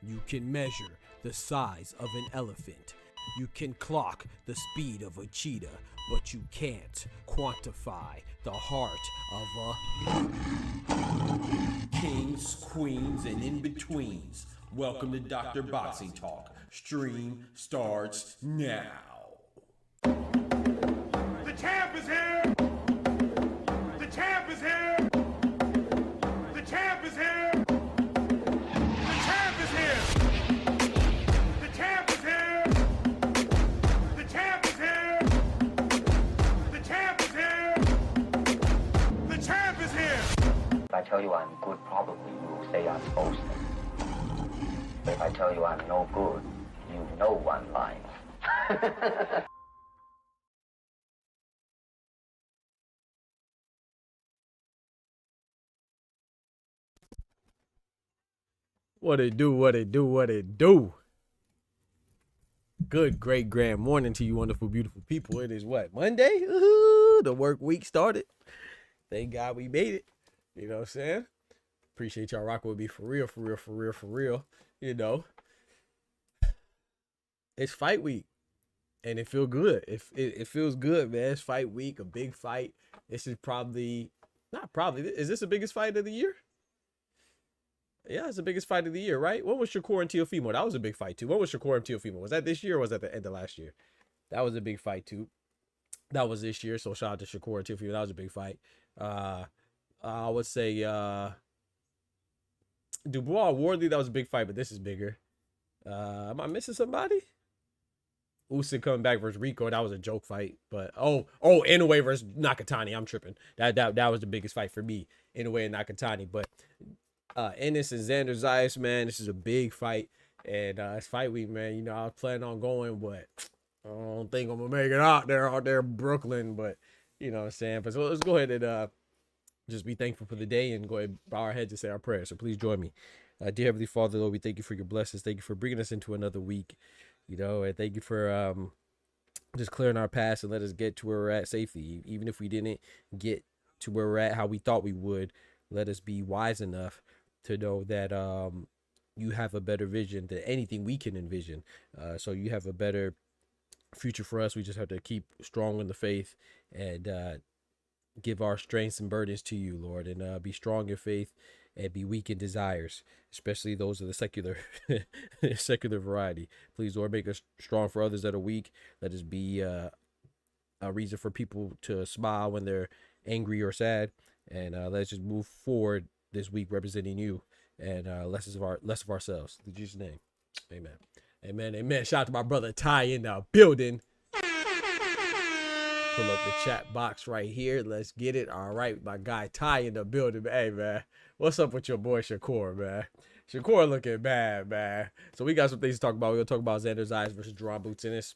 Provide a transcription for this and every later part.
You can measure the size of an elephant. You can clock the speed of a cheetah, but you can't quantify the heart of a kings, queens, and in-betweens. Welcome to Dr. Boxing Talk. Stream starts now. The champ is here! The champ is here! The champ is here! The champ is here! The champ is here! The champ is here! The champ is here! The champ is here! If I tell you I'm good, probably you will say I'm boasting. But if I tell you I'm no good, you know I'm lying. What it do, what it do, what it do. Good, great, grand morning to you wonderful, beautiful people. It is what, Monday? Ooh, the work week started. Thank God we made it. You know what I'm saying? Appreciate y'all rocking with me for real, for real, for real, for real. You know, it's fight week and it feels good. It feels good, man. It's fight week, a big fight. This is probably, not probably, is this the biggest fight of the year? Yeah, it's the biggest fight of the year, right? What was Shakur and Teofimo? That was a big fight too. What was Shakur and Teofimo? Was that this year or was that the end of last year? That was a big fight too. That was this year. So shout out to Shakur and Teofimo. That was a big fight. I would say Dubois Wardley, that was a big fight, but this is bigger. Am I missing somebody? Usyk coming back versus Rico, that was a joke fight. But Inoue versus Nakatani, I'm tripping. That was the biggest fight for me, Inoue and Nakatani. But Ennis and Xander Zayas, man, this is a big fight, and it's fight week, man. You know, I was planning on going, but I don't think I'm gonna make it out there in Brooklyn. But you know what I'm saying. But so let's go ahead and just be thankful for the day and go ahead and bow our heads and say our prayers. So please join me. Dear Heavenly Father, Lord, we thank you for your blessings. Thank you for bringing us into another week, you know, and thank you for just clearing our paths and let us get to where we're at safely. Even if we didn't get to where we're at how we thought we would, let us be wise enough to know that you have a better vision than anything we can envision. So you have a better future for us. We just have to keep strong in the faith and give our strengths and burdens to you, Lord, and be strong in faith and be weak in desires, especially those of the secular variety. Please, Lord, make us strong for others that are weak. Let us be a reason for people to smile when they're angry or sad, and let's just move forward this week representing you and less of ourselves. In Jesus' name, amen. Amen, amen. Shout out to my brother Ty in the building. Pull up the chat box right here. Let's get it. All right, my guy Ty in the building. Hey, man, what's up with your boy Shakur, man? Shakur looking bad, man. So we got some things to talk about. We're going to talk about Xander Zayas versus Jaron Ennis.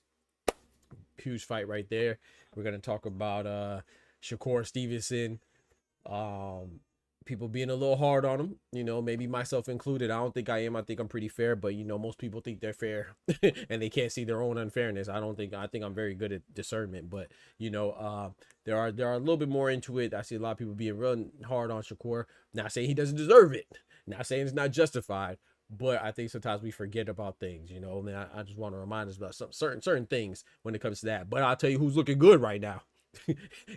Huge fight right there. We're going to talk about Shakur Stevenson. People being a little hard on him, you know, maybe myself included. I don't think I am. I think I'm pretty fair, but you know, most people think they're fair and they can't see their own unfairness. I think I'm very good at discernment, but you know, there are a little bit more into it. I see a lot of people being real hard on Shakur. Not saying he doesn't deserve it. Not saying it's not justified, but I think sometimes we forget about things, you know. I mean, I just want to remind us about some certain things when it comes to that. But I'll tell you who's looking good right now.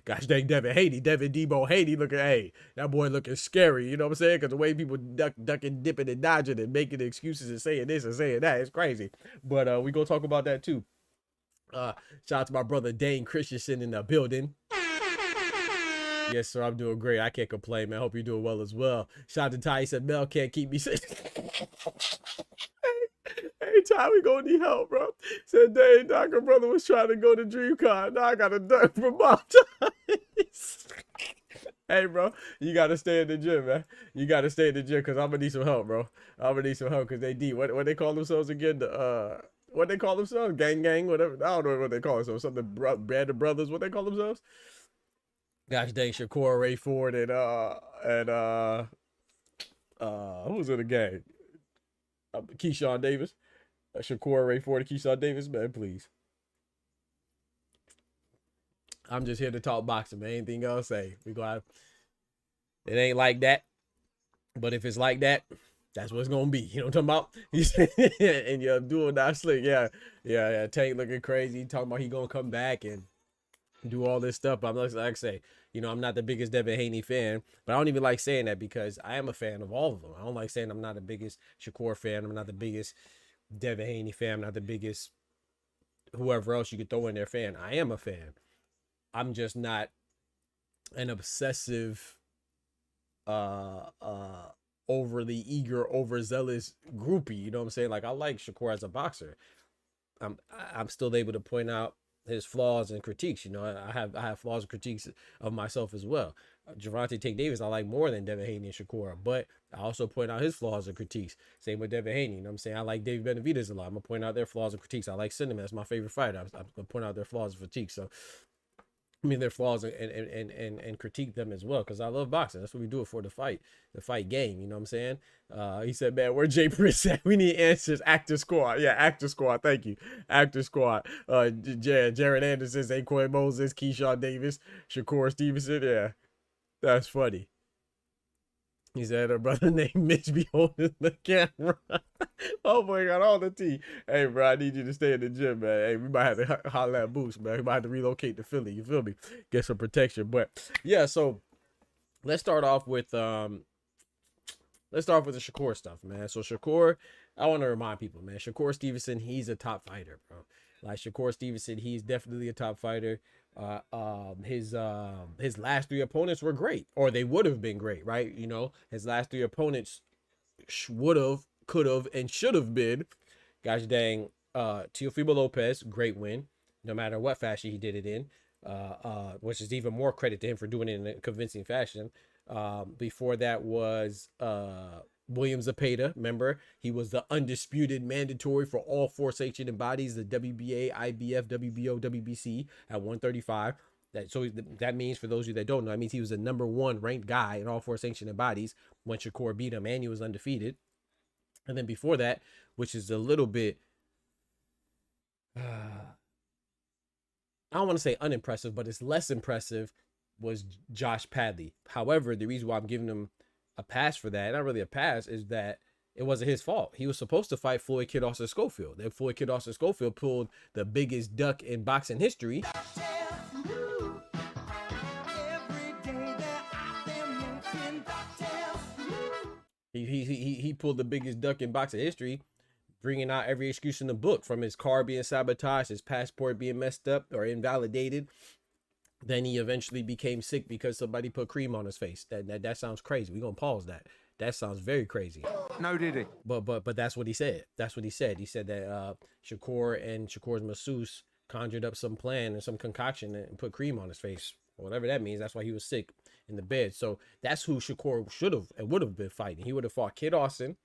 Gosh dang, Devin Haney, Devin Debo Haney looking, hey, that boy looking scary, you know what I'm saying? Because the way people ducking, dipping, and dodging and making excuses and saying this and saying that, it's crazy. But we gonna talk about that too. Shout out to my brother Dane Christensen in the building. Yes, sir, I'm doing great. I can't complain, man. Hope you're doing well as well. Shout out to Ty. He said, Mel can't keep me safe. Hey, Ty, we gonna need help, bro. Said, dang, Dr. Brother was trying to go to DreamCon. Now I got a duck from Mom Ties. Hey, bro, you gotta stay in the gym, man. You gotta stay in the gym because I'm gonna need some help, bro. I'm gonna need some help because they deep. What they call themselves again? What they call themselves? Gang, whatever. I don't know what they call themselves. Something Band of Brothers. What they call themselves? Gosh dang, Shakur, Ray Ford, and who's in the gang? Keyshawn Davis. Shakur, Ray Ford, and Keyshawn Davis, man, please. I'm just here to talk boxing, man. Anything else, say we go out. It ain't like that. But if it's like that, That's what it's gonna be. You know what I'm talking about? He said, and you're doing that slick. Yeah. Tank looking crazy. Talking about he gonna come back and do all this stuff. But I'm like I say, I'm not the biggest Devin Haney fan, but I don't even like saying that because I am a fan of all of them. I don't like saying I'm not the biggest Shakur fan. I'm not the biggest Devin Haney fan. I'm not the biggest whoever else you could throw in there fan. I am a fan. I'm just not an obsessive, overly eager, overzealous groupie. You know what I'm saying? Like I like Shakur as a boxer. I'm still able to point out his flaws and critiques. I have flaws and critiques of myself as well. Gervonta Tank Davis I like more than Devin Haney and Shakur, but I also point out his flaws and critiques. Same with Devin Haney. You know what I'm saying? I like David Benavidez a lot. I'm gonna point out their flaws and critiques. I like Cinnamon. That's my favorite fighter. I'm gonna point out their flaws and critiques. So their flaws and critique them as well because I love boxing. That's what we do it for, the fight game. You know what I'm saying? He said, man, where Jay Prince at? We need answers. Actor Squad. Yeah, Actor Squad. Thank you. Actor Squad. Jaron Ennis, Aquay Moses, Keyshawn Davis, Shakur Stevenson. Yeah, that's funny. He said her brother named Mitch be holding the camera. Oh my God, all the tea. Hey, bro, I need you to stay in the gym, man. Hey, we might have to holler at Boost, man. We might have to relocate to Philly. You feel me? Get some protection. But yeah, so let's start off with the Shakur stuff, man. So Shakur, I want to remind people, man, Shakur Stevenson, he's a top fighter, bro. Like Shakur Stevenson, he's definitely a top fighter. His last three opponents were great, or they would have been great, right? His last three opponents would have, could have, and should have been, gosh dang, Teofimo Lopez, great win, no matter what fashion he did it in, which is even more credit to him for doing it in a convincing fashion. Before that was William Zepeda. Remember, he was the undisputed mandatory for all four sanctioned bodies, the WBA, IBF, WBO, WBC at 135. That means, for those of you that don't know, that means he was the number one ranked guy in all four sanctioned bodies when Shakur beat him, and he was undefeated. And then before that, which is a little bit, I don't want to say unimpressive, but it's less impressive, was Josh Padley. However, the reason why I'm giving him a pass for that, not really a pass, is that it wasn't his fault. He was supposed to fight Floyd Kid Austin Schofield. Then Floyd Kid Austin Schofield pulled the biggest duck in boxing history. He pulled the biggest duck in boxing history, bringing out every excuse in the book, from his car being sabotaged, his passport being messed up or invalidated. Then he eventually became sick because somebody put cream on his face. That sounds crazy. We're gonna pause that. That sounds very crazy. No, did he? But that's what he said. That's what he said. He said that Shakur and Shakur's masseuse conjured up some plan and some concoction and put cream on his face. Whatever that means. That's why he was sick in the bed. So that's who Shakur should have and would have been fighting. He would have fought Kid Austin,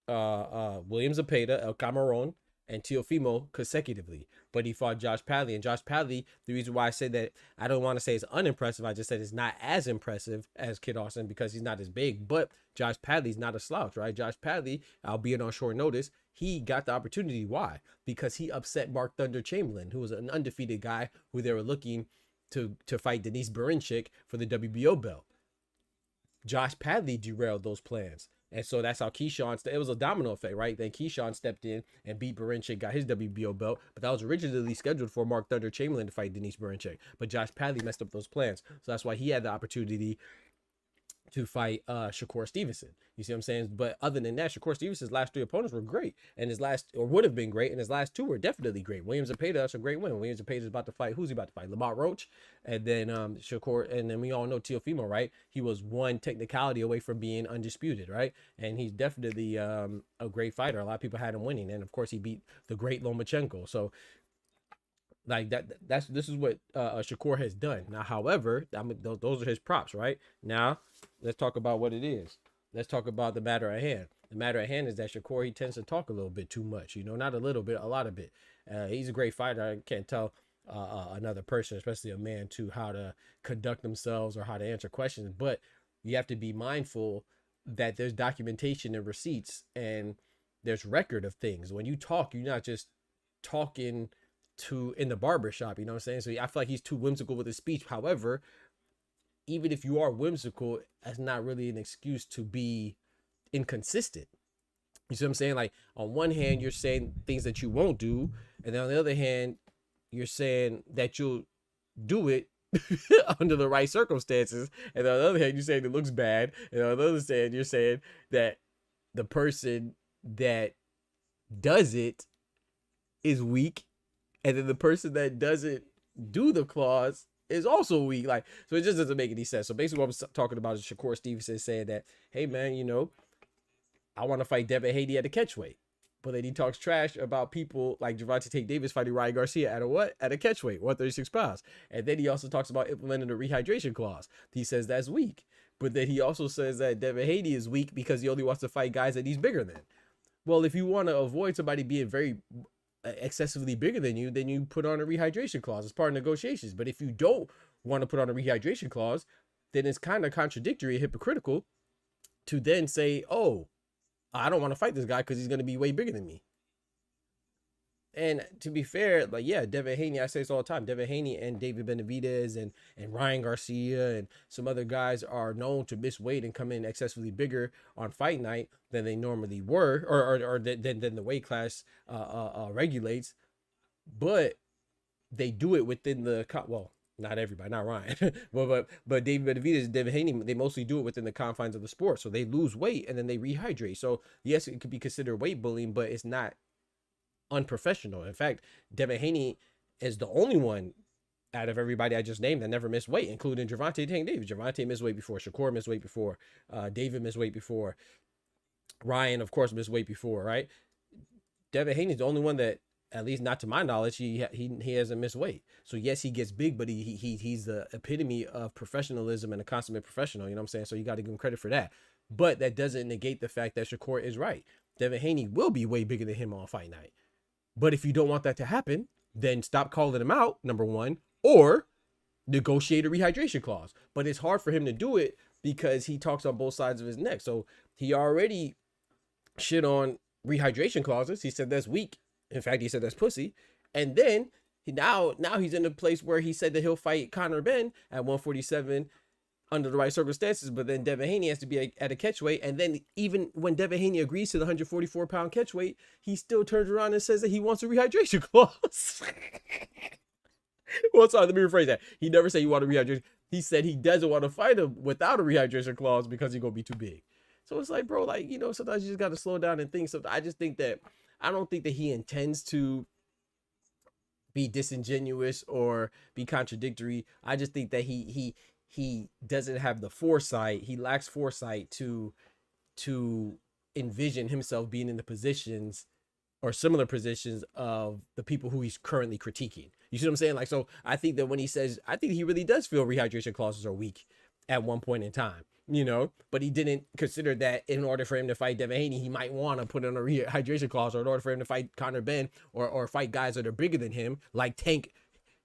William Zepeda, El Camarón, and Teofimo consecutively, but he fought Josh Padley. And Josh Padley, the reason why I said that, I don't want to say it's unimpressive, I just said it's not as impressive as Kid Austin because he's not as big, but Josh Padley's not a slouch, right? Josh Padley, albeit on short notice, he got the opportunity. Why? Because he upset Mark Thunder Chamberlain, who was an undefeated guy who they were looking to fight Denise Berinchik for the WBO belt. Josh Padley derailed those plans. And so that's how Keyshawn, it was a domino effect, right? Then Keyshawn stepped in and beat Berinchik, got his WBO belt, but that was originally scheduled for Mark Thunder Chamberlain to fight Denise Berinchik. But Josh Padley messed up those plans. So that's why he had the opportunity to fight Shakur Stevenson. You see what I'm saying? But other than that, Shakur Stevenson's last three opponents were great, and his last, or would have been great, and his last two were definitely great. William Zepeda, that's a great win. William Zepeda is about to fight, who's he about to fight? Lamont Roach, and then Shakur, and then we all know Teofimo, right? He was one technicality away from being undisputed, right? And he's definitely a great fighter. A lot of people had him winning, and of course he beat the great Lomachenko. So like this is what Shakur has done. Now, however, those are his props, right? Now, let's talk about what it is. Let's talk about the matter at hand. The matter at hand is that Shakur, he tends to talk a little bit too much, not a little bit, a lot of it. He's a great fighter. I can't tell another person, especially a man, to how to conduct themselves or how to answer questions. But you have to be mindful that there's documentation and receipts, and there's record of things. When you talk, you're not just talking in the barbershop, you know what I'm saying? So I feel like he's too whimsical with his speech. However, even if you are whimsical, that's not really an excuse to be inconsistent. You see what I'm saying? Like, on one hand, you're saying things that you won't do, and then on the other hand, you're saying that you'll do it under the right circumstances. And on the other hand, you're saying it looks bad. And on the other hand, you're saying that the person that does it is weak, and then the person that doesn't do the clause is also weak. Like, so it just doesn't make any sense. So basically what I'm talking about is Shakur Stevenson saying that, hey man, you know, I want to fight Devin Haney at a catchweight. But then he talks trash about people like Gervonta Tank Davis fighting Ryan Garcia at a what? At a catchweight, 136 pounds. And then he also talks about implementing a rehydration clause. He says that's weak. But then he also says that Devin Haney is weak because he only wants to fight guys that he's bigger than. Well, if you want to avoid somebody being very excessively bigger than you, then you put on a rehydration clause as part of negotiations. But if you don't want to put on a rehydration clause, then it's kind of contradictory and hypocritical to then say, oh, I don't want to fight this guy because he's going to be way bigger than me. And to be fair, like, yeah, Devin Haney, I say this all the time, Devin Haney and David Benavidez and Ryan Garcia and some other guys are known to miss weight and come in excessively bigger on fight night than they normally were, or than the weight class regulates. But they do it within the, well, not everybody, not Ryan, but David Benavidez and Devin Haney, they mostly do it within the confines of the sport. So they lose weight and then they rehydrate. So yes, it could be considered weight bullying, but it's not unprofessional. In fact, Devin Haney is the only one out of everybody I just named that never missed weight, including Gervonta Tank Davis. Gervonta missed weight before. Shakur missed weight before. David missed weight before. Ryan, of course, missed weight before, right? Devin Haney is the only one that, at least not to my knowledge, he hasn't missed weight. So yes, he gets big, but he's the epitome of professionalism and a consummate professional. You know what I'm saying? So you got to give him credit for that. But that doesn't negate the fact that Shakur is right. Devin Haney will be way bigger than him on fight night. But if you don't want that to happen, then stop calling him out, number one, or negotiate a rehydration clause. But it's hard for him to do it because he talks on both sides of his neck. So he already shit on rehydration clauses. He said that's weak. In fact, he said that's pussy. And then now he's in a place where he said that he'll fight Conor Benn at 147 under the right circumstances. But then Devin Haney has to be at a catchweight. And then even when Devin Haney agrees to the 144-pound catchweight, he still turns around and says that he wants a rehydration clause. Well, sorry, let me rephrase that. He never said he wanted a rehydration. He said he doesn't want to fight him without a rehydration clause because he's going to be too big. So it's like, bro, like, you know, sometimes you just got to slow down and think. So I just think that, I don't think that he intends to be disingenuous or be contradictory. I just think that he doesn't have the foresight. He lacks foresight to envision himself being in the positions or similar positions of the people who he's currently critiquing. You see what I'm saying? Like, so I think that when he says, I think he really does feel rehydration clauses are weak at one point in time, you know, but he didn't consider that in order for him to fight Devin Haney, he might want to put in a rehydration clause, or in order for him to fight Conor Benn or fight guys that are bigger than him, like Tank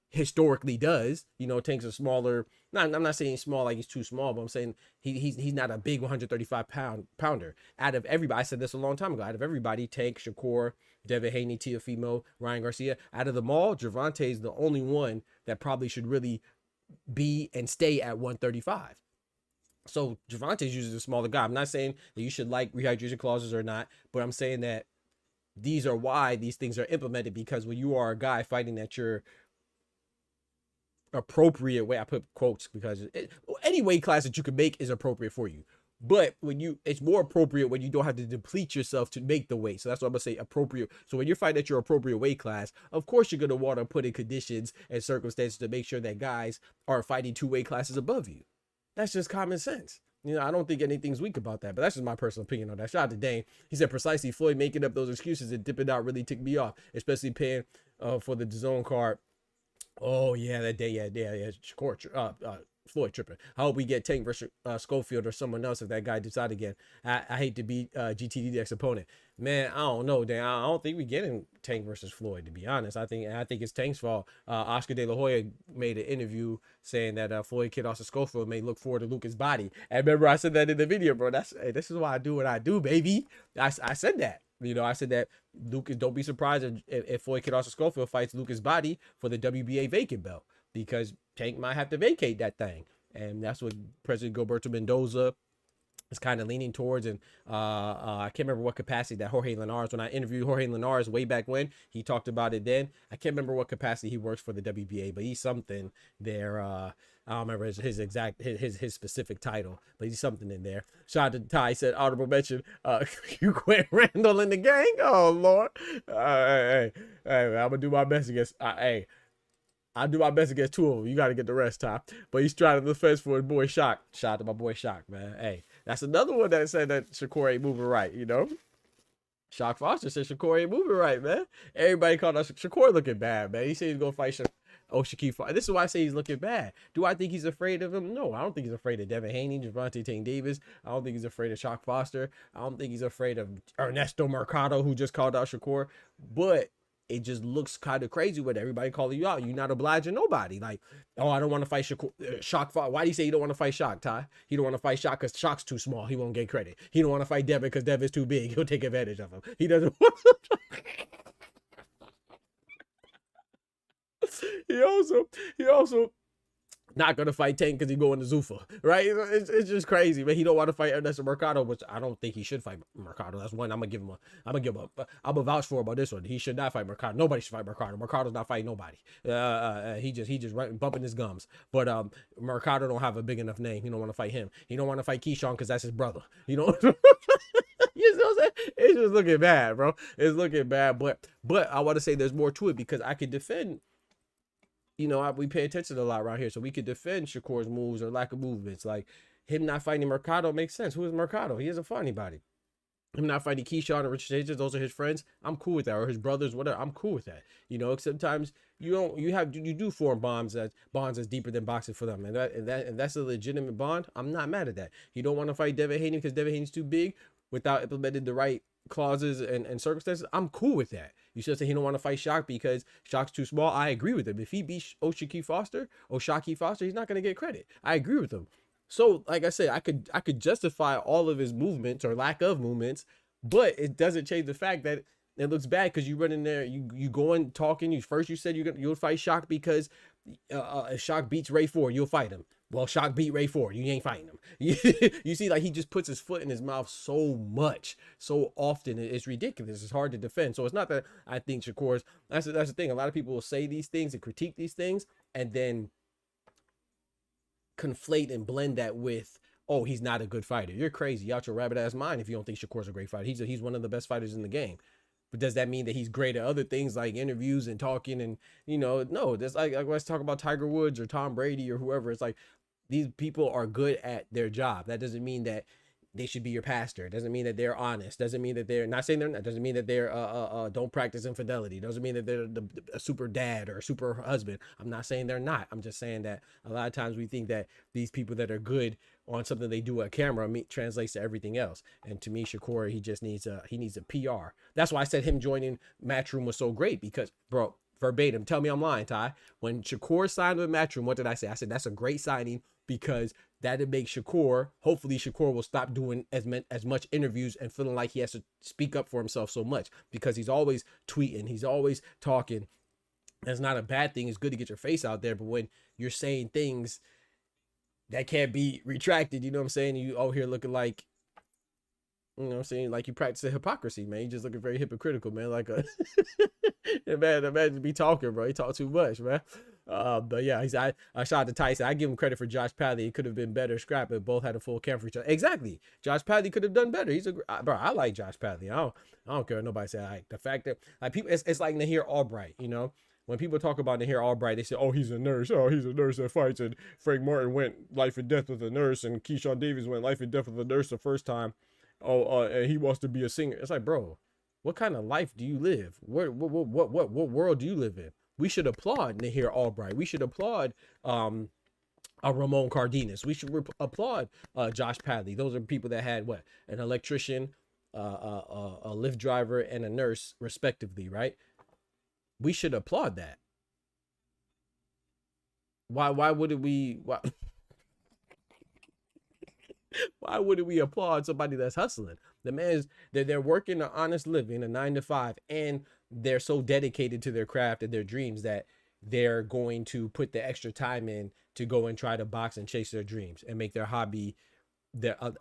historically does. You know, Tank's a smaller, I'm not saying small like he's too small, but I'm saying he's not a big 135 pounder. Out of everybody, I said this a long time ago, out of everybody, Tank, Shakur, Devin Haney, Teofimo, Ryan Garcia, out of them all, Gervonta is the only one that probably should really be and stay at 135. So Gervonta is usually a smaller guy. I'm not saying that you should like rehydration clauses or not, but I'm saying that these are why these things are implemented, because when you are a guy fighting at your appropriate way, I put quotes because any weight class that you can make is appropriate for you. But when it's more appropriate when you don't have to deplete yourself to make the weight. So that's what I'm gonna say, appropriate. So when you're fighting at your appropriate weight class, of course you're gonna want to put in conditions and circumstances to make sure that guys are fighting 2 weight classes above you. That's just common sense. You know, I don't think anything's weak about that, but that's just my personal opinion on that. Shout out to Dane. He said precisely, Floyd making up those excuses and dipping out really ticked me off, especially paying for the DAZN card. Oh yeah, that day, yeah. Shakur, Floyd tripping. I hope we get Tank versus Schofield or someone else if that guy decides again. I hate to be GTD next opponent. Man, I don't know, Dan. I don't think we getting Tank versus Floyd, to be honest. I think it's Tank's fault. Oscar De La Hoya made an interview saying that Floyd Kid Austin Schofield may look forward to Lucas' body. And remember, I said that in the video, bro. This is why I do what I do, baby. I said that. You know, I said that Lucas, don't be surprised if Floyd Kid Austin Schofield fights Lucas' body for the WBA vacant belt, because Tank might have to vacate that thing. and that's what President Gilberto Mendoza is kind of leaning towards. And I can't remember what capacity that Jorge Linares, when I interviewed Jorge Linares way back when, he talked about it then. I can't remember what capacity he works for the WBA, but he's something there. I don't remember his exact his specific title, but he's something in there. Shout out to Ty, said honorable mention. You quit Randall in the gang. Oh Lord. Hey, I'm gonna do my best against. I'll do my best against two of them. You got to get the rest, Ty. But he's trying to defense for his boy Shock. Shout out to my boy Shock, man. Hey, that's another one that said that Shakur ain't moving right, you know? Shock Foster said Shakur ain't moving right, man. Everybody called us Shakur looking bad, man. He said he's going to fight Shakur Foster. This is why I say he's looking bad. Do I think he's afraid of him? No, I don't think he's afraid of Devin Haney, Gervonta Tank Davis. I don't think he's afraid of Shock Foster. I don't think he's afraid of Ernesto Mercado, who just called out Shakur. But it just looks kind of crazy with everybody calling you out. You're not obliging nobody. Like, oh, I don't want to fight Shock. Why do you say you don't want to fight Shock, Ty? He don't want to fight Shock because Shock's too small. He won't get credit. He don't want to fight Devin because Devin's too big. He'll take advantage of him. He doesn't want He also not gonna fight Tank because he going to Zuffa, right? It's just crazy, man. He don't want to fight Ernesto Mercado, which I don't think he should fight Mercado. That's one I'm gonna vouch for about this one. He should not fight Mercado. Nobody should fight Mercado. Mercado's not fighting nobody. He just bumping his gums. But Mercado don't have a big enough name. He don't want to fight him. He don't want to fight Keyshawn because that's his brother. You know. You know what I'm saying? It's just looking bad, bro. It's looking bad. But I want to say there's more to it because I could defend. You know, we pay attention a lot around here, so we could defend Shakur's moves or lack of movements. Like, him not fighting Mercado makes sense. Who is Mercado? He doesn't fight anybody. Him not fighting Keyshawn or Richard Sages, those are his friends. I'm cool with that, or his brothers, whatever. I'm cool with that. You know, sometimes you do form bonds that's deeper than boxing for them, and that's a legitimate bond. I'm not mad at that. You don't want to fight Devin Haney because Devin Haney's too big without implementing the right clauses and circumstances. I'm cool with that. You should say he don't want to fight Shock because Shock's too small. I agree with him. If he beats Shakur Foster, he's not going to get credit. I agree with him. So, like I said, I could justify all of his movements or lack of movements, but it doesn't change the fact that it looks bad because you run in there, you go in talking. You said you'll fight Shock because if Shock beats Ray Ford, you'll fight him. Well, Shock beat Ray Ford. You ain't fighting him. You see, like, he just puts his foot in his mouth so much, so often. It's ridiculous. It's hard to defend. So it's not that I think Shakur's. That's the thing. A lot of people will say these things and critique these things and then conflate and blend that with, oh, he's not a good fighter. You're crazy. You out your rabbit ass mind if you don't think Shakur's a great fighter. He's one of the best fighters in the game. But does that mean that he's great at other things like interviews and talking and, you know, no, that's like let's talk about Tiger Woods or Tom Brady or whoever. It's like these people are good at their job. That doesn't mean that they should be your pastor. It doesn't mean that they're honest. Doesn't mean that they're not saying they're not. Doesn't mean that they're don't practice infidelity. Doesn't mean that they're a super dad or a super husband. I'm not saying they're not. I'm just saying that a lot of times we think that these people that are good on something they do at camera translates to everything else. And to me, Shakur, he just needs a PR. That's why I said him joining Matchroom was so great because, bro, verbatim, tell me I'm lying, Ty. When Shakur signed with Matchroom, what did I say? I said that's a great signing because that'd make Shakur, hopefully Shakur will stop doing as much interviews and feeling like he has to speak up for himself so much because he's always tweeting, he's always talking. That's not a bad thing. It's good to get your face out there, but when you're saying things that can't be retracted, you know what I'm saying? You out here looking like, you know what I'm saying? Like you practice a hypocrisy, man. You just looking very hypocritical, man. Like a man, imagine be talking, bro. He talk too much, man. But yeah, I shout out to Tyson. I give him credit for Josh Padley. It could have been better scrap, but both had a full camp for each other. Exactly. Josh Padley could have done better. Bro. I like Josh Padley. I don't care what nobody say. Like the fact that like people, it's like Nahir Albright, you know. When people talk about Nahir Albright, they say, oh, he's a nurse. Oh, he's a nurse that fights. And Frank Martin went life and death with a nurse. And Keyshawn Davis went life and death with a nurse the first time. Oh, and he wants to be a singer. It's like, bro, what kind of life do you live? What world do you live in? We should applaud Nahir Albright. We should applaud Ramon Cardenas. We should applaud Josh Padley. Those are people that had what? An electrician, a Lyft driver, and a nurse, respectively, right? We should applaud that. Why wouldn't we? Why wouldn't we applaud somebody that's hustling? The man's they're working an honest living, a 9 to 5, and they're so dedicated to their craft and their dreams that they're going to put the extra time in to go and try to box and chase their dreams and make their hobby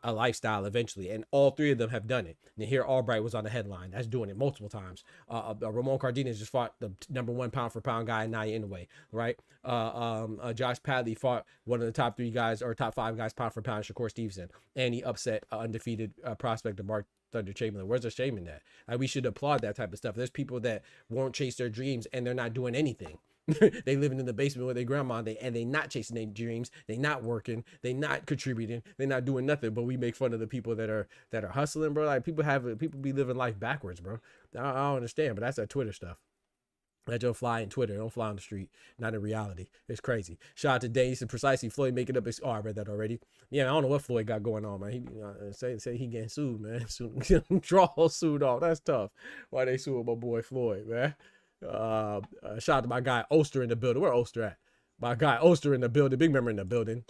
a lifestyle eventually. And all three of them have done it. And here Albright was on the headline. That's doing it multiple times. Ramon Cardenas just fought the #1 pound for pound guy, Naya Inoue, right? Josh Padley fought one of the top 3 guys or top 5 guys pound for pound, Shakur Stevenson, and he upset undefeated prospect of Mark Thunder Chamberlain. Where's the shame in that? We should applaud that type of stuff. There's people that won't chase their dreams and they're not doing anything. They living in the basement with their grandma, and they not chasing their dreams. They not working. They not contributing. They not doing nothing. But we make fun of the people that are hustling, bro. Like people be living life backwards, bro. I don't understand, but that's that Twitter stuff. That don't fly in Twitter. Don't fly on the street. Not in reality. It's crazy. Shout out to Dane. He said precisely Floyd making up his. Oh, I read that already. Yeah, I don't know what Floyd got going on, man. He say he getting sued, man. Draw sued off. That's tough. Why they suing my boy Floyd, man? Shout out to my guy Oster in the building. Where Oster at? My guy Oster in the building. Big member in the building.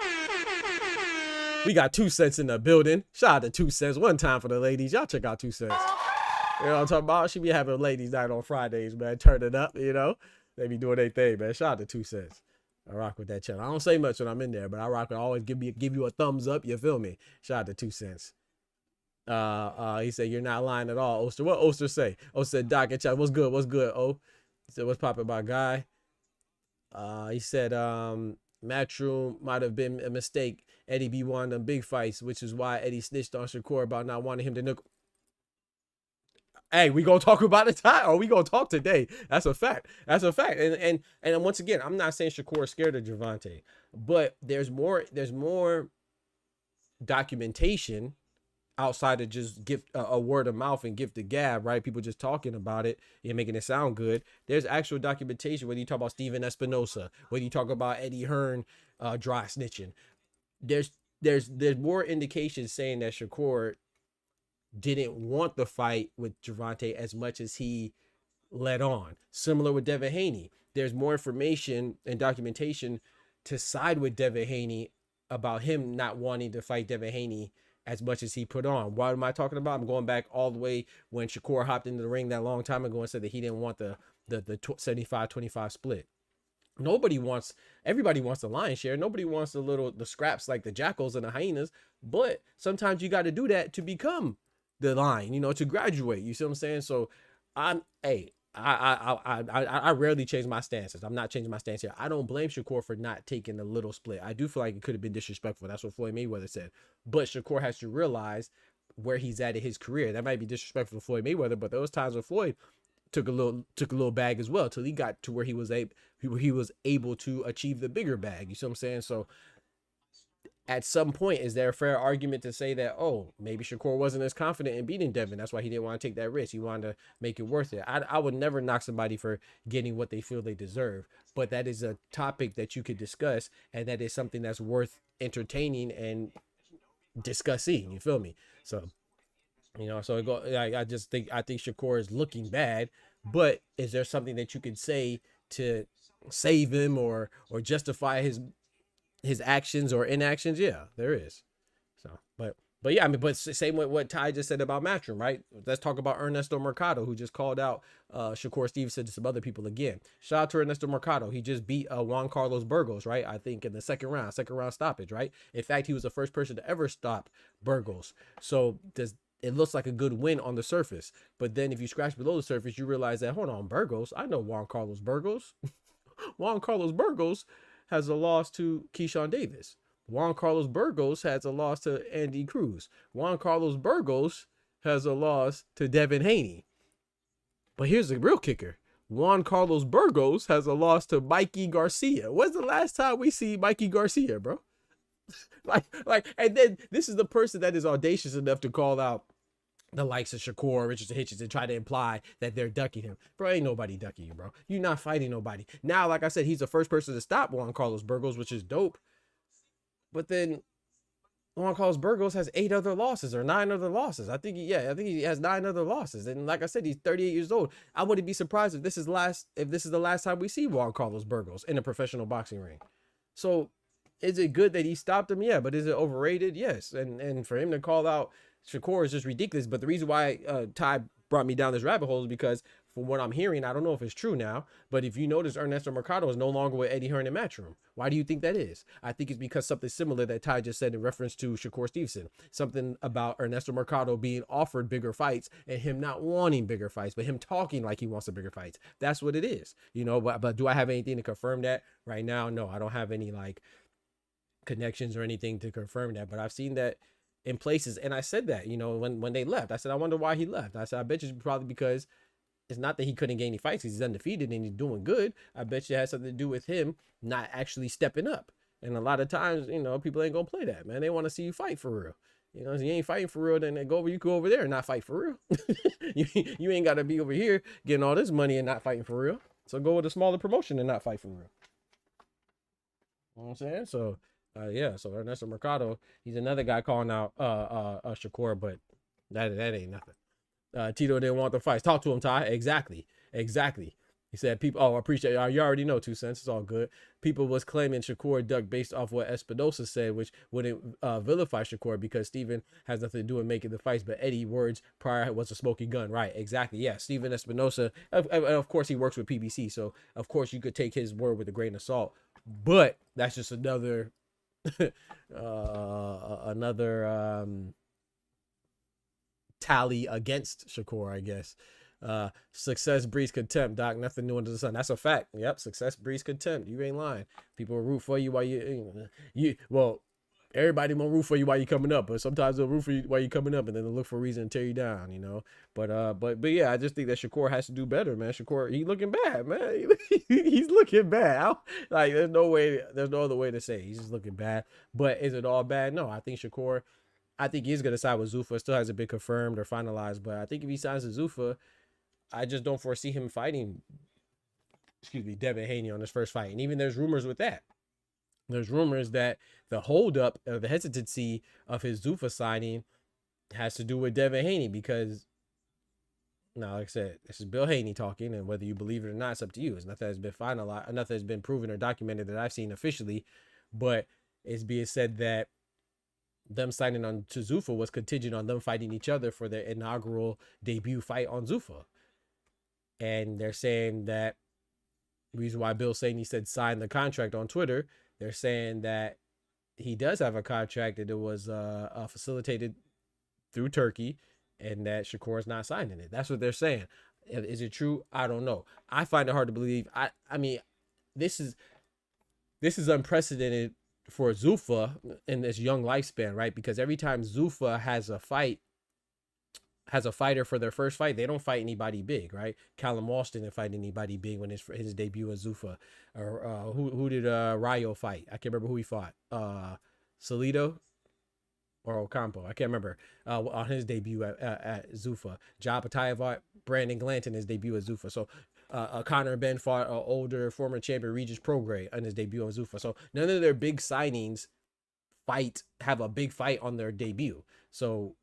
We got 2 cents in the building. Shout out to 2 cents. One time for the ladies. Y'all check out 2 cents. You know what I'm talking about? She be having ladies night on Fridays, man. Turn it up, you know. They be doing their thing, man. Shout out to 2 cents. I rock with that channel. I don't say much when I'm in there, but I rock with always give you a thumbs up. You feel me? Shout out to 2 cents. He said you're not lying at all, Oster. What Oster say? Oster said, Doc and chat. What's good? What's good? Oh, he said, what's poppin', my guy? He said, Matchroom might have been a mistake. Eddie B won them big fights, which is why Eddie snitched on Shakur about not wanting him to nook. Hey, we gonna talk about it tonight, or we gonna talk today? That's a fact. That's a fact. And once again, I'm not saying Shakur is scared of Gervonta, but there's more documentation outside of just give a word of mouth and give the gab, right? People just talking about it and making it sound good. There's actual documentation. Whether you talk about Steven Espinosa, whether you talk about Eddie Hearn dry snitching, there's more indications saying that Shakur didn't want the fight with Gervonta as much as he let on. Similar with Devin Haney. There's more information and documentation to side with Devin Haney about him not wanting to fight Devin Haney as much as he put on. What am I talking about? I'm going back all the way when Shakur hopped into the ring that long time ago and said that he didn't want the 75-25 split. Everybody wants the lion's share. Nobody wants the scraps like the jackals and the hyenas, but sometimes you got to do that to become the line, you know, to graduate. You see what I'm saying? So I rarely change my stances. I'm not changing my stance here. I don't blame Shakur for not taking the little split. I do feel like it could have been disrespectful. That's what Floyd Mayweather said. But Shakur has to realize where he's at in his career. That might be disrespectful to Floyd Mayweather, but those times when Floyd took a little bag as well till he got to where he was able to achieve the bigger bag. You see what I'm saying? So at some point, is there a fair argument to say that, oh, maybe Shakur wasn't as confident in beating Devin? That's why he didn't want to take that risk. He wanted to make it worth it. I would never knock somebody for getting what they feel they deserve, but that is a topic that you could discuss, and that is something that's worth entertaining and discussing. You feel me? So, you know, so I think Shakur is looking bad, but is there something that you could say to save him or justify his actions or inactions? Yeah, there is. So, but yeah, I mean, but same with what Ty just said about Matchroom, right? Let's talk about Ernesto Mercado, who just called out Shakur Stevenson to some other people again. Shout out to Ernesto Mercado. He just beat Juan Carlos Burgos, right? I think in the second round stoppage, right? In fact, he was the first person to ever stop Burgos. So it looks like a good win on the surface, but then if you scratch below the surface, you realize that, hold on, Burgos, I know Juan Carlos Burgos. Juan Carlos Burgos has a loss to Keyshawn Davis. Juan Carlos Burgos has a loss to Andy Cruz. Juan Carlos Burgos has a loss to Devin Haney. But here's the real kicker. Juan Carlos Burgos has a loss to Mikey Garcia. When's the last time we see Mikey Garcia, bro? And then this is the person that is audacious enough to call out the likes of Shakur, Richardson Hitchens, and try to imply that they're ducking him. Bro, ain't nobody ducking you, bro. You're not fighting nobody. Now, like I said, he's the first person to stop Juan Carlos Burgos, which is dope. But then Juan Carlos Burgos has 8 other losses or 9 other losses. I think he has 9 other losses. And like I said, he's 38 years old. I wouldn't be surprised if this is the last time we see Juan Carlos Burgos in a professional boxing ring. So is it good that he stopped him? Yeah, but is it overrated? Yes. And for him to call out Shakur is just ridiculous. But the reason why Ty brought me down this rabbit hole is because from what I'm hearing, I don't know if it's true now, but if you notice, Ernesto Mercado is no longer with Eddie Hearn in Matchroom. Why do you think that is? I think it's because something similar that Ty just said in reference to Shakur Stevenson. Something about Ernesto Mercado being offered bigger fights and him not wanting bigger fights, but him talking like he wants the bigger fights. That's what it is, you know. But do I have anything to confirm that right now? No, I don't have any like connections or anything to confirm that, but I've seen that in places. And I said that, you know, when they left, I said, I wonder why he left. I said, I bet you probably because it's not that he couldn't gain any fights. He's undefeated and he's doing good. I bet you it has something to do with him not actually stepping up. And a lot of times, you know, people ain't gonna play that, man. They want to see you fight for real. You know, if you ain't fighting for real, then you go over there and not fight for real. you ain't got to be over here getting all this money and not fighting for real. So go with a smaller promotion and not fight for real. You know what I'm saying? So, yeah. So Ernesto Mercado, he's another guy calling out Shakur, but that ain't nothing. Tito didn't want the fights. Talk to him, Ty. Exactly. He said, people, I appreciate it. You already know, 2 cents. It's all good. People was claiming Shakur ducked based off what Espinosa said, which wouldn't vilify Shakur because Steven has nothing to do with making the fights. But Eddie words prior was a smoking gun. Right. Exactly. Yeah. Steven Espinosa, of course, he works with PBC. So, of course, you could take his word with a grain of salt. But that's just another tally against Shakur, I guess. Success breeds contempt, Doc. Nothing new under the sun. That's a fact. Yep, success breeds contempt. You ain't lying. People will root for you while well, everybody won't root for you while you're coming up, but sometimes they'll root for you while you're coming up, and then they'll look for a reason to tear you down, you know. But yeah, I just think that Shakur has to do better, man. Shakur, he's looking bad, man. He's looking bad. Like there's no other way to say it. He's just looking bad. But is it all bad? No, I think Shakur. I think he's gonna side with Zuffa. Still hasn't been confirmed or finalized, but I think if he signs with Zuffa, I just don't foresee him fighting, Devin Haney on his first fight. And even there's rumors with that. There's rumors that the holdup or the hesitancy of his Zuffa signing has to do with Devin Haney because, now, like I said, this is Bill Haney talking, and whether you believe it or not, it's up to you. It's nothing that's been finalized, nothing that's been proven or documented that I've seen officially, but it's being said that them signing on to Zuffa was contingent on them fighting each other for their inaugural debut fight on Zuffa. And they're saying that the reason why Bill Haney said sign the contract on Twitter, they're saying that he does have a contract that it was facilitated through Turkey and that Shakur is not signing it. That's what they're saying. Is it true? I don't know. I find it hard to believe. I mean, this is unprecedented for Zuffa in this young lifespan, right? Because every time Zuffa has a fighter for their first fight, they don't fight anybody big, right? Callum Walsh didn't fight anybody big when his debut in Zuffa. Or who did Rayo fight? I can't remember who he fought. Salido or Ocampo, I can't remember, on his debut at Zuffa. Ja Pataya fought Brandon Glanton his debut at Zuffa. So Conor Ben fought an older former champion Regis Prograis on his debut on Zuffa. So none of their big signings have a big fight on their debut. So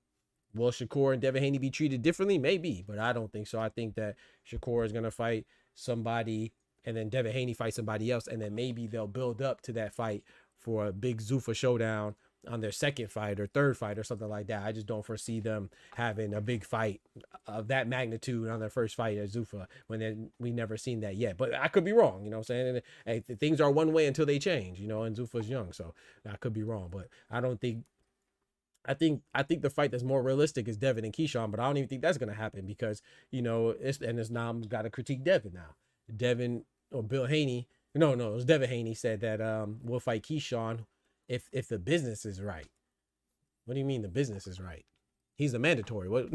will Shakur and Devin Haney be treated differently? Maybe, but I don't think so. I think that Shakur is going to fight somebody and then Devin Haney fight somebody else, and then maybe they'll build up to that fight for a big Zuffa showdown on their second fight or third fight or something like that. I just don't foresee them having a big fight of that magnitude on their first fight at Zuffa when we never seen that yet. But I could be wrong, you know what I'm saying? And things are one way until they change, you know, and Zuffa's young, so I could be wrong. But I think the fight that's more realistic is Devin and Keyshawn, but I don't even think that's gonna happen because, you know, it's now got to critique Devin now. Devin or Bill Haney, no, it was Devin Haney said that we'll fight Keyshawn if the business is right. What do you mean the business is right? He's a mandatory. What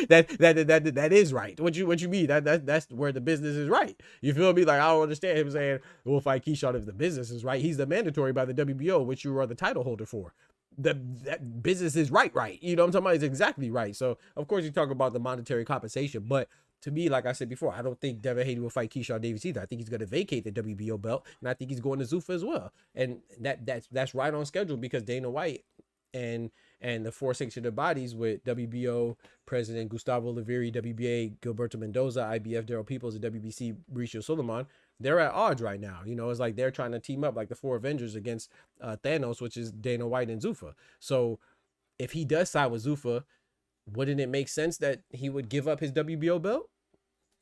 that is right. What you mean? That's where the business is right. You feel me? Like I don't understand him saying we'll fight Keyshawn if the business is right. He's the mandatory by the WBO, which you are the title holder for. That business is right. You know what I'm talking about? It's exactly right. So of course you talk about the monetary compensation, but to me, like I said before, I don't think Devin Haney will fight Keyshawn Davis either. I think he's going to vacate the WBO belt, and I think he's going to Zuffa as well. And that's right on schedule because Dana White and the four sanctioned bodies with WBO President Gustavo Oliveira, WBA Gilberto Mendoza, IBF Daryl Peoples, and WBC Mauricio Suleiman, they're at odds right now. You know, it's like they're trying to team up like the four Avengers against Thanos, which is Dana White and Zuffa. So if he does side with Zuffa, wouldn't it make sense that he would give up his WBO belt?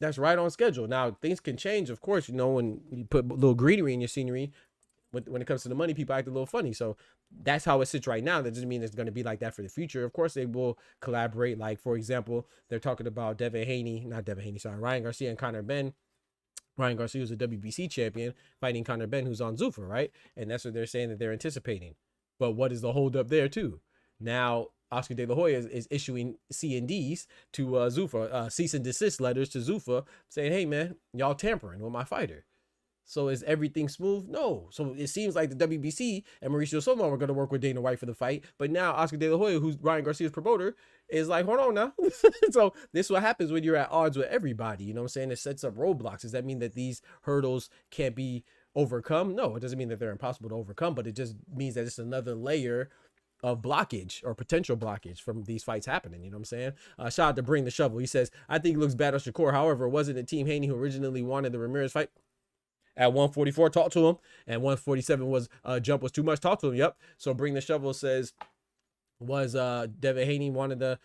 That's right on schedule. Now things can change, of course. You know, when you put a little greenery in your scenery, when it comes to the money, people act a little funny. So that's how it sits right now. That doesn't mean it's going to be like that for the future. Of course, they will collaborate. Like, for example, they're talking about Ryan Garcia and Conor Benn. Ryan Garcia, who's a WBC champion, fighting Conor Benn, who's on Zuffa, right? And that's what they're saying that they're anticipating. But what is the holdup there, too? Now, Oscar De La Hoya is issuing C&Ds to Zuffa, cease and desist letters to Zuffa, saying, hey, man, y'all tampering with my fighter. So is everything smooth? No. So it seems like the WBC and Mauricio Soma were going to work with Dana White for the fight. But now Oscar De La Hoya, who's Ryan Garcia's promoter, is like, hold on now. So this is what happens when you're at odds with everybody. You know what I'm saying? It sets up roadblocks. Does that mean that these hurdles can't be overcome? No, it doesn't mean that they're impossible to overcome, but it just means that it's another layer of blockage or potential blockage from these fights happening. You know what I'm saying? Shout out to Bring the Shovel. He says, I think it looks bad on Shakur. However, wasn't it Team Haney who originally wanted the Ramirez fight? At 144, talk to him. And 147 was jump was too much. Talk to him. Yep. So Bring the Shovel says, was Devin Haney wanted the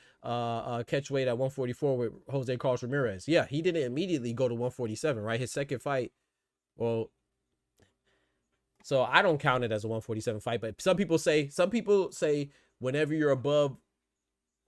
catch weight at 144 with Jose Carlos Ramirez? Yeah, he didn't immediately go to 147, right? His second fight, well, so I don't count it as a 147 fight, but some people say whenever you're above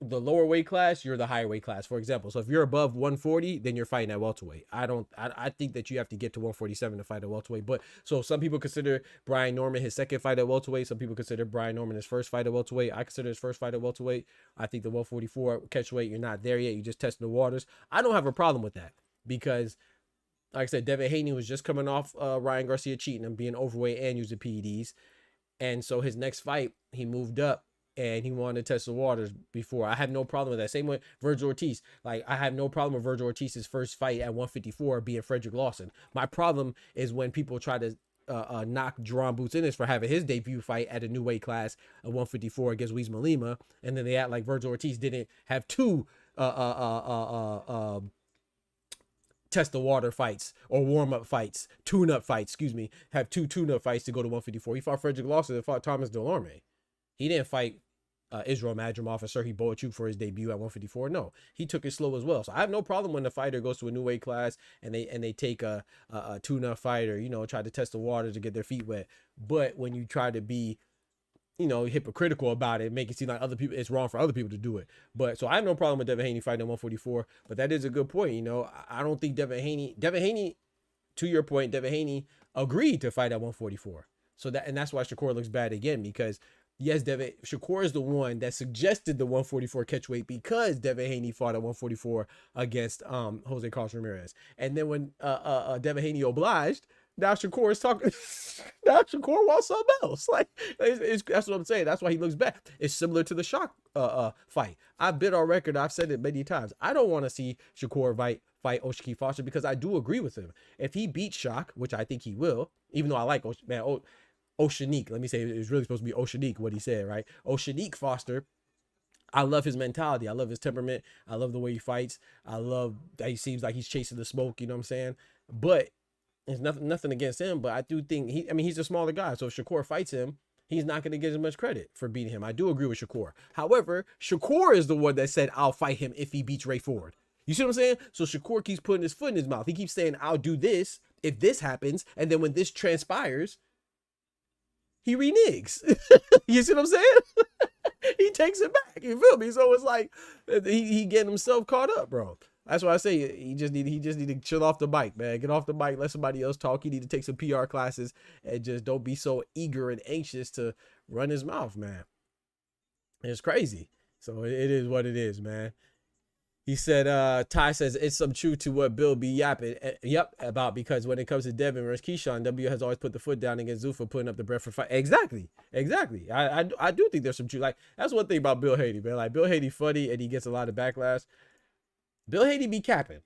the lower weight class, you're the higher weight class, for example. So if you're above 140, then you're fighting at welterweight. I think that you have to get to 147 to fight at welterweight. But so some people consider Brian Norman his second fight at welterweight. Some people consider Brian Norman his first fight at welterweight. I consider his first fight at welterweight. I think the 144 catchweight, you're not there yet. You're just testing the waters. I don't have a problem with that because, like I said, Devin Haney was just coming off Ryan Garcia cheating and being overweight and using PEDs. And so his next fight, he moved up and he wanted to test the waters before. I have no problem with that. Same with Virgil Ortiz. Like, I have no problem with Virgil Ortiz's first fight at 154 being Frederick Lawson. My problem is when people try to knock Jaron Ennis for having his debut fight at a new weight class at 154 against Weizma Lima, and then they act like Virgil Ortiz didn't have two test the water fights or warm up fights, tune up fights, have two tune up fights to go to 154. He fought Frederick Lawson and fought Thomas Delorme. He didn't fight Israel Madrimov and Serhiy Boachuk for his debut at 154. No, he took it slow as well. So I have no problem when the fighter goes to a new weight class and they take a tune-up fight or, try to test the water to get their feet wet. But when you try to be, hypocritical about it, make it seem like other people, it's wrong for other people to do it. But so I have no problem with Devin Haney fighting at 144. But that is a good point. I don't think Devin Haney, to your point, Devin Haney agreed to fight at 144. So that's why Shakur looks bad again, because yes, Shakur is the one that suggested the 144 catchweight because Devin Haney fought at 144 against Jose Carlos Ramirez. And then when Devin Haney obliged, now Shakur is talking. Now Shakur wants something else. Like that's what I'm saying. That's why he looks bad. It's similar to the Shock fight. I've been on record. I've said it many times. I don't want to see Shakur fight O'Shaquie Foster because I do agree with him. If he beats Shock, which I think he will, even though I like Oceanique, let me say it was really supposed to be Oceanique, what he said, right? Oceanique Foster, I love his mentality. I love his temperament. I love the way he fights. I love that he seems like he's chasing the smoke, you know what I'm saying? But there's nothing against him, but I do think he's a smaller guy. So if Shakur fights him, he's not going to get as much credit for beating him. I do agree with Shakur. However, Shakur is the one that said, I'll fight him if he beats Ray Ford. You see what I'm saying? So Shakur keeps putting his foot in his mouth. He keeps saying, I'll do this if this happens. And then when this transpires, he reneges. You see what I'm saying? He takes it back. You feel me? So it's like he getting himself caught up, bro. That's why I say he just need to chill off the mic, man. Get off the mic, let somebody else talk. He need to take some PR classes and just don't be so eager and anxious to run his mouth, man. It's crazy. So it is what it is, man. He said, Ty says it's some truth to what Bill be yapping. Yep, about, because when it comes to Devin versus Keyshawn, W has always put the foot down against Zuffa, putting up the breath for fight. Exactly. I do think there's some truth. Like, that's one thing about Bill Haney, man. Like, Bill Haney funny and he gets a lot of backlash. Bill Haney be capping,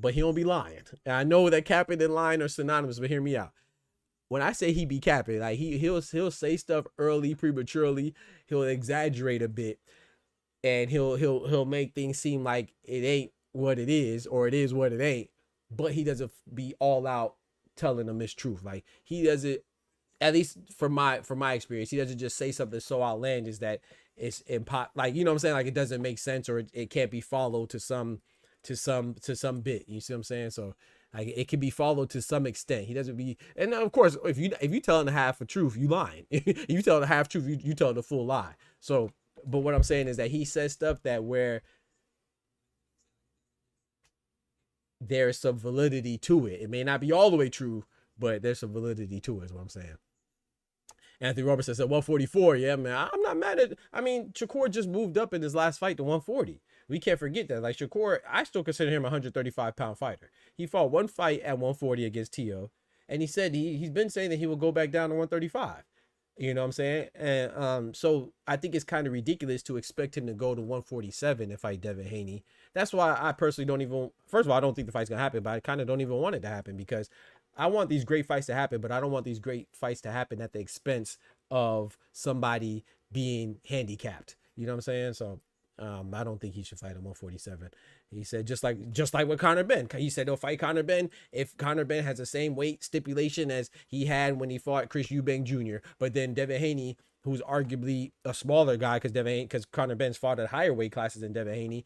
but he don't be lying. And I know that capping and lying are synonymous, but hear me out. When I say he be capping, like he'll say stuff early, prematurely. He'll exaggerate a bit. And he'll make things seem like it ain't what it is, or it is what it ain't. But he doesn't be all out telling a mistruth. Like, he doesn't, at least from my experience, he doesn't just say something so outlandish that it's like, you know what I'm saying? Like, it doesn't make sense, or it can't be followed to some to some bit. You see what I'm saying? So like it can be followed to some extent. He doesn't be, and of course, if you telling the half a truth, you lying. If you telling the half truth, you telling the full lie. So, but what I'm saying is that he says stuff that where there's some validity to it. It may not be all the way true, but there's some validity to it, is what I'm saying. Anthony Robertson said 144. Yeah, man. I'm not mad at, I mean, Shakur just moved up in his last fight to 140. We can't forget that. Like Shakur, I still consider him a 135-pound fighter. He fought one fight at 140 against Tio, and he said he's been saying that he will go back down to 135. You know what I'm saying? And so I think it's kind of ridiculous to expect him to go to 147 and fight Devin Haney. That's why I personally don't even, first of all, I don't think the fight's gonna happen, but I kind of don't even want it to happen, because I want these great fights to happen, but I don't want these great fights to happen at the expense of somebody being handicapped. You know what I'm saying? So I don't think he should fight at 147. He said just like with Conor Benn. He said he'll fight Conor Benn if Conor Benn has the same weight stipulation as he had when he fought Chris Eubank Jr. But then Devin Haney, who's arguably a smaller guy, because Conor Benn's fought at higher weight classes than Devin Haney.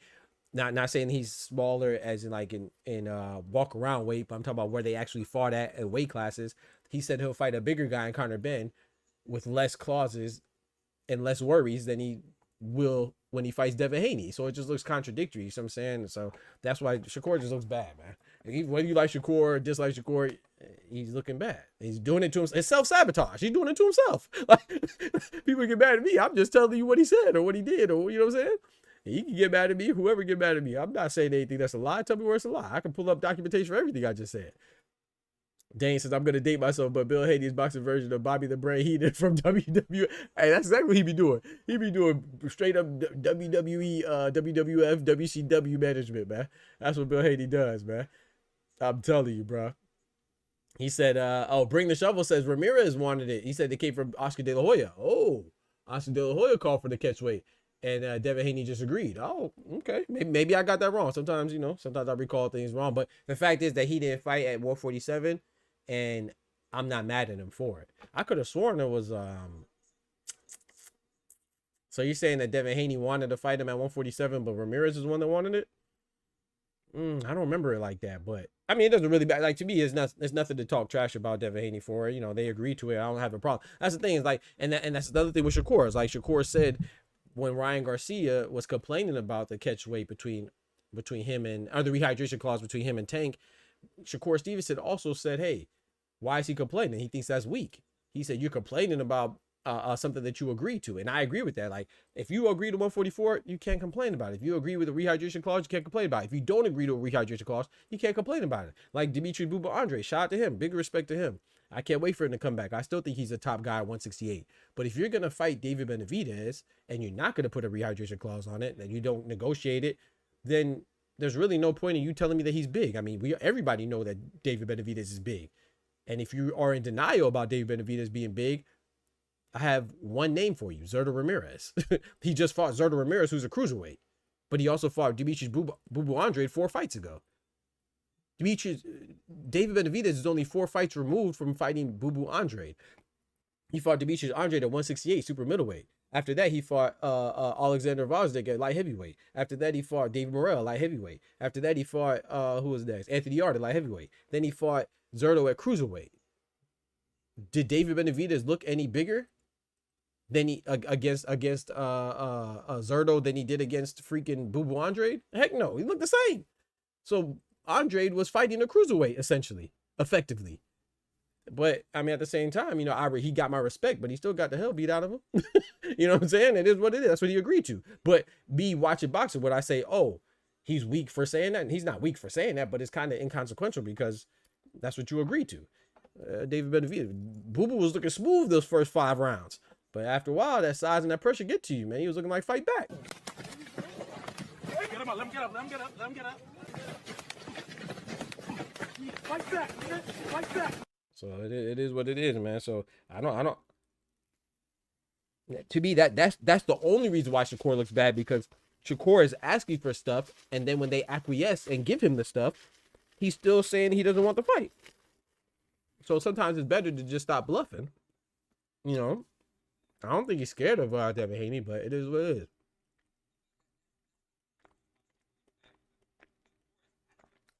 Not saying he's smaller as in like in walk around weight, but I'm talking about where they actually fought at weight classes. He said he'll fight a bigger guy in Conor Benn with less clauses and less worries than he will when he fights Devin Haney. So it just looks contradictory. You know what I'm saying? So that's why Shakur just looks bad, man. Whether you like Shakur or dislike Shakur, he's looking bad. He's doing it to himself. It's self-sabotage. He's doing it to himself. Like, people get mad at me. I'm just telling you what he said or what he did, or you know what I'm saying? He can get mad at me, whoever get mad at me. I'm not saying anything that's a lie. Tell me where it's a lie. I can pull up documentation for everything I just said. Dane says, I'm going to date myself, but Bill Haney's boxing version of Bobby the Brain Heenan from WWE. Hey, that's exactly what he be doing. He be doing straight up WWE, WWF, WCW management, man. That's what Bill Haney does, man. I'm telling you, bro. He said, Bring the Shovel says Ramirez wanted it. He said they came from Oscar De La Hoya. Oh, Oscar De La Hoya called for the catch weight. And Devin Haney just agreed. Oh, okay. Maybe I got that wrong. Sometimes, sometimes I recall things wrong. But the fact is that he didn't fight at 147, and I'm not mad at him for it. I could have sworn it was... So you're saying that Devin Haney wanted to fight him at 147, but Ramirez is the one that wanted it? I don't remember it like that. But, I mean, it doesn't really... Like, to me, it's nothing to talk trash about Devin Haney for. They agreed to it. I don't have a problem. That's the thing. Is like, and that's the other thing with Shakur. Is like Shakur said... when Ryan Garcia was complaining about the catch weight between him and, or the rehydration clause between him and Tank, Shakur Stevenson also said, hey, why is he complaining? He thinks that's weak. He said, you're complaining about something that you agree to. And I agree with that. Like, if you agree to 144, you can't complain about it. If you agree with the rehydration clause, you can't complain about it. If you don't agree to a rehydration clause, you can't complain about it. Like Dimitri Bubba Andre, shout out to him. Big respect to him. I can't wait for him to come back. I still think he's a top guy at 168. But if you're going to fight David Benavidez and you're not going to put a rehydration clause on it, and you don't negotiate it, then there's really no point in you telling me that he's big. I mean, everybody know that David Benavidez is big. And if you are in denial about David Benavidez being big, I have one name for you, Zurdo Ramirez. He just fought Zurdo Ramirez, who's a cruiserweight. But he also fought Dimitri Bubba Andre 4 fights ago. David Benavidez is only 4 fights removed from fighting Bubu Andre. He fought Demetrius Andre at 168, super middleweight. After that, he fought Alexander Vosdik at light heavyweight. After that, he fought David Morrell, light heavyweight. After that, he fought, who was next? Anthony Yarde, light heavyweight. Then he fought Zurdo at cruiserweight. Did David Benavidez look any bigger than he against Zurdo than he did against freaking Bubu Andre? Heck no, he looked the same. So Andre was fighting a cruiserweight, essentially, effectively. But, I mean, at the same time, he got my respect, but he still got the hell beat out of him. You know what I'm saying? It is what it is. That's what he agreed to. But me watching boxing, would I say, oh, he's weak for saying that? And he's not weak for saying that, but it's kind of inconsequential because that's what you agreed to. David Benavidez. Boo-Boo was looking smooth those first 5 rounds. But after a while, that size and that pressure get to you, man. He was looking like fight back. Get him up. Let him get up. Let him get up. Let him get up. Fight back. Fight back. So it is what it is, man. So I don't. To me, that's the only reason why Shakur looks bad, because Shakur is asking for stuff, and then when they acquiesce and give him the stuff, he's still saying he doesn't want the fight. So sometimes it's better to just stop bluffing. I don't think he's scared of Devin Haney, but it is what it is.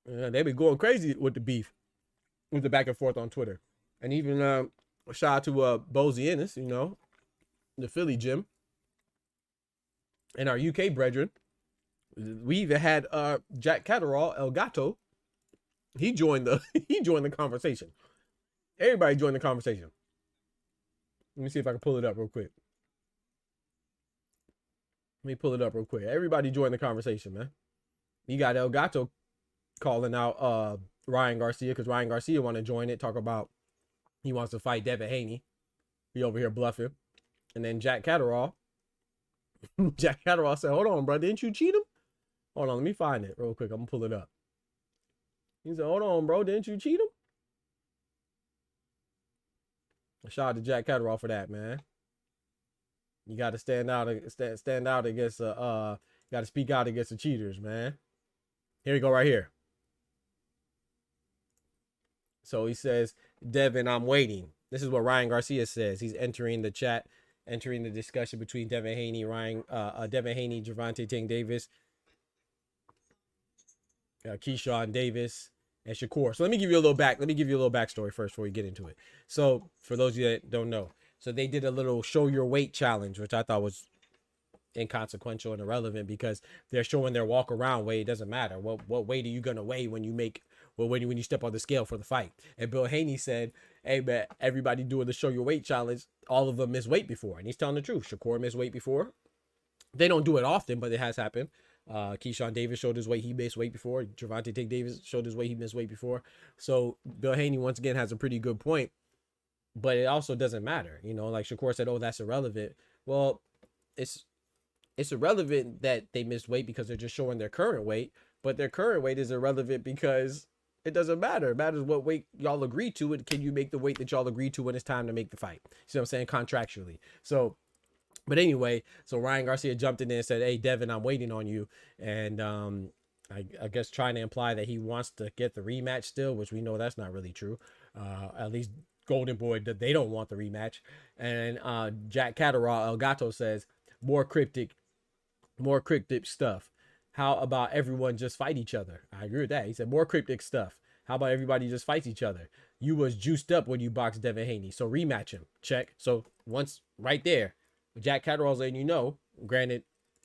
They been going crazy with the beef, with the back and forth on Twitter. And even shout out to Bozy Ennis, you know, the Philly gym. And our UK brethren. We even had Jack Catterall, El Gato. He joined the conversation. Everybody joined the conversation. Let me see if I can pull it up real quick. Everybody joined the conversation, man. You got El Gato calling out Ryan Garcia, because Ryan Garcia want to join it, talk about he wants to fight Devin Haney. He over here bluffing. And then Jack Catterall said, hold on, bro, didn't you cheat him? Hold on, let me find it real quick. I'm gonna pull it up. He said, hold on, bro, didn't you cheat him? Shout out to Jack Catterall for that, man. You got to stand out against you got to speak out against the cheaters, man. Here we go, right here. So he says, Devin, I'm waiting. This is what Ryan Garcia says. He's entering the chat, entering the discussion between Devin Haney, Devin Haney, Gervonta Tank Davis, Keyshawn Davis, and Shakur. So let me give you a little backstory first before we get into it. So for those of you that don't know, so they did a little show your weight challenge, which I thought was inconsequential and irrelevant, because they're showing their walk around weight. It doesn't matter what weight are you gonna weigh when you step on the scale for the fight. And Bill Haney said, hey man, everybody doing the show your weight challenge, all of them missed weight before, and he's telling the truth. Shakur missed weight before. They don't do it often, but it has happened. Keyshawn Davis showed his weight, he missed weight before. Gervonta Tank Davis showed his weight, he missed weight before. So Bill Haney once again has a pretty good point, but it also doesn't matter. You know, like Shakur said, oh, that's irrelevant. Well, it's irrelevant that they missed weight because they're just showing their current weight, but their current weight is irrelevant because it doesn't matter. It matters what weight y'all agree to, and can you make the weight that y'all agree to when it's time to make the fight. You see what I'm saying? Contractually. So, but anyway, so Ryan Garcia jumped in there and said, hey, Devin, I'm waiting on you. And I guess trying to imply that he wants to get the rematch still, which we know that's not really true. At least Golden Boy, they don't want the rematch. And Jack Catterall, El Gato, says, more cryptic stuff. How about everyone just fight each other? I agree with that. He said more cryptic stuff. How about everybody just fights each other? You was juiced up when you boxed Devin Haney, so rematch him. Check. So once right there, Jack Catterall's letting you know. Granted,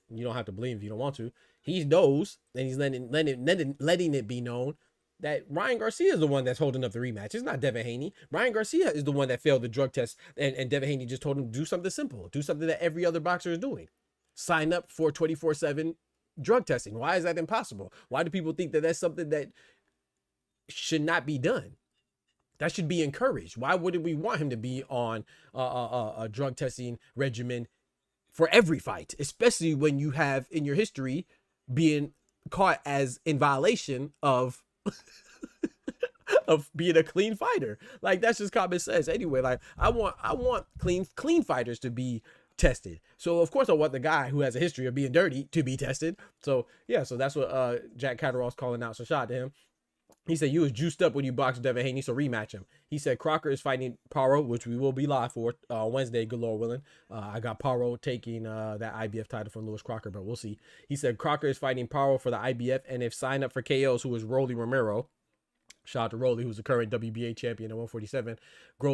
you don't have to believe if you don't want to. He knows, and he's letting it be known that Ryan Garcia is the one that's holding up the rematch. It's not Devin Haney. Ryan Garcia is the one that failed the drug test, and Devin Haney just told him to do something simple. Do something that every other boxer is doing. Sign up for 24/7 drug testing. Why is that impossible? Why do people think that that's something that should not be done? That should be encouraged. Why wouldn't we want him to be on a drug testing regimen for every fight, especially when you have in your history being caught as in violation of of being a clean fighter? Like, that's just common sense. Anyway, like I want clean fighters to be tested. So of course I want the guy who has a history of being dirty to be tested. So yeah, so that's what Jack Catterall's calling out. So shout out to him. He said, you was juiced up when you boxed Devin Haney, so rematch him. He said Crocker is fighting Paro, which we will be live for Wednesday, good Lord willing. I got Paro taking that IBF title from Louis Crocker, but we'll see. He said Crocker is fighting Paro for the IBF, and if sign up for KOs, who is Rolly Romero. Shout out to Rolly, who's the current WBA champion at 147.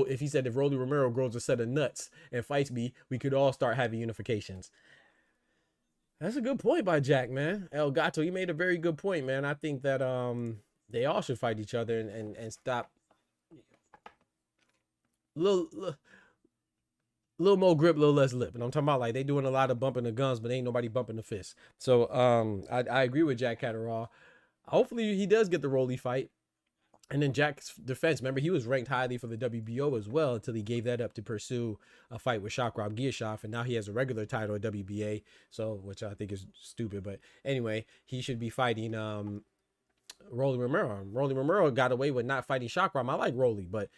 If he said if Rolly Romero grows a set of nuts and fights me, we could all start having unifications. That's a good point by Jack, man. El Gato, you made a very good point, man. I think that they all should fight each other and stop. Little more grip, little less lip. And I'm talking about like they doing a lot of bumping the guns, but ain't nobody bumping the fists. So I agree with Jack Catterall. Hopefully he does get the Rolly fight. And then Jack's defense, remember, he was ranked highly for the WBO as well until he gave that up to pursue a fight with Shakur Stevenson, and now he has a regular title at WBA, so which I think is stupid. But anyway, he should be fighting Rolly Romero. Rolly Romero got away with not fighting Shakur. I like Rolly, but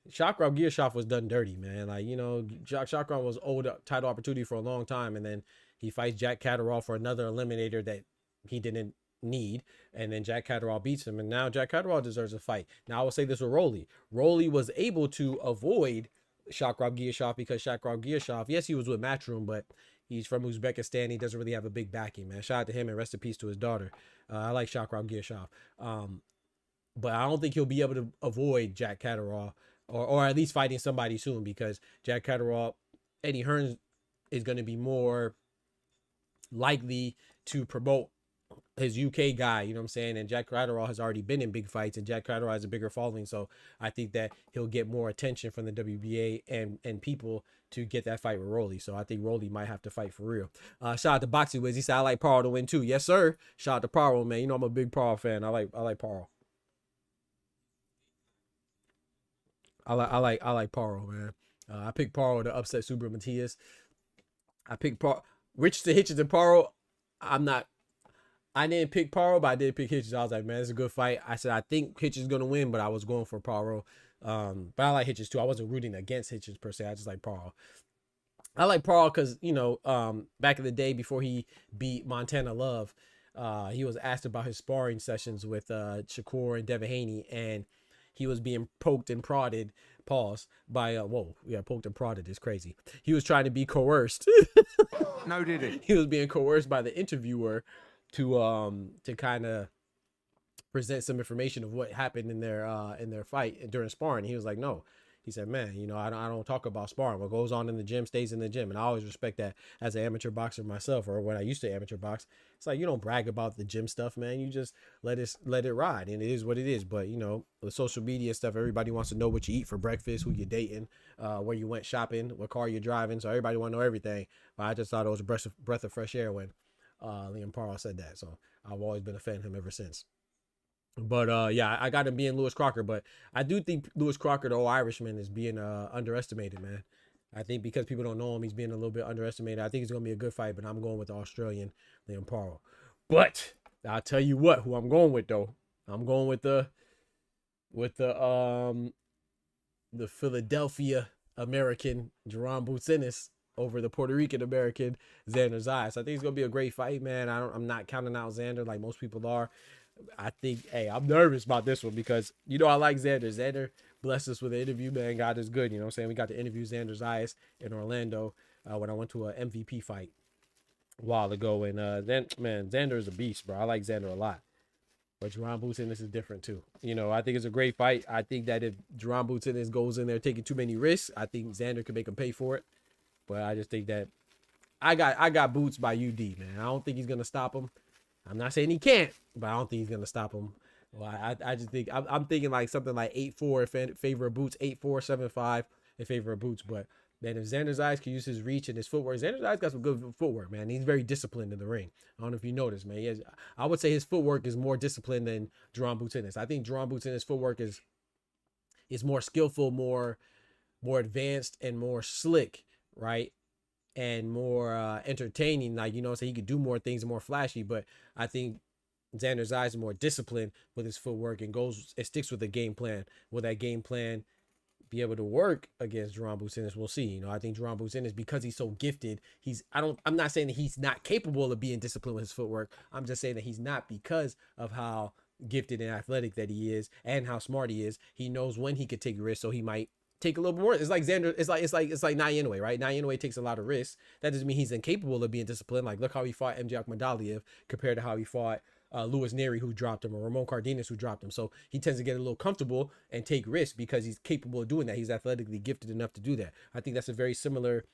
Shakur Stevenson was done dirty, man. Like, you know, Shakur was owed a title opportunity for a long time, and then he fights Jack Catterall for another eliminator that he didn't need, and then Jack Catterall beats him, and now Jack Catterall deserves a fight. Now I will say this with Rolly. Rolly was able to avoid Shakur Stevenson because Shakur Stevenson, yes, he was with Matchroom, but he's from Uzbekistan. He doesn't really have a big backing, man. Shout out to him and rest in peace to his daughter. I like Shakur Stevenson. but I don't think he'll be able to avoid Jack Catterall, or at least fighting somebody soon, because Jack Catterall, Eddie Hearns is going to be more likely to promote his UK guy, you know what I'm saying? And Jack Catterall has already been in big fights, and Jack Catterall has a bigger following, so I think that he'll get more attention from the WBA and people to get that fight with Rolly. So I think Rolly might have to fight for real. Shout out to Boxing Wiz. He said I like Parle to win too. Yes, sir. Shout out to Parle, man. You know I'm a big Parle fan. I like Parle. I like Parle, man. I picked Parle to upset Super Matias. I picked Parle. Richardson, Hitchens, and Parle. I didn't pick Parle, but I did pick Hitchens. I was like, man, it's a good fight. I said I think Hitchens is gonna win, but I was going for Parle. But I like Hitchens too. I wasn't rooting against Hitchens per se. I just like Parle. I like Parle because, you know, back in the day before he beat Montana Love, he was asked about his sparring sessions with Shakur and Devin Haney, and he was being poked and prodded. Pause by poked and prodded is crazy. He was trying to be coerced. No, did he? He was being coerced by the interviewer to kind of present some information of what happened in their fight during sparring. He was like, no. He said, man, you know, I don't talk about sparring. What goes on in the gym stays in the gym. And I always respect that as an amateur boxer myself, or when I used to amateur box. It's like, you don't brag about the gym stuff, man. You just let it ride. And it is what it is. But, you know, with social media stuff, everybody wants to know what you eat for breakfast, who you're dating, where you went shopping, what car you're driving. So everybody want to know everything. But I just thought it was a breath of fresh air when Liam Parle said that. So I've always been a fan of him ever since. But yeah, I got him being Lewis Crocker, but I do think Lewis Crocker, the old Irishman, is being underestimated, man. I think because people don't know him, he's being a little bit underestimated. I think it's gonna be a good fight, but I'm going with the Australian Liam Parle. But I'll tell you what, who I'm going with though. I'm going with the Philadelphia American Jaron Ennis over the Puerto Rican American Xander Zayas. I think it's gonna be a great fight, man. I'm not counting out Xander like most people are. I think, hey, I'm nervous about this one because, you know, I like Xander. Xander blessed us with an interview, man. God is good, you know what I'm saying? We got to interview Xander Zayas in Orlando when I went to an MVP fight a while ago. And then, man, Xander is a beast, bro. I like Xander a lot. But Jaron Ennis is different, too. You know, I think it's a great fight. I think that if Jaron Ennis goes in there taking too many risks, I think Xander could make him pay for it. But I just think that I got Boots by UD, man. I don't think he's going to stop him. I'm not saying he can't, but I don't think he's going to stop him. Well, I just think I'm thinking like something like 8-4 in favor of Boots, 8-4, 7-5 in favor of Boots. But man, if Xander Zayas can use his reach and his footwork, Xander Zayas got some good footwork, man. He's very disciplined in the ring. I don't know if you noticed, man. I would say his footwork is more disciplined than Jaron Ennis. I think Jaron Ennis' footwork is more skillful, more advanced, and more slick, right? And more entertaining, like, you know, so he could do more things, more flashy. But I think Xander Zayas is more disciplined with his footwork and sticks with a game plan. Will that game plan be able to work against Jaron Ennis? We'll see. You know, I think Jaron Ennis, because he's so gifted, I'm not saying that he's not capable of being disciplined with his footwork. I'm just saying that he's not, because of how gifted and athletic that he is and how smart he is. He knows when he could take risks, so he might take a little bit more. It's like Xander. It's like Nye Inoue, right? Nye Inoue takes a lot of risks. That doesn't mean he's incapable of being disciplined. Like, look how he fought MJ Akhmadaliev compared to how he fought Luis Neri, who dropped him, or Ramon Cardenas, who dropped him. So he tends to get a little comfortable and take risks because he's capable of doing that. He's athletically gifted enough to do that. I think that's a very similar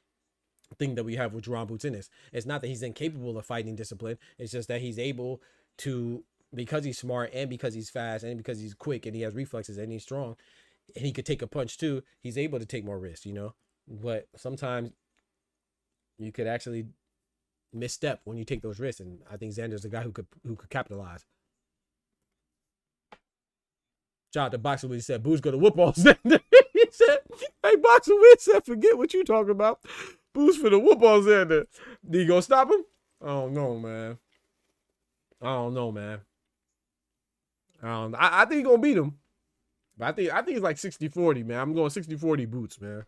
thing that we have with Jaron Ennis. It's not that he's incapable of fighting discipline. It's just that he's able to, because he's smart and because he's fast and because he's quick and he has reflexes and he's strong, and he could take a punch too, he's able to take more risks, you know. But sometimes you could actually misstep when you take those risks, and I think Xander's the guy who could capitalize. Shout out to Boxer when he said Boo's gonna whoop on Xander. He said, hey, Boxer Wiz said, forget what you talking about. Boo's for the whoop on Xander. Did he gonna stop him? I don't know, man. I think he's gonna beat him. But I think it's like 60-40, man. I'm going 60-40 Boots, man.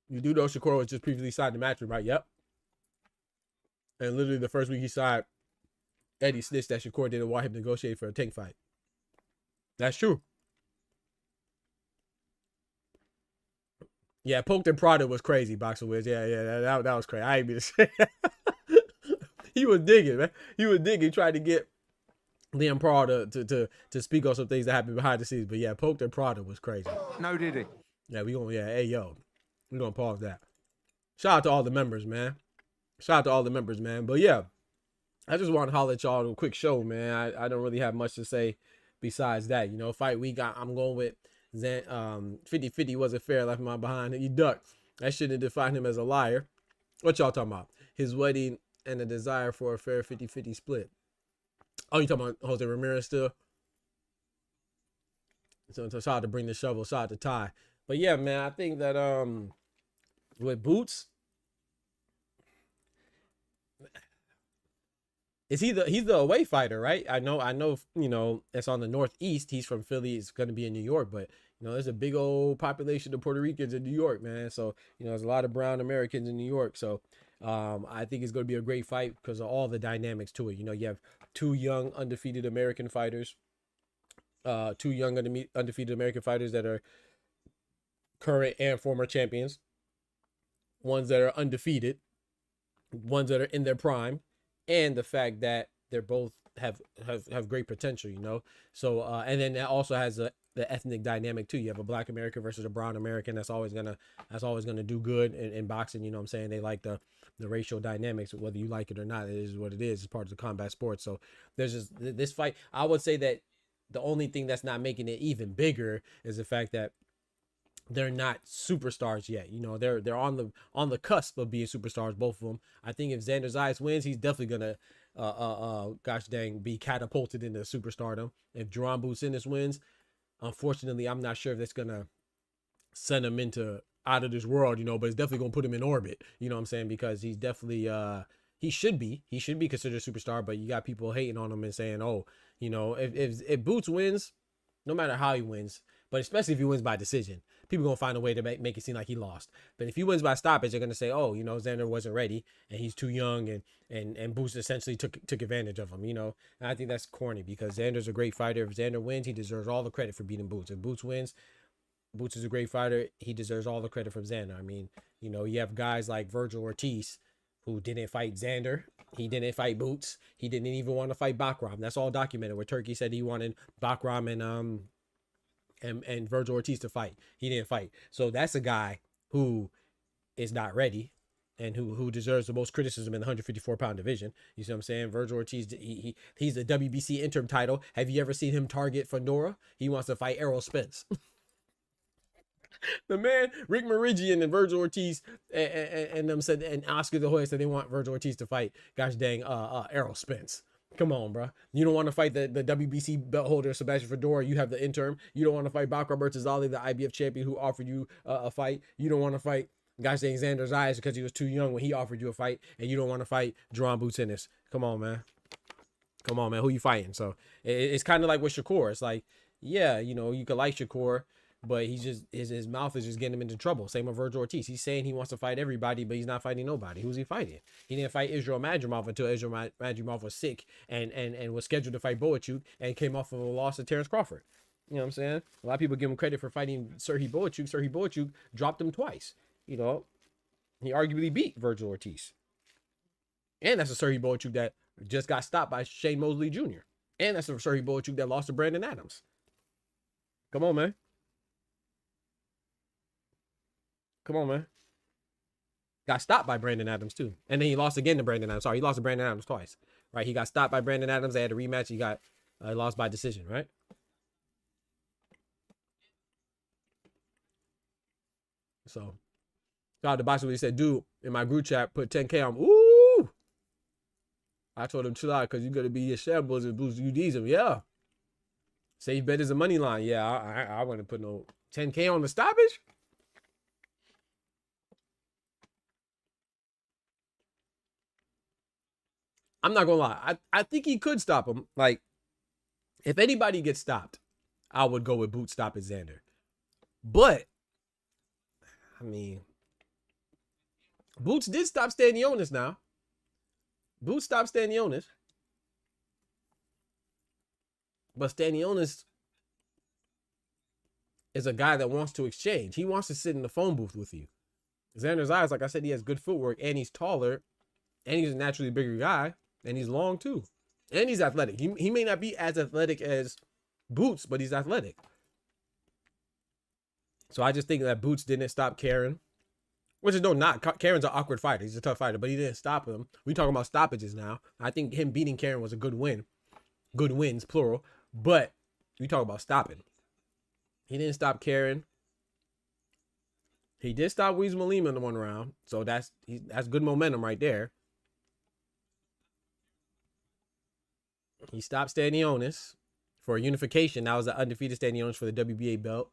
You do know Shakur was just previously signed to Matchroom, right? Yep. And literally the first week he signed, Eddie snitched that Shakur didn't want him to negotiate for a Tank fight. That's true. Yeah, poked and prodded was crazy, Boxer Wiz. Yeah, that was crazy. I ain't mean to say. He was digging, man. He was digging, trying to get Liam Paul to speak on some things that happened behind the scenes. But yeah, poked and prodded was crazy. No, did he? Yeah, hey yo, we gonna pause that. Shout out to all the members, man. Shout out to all the members, man. But yeah, I just want to holler at y'all on a quick show, man. I don't really have much to say besides that. You know, fight week, I'm going with 50-50 wasn't fair, left him out behind. He ducked. That shouldn't define him as a liar. What y'all talking about? His wedding and the desire for a fair 50-50 split. Oh, you talking about Jose Ramirez still? So shout out to Bring the Shovel, shout out to Ty. But yeah, man, I think that with Boots, he's the away fighter, right? I know, you know, it's on the Northeast. He's from Philly. It's going to be in New York, but you know, there's a big old population of Puerto Ricans in New York, man. So, you know, there's a lot of brown Americans in New York. So, I think it's going to be a great fight because of all the dynamics to it. You know, you have two young undefeated American fighters, undefeated American fighters that are current and former champions, ones that are undefeated, ones that are in their prime, and the fact that they're both have great potential, you know. So and then that also has the ethnic dynamic too. You have a black American versus a brown American. That's always gonna do good in boxing. You know what I'm saying? They like the racial dynamics, whether you like it or not. It is what it is. It's part of the combat sport. So there's just this fight. I would say that the only thing that's not making it even bigger is the fact that they're not superstars yet. You know, they're on the cusp of being superstars, both of them. I think if Xander Zayas wins, he's definitely gonna gosh dang be catapulted into superstardom. If Jaron Ennis wins, unfortunately, I'm not sure if that's gonna send him into out of this world, you know, but it's definitely gonna put him in orbit. You know what I'm saying? Because he's definitely he should be considered a superstar, but you got people hating on him and saying, oh, you know, if Boots wins, no matter how he wins, but especially if he wins by decision, people gonna find a way to make it seem like he lost. But if he wins by stoppage, they're gonna say, oh, you know, Xander wasn't ready and he's too young, and Boots essentially took advantage of him, you know. And I think that's corny because Xander's a great fighter. If Xander wins, he deserves all the credit for beating Boots. If Boots wins, Boots is a great fighter. He deserves all the credit from Xander. I mean, you know, you have guys like Virgil Ortiz who didn't fight Xander. He didn't fight Boots. He didn't even want to fight Bakram. That's all documented, where Turkey said he wanted Bakram and Virgil Ortiz to fight. He didn't fight. So that's a guy who is not ready and who deserves the most criticism in the 154-pound division. You see what I'm saying? Virgil Ortiz, he's the WBC interim title. Have you ever seen him target Fedora? He wants to fight Errol Spence. The man, Rick Meridian and Virgil Ortiz and them said, and Oscar De La Hoya said they want Virgil Ortiz to fight, gosh dang, Errol Spence. Come on, bro. You don't want to fight the WBC belt holder, Sebastian Fedora. You have the interim. You don't want to fight Bakram Bertazali, the IBF champion who offered you a fight. You don't want to fight, gosh dang, Xander Zayas because he was too young when he offered you a fight. And you don't want to fight Jaron Ennis. Come on, man. Come on, man. Who you fighting? So it's kind of like with Shakur. It's like, yeah, you know, you could like Shakur, but he's just his mouth is just getting him into trouble. Same with Virgil Ortiz. He's saying he wants to fight everybody, but he's not fighting nobody. Who's he fighting? He didn't fight Israel Madrimov until Israel Madrimov was sick and was scheduled to fight Boachuk and came off of a loss to Terrence Crawford. You know what I'm saying? A lot of people give him credit for fighting Serhii Boachuk. Serhii Boachuk dropped him twice. You know, he arguably beat Virgil Ortiz. And that's a Serhii Boachuk that just got stopped by Shane Mosley Jr. And that's a Serhii Boachuk that lost to Brandon Adams. Come on, man. Come on, man. Got stopped by Brandon Adams, too. And then he lost again to Brandon Adams. Sorry, he lost to Brandon Adams twice. Right? He got stopped by Brandon Adams. They had a rematch. He got lost by decision, right? So, shout out to Boxer. He said, dude, in my group chat, put 10K on. Ooh! I told him, chill out, because you're going to be your shambles and boost UDs him. Yeah. Safe bet is a money line. Yeah, I want to put no 10K on the stoppage. I'm not gonna lie. I think he could stop him. Like, if anybody gets stopped, I would go with Boots stopping Xander. But, I mean, Boots did stop Stanionis now. Boots stopped Stanionis. But Stanionis is a guy that wants to exchange. He wants to sit in the phone booth with you. Xander Zayas, like I said, he has good footwork, and he's taller, and he's a naturally bigger guy, and he's long too, and he's athletic. He may not be as athletic as Boots, but he's athletic. So I just think that Boots didn't stop Karen, which is not. Karen's an awkward fighter. He's a tough fighter, but he didn't stop him. We talking about stoppages now. I think him beating Karen was a good win. Good wins, plural. But we talk about stopping. He didn't stop Karen. He did stop Weez Malima in the one round. So that's good momentum right there. He stopped Stanionis for unification. That was the undefeated Stanionis for the WBA belt.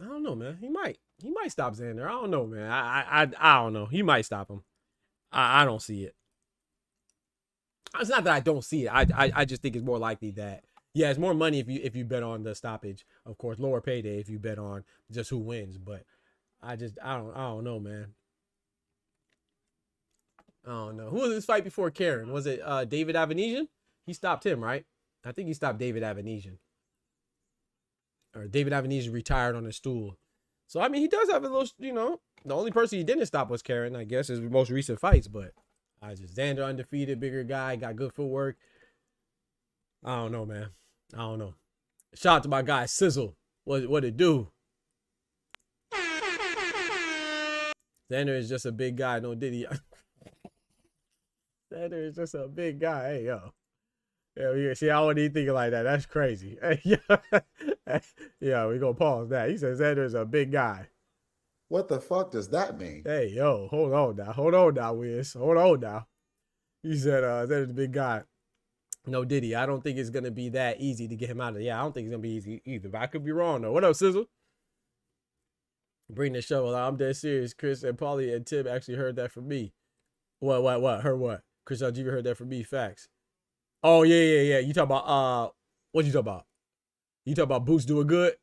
I don't know, man. He might stop Xander. I don't know, man. I don't know. He might stop him. I don't see it. It's not that I don't see it. I just think it's more likely that, yeah, it's more money if you bet on the stoppage. Of course, lower payday if you bet on just who wins. But I don't know, man. I don't know. Who was this fight before Karen? Was it David Avanesian? He stopped him, right? I think he stopped David Avanesian. Or David Avanesian retired on his stool. So, I mean, he does have a little, the only person he didn't stop was Karen, I guess, his most recent fights. But Xander undefeated, bigger guy, got good footwork. I don't know, man. I don't know. Shout out to my guy, Sizzle. What it do? Xander is just a big guy, no diddy. Xander is just a big guy. Hey, yo. Yeah, see, I wasn't even thinking like that. That's crazy. Hey, yeah, we gonna pause that. He says Xander's a big guy. What the fuck does that mean? Hey, yo, hold on now, Wiz. Hold on now. He said Xander's a big guy. No Diddy. I don't think it's gonna be that easy to get him out of. Yeah, I don't think it's gonna be easy either. But I could be wrong though. What up, Sizzle? Bring the show. I'm dead serious. Chris and Paulie and Tim actually heard that from me. What? Heard what? Chris Algiva heard that from me. Facts. Oh, yeah. You talk about, what you talk about? You talk about Boots doing good?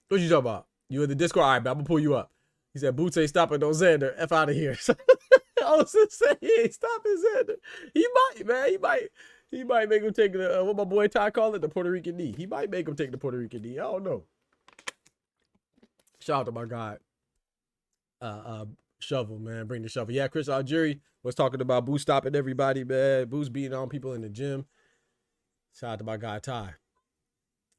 What you talk about? You in the Discord? All right, man, I'm gonna pull you up. He said, Boots ain't stopping no Xander. F out of here. I was just saying, he ain't stopping Xander. He might, man. He might make him take the, what my boy Ty call it, the Puerto Rican knee. He might make him take the Puerto Rican knee. I don't know. Shout out to my guy. Shovel, man. Bring the shovel. Yeah, Chris Algieri was talking about Boots stopping everybody, man. Boots beating on people in the gym. Shout out to my guy Ty.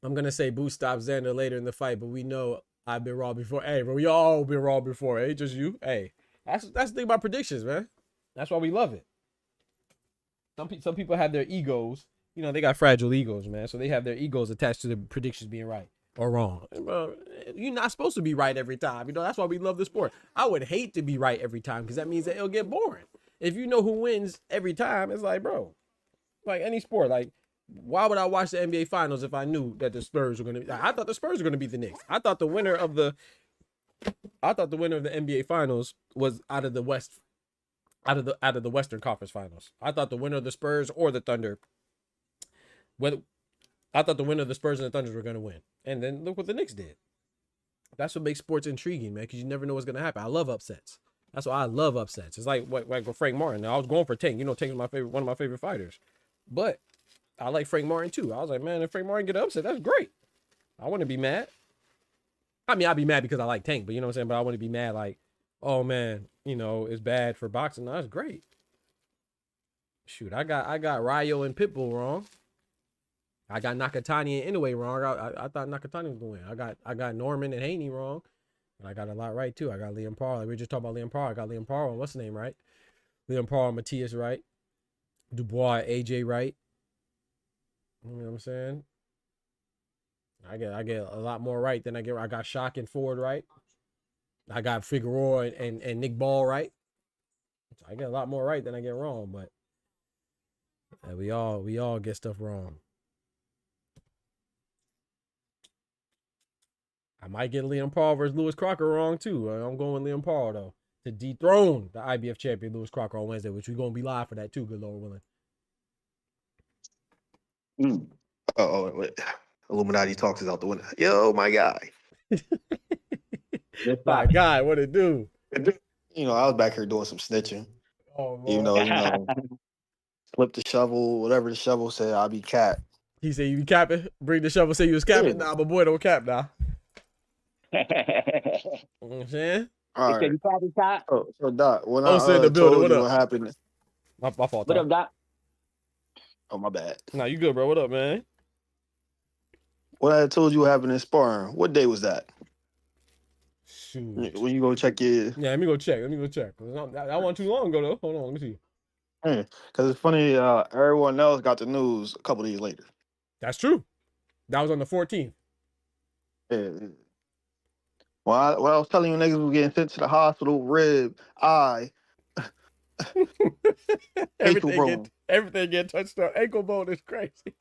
I'm gonna say Boots stops Xander later in the fight, but we know I've been wrong before. Hey, bro, we all been wrong before. Hey, just you. Hey, that's the thing about predictions, man. That's why we love it. Some people have their egos. They got fragile egos, man. So they have their egos attached to the predictions being right or wrong. You're not supposed to be right every time. That's why we love the sport. I would hate to be right every time because that means that it'll get boring. If you know who wins every time, it's like, bro, like any sport, like, why would I watch the NBA Finals if I knew that the Spurs were going to be? I thought the Spurs were going to beat the Knicks. I thought the winner of the NBA Finals was out of the West, out of the Western Conference Finals. I thought the winner of the Spurs or the Thunder, I thought the winner of the Spurs and the Thunder were going to win. And then look what the Knicks did. That's what makes sports intriguing, man, because you never know what's going to happen. I love upsets. That's why I love upsets. It's like with Frank Martin. Now, I was going for Tank. Tank's one of my favorite fighters. But I like Frank Martin, too. I was like, man, if Frank Martin get upset, that's great. I wouldn't be mad. I mean, I'd be mad because I like Tank, but you know what I'm saying? But I wouldn't be mad like, oh, man, it's bad for boxing. No, that's great. Shoot, I got Ryo and Pitbull wrong. I got Nakatani and Inoue wrong. I thought Nakatani was going to win. I got Norman and Haney wrong. And I got a lot right, too. I got Liam Parr. Like we were just talking about Liam Parr. I got Liam Parr on what's the name, right? Liam Parr and Matias right. Dubois, AJ right. You know what I'm saying? I get a lot more right than I get. I got Shock and Ford right. I got Figueroa and Nick Ball right. So I get a lot more right than I get wrong, but we all get stuff wrong. I might get Liam Paul versus Lewis Crocker wrong too. I'm going with Liam Paul though to dethrone the IBF champion Lewis Crocker on Wednesday, which we're gonna be live for that too. Good Lord willing. Wait. Illuminati talks is out the window. Yo, my guy. My guy, what it do? I was back here doing some snitching. Oh You Lord. know, flip the shovel, whatever the shovel said, I'll be cat. He said you be capping. Bring the shovel. Say you was capping. Yeah. Nah, my boy don't cap now. He You know what I'm saying? All said, right. "You probably top." So Doc, when I Oh, said the building. told What you up? what happened, My fault. What up, Doc? oh my bad. Nah, you good, bro? What up, man? When I told you what happened in sparring, what day was that? Shoot. When you go check your, Yeah, let me go check. That wasn't too long ago though. Hold on, let me see. because it's funny. Everyone else got the news a couple days later. That's true. That was on the 14th. Yeah. When I was telling you niggas was getting sent to the hospital, rib, eye, ankle bone. Everything get touched up. Ankle bone is crazy.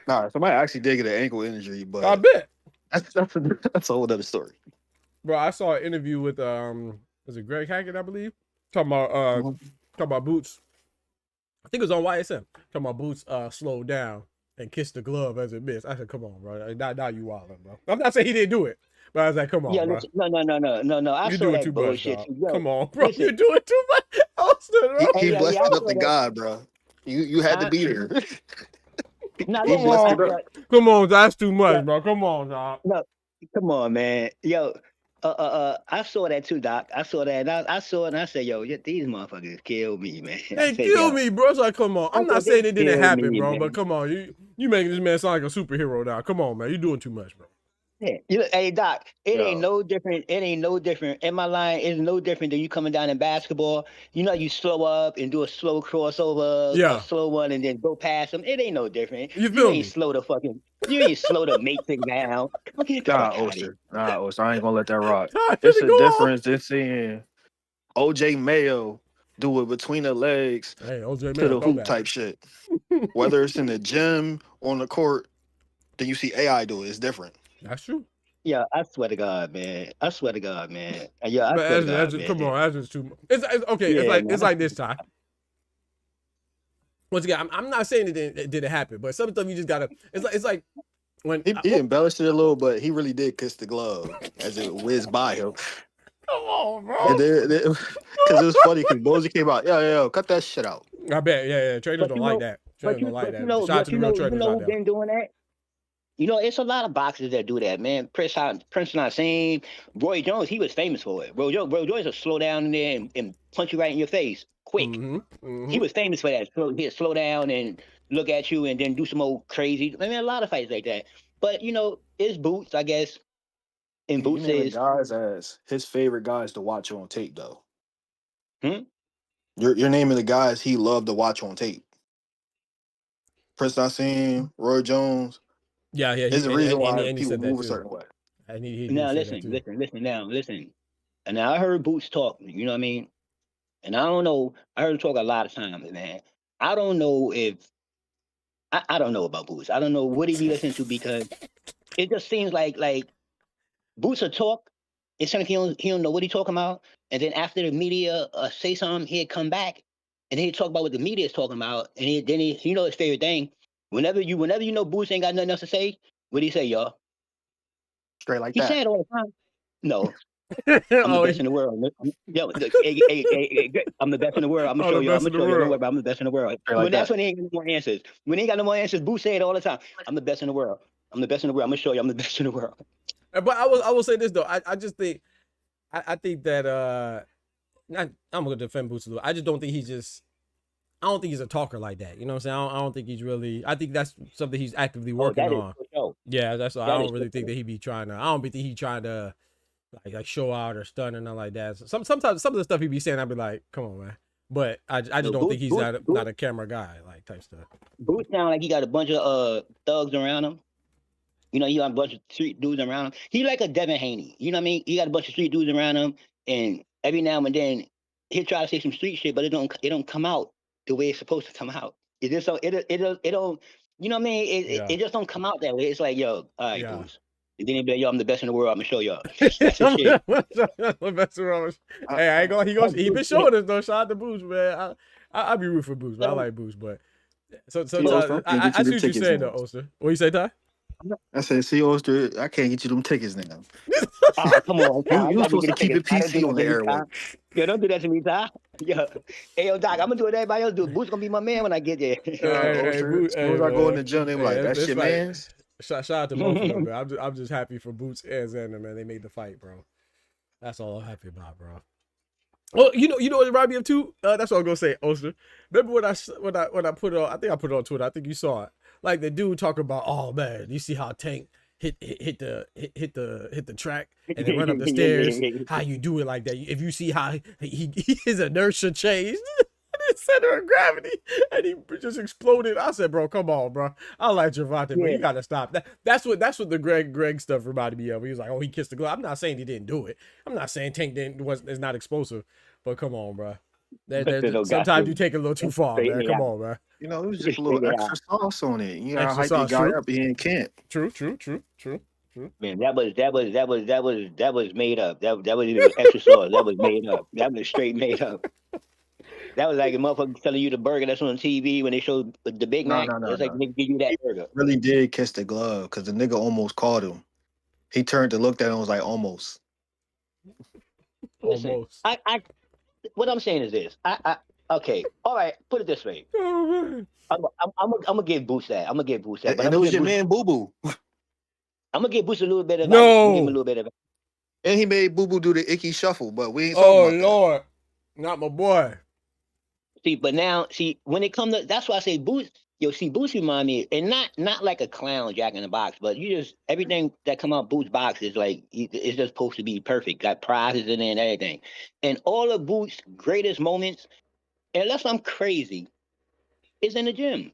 Nah, somebody actually did get an ankle injury, but I bet. that's a whole other story. Bro, I saw an interview with was it Greg Hackett, I believe? Talking about Boots. I think it was on YSM. Talking about Boots slowed down and kissed the glove as it missed. I said, come on, bro. Now you wildin', bro. I'm not saying he didn't do it, but I was like, come on, Yeah, bro. listen, no. I You saw doing that too much, bullshit. dog. Yo, Come on, bro. listen. You're doing too much. Austin, bro. He yeah, blessed I it saw up to that. God, bro. You had to be there. No, He listen, blessed it up. Come on, that's too much, bro. Come on, dog. no, come on, man. Yo, I saw that too, Doc. I saw that. And I saw it, and I said, yo, these motherfuckers killed me, man. I They said, killed yo, me, bro. It's like, come on. I'm I not said, saying they it didn't killed happen, me, bro, man. but come on. You making this man sound like a superhero now. Come on, man. You doing too much, bro. Yeah. Hey, Doc, it ain't Yo. no different. It ain't no different. In my line, it's no different than you coming down in basketball. You know, you slow up and do a slow crossover, Yeah. a slow one, and then go past them. It ain't no different. You feel me? Ain't slow to fucking. You ain't slow to matrix down. Get the Nah, fuck out of here. Oster. I ain't gonna let that rock. Time It's to a go on. difference in seeing OJ Mayo do it between the legs Hey, OJ to man, the hoop throwback. type shit. Whether it's in the gym, on the court, then you see AI do it. It's different. That's true. Yeah, I swear to God, man. I swear to God, man. Yeah, I But swear to God, man. come on, that's just too much. It's okay. Yeah, man. It's like this time. Once again, I'm not saying it didn't happen, but some stuff you just gotta. It's like when He embellished it a little, but he really did kiss the glove as it whizzed by him. come on, bro. And because it was funny because Bozy came out, yo, cut that shit out. I bet, yeah. Trainers But don't like that. Trainers don't like that. Shout out to the real trainers out who there. been doing that? You know, it's a lot of boxers that do that, man. Prince Nassim, Roy Jones, he was famous for it. Roy Jones will slow down in there and punch you right in your face quick. He was famous for that. He'd slow down and look at you and then do some old crazy. I mean, a lot of fights like that. But, you know, it's Boots, I guess. And You Boots naming is. guys as his favorite guys to watch on tape, though. Hmm? You're naming the guys he loved to watch on tape. Prince Nassim, Roy Jones. Yeah. There's a reason why and he people said that move a too. certain way. And he Now, did say that listen. And now I heard Boots talk, you know what I mean? And I don't know. I heard him talk a lot of times, man. I don't know if I don't know about Boots. I don't know what he be listening to because it just seems like Boots will talk. It's something he don't know what he talking about. And then after the media say something, he'd come back and he'd talk about what the media is talking about. And then you know his favorite thing. Whenever you know Boots ain't got nothing else to say, what do he say, y'all? Straight like He that. say it all the time. No. too. I'm the best in the world. Yo, look, hey, I'm the best in the world. I'm gonna show you. I'm gonna show you. Don't worry about it. I'm the best in the world. Straight like That's that. when he ain't got no more answers. When he ain't got no more answers, Boo say it all the time. I'm the best in the world. I'm the best in the world. I'm gonna show you. I'm the best in the world. But I will say this though. I just think I think that I'm gonna defend Boots a little. I just don't think I don't think he's a talker like that. You know what I'm saying? I don't think he's really. I think that's something he's actively working on. For sure. Yeah, that's why I That don't is really for think sure. that he be trying to. I don't think he trying to like show out or stun or nothing like that. Sometimes some of the stuff he be saying, I'd be like, come on, man. But I just No, don't think he's Boots- not a camera guy like type stuff. Boots sound like he got a bunch of thugs around him. You know, he got a bunch of street dudes around him. He like a Devin Haney. You know what I mean? He got a bunch of street dudes around him, and every now and then he'll try to say some street shit, but it don't come out the way it's supposed to come out. It just don't. It don't. You know what I mean? It just don't come out that way. It's like, yo, all right, Yeah. Boots. And then he'll be like, yo, I'm the best in the world. I'm gonna show y'all. That's the shit. Hey, I ain't gonna. He been showing us though. Shout out to Boots, man. I be rooting for Boots, but I like Boots. But so Hey, Oster, I get you see the what you're tickets, saying man. though, Oster. What you say, Ty? I said, see, Oster, I can't get you them tickets now. Oh, come on, Ty. You I got to supposed get to the keep tickets. it I don't do PC on that the to me, Ty. airway. Yo, don't do that to me, Ty. Yo, hey, yo, Doc, I'm gonna do what everybody else do. Boots gonna be my man when I get there. Oster, as soon Hey, as I go in man. the gym, they be Hey, like, that's that's your like man's. shout out to both of them, man. I'm just happy for Boots and Xander, man. They made the fight, bro. That's all I'm happy about, bro. Well, you know what it reminded me of too. That's what I'm gonna say, Oster. Remember when I put it on? I think I put it on Twitter. I think you saw it. Like the dude talking about, oh man, you see how Tank hit the track and then run up the stairs. How you do it like that? If you see how his inertia changed. His center of gravity, and he just exploded. I said, "Bro, come on, bro. I like Gervonta, but you gotta stop that." That's what the Greg stuff reminded me of. He was like, "Oh, he kissed the glove." I'm not saying he didn't do it. I'm not saying Tank is not explosive, but come on, bro. Sometimes you take it a little too far, man. Come on, man. You know, it was just a little extra sauce on it. You know how Extra hype the sauce, guy true. up in camp. True. Man, that was made up. That was even extra sauce. That was made up. That was straight made up. That was like a motherfucker telling you the burger that's on TV when they show the Big Mac. No. It's like they give you that burger. Really did kiss the glove because the nigga almost caught him. He turned to look at him and was like, almost. Listen, Almost. I what I'm saying is this. Okay, all right. Put it this way. Oh, man. I'm gonna give Boots that. I'm gonna give Boots that. But And it was your man, Boo Boo. I'm gonna give Boots a little bit of No. give him a little bit of. And he made Boo Boo do the icky shuffle, but we ain't talking about Lord, not my boy. See, but now, when it comes to, that's why I say Boots. Boots remind me, and not like a clown Jack in the Box, but everything that come out Boots box is like it's just supposed to be perfect. Got prizes in it and everything, and all of Boots' greatest moments, unless I'm crazy, is in the gym.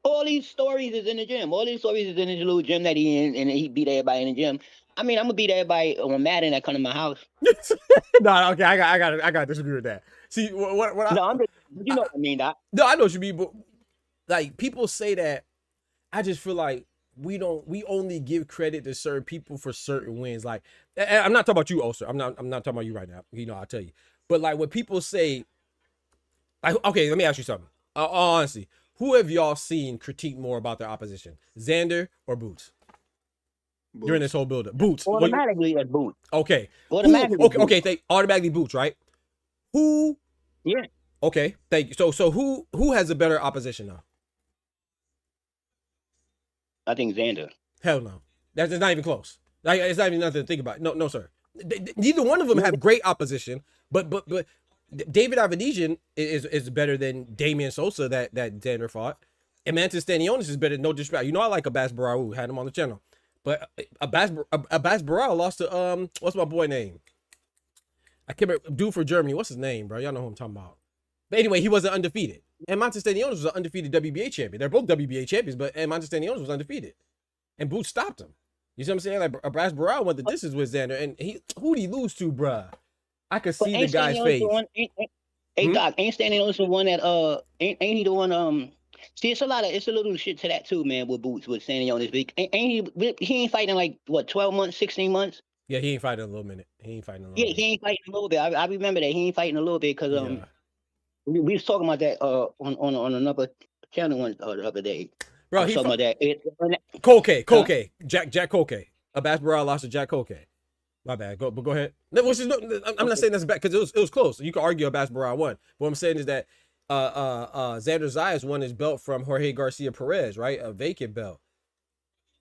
All these stories is in the gym. All these stories is in his little gym that he in, and he beat everybody in the gym. I mean, I'm gonna beat everybody on Madden that come to my house. No, okay, I got to disagree with that. See, what No, I'm just, you know what I mean, Doc. No, I know what you mean, but like people say that, I just feel like we only give credit to certain people for certain wins. Like, and I'm not talking about you, Oster. I'm not talking about you right now. You know, I'll tell you. But like when people say, like, okay, let me ask you something. Honestly, who have y'all seen critique more about their opposition, Xander or Boots? During this whole build-up, Boots. Automatically at Boots. Okay. Automatically. Okay. They automatically Boots, right? Who? Yeah. Okay. Thank you. So who has a better opposition now? I think Xander. Hell no. That's not even close. Like it's not even nothing to think about. No, sir. Neither one of them have great opposition, but David Avedisian is better than Damian Sosa that Xander fought, and Mantis Stanionis is better. No disrespect. You know I like Abbas Barau. Had him on the channel. But Abbas Barau lost to what's my boy name? I can't remember. Dude for Germany. What's his name, bro? Y'all know who I'm talking about. But anyway, he wasn't undefeated. And Montestanionis was an undefeated WBA champion. They're both WBA champions, but Montestanionis was undefeated. And Boots stopped him. You see what I'm saying? Like Abbas Barau went the distance with Xander, and who'd he lose to, bruh? I could see the guy's face. Hey Doc, ain't Stanionis the one that ain't he the one See, it's a little shit to that too, man. With Boots, with Stanionis, he ain't fighting like what 12 months, 16 months. Yeah, he ain't fighting a little minute. He ain't fighting a little. Yeah, he ain't fighting a little bit. I remember that he ain't fighting a little bit because we was talking about that on another channel the other day. Bro, he talking about that. Koke, Jack Koke. Abbas Barau lost to Jack Koke. My bad. Go ahead. I'm not saying that's bad because it was close. You can argue Abbas Barau won. What I'm saying is that Xander Zayas won his belt from Jorge Garcia Perez, right? A vacant belt.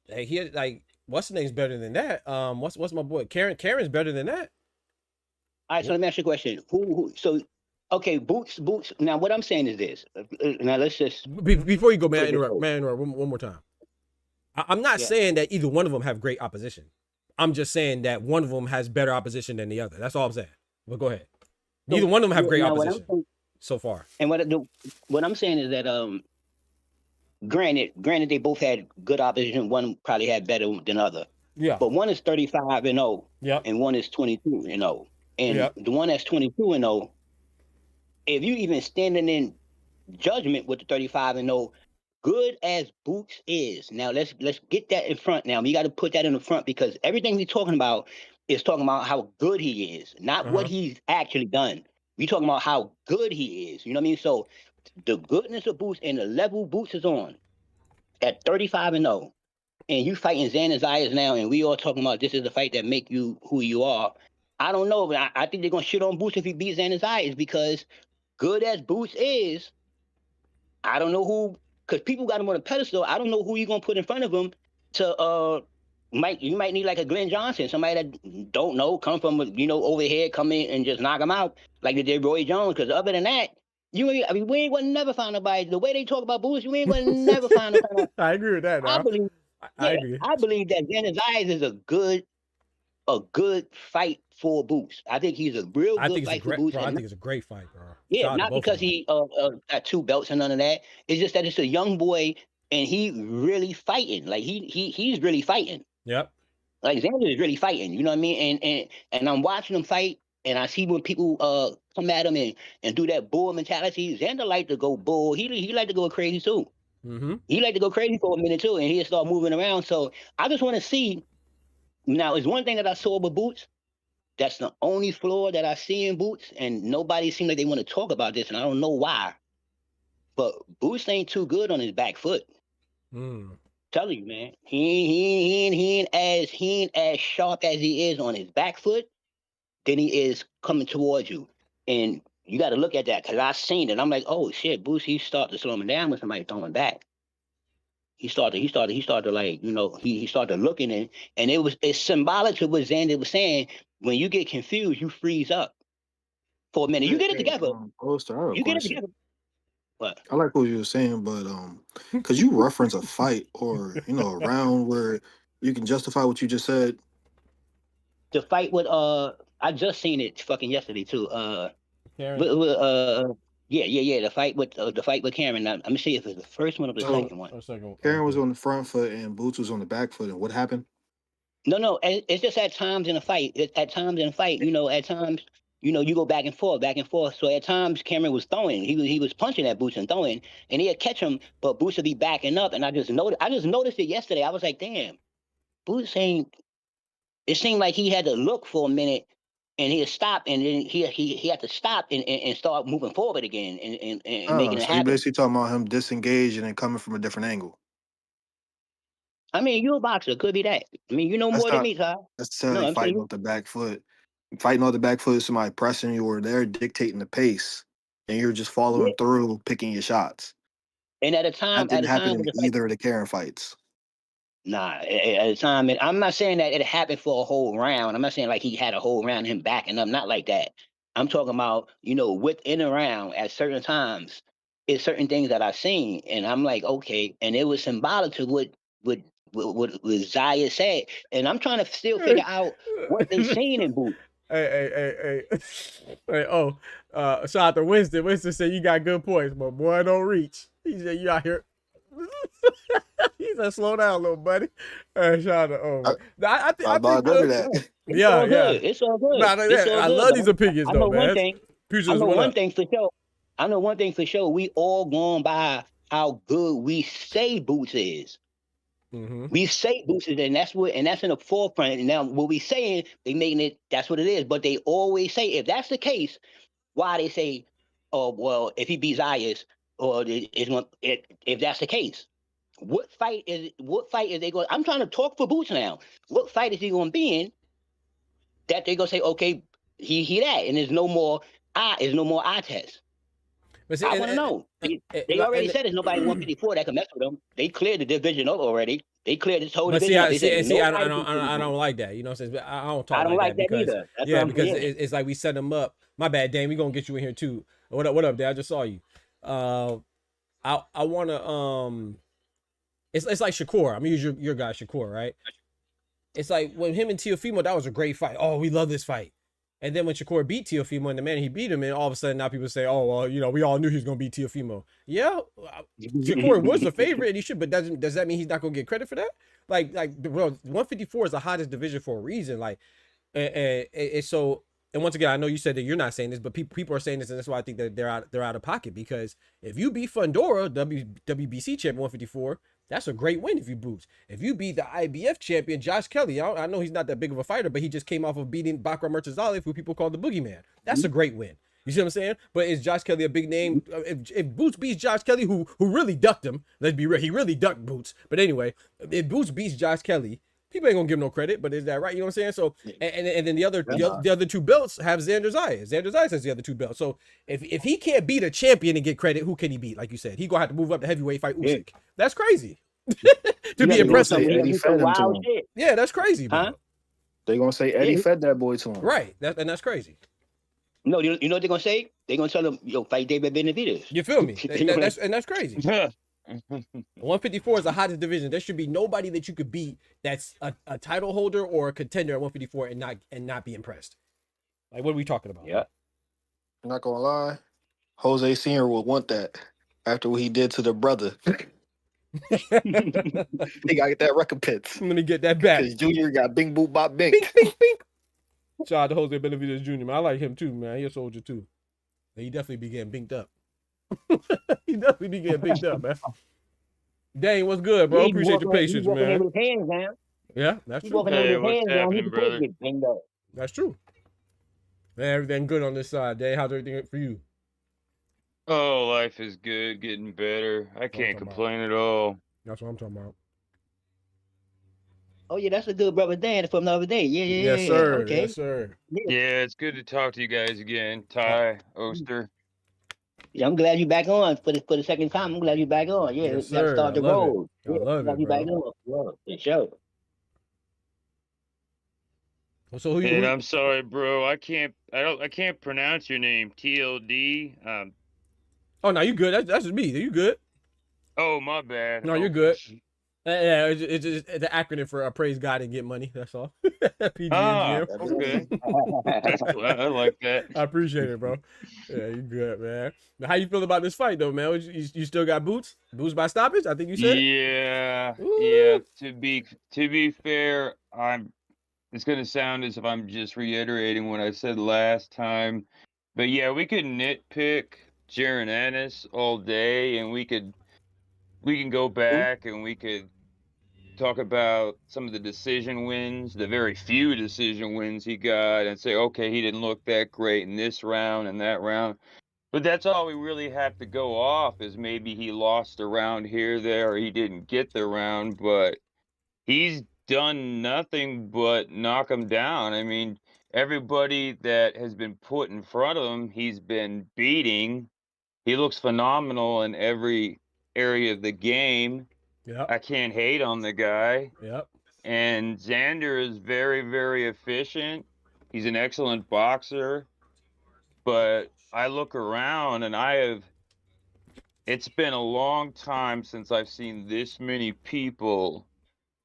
Hey, he had, like, what's the name's better than that? What's my boy? Karen's better than that. All right, so let me ask you a question. Okay, Boots. Now, what I'm saying is this. Now, let's just before you go, man, interrupt one more time. I'm not saying that either one of them have great opposition. I'm just saying that one of them has better opposition than the other. That's all I'm saying. But go ahead. Neither one of them have great opposition so far. And what I'm saying is that granted they both had good opposition. One probably had better than other. Yeah. But one is 35-0. Yeah. And one is 22-0. And the one that's 22-0, if you even standing in judgment with the 35-0, good as Boots is, now let's get that in front. Now we got to put that in the front because everything we're talking about is talking about how good he is, not what he's actually done. We talking about how good he is. You know what I mean? So the goodness of Boots and the level Boots is on, at 35-0, and you fighting Xander Zayas now, and we all talking about this is the fight that make you who you are. I don't know, but I think they're gonna shit on Boots if he beats Xander Zayas, because good as Boots is, I don't know who, because people got him on a pedestal. I don't know who you're gonna put in front of him to you might need like a Glenn Johnson, somebody that don't know, come from over here, come in and just knock him out like they did Roy Jones. Because other than that, we ain't gonna never find nobody. The way they talk about Boots, you ain't gonna never find nobody. I agree with that. I Now. believe, I yeah, agree. I believe that Xander Zayas is a good fight for Boots. I think he's a real I good think it's a fight for great, Boots. bro. I And think it's a great fight, bro. yeah, Shout out to not both of because them. he got 2 belts and none of that. It's just that it's a young boy and he really fighting. Like he's really fighting. Yep. Like Xander is really fighting. You know what I mean? And I'm watching him fight, and I see when people come at him and do that bull mentality. Xander like to go bull. He like to go crazy too. Mm-hmm. He like to go crazy for a minute too, and he'll start moving around. So I just want to see. Now, it's one thing that I saw with Boots. That's the only flaw that I see in Boots, and nobody seems like they want to talk about this, and I don't know why. But Boots ain't too good on his back foot. Mm. Tell you, man, he ain't as sharp as he is on his back foot than he is coming towards you. And you got to look at that, because I seen it. I'm like, oh shit, Boots, he started to slow him down when somebody throwing back. He started like, he started looking, and it's symbolic to what Xander was saying. When you get confused, you freeze up for a minute. You get it together. Poster, I have a You get it question. together. But I like what you were saying, but could you reference a fight or a round where you can justify what you just said? the fight with I just seen it fucking yesterday too. Karen. Yeah. The fight with Cameron. Let me see if it's the first one or the second one. Karen was on the front foot and Boots was on the back foot, and what happened? No, it's just at times in a fight. At times in a fight, at times, you go back and forth, back and forth. So at times Cameron was throwing, he was punching at Boots and throwing, and he'd catch him, but Boots would be backing up. And I just noticed it yesterday. I was like, damn, Boots ain't. It seemed like he had to look for a minute, and he'd stop, and then he had to stop and start moving forward again and Oh, making it so you happen. basically talking about him disengaging and coming from a different angle. I mean, you're a boxer. Could be that. I mean, you know That's more than not me, Ty. necessarily No, I'm fighting saying, off the back foot. Fighting off the back foot is somebody pressing you or they're dictating the pace, and you're just yeah. following through, picking your shots. And at a That didn't happen with in the fight, either of the Karen fights. nah, at a time, and I'm not saying that it happened for a whole round. I'm not saying like he had a whole round, him backing up, not like that. I'm talking about, within a round at certain times, it's certain things that I've seen, and I'm like, okay, and it was symbolic to what Zaya said, and I'm trying to still figure out what they seen in Boots. Hey. Hey, shout out to Winston. Winston said you got good points, but boy, don't reach. He said you out here. He said slow down, little buddy. Shout out to I think that. It's all good. It's all good. It's all I good. love these opinions I though, know one man. thing. Futures, I know what one up? thing for sure. I know one thing for sure. We all going by how good we say Boots is. Mm-hmm. We say Boots is, and that's in the forefront. And now what we saying, they making it. That's what it is. But they always say, if that's the case, why they say, oh well, if he beats Zayas, or if that's the case, what fight is they going? I'm trying to talk for Boots now. What fight is he going to be in that they gonna say, okay, he that, and there's no more eye test. But see, I want to know. They already said there's nobody 154 that can mess with them. They cleared the division up already. They cleared this whole division up. They said I don't like that. You know what I'm saying? I don't talk I don't like that because either. That's what I'm because saying. it's like we set them up. My bad, Dame. We gonna get you in here too. What up, Dad? I just saw you. I wanna it's like Shakur. I'm gonna use your guy Shakur, right? It's like when him and Teofimo, that was a great fight. Oh, we love this fight. And then when Shakur beat Teofimo and the man he beat him, and all of a sudden now people say, oh, well, we all knew he was going to beat Teofimo. Yeah, Shakur was the favorite, and he should, but does that mean he's not going to get credit for that? Like, 154 is the hottest division for a reason. Like, and so, and once again, I know you said that you're not saying this, but people are saying this, and that's why I think that they're out of pocket, because if you beat Fundora, WBC champion 154, that's a great win if you Boots. If you beat the IBF champion, Josh Kelly, I know he's not that big of a fighter, but he just came off of beating Bakra Murtazalev, who people call the boogeyman. That's a great win. You see what I'm saying? But is Josh Kelly a big name? If Boots beats Josh Kelly, who really ducked him, let's be real, he really ducked Boots. But anyway, if Boots beats Josh Kelly, people ain't gonna give him no credit. But is that right? You know what I'm saying? So and then the other two belts have Xander Zayas. Xander Zayas has the other two belts. So if he can't beat a champion and get credit, who can he beat? Like you said, he gonna have to move up to heavyweight, fight Usyk. That's crazy. To be impressive. Eddie fed him to him. Yeah, that's crazy, bro. Huh? They gonna say Eddie fed that boy to him. Right. That's crazy. No, you know what they're gonna say? They're gonna tell him, yo, fight David Benavidez. You feel me? That's crazy. 154 is the hottest division. There should be nobody that you could beat that's a title holder or a contender at 154 and not be impressed. Like, what are we talking about? Yeah. I'm not gonna lie, Jose Senior will want that after what he did to the brother. He gotta get that recompense. I'm gonna get that back. Because Junior got bing boop bop bing. Bink, bink, bink. Shout out to Jose Benavidez Jr., man. I like him too, man. He a soldier too. He definitely be getting binked up. He definitely be getting binked up, man. Dang, what's good, bro? Appreciate your patience, man. With his hands down. Yeah, that's true. Hey, what's happening, brother? That's true. Man, everything good on this side, Dang. How's everything for you? Oh, life is good, getting better. I can't complain at all. That's what I'm talking about. Oh yeah, that's a good brother Dan from the other day. Yeah. Yes, sir. Okay. Yes, sir. Yeah, it's good to talk to you guys again. Ty, Oster. Yeah, I'm glad you back on for the second time. I'm glad you back on. Yeah, Yes, let's sir. start the I love road. it. I love glad it, you back bro. on. For sure. So who And you? I'm sorry, bro. I can't pronounce your name. TLD. Oh no, you good. That's just me. You good? Oh, my bad. No, you're good. Yeah, it's just the acronym for praise God and get money. That's all. PGNGM. Okay. That's cool. I like that. I appreciate it, bro. Yeah, you good, man. Now, how you feel about this fight, though, man? You still got boots? Boots by stoppage? I think you said. Yeah. Ooh. Yeah. To be fair, it's gonna sound as if I'm just reiterating what I said last time, but yeah, we could nitpick Jaron Ennis all day, and we can go back and we could talk about some of the decision wins, the very few decision wins he got, and say, okay, he didn't look that great in this round and that round. But that's all we really have to go off, is maybe he lost a round here, there, or he didn't get the round, but he's done nothing but knock him down. I mean, everybody that has been put in front of him, he's been beating. He looks phenomenal in every area of the game. Yep. I can't hate on the guy. Yep. And Xander is very, very efficient. He's an excellent boxer. But I look around and it's been a long time since I've seen this many people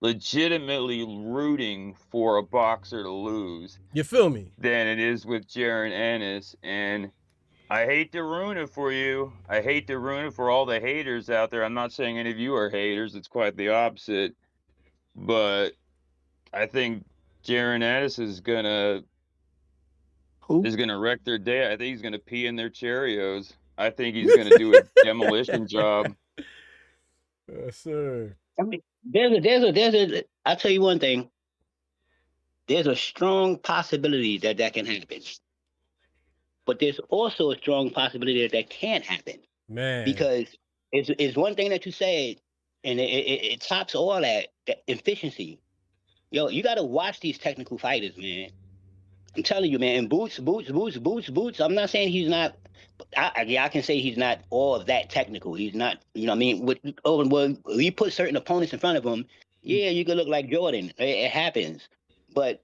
legitimately rooting for a boxer to lose. You feel me? Than it is with Jaron Ennis. And I hate to ruin it for you. I hate to ruin it for all the haters out there. I'm not saying any of you are haters. It's quite the opposite. But I think Jaron Ennis is gonna wreck their day. I think he's gonna pee in their Cheerios. I think he's gonna do a demolition job. Yes, sir. I mean, I'll tell you one thing. There's a strong possibility that can happen. But there's also a strong possibility that can't happen. Man. Because it's one thing that you said, and it tops all that efficiency. Yo, you got to watch these technical fighters, man. I'm telling you, man. And Boots. I'm not saying he's not. I can say he's not all of that technical. He's not, you know what I mean? When you put certain opponents in front of him, yeah, you could look like Jordan. It happens. But,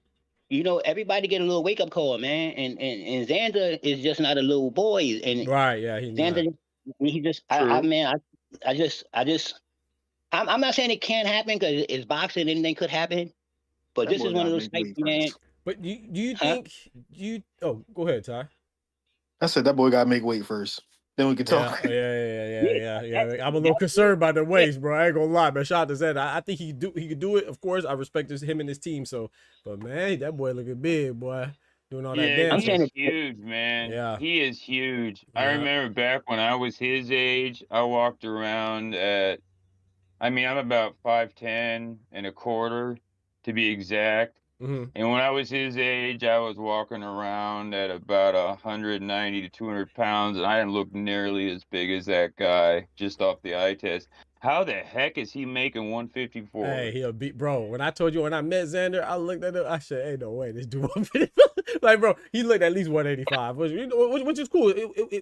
you know, everybody get a little wake-up call, man. And Xander is just not a little boy. And right, yeah. Xander, he just, I'm not saying it can't happen because it's boxing, anything could happen. But this is one of those fights, man. But do you think oh, go ahead, Ty. I said that boy gotta make weight first. Then we can talk. Yeah. I'm a little concerned by the waist, bro. I ain't gonna lie, man. Shout out to Xander. I think he could do it. Of course, I respect him and his team. So, but man, that boy looking big, boy. Doing all that dancing. I'm saying it's huge, man. Yeah. He is huge. Yeah. I remember back when I was his age, I walked around I'm about 5'10" and a quarter to be exact. Mhm. And when I was his age, I was walking around at about 190 to 200 pounds, and I didn't look nearly as big as that guy just off the eye test. How the heck is he making 154? Hey, he'll beat, bro. When I told you when I met Xander, I looked at him. I said, "Ain't no way this dude 150." Like, bro, he looked at least 185, which is cool.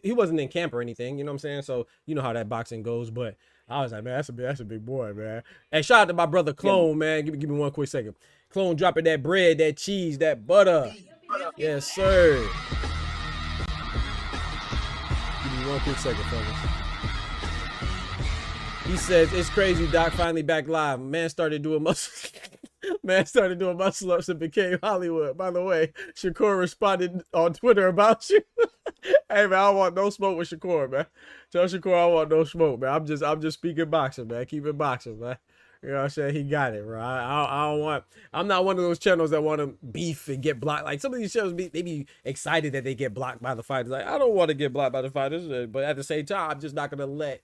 He wasn't in camp or anything, you know what I'm saying? So you know how that boxing goes. But I was like, man, that's a big boy, man. Hey, shout out to my brother Clone, man. Give me one quick second. Clone dropping that bread, that cheese, that butter. Yes, sir. Give me one quick second, fellas. He says, it's crazy, Doc finally back live. Man started doing muscle ups and became Hollywood. By the way, Shakur responded on Twitter about you. Hey man, I don't want no smoke with Shakur, man. Tell Shakur I want no smoke, man. I'm just speaking boxing, man. Keep it boxing, man. You know what I'm saying? He got it, bro. I'm not one of those channels that want to beef and get blocked. Like some of these channels, they be excited that they get blocked by the fighters. Like, I don't want to get blocked by the fighters, but at the same time, I'm just not gonna let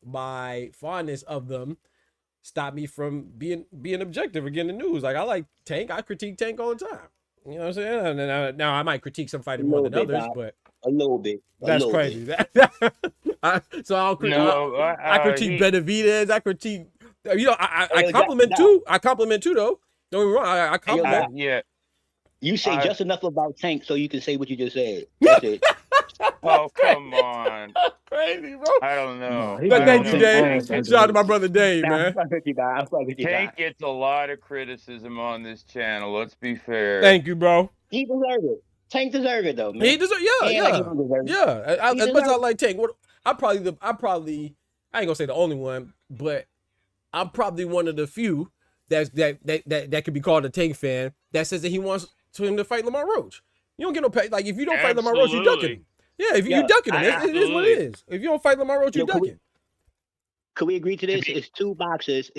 my fondness of them stop me from being objective or getting the news. Like, I like Tank. I critique Tank all the time. You know what I'm saying? And then now I might critique some fighters more than others, but a little bit. That's crazy. So I'll critique. No, I critique Benavidez. I critique. You know, I compliment too. I compliment too, though. Don't get me wrong. I compliment. Yeah. You say just enough about Tank so you can say what you just said. That's it. Oh, come on. Crazy, bro. I don't know. Thank you, Dave. Shout out to my brother Dave, man. Tank gets a lot of criticism on this channel. Let's be fair. Thank you, bro. He deserves it. Tank deserves it, though, man. He deserves, yeah. As much as I like Tank, I ain't gonna say the only one, but I'm probably one of the few that could be called a Tank fan that says that he wants him to fight Lamar Roach. You don't get no pay. Like, if you don't fight Lamar Roach, you ducking him. Yeah, if you ducking him, it is what it is. If you don't fight Lamar Roach, you ducking. Could we agree to this? It's two boxers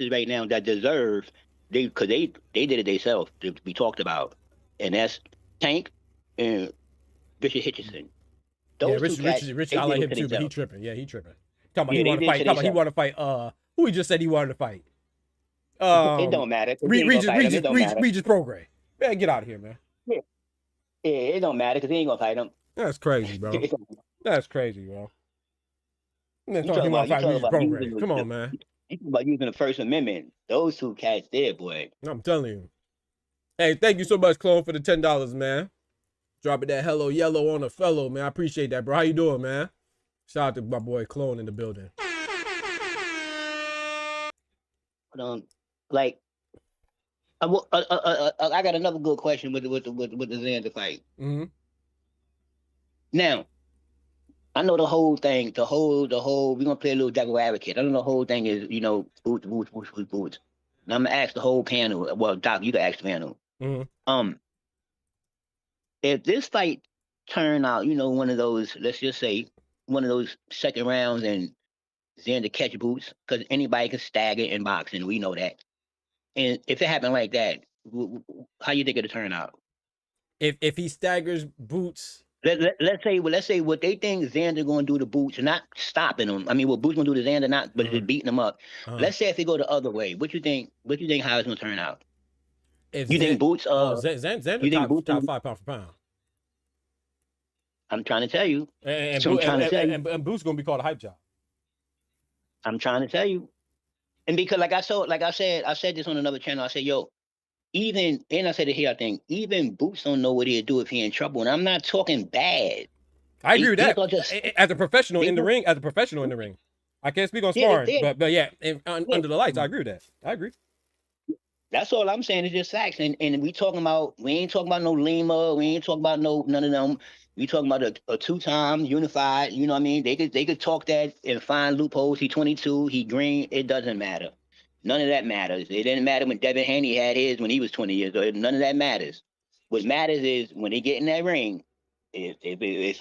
right now that deserve because they did it themselves to be talked about, and that's Tank and Richard Hitchison. Rich, I like him too, but he tripping. Yeah, he tripping. Talking about he want to fight. Who he just said he wanted to fight. It don't matter. Regis Prograis. Man, get out of here, man. Yeah, it don't matter because he ain't gonna fight him. That's crazy, bro. That's crazy, bro. Come on, man. You talking about using the First Amendment. Those two cats there, boy. I'm telling you. Hey, thank you so much, Clone, for the $10, man. Dropping that hello yellow on a fellow, man. I appreciate that, bro. How you doing, man? Shout out to my boy Clone in the building. Like, I got another good question with the Xander fight. Mm-hmm. Now, I know the whole thing. We're gonna play a little devil advocate. I know the whole thing is, boots. And I'm gonna ask the whole panel. Well, Doc, you can ask the panel. Mm-hmm. If this fight turned out, one of those, let's just say, one of those second rounds, and Xander catch boots, because anybody can stagger in boxing, we know that. And if it happened like that, how you think it'll turn out? If he staggers boots. Let's say what they think Xander gonna do to Boots, not stopping him. I mean, what Boots gonna do to Xander, but just beating him up. Let's say if they go the other way, what you think how it's gonna turn out? If you think Boots? Xander top 5 pound for pound. I'm trying to tell you. And Boots gonna be called a hype job. I'm trying to tell you. And because I said this on another channel. I said, yo. And I said it here, I think, even Boots don't know what he'll do if he's in trouble. And I'm not talking bad. I agree with that. As a professional in the ring, I can't speak on sparring, but yeah, under the lights, I agree with that. I agree. That's all I'm saying is just facts. And we ain't talking about no Lima, we ain't talking about none of them. We talking about a two-time unified, you know what I mean? They could talk that and find loopholes. He 22, he green, it doesn't matter. None of that matters. It didn't matter when Devin Haney had his when he was 20 years old. None of that matters. What matters is when they get in that ring, if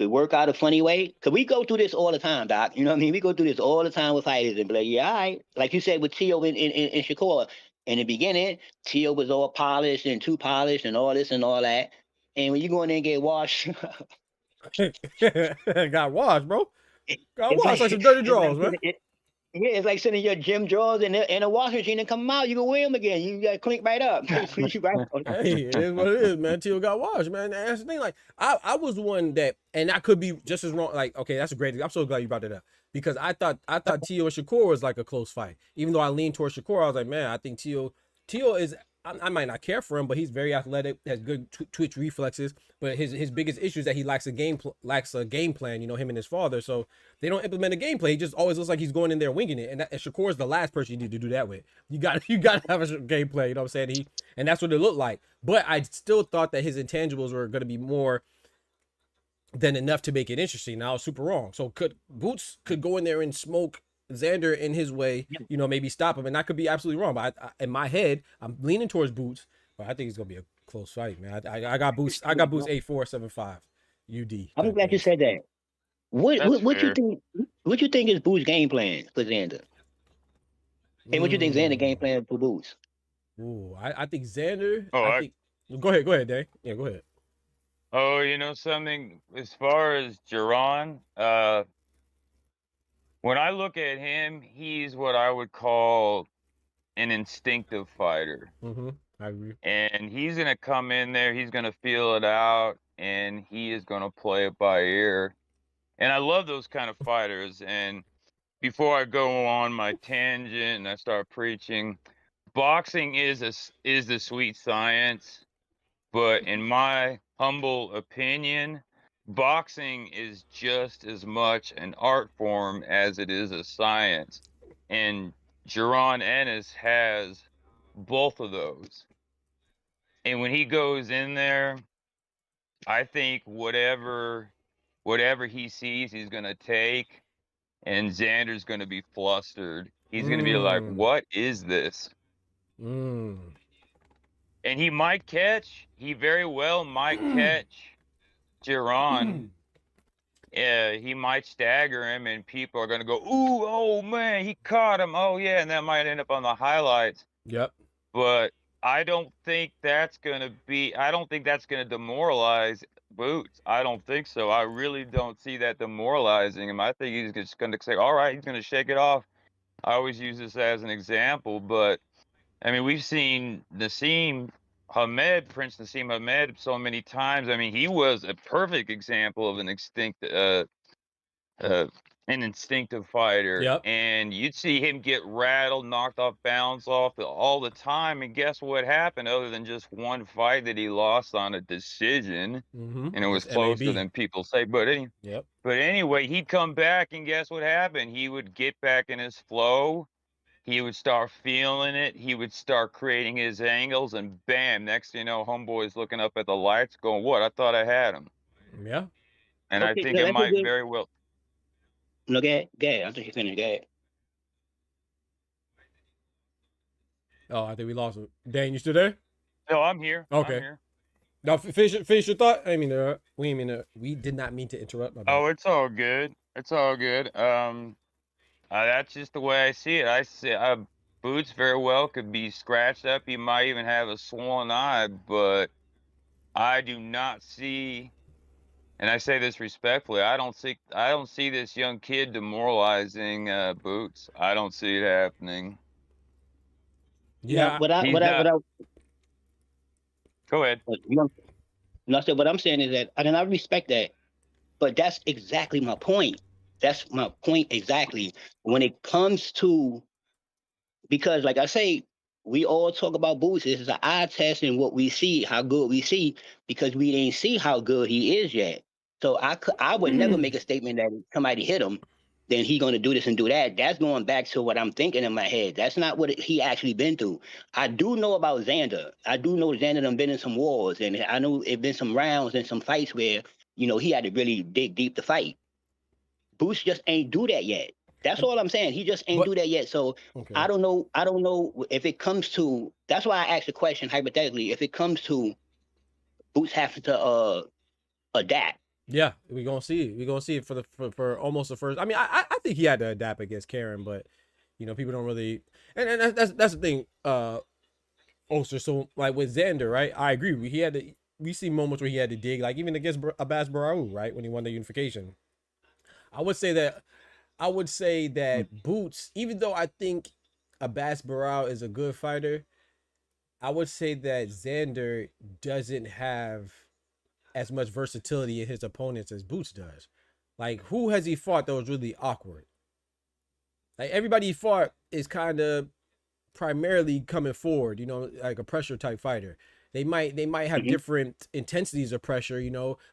it work out a funny way, because we go through this all the time, Doc. You know what I mean? We go through this all the time with fighters and be like, yeah, all right. Like you said with Tio and Shakur. In the beginning, Tio was all polished and too polished and all this and all that. And when you go in there and get washed. Got washed, bro. Got washed like some dirty draws, man. Yeah, it's like sending your gym drawers in a washing machine and come out. You can wear them again. You got to clean right up. You right on. Hey, it is what it is, man. Tio got washed, man. And that's the thing. Like, I was one that, and I could be just as wrong. Like, okay, that's a great. I'm so glad you brought that up because I thought Tio and Shakur was like a close fight. Even though I leaned towards Shakur, I was like, man, I think Tio is. I might not care for him, but he's very athletic, has good twitch reflexes. But his biggest issue is that he lacks a game plan. You know, him and his father, so they don't implement a game plan. He just always looks like he's going in there winging it. And Shakur is the last person you need to do that with. You got to have a game plan. You know what I'm saying? And that's what it looked like. But I still thought that his intangibles were going to be more than enough to make it interesting. Now I was super wrong. So Boots could go in there and smoke Xander in his way, you know, maybe stop him, and I could be absolutely wrong. But in my head, I'm leaning towards Boots, but I think it's gonna be a close fight, man. I got Boots. I got Boots 8-4, 7-5. UD. I'm glad you said that. What you think? What you think is Boots' game plan for Xander? And what you think Xander game plan for Boots? Ooh, I think Xander. Oh, I think. Go ahead, Dave. Yeah, go ahead. Oh, you know something? As far as Jaron, when I look at him, he's what I would call an instinctive fighter. I agree. And he's going to come in there, he's going to feel it out, and he is going to play it by ear. And I love those kind of fighters. And before I go on my tangent and I start preaching, boxing is the sweet science. But in my humble opinion, boxing is just as much an art form as it is a science. And Jaron Ennis has both of those. And when he goes in there, I think whatever he sees, he's going to take. And Xander's going to be flustered. He's going to be like, what is this? And he very well might catch Jaron. He might stagger him, and people are going to go, ooh, oh, man, he caught him. Oh, yeah, and that might end up on the highlights. Yep. But I don't think that's going to demoralize Boots. I don't think so. I really don't see that demoralizing him. I think he's just going to say, all right, he's going to shake it off. I always use this as an example, but, I mean, we've seen Prince Nassim Hamed so many times. I mean, he was a perfect example of an instinctive fighter. Yep. And you'd see him get rattled, knocked off balance all the time. And guess what happened? Other than just one fight that he lost on a decision, and it was closer than people say. But anyway, he'd come back, and guess what happened? He would get back in his flow. He would start feeling it. He would start creating his angles, and bam, next thing you know, homeboy's looking up at the lights going, what? I thought I had him. Yeah. And I think it might very well. No, go ahead. I think you finished. Go ahead. Oh, I think we lost him. Dan, you still there? No, I'm here. Okay. I'm here. Now finish your thought. I mean, we did not mean to interrupt. My bad. Oh, it's all good. It's all good. That's just the way I see it. I see Boots very well could be scratched up. He might even have a swollen eye, but I do not see, and I say this respectfully, I don't see this young kid demoralizing Boots. I don't see it happening. Yeah. Go ahead. What I'm saying is that, and I respect that, but that's exactly my point. That's my point exactly. When it comes to, because like I say, we all talk about Boots. This is an eye test and what we see, how good we see, because we didn't see how good he is yet. So I would never make a statement that if somebody hit him, then he going to do this and do that. That's going back to what I'm thinking in my head. That's not what he actually been through. I do know about Xander. I do know Xander done been in some wars, and I know it been some rounds and some fights where, you know, he had to really dig deep to fight. Boots just ain't do that yet. That's all I'm saying. He just ain't do that yet. So okay. I don't know if it comes to, that's why I asked the question hypothetically, if it comes to Boots having to adapt. Yeah, we're gonna see it. We're gonna see it for almost the first. I mean, I think he had to adapt against Karen, but you know, people don't really, and that's the thing. Oster, so like with Xander, right? I agree. We see moments where he had to dig, like even against Abbas Barau, right, when he won the unification. I would say that I would say that Boots, even though I think Abbas Barao is a good fighter, I would say that Xander doesn't have as much versatility in his opponents as Boots does. Like, who has he fought that was really awkward? Like, everybody he fought is kind of primarily coming forward, like a pressure type fighter. They might have different intensities of pressure,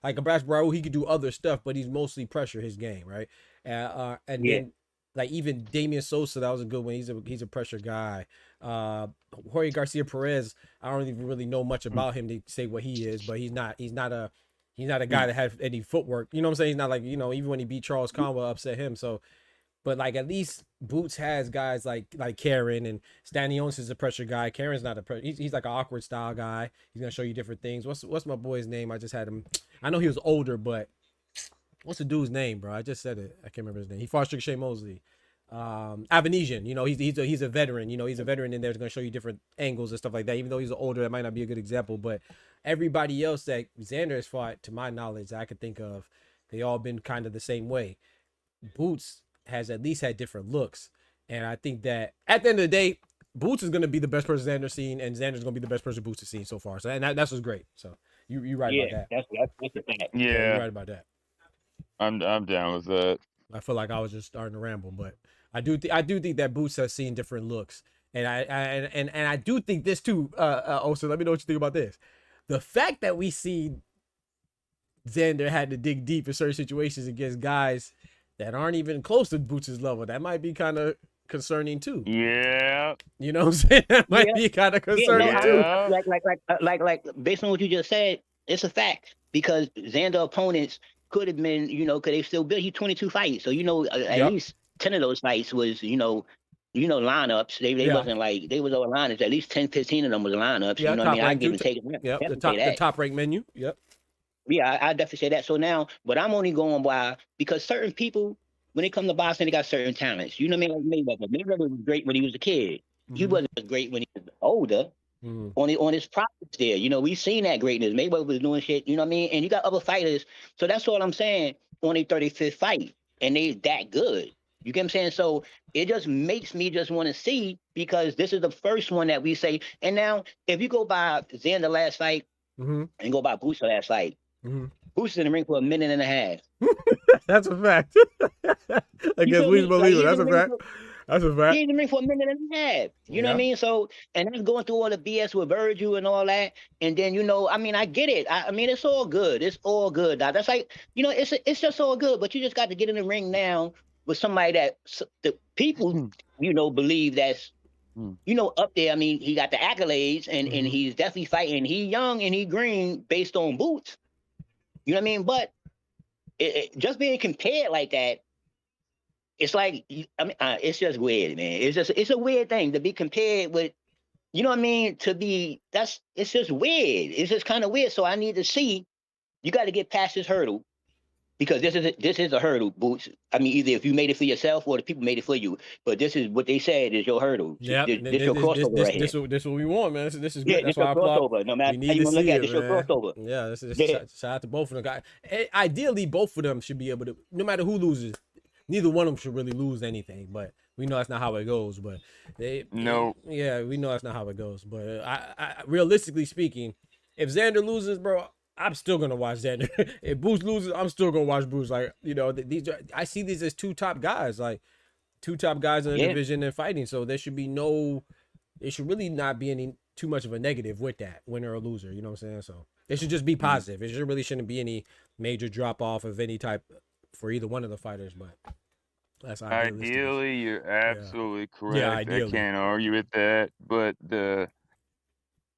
like Abbas Barao, he could do other stuff, but he's mostly pressure his game, right? And Yeah. then like even Damian Sosa, that was a good one. He's a pressure guy. Jorge Garcia Perez, I don't even really know much about him to say what he is, but he's not a guy that has any footwork. You know what I'm saying? He's not like, even when he beat Charles Conwell, upset him. So, but like at least Boots has guys like Karen, and Stanionis is a pressure guy. Karen's not a pressure. He's like an awkward style guy. He's gonna show you different things. What's my boy's name? I just had him. I know he was older, but what's the dude's name, bro? I just said it. I can't remember his name. He fought Shea Mosley. Avanesian, he's a veteran. He's a veteran in there. He's gonna show you different angles and stuff like that. Even though he's older, that might not be a good example. But everybody else that Xander has fought, to my knowledge, that I could think of, they all been kind of the same way. Boots has at least had different looks, and I think that at the end of the day, Boots is gonna be the best person Xander's seen, and Xander's gonna be the best person Boots has seen so far. So, and that's what's great. So you right about that. That's the thing. You're Yeah, right about that. I'm down with that. I feel like I was just starting to ramble, but I do think that Boots has seen different looks, and I do think this too. Also, let me know what you think about this. The fact that we see Xander had to dig deep in certain situations against guys that aren't even close to Boots' level, that might be kind of concerning too. Yeah. You know what I'm saying? That might be kind of concerning too. Like based on what you just said, it's a fact because Xander opponents could have been, could they still build? He 22 fights, so at least 10 of those fights was, lineups. They wasn't like they was all lineups. At least 10, 15 of them was lineups. Yeah, You know what I mean? I give and two, take. Yep, the top ranked menu. Yep. Yeah, I definitely say that. So now, but I'm only going by because certain people, when it comes to boxing, they got certain talents. You know what I mean? Like Mayweather. Mayweather was great when he was a kid. He wasn't as great when he was older. On his profits there. We've seen that greatness. Mayweather was doing shit, you know what I mean? And you got other fighters. So that's all I'm saying on a 35th fight. And they that good. You get what I'm saying? So it just makes me just want to see because this is the first one that we say. And now, if you go by Xander last fight and go by Boots last fight, Boots in the ring for a minute and a half. That's a fact. I guess we believe it. That's a fact. That's a fact. He's in the ring for a minute and a half. You know what I mean? So, and that's going through all the BS with Virgil and all that. And then, I get it. I mean, it's all good. It's all good. Now, that's like, it's just all good. But you just got to get in the ring now with somebody that the people, believe that's, up there. I mean, he got the accolades and he's definitely fighting. He young and he green based on Boots. You know what I mean? But just being compared like that, it's like, it's just weird, man. It's a weird thing to be compared with, you know what I mean? It's just weird. It's just kind of weird. So I need to see, you got to get past this hurdle because this is a hurdle, Boots. I mean, either if you made it for yourself or the people made it for you, but this is what they said is your hurdle. Yeah, this your crossover right here. This what we want, man. This is good. Yeah, That's this your why I applaud. crossover. No matter how you want to look at it, this your crossover. Yeah, shout out to both of them guys. Ideally, both of them should be able to, no matter who loses, neither one of them should really lose anything, but we know that's not how it goes. But we know that's not how it goes. But I realistically speaking, if Xander loses, bro, I'm still gonna watch Xander. If Boots loses, I'm still gonna watch Boots. Like, I see these as two top guys in the division and fighting. So there should really not be any too much of a negative with that, winner or loser. You know what I'm saying? So it should just be positive. It really shouldn't be any major drop off of any type for either one of the fighters, but that's ideally you're absolutely correct. Yeah, ideally. I can't argue with that. But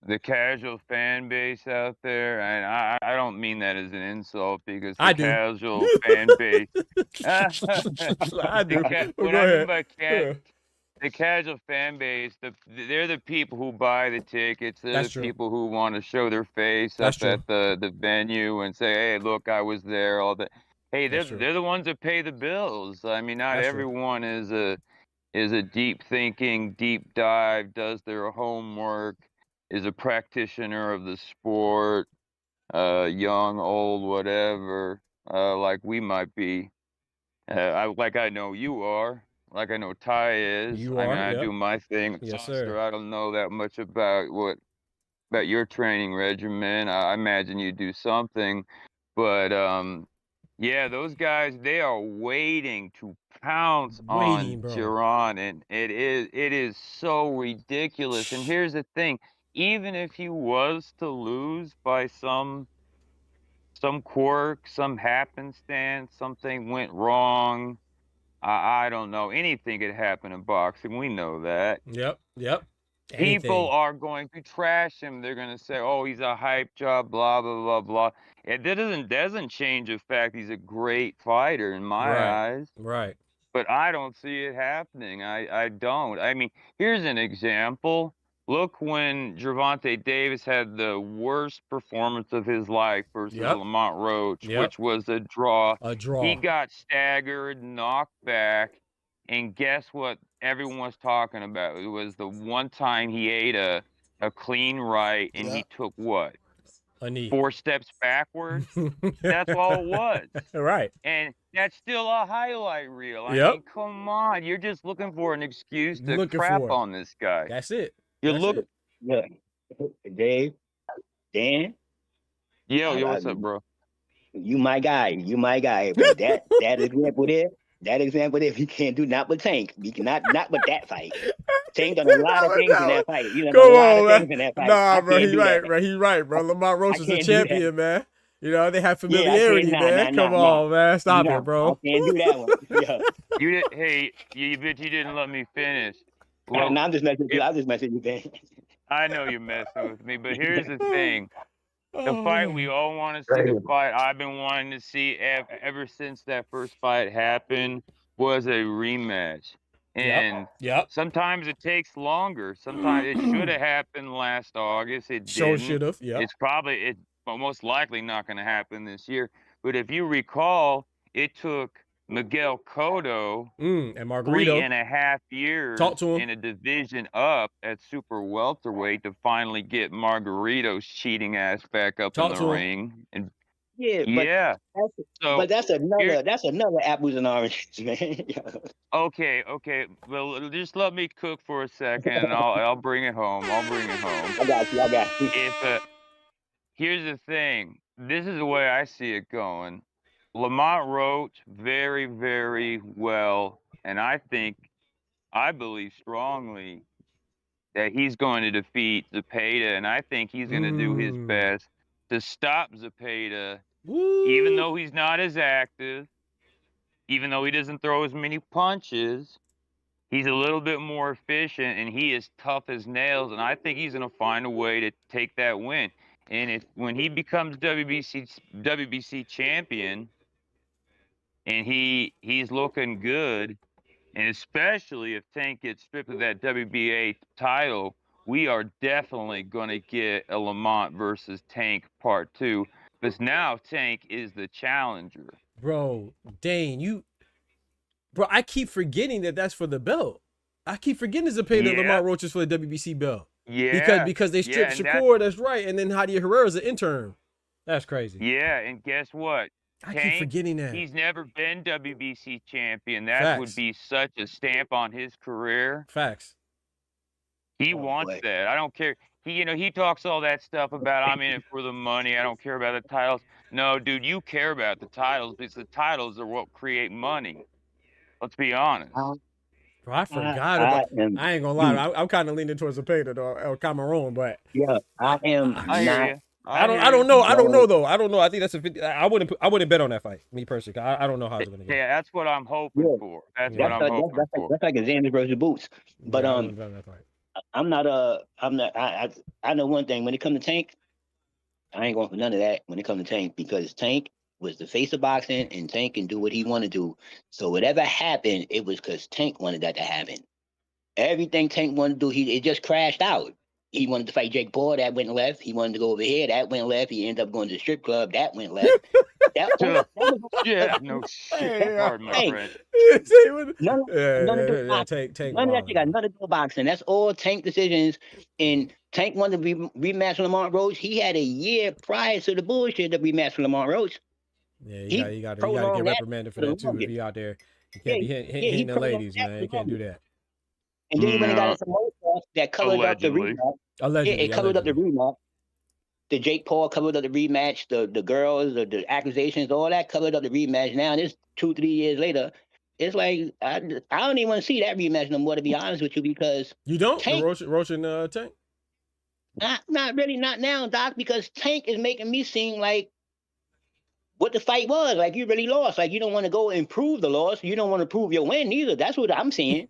the casual fan base out there, and I don't mean that as an insult because the casual fan base. I do. The casual fan base, they're the people who buy the tickets. They're the people who want to show their face up at the venue and say, "Hey, look, I was there." All that. Hey, they're the ones that pay the bills. I mean, not everyone is a deep thinking, deep dive, does their homework, is a practitioner of the sport, young, old, whatever, like we might be. Like I know you are, like I know Ty is. You I mean, are, I yep. do my thing. Yes, Foster, sir. I don't know that much about your training regimen. I imagine you do something, but yeah, those guys, they are waiting to pounce Waiting, on bro. Jaron, and it is so ridiculous. And here's the thing: even if he was to lose by some quirk, some happenstance, something went wrong. I don't know. Anything could happen in boxing. We know that. Yep, yep. People Anything. are going to trash him. They're going to say, "Oh, he's a hype job." Blah blah blah blah. That doesn't change the fact he's a great fighter in my Right, eyes. right. But I don't see it happening. I don't. I mean, here's an example. Look when Gervonta Davis had the worst performance of his life versus Yep, Lamont Roach, yep. which was a draw. A He draw. got staggered, knocked back, and guess what everyone was talking about? It was the one time he ate a clean right and Yeah. he took what? A knee. 4 steps backwards? That's all it was. Right. And that's still a highlight reel. I Yep. mean, come on. You're just looking for an excuse to Looking crap for it. on this guy. That's it. You're That's looking. it. Look, Dave, Dan, Yo, I, what's up, bro? you my guy. You my guy. But that example there, he can't do not with Tank. He cannot not with that fight. Tank done a lot of things in that fight. He done Come a lot on, of man. things in that fight. Nah, I bro, can't he do right, that. bro. He right, bro. Lamont Roach I is a can't do that. champion, man. You know, they have Yeah, I familiarity, can't. man. Come on, man. Stop it, bro. I can't do that one. Yeah. Hey, you bitch, you didn't let me finish. Well, Look, I'm just messing with you. if, I'm just messing with you, Dan. I know you're messing with me, but here's the thing. The Oh, fight we all want to see, the fight I've been wanting to see ever since that first fight happened was a rematch. And yep. sometimes it takes longer. Sometimes it should have happened last August. It Show didn't. should have. Yep. It's most likely not going to happen this year. But if you recall, it took Miguel Cotto And Margarito. 3.5 years Talk to him. in a division up at super welterweight to finally get Margarito's cheating ass back up Talk in to the him. ring. And Yeah, yeah, so that's here, another apples and oranges, man. okay. Well, just let me cook for a second, and I'll bring it home. I'll bring it home. I got you. If here's the thing, this is the way I see it going. Lamont Roach very, very well, and I believe strongly that he's going to defeat Zepeda, and I think he's going to do his best to stop Zepeda, even though he's not as active, even though he doesn't throw as many punches. He's a little bit more efficient, and he is tough as nails, and I think he's going to find a way to take that win. And when he becomes WBC champion, and he's looking good, and especially if Tank gets stripped of that WBA title, we are definitely going to get a Lamont versus Tank part 2, because now Tank is the challenger. Bro, Dane, bro, I keep forgetting that's for the belt. I keep forgetting Zepeda Lamont Roach is for the WBC belt. Yeah. Because they stripped Shakur, that's right, and then Javier Herrera's an intern. That's crazy. Yeah, and guess what? I keep forgetting that. He's never been WBC champion. That Facts. would be such a stamp on his career. Facts. He wants that. I don't care. He talks all that stuff about I'm in it for the money. I don't care about the titles. No, dude, you care about the titles because the titles are what create money. Let's be honest. Bro, I forgot about. I ain't gonna lie. I'm kind of leaning towards Zepeda though, El Cameron, but yeah, I am. I don't know. I don't know though. I don't know. I think that's a 50. I wouldn't bet on that fight. Me personally, I don't know how it's gonna go. Yeah, that's what I'm hoping for. That's what I'm hoping for. That's like a Xander versus Boots. But yeah, I know one thing. When it comes to Tank, I ain't going for none of that. When it comes to Tank, because Tank was the face of boxing, and Tank can do what he want to do. So whatever happened, it was because Tank wanted that to happen. Everything Tank wanted to do, it just crashed out. He wanted to fight Jake Paul, that went left. He wanted to go over here, that went left. He ended up going to the strip club, that went left. Yeah, no shit. Pardon my friend. None of that shit got nothing to do with boxing. That's all Tank decisions. And Tank wanted to rematch with Lamont Roach. He had a year prior to the bullshit to rematch with Lamont Roach. Yeah, He you got to get prolonged that reprimanded for for the that too. If longest. you out there, you Yeah, can't be he hitting the prolonged ladies, that man. for You the can't do longest. that. And then he went and got No, in some more stuff that covered up the allegedly. rematch. Yeah, Allegedly, it covered up the allegedly. rematch. The Jake Paul covered up the rematch. The girls, the accusations, all that covered up the rematch. Now this 2-3 years later, it's like I don't even want to see that rematch no more. To be honest with you, because You don't the Tank, Roach and Tank. not really, not now, Doc. Because Tank is making me seem like what the fight was. Like you really lost. Like you don't want to go and prove the loss. You don't want to prove your win either. That's what I'm seeing.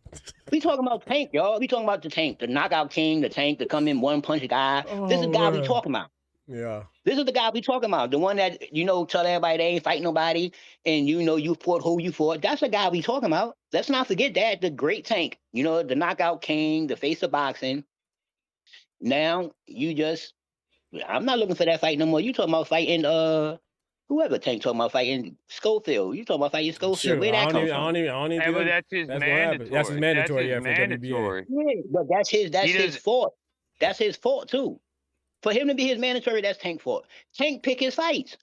We talking about Tank, y'all. We talking about the Tank, the knockout king, the Tank, the come in one punch guy. This is the guy we man. talking about. Yeah. This is the guy we talking about. The one that, tell everybody they ain't fighting nobody and you fought who you fought. That's the guy we talking about. Let's not forget that. The great Tank, the knockout king, the face of boxing. Now I'm not looking for that fight no more. You talking about fighting whoever Tank talking about fighting Schofield. You talking about fighting Schofield. Shoot, Where that come I from? don't even Hey, but think that's his that's gonna happen. That's his mandatory. That's mandatory, his yeah, for WBA. mandatory. Yeah, but that's He his does. fault. That's his fault too. For him to be his mandatory, that's Tank fault. Tank pick his fights.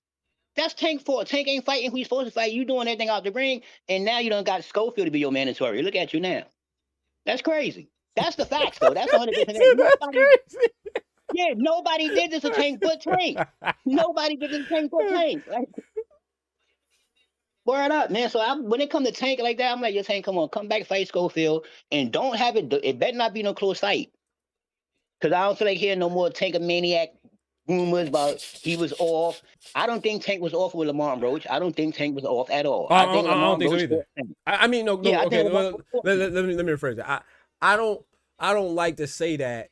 That's Tank fault. Tank ain't fighting who he's supposed to fight. You doing everything out the ring, and now you done got Schofield to be your mandatory. Look at you now. That's crazy. That's the facts, though. That's 100%. That's crazy. Yeah, nobody did this to Tank but Tank. Nobody did this to Tank but Tank. Like, word up, man. So when it come to Tank like that, I'm like, yo, Tank, come on, come back, fight Schofield, and don't have it. It better not be no close fight, because I don't feel like hearing no more Tank a maniac rumors about he was off. I don't think Tank was off with Lamont Roach. I don't think Tank was off at all. I think I don't Lamont think so Roach either. fought Tank. I mean, no. Yeah, I Okay, think Lamont Roach fought Tank. let me rephrase it. I don't like to say that.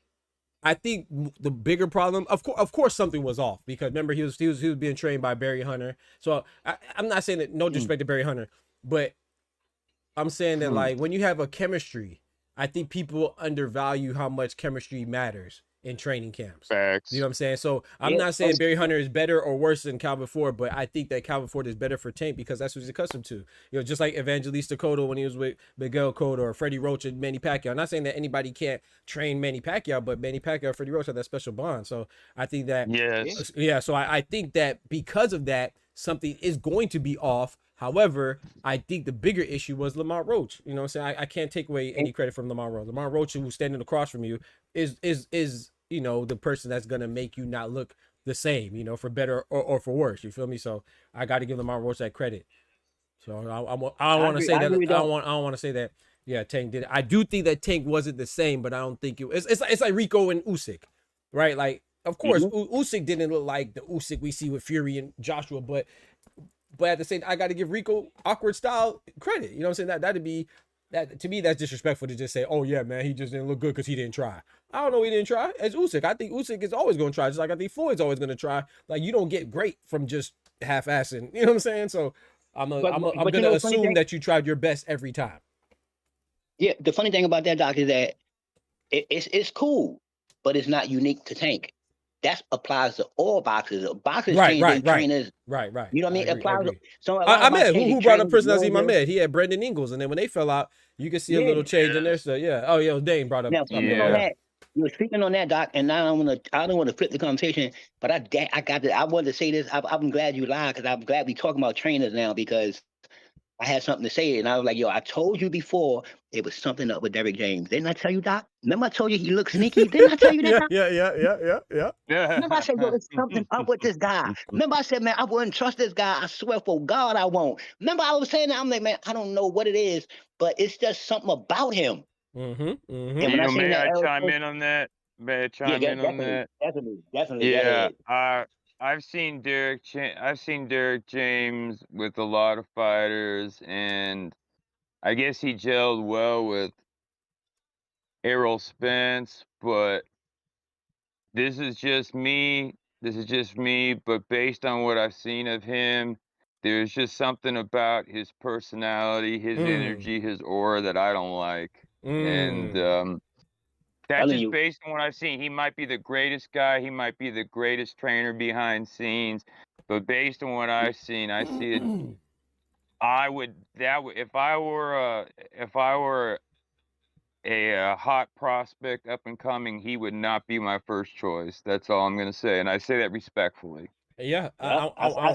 I think the bigger problem, of course, something was off because remember he was being trained by Barry Hunter. So I'm not saying that no disrespect to Barry Hunter, but I'm saying that like when you have a chemistry, I think people undervalue how much chemistry matters in training camps. Facts. You know what I'm saying? So I'm Yeah, not saying Barry Hunter is better or worse than Calvin Ford, but I think that Calvin Ford is better for Tank because that's what he's accustomed to. Just like Evangelista Cotto when he was with Miguel Cotto or Freddie Roach and Manny Pacquiao. I'm not saying that anybody can't train Manny Pacquiao, but Manny Pacquiao and Freddie Roach have that special bond. So I think that, Yes. yeah. So I think that because of that, something is going to be off. However, I think the bigger issue was Lamont Roach. You know what I'm saying? I can't take away any credit from Lamont Roach. Lamont Roach, who's standing across from you, is the person that's gonna make you not look the same, for better or for worse. You feel me? So I got to give Lamont Roach that credit. So I don't want to say that. I don't want to say that. Yeah, Tank did it. I do think that Tank wasn't the same, but I don't think it's like Rico and Usyk, right? Like, of course, Usyk didn't look like the Usyk we see with Fury and Joshua, but at the same, I got to give Rico awkward style credit. You know what I'm saying? That'd be that to me. That's disrespectful to just say, "Oh yeah, man, he just didn't look good because he didn't try." I don't know, he didn't try. As Usyk, I think Usyk is always going to try. Just like I think Floyd's always going to try. Like you don't get great from just half-assing. You know what I'm saying? So I'm going to assume that you tried your best every time. Yeah, the funny thing about that, Doc, is that it's cool, but it's not unique to Tank. That applies to all boxers. Boxers change their trainers. Right. You know what I mean? It applies. So Ahmed, who brought up Prison Azeem Ahmed? He had Brendan Ingles, and then when they fell out, you could see a little change in there. So yeah. Oh yeah, Dane brought up. Now speaking on that, you were speaking on that, Doc, and now I don't want to flip the conversation, but I wanted to say this. I'm glad you lied because I'm glad we talking about trainers now because I had something to say, and I was like, yo, I told you before it was something up with Derrick James. Didn't I tell you, Doc? Remember I told you he looked sneaky? Didn't I tell you that, Doc? Yeah. Remember I said, yo, there's something up with this guy. Remember I said, man, I wouldn't trust this guy. I swear for God I won't. Remember I was saying that? I'm like, man, I don't know what it is, but it's just something about him. And when I seen May that, I chime in on that? May I chime in on that? Definitely. Yeah, I've seen Derek James with a lot of fighters, and I guess he gelled well with Errol Spence, but this is just me. But based on what I've seen of him, there's just something about his personality, his energy, his aura that I don't like. And that's just based on what I've seen. He might be the greatest guy. He might be the greatest trainer behind scenes. But based on what I've seen, I see it. If I were a hot prospect up and coming, he would not be my first choice. That's all I'm gonna say, and I say that respectfully. Yeah, Yeah,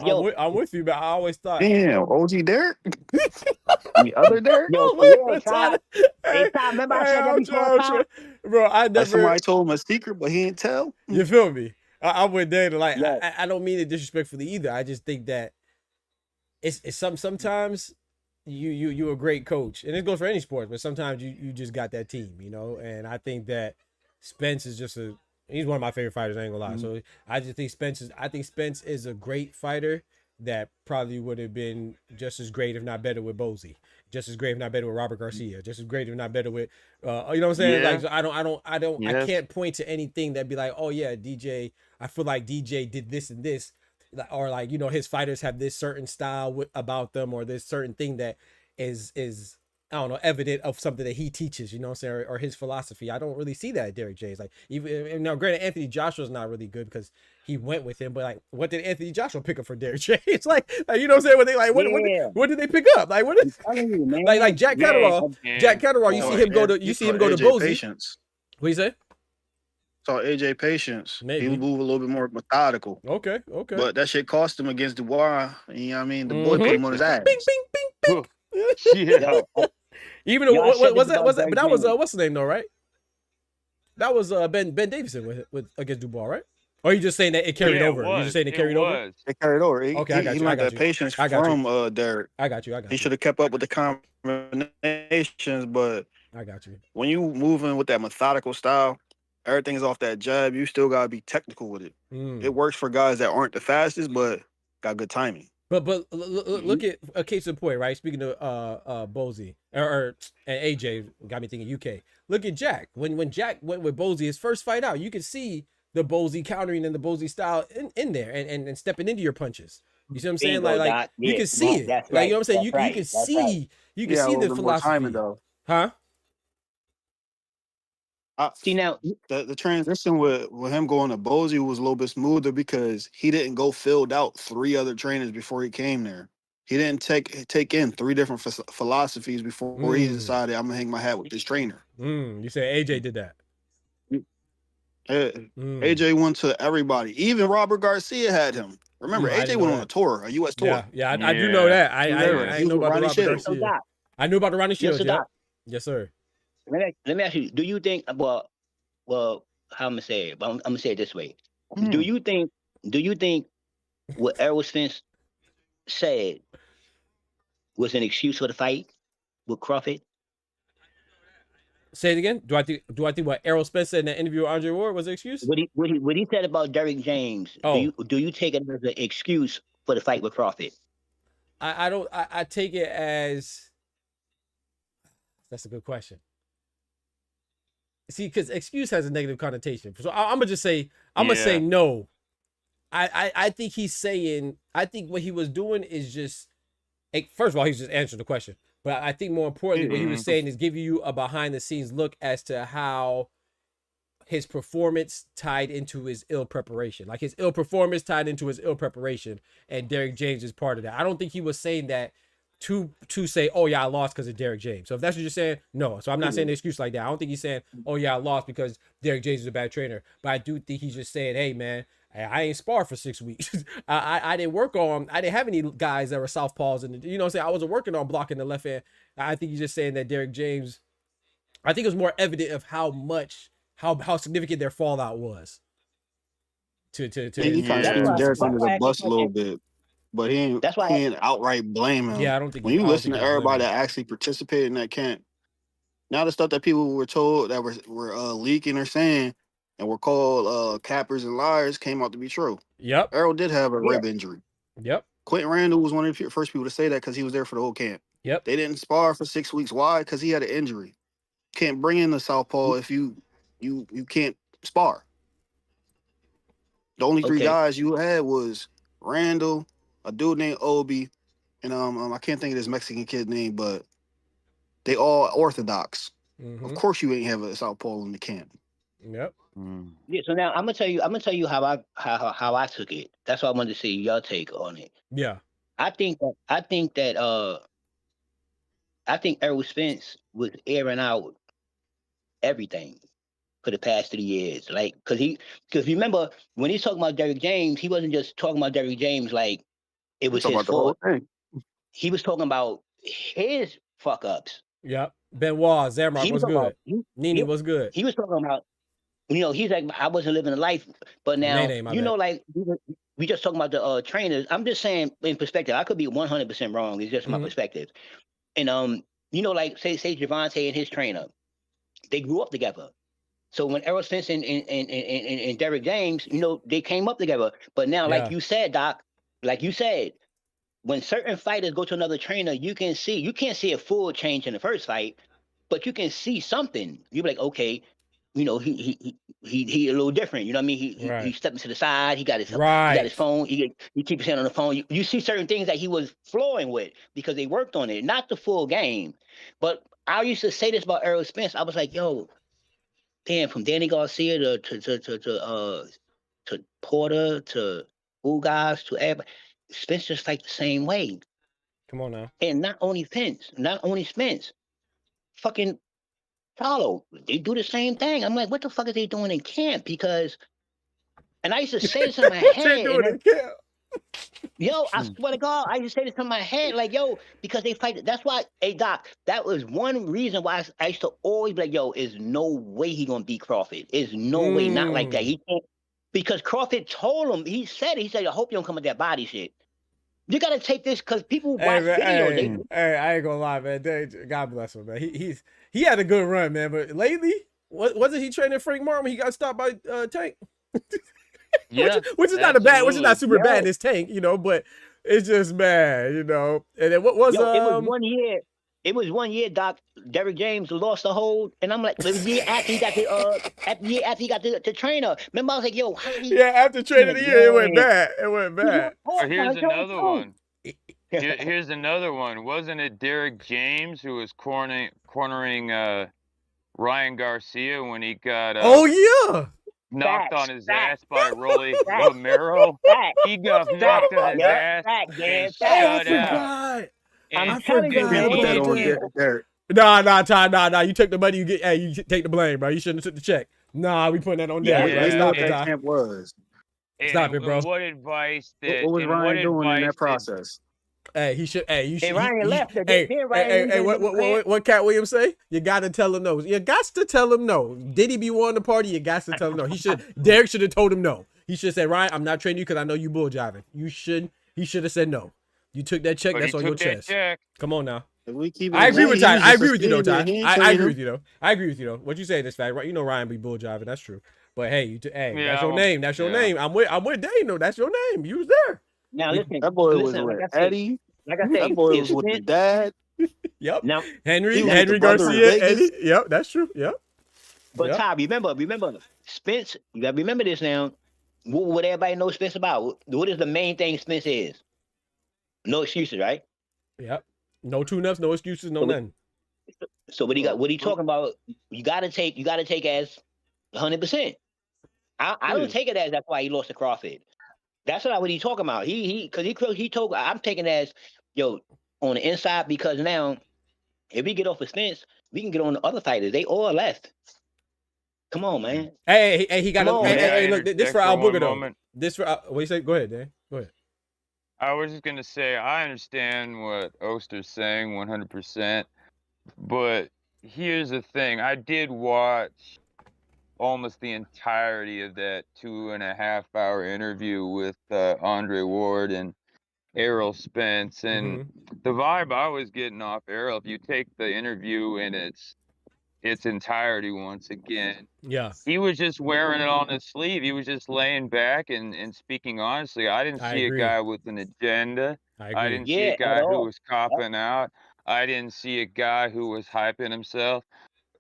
yo, I'm with you, but I always thought, Damn, OG Derek. The other Derek. yo, I'm for with real, you, Tyler. Ty. Hey, Hey, Ty, remember I hey, said that before, I'm Ty? trying, bro. I Like never. somebody told him a secret, but he didn't tell. You feel me? I'm with Dana. Like, Yo, I don't mean it disrespectfully either. I just think that it's sometimes you're a great coach, and it goes for any sport, but sometimes you just got that team, you know. And I think that Spence is just he's one of my favorite fighters. I ain't gonna lie. So I just think Spence is a great fighter that probably would have been just as great, if not better, with Bozy. Just as great, if not better, with Robert Garcia. Just as great, if not better, with you know what I'm saying? Yeah. Like, so I Yes. can't point to anything that be like, oh yeah, DJ. I feel like DJ did this and this, or like, you know, his fighters have this certain style about them, or this certain thing that is I don't know, evident of something that he teaches, you know what I'm saying, or his philosophy. I don't really see that at Derek James. Like, even now, granted, Anthony Joshua's not really good because he went with him, but like, what did Anthony Joshua pick up for Derek James? like you know what I'm saying? What they like, yeah, what did they pick up? Like, what I'm is telling you, man. like Jack Yeah, Catterall? yeah. Jack Catterall, you Oh, see him go to he him taught go to AJ Bozy. patience. What you say? Saw AJ patience. Maybe. He would move a little bit more methodical. Okay. But that shit cost him against Dubois. You know what I mean? The boy Mhm. put him on his ass. Bing, bing, bing, bing. Yeah. Yo, Even yo, I said was this that about but Derek that was James. what's the name though, right? That was Ben Davison with against Dubois, right? Or are you just saying that it carried Yeah, over? You just saying it carried over? was. It carried over. Okay, I got He you. I learned got that you. patience I got you. from Derek. I got you. He should have kept up with the combinations, but I got you. when you moving with that methodical style, everything's off that jab. You still gotta be technical with it. It works for guys that aren't the fastest, but got good timing. But look at a case in point, right? Speaking of Bozy or and AJ, got me thinking UK. Look at Jack. When Jack went with Bozy, his first fight out, you could see the Bozy countering and the Bozy style in there and stepping into your punches. You see what I'm saying? Bingo, Like Doc. you Yeah, can see it. that's Like, right. you know what I'm saying? That's You right. can That's right. see Yeah, a the little bit more philosophy. timing though. Huh? See now, The transition with him going to Bozy was a little bit smoother because he didn't go filled out 3 other trainers before he came there. He didn't take in 3 different philosophies before he decided I'm gonna hang my hat with this trainer. You say AJ did that. AJ went to everybody. Even Robert Garcia had him. Remember, I AJ didn't went know on a that. tour, a U.S. tour. Yeah, I do know that. I He know was about the Ronnie Robert Shields. so Garcia. Doc, I knew about the Ronnie Shields. so Yeah. Doc, Yes, sir. let me ask you, do you think well how I'm gonna say it, but I'm gonna say it this way. Do you think what Errol Spence said was an excuse for the fight with Crawford? Say it again. Do I think what Errol Spence said in that interview with Andre Ward was an excuse? What he said about Derek James, Oh. do you take it as an excuse for the fight with Crawford? I don't. I take it as. That's a good question. See, because excuse has a negative connotation, so I'm gonna just say gonna say no. I think he's saying. I think what he was doing is just. First of all, he's just answering the question, but I think more importantly, what he was saying is giving you a behind the scenes look as to how his performance tied into his ill preparation. Like, his ill performance tied into his ill preparation, and Derek James is part of that. I don't think he was saying that to say, oh yeah, I lost because of Derek James. So if that's what you're saying, no. So I'm not saying an excuse like that. I don't think he's saying, oh yeah, I lost because Derek James is a bad trainer. But I do think he's just saying, hey man, I ain't sparred for 6 weeks. I didn't work on, I didn't have any guys that were southpaws, and you know what I'm saying, I wasn't working on blocking the left hand. I think he's just saying that Derek James, I think it was more evident of how much, how significant their fallout was. He kind of threw Derek under the bus a little bit, but he ain't outright blame him. Yeah, I don't think. When you listen to everybody that actually participated in that camp, now the stuff that people were told that were leaking or saying and were called cappers and liars came out to be true. Yep. Errol did have a rib injury. Yep. Quentin Randall was one of the first people to say that because he was there for the whole camp. Yep. They didn't spar for 6 weeks. Why? Because he had an injury. Can't bring in the southpaw if you can't spar. The only 3 guys you had was Randall, a dude named Obi, and I can't think of this Mexican kid's name, but they all orthodox. Of course, you ain't have a southpaw in the camp. Yep. Yeah. So now I'm gonna tell you how I took it. That's why I wanted to see your take on it. Yeah. I think Errol Spence was airing out everything for the past 3 years. Like, because remember when he's talking about Derrick James, he wasn't just talking about Derrick James like it was Talking his about the whole fault. thing. He was talking about his fuck ups. Yep. Benoit, Zamrock He was was talking about good. Nene was good. he was talking about, he's like, I wasn't living a life, but now Nene, my bad. like we just talking about the trainers. I'm just saying in perspective. I could be 100% wrong. It's just my perspective. And like say Javante and his trainer, they grew up together. So when Errol Spence and Derrick James, they came up together. But now, like you said, Doc, when certain fighters go to another trainer, you can't see a full change in the first fight, but you can see something. You be like, okay, he a little different. You know what I mean? He stepped to the side. He got his phone. He keeps his hand on the phone. You see certain things that he was flowing with because they worked on it, not the full game. But I used to say this about Errol Spence. I was like, yo, damn, from Danny Garcia to Porter to Ugas to everybody, Spence just like the same way. Come on now. And not only Spence, fucking Charlo, they do the same thing. I'm like, what the fuck are they doing in camp? Because, and I used to say this in my head. Yo, I swear to God, I used to say this in my head, like, yo, because they fight. That's why, hey, Doc, that was one reason why I used to always be like, yo, there's no way he gonna beat Crawford. There's no way, not like that. He can't, because Crawford told him, he said, I hope you don't come with that body shit. You gotta take this because people watch videos. Hey, I ain't gonna lie, man. God bless him, man. He had a good run, man. But lately, wasn't he training Frank Martin when he got stopped by Tank? Yeah, which is not super bad in this Tank, but it's just bad, And then what was it was 1 year. It was 1 year, Doc. Derrick James lost the hold, and I'm like, the year after he got the trainer. Remember, I was like, yo, after training the year, it went bad. It went bad. Here's another one. Here's another one. Wasn't it Derrick James who was cornering Ryan Garcia when he got knocked on his ass by Rolly Romero? He got knocked on his ass and shut out. I forgot. Derrick. Nah. You took the money. You take the blame, bro. You shouldn't have took the check. Nah, we putting that on Derrick. Yeah, Stop that it, camp was. Stop it, bro. What advice? What was Ryan doing in that process? You should. Ryan left. What Cat Williams say? You gotta tell him no. You got to tell him no. Did he be wanting the party? You got to tell him no. Derrick should have told him no. He should have said, Ryan, I'm not training you because I know you bull jiving. He should have said no. You took that check. That's on your chest. Come on now. I agree with Ty. I agree with you though, Ty. I agree with you though. I agree with you though. What you say this fact, right? Ryan be bull jiving. That's true. But hey, that's your name. That's your name. I'm with Dane though. That's your name. You was there. Now listen, that boy was with Eddie. Like I said, that boy was with the dad. Yep. Now Henry Garcia. Eddie. Yep. That's true. Yep. But Ty, remember, Spence. You gotta remember this now. What everybody knows Spence about? What is the main thing Spence is? No excuses, right? Yep. No tune-ups, no excuses, no nothing. So what he talking about? You gotta take as 100%. I don't take it as that's why he lost to Crawford. That's not what he talking about. He told I'm taking it as yo on the inside because now if we get off of Spence, we can get on the other fighters. They all left. Come on, man. Hey, he got a hey, look, this for Al Booger though. Moment. This for what you say? Go ahead, Dan. Go ahead. I was just gonna say I understand what Oster's saying 100%, but here's the thing: I did watch almost the entirety of that 2.5-hour interview with Andre Ward and Errol Spence, and the vibe I was getting off Errol, if you take the interview in its entirety once again, he was just wearing it on his sleeve. He was just laying back and speaking honestly. I didn't see a guy with an agenda. I didn't see a guy who was copping out. I didn't see a guy who was hyping himself.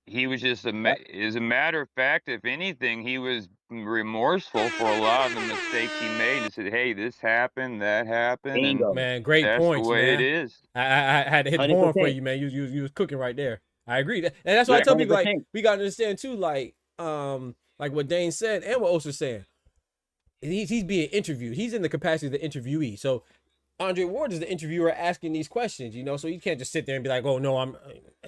He was just as a matter of fact, if anything, he was remorseful for a lot of the mistakes he made and said, hey, this happened, that happened. And man, great that's points, the way man. it is. I had to hit the horn for you, man. You was cooking right there. I agree. And that's why I tell people, like, we got to understand too, like what Dane said and what Oster's saying. He's being interviewed. He's in the capacity of the interviewee. So Andre Ward is the interviewer asking these questions, you know, so you can't just sit there and be like, oh no, I'm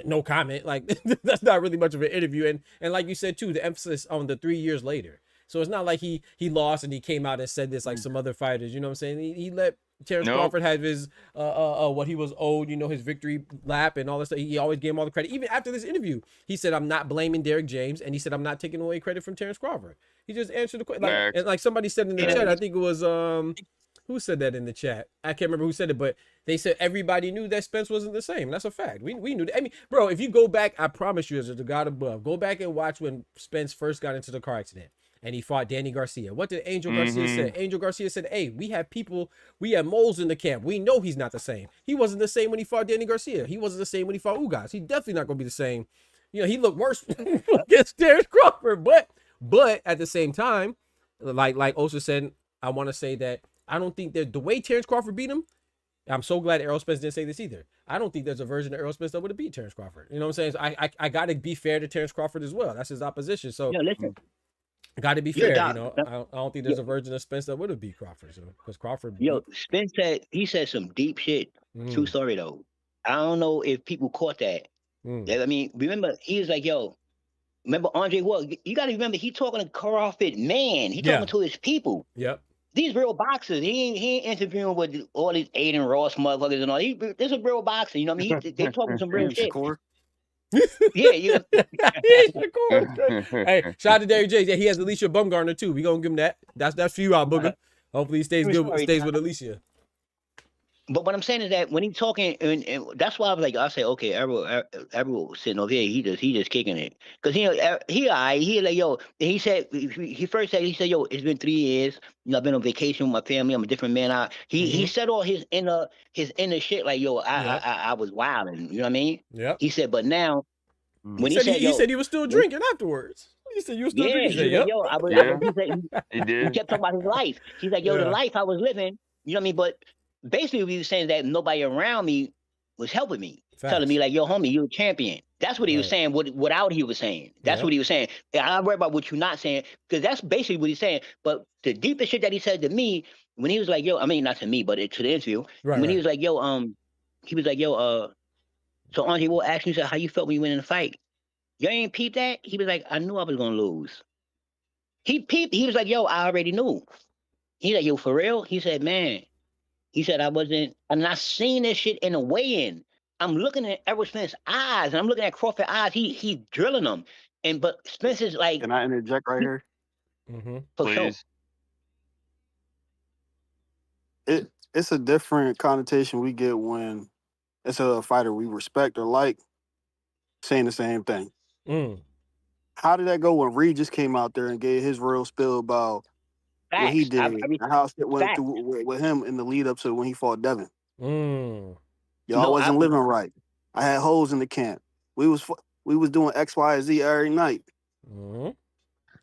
no comment. Like that's not really much of an interview. And like you said too, the emphasis on the 3 years later. So it's not like he lost and he came out and said this like some other fighters, you know what I'm saying? He let Terrence Crawford have his what he was owed, you know, his victory lap and all this stuff. He always gave him all the credit. Even after this interview, he said, I'm not blaming Derrick James, and he said, I'm not taking away credit from Terrence Crawford. He just answered the question. Like, and like somebody said in the chat, I think it was who said that in the chat? I can't remember who said it, but they said everybody knew that Spence wasn't the same. That's a fact. We knew that. I mean, bro, if you go back, I promise you, as the God above, go back and watch when Spence first got into the car accident and he fought Danny Garcia. What did Angel Garcia say? Angel Garcia said, hey, we have moles in the camp. We know he's not the same. He wasn't the same when he fought Danny Garcia. He wasn't the same when he fought Ugas. He definitely not going to be the same. You know, he looked worse against Terrence Crawford. But at the same time, like Osa said, I want to say that I don't think that the way Terrence Crawford beat him, I'm so glad Errol Spence didn't say this either. I don't think there's a version of Errol Spence that would have beat Terrence Crawford. You know what I'm saying? So I got to be fair to Terrence Crawford as well. That's his opposition. So listen, got to be fair. You know, I don't think there's a version of Spence that would have beat Crawford. So because Crawford, Spence said some deep shit. True story though. I don't know if people caught that. I mean, remember he was like, remember Andre Ward? You got to remember he talking to Crawford, man. He talking to his people. Yep. These real boxers. He ain't interviewing with all these Aiden Ross motherfuckers and all. This a real boxer. You know what I mean? They talking some real shit. Shakur. Yeah. Hey, shout out to Derrick J. Yeah, he has Alicia Bumgarner too. We gonna give him that. That's for you out, Booger. Hopefully he stays with Alicia. But what I'm saying is that when he's talking, and that's why I was like, I say, okay, Errol sitting over here, he just kicking it, because he like, he said he first said it's been 3 years, you know, I've been on vacation with my family, I'm a different man. He said all his inner shit, like, I was wilding, you know what I mean? Yeah. He said, but now when he said he was still drinking afterwards. He said you were still drinking. He did. He kept talking about his life. He's like, the life I was living, you know what I mean? But basically, what he was saying that nobody around me was helping me, telling me like, yo, homie, you're a champion. That's what he was saying. Without he was saying. That's what he was saying. I worry about what you're not saying, because that's basically what he's saying. But the deepest shit that he said to me, when he was like, I mean, not to me, but to the interview, he was like, so Andre Ward asked me, how you felt when you went in the fight? You ain't peeped that? He was like, I knew I was gonna lose. He peeped. He was like, I already knew. He's like, for real? He said, man. He said, I'm not seeing this shit in a weigh-in. I'm looking at Errol Spence's eyes, and I'm looking at Crawford's eyes. He's drilling them. But Spence is like... Can I interject right here? For sure. It's a different connotation we get when it's a fighter we respect or like saying the same thing. How did that go when Regis came out there and gave his real spill about what he did, and how it went through with him in the lead up to when he fought Devin? Y'all wasn't living right. I had hoes in the camp. We was doing X, Y, Z every night.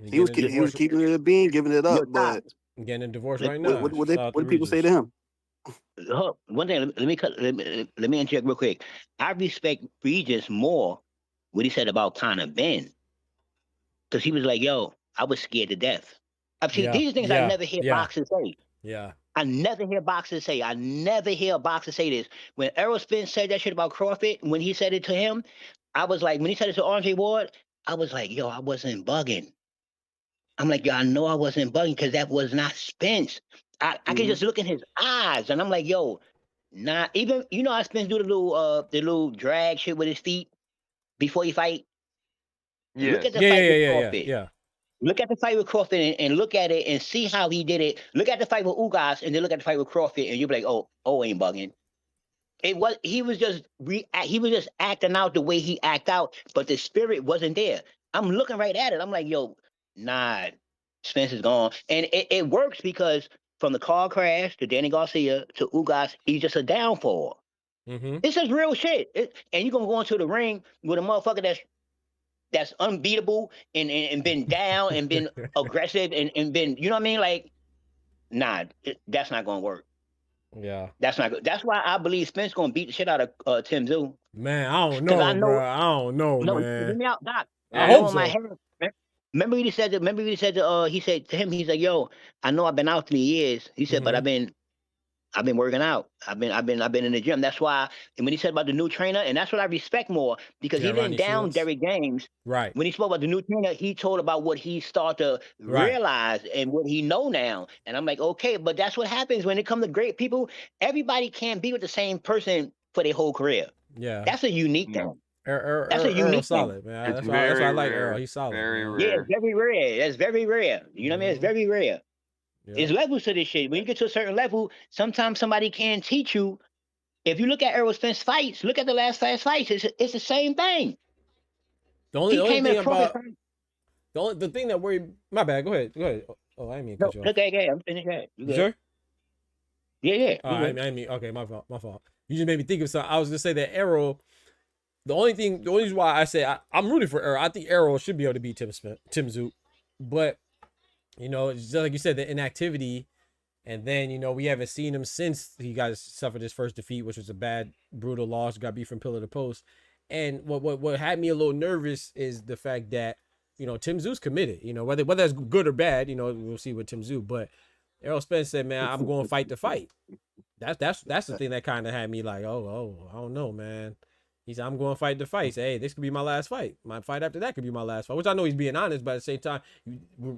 He was keeping it a bean, giving it up, but getting a divorce right now. What do people say to him? One thing, let me interject real quick. I respect Regis more what he said about Conor Ben, because he was like, I was scared to death. These things I never hear boxers say. I never hear boxers say. I never hear a boxer say this. When Errol Spence said that shit about Crawford, when he said it to him, I was like, when he said it to Andre Ward, I was like, I wasn't bugging. I'm like, I know I wasn't bugging, because that was not Spence. I can just look in his eyes, and I'm like, nah. Even, you know how Spence do the little drag shit with his feet before he fight? Look at the fight with Crawford. Look at the fight with Crawford and look at it and see how he did it. Look at the fight with Ugas and then look at the fight with Crawford, and you'll be like, ain't bugging. He was just acting out the way he act out, but the spirit wasn't there. I'm looking right at it. I'm like, nah, Spence is gone. And it works, because from the car crash to Danny Garcia to Ugas, he's just a downfall. This is real shit. And you're gonna go into the ring with a motherfucker that's unbeatable and been down and been aggressive and been, you know what I mean? Like, nah, that's not gonna work. That's not good. That's why I believe Spence gonna beat the shit out of Tim Tszyu. Man, I don't know, bro. I don't know, man. Hear me out, Doc. I hope so. My head. Remember he said he said to him, he's like, I know I've been out 3 years. He said, but I've been I've been working out. I've been in the gym. That's why. And when he said about the new trainer, and that's what I respect more because Yeah, he didn't Ronnie down Shields. Derrick James. Right. When he spoke about the new trainer, he told about what he started to Right. realize and what he know now. And I'm like, okay, but that's what happens when it comes to great people. Everybody can't be with the same person for their whole career. Yeah. That's a unique No. thing. That's a Earl's unique thing. solid, man. It's That's why I very like rare. Earl. He's solid. Very man. Yeah, rare. it's very rare. That's very rare. You know what I mean? It's Mhm. very rare. Yeah. There's levels to this shit. When you get to a certain level, sometimes somebody can teach you. If you look at Errol Spence fights, look at the last fights. It's the same thing. The He only came thing in perfect. about the thing that worried. My bad. Go ahead. Oh, I didn't mean to No, cut you off. look at I'm finished. You You good? sure? Yeah. I mean, okay, my fault. You just made me think of something. I was gonna say that Errol. The only reason why I say I'm rooting for Errol, I think Errol should be able to beat Tim Tszyu, but it's just like you said, the inactivity, and then we haven't seen him since he suffered his first defeat, which was a bad, brutal loss, got beat from pillar to post. And what had me a little nervous is the fact that Tim Tszyu's committed. Whether that's good or bad, we'll see with Tim Tszyu. But Errol Spence said, "Man, I'm going fight to fight." That's the thing that kind of had me like, oh, I don't know, man. He said, I'm going fight to fight. He said, hey, this could be my last fight. My fight after that could be my last fight, which I know he's being honest, but at the same time,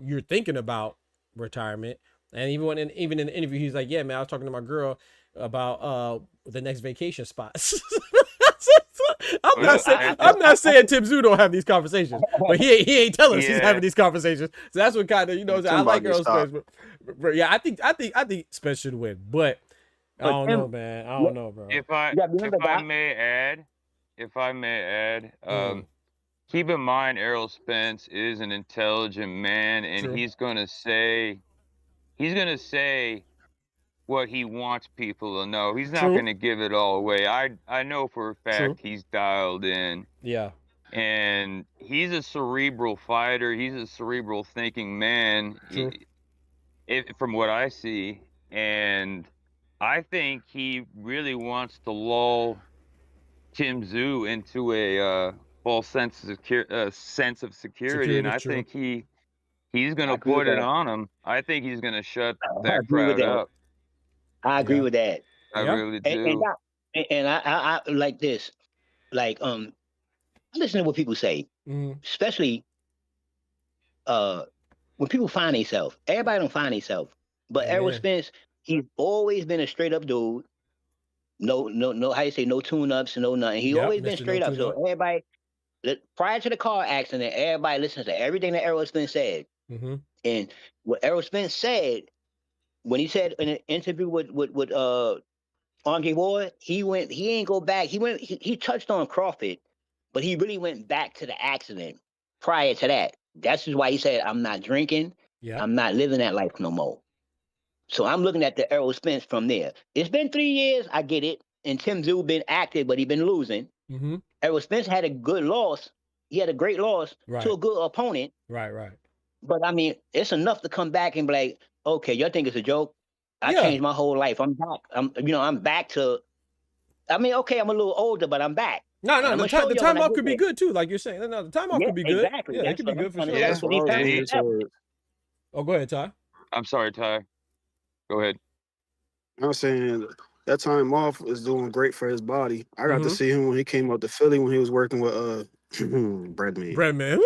you're thinking about retirement. And even in the interview, he's like, yeah, man, I was talking to my girl about the next vacation spots. I'm not saying Tim Tszyu don't have these conversations, but he ain't telling us he's having these conversations. So that's what kind of I like Errol Spence, but yeah, I think Spence should win, but I don't know, man. I don't know, bro. If I may add, keep in mind Errol Spence is an intelligent man, and True. he's gonna say what he wants people to know. He's not True. gonna give it all away. I know for a fact True. he's dialed in. Yeah. And he's a cerebral fighter. He's a cerebral thinking man. True. From what I see, and I think he really wants to lull Tim Tszyu into a false sense of security, and I think he's gonna put it on him. I think he's gonna shut that crowd up. I agree with that. I really do. And I like this. Like I listen to what people say, especially when people find themselves. Everybody don't find themselves, but Errol Spence, he's always been a straight up dude. No, how you say, no tune-ups, no nothing. He always been straight up. So everybody, prior to the car accident, everybody listens to everything that Errol Spence said. And what Errol Spence said, when he said in an interview with Andre Ward, he ain't go back. He touched on Crawford, but he really went back to the accident prior to that. That's just why he said, I'm not drinking. I'm not living that life no more. So I'm looking at the Errol Spence from there. It's been 3 years. I get it. And Tim Tszyu been active, but he been losing. Errol Spence had a good loss. He had a great loss to a good opponent. Right. But I mean, it's enough to come back and be like, okay, y'all think it's a joke? I changed my whole life. I'm back. I'm back to. I mean, okay, I'm a little older, but I'm back. No, the timeout could be good too, like you're saying. No, the timeout could be good. Exactly. Yeah, it could be good for sure. That's what I was leaning towards. Oh, go ahead, Ty. I'm sorry, Ty. Go ahead. I'm saying that time off is doing great for his body. I got to see him when he came up to Philly when he was working with Breadman.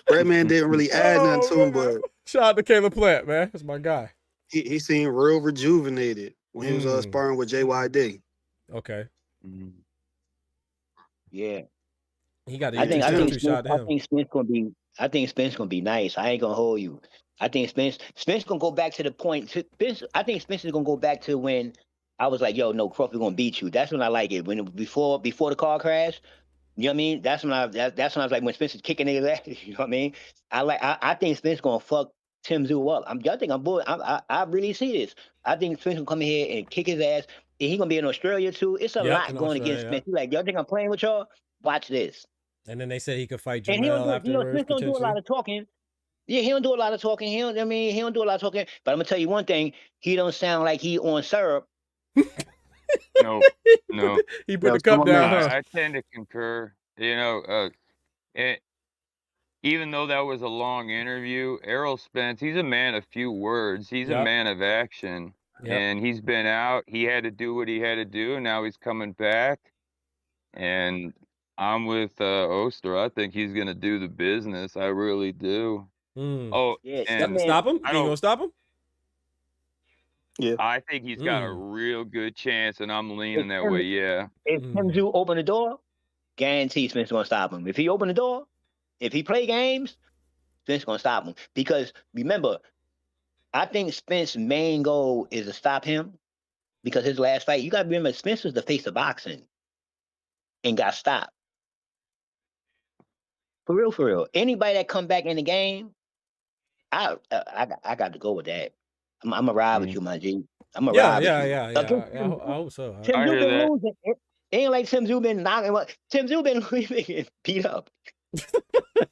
Breadman didn't really add nothing to him, but shout out to Caleb Plant, man. That's my guy. He seemed real rejuvenated when he was sparring with JYD. Okay. Yeah. He got I think Spence gonna be nice. I ain't gonna hold you. I think Spence gonna go back to the point. I think Spence is gonna go back to when I was like, yo, no, Crawford gonna beat you. That's when I like it. When before the car crash, you know what I mean? That's when I was like, when Spence is kicking his ass. You know what I mean? I think Spence gonna fuck Tim Tszyu up. I think I'm bored. I really see this. I think Spence gonna come in here and kick his ass. And he gonna be in Australia too. It's a lot going against Spence. He's like, y'all think I'm playing with y'all? Watch this. And then they said he could fight Jamel afterwards. Spence don't do a lot of talking. Yeah, he don't do a lot of talking. He don't do a lot of talking. But I'm gonna tell you one thing: he don't sound like he on syrup. No. He put the cup down. I tend to concur. even though that was a long interview, Errol Spence, he's a man of few words. He's a Yep. man of action. Yep. And he's been out. He had to do what he had to do. And now he's coming back. And I'm with Oster. I think he's going to do the business. I really do. Oh, Yeah, that and man. Stop him? I You don't. gonna stop him? Yeah. I think he's got a real good chance, and I'm leaning that Tim- way. Yeah. If Tim Zoo open the door, guarantee Spence gonna stop him. If he open the door, if he play games, Spence gonna stop him. Because remember, I think Spence's main goal is to stop him. Because his last fight, you gotta remember, Spence was the face of boxing and got stopped. For real, for real. Anybody that come back in the game, I got to go with that. I'm gonna ride with you, my G. I'm gonna ride with you. I hope so. Tim I Zoo hear been that. losing. It ain't like Tim Zoo been knocking. Tim Zoo been beat up.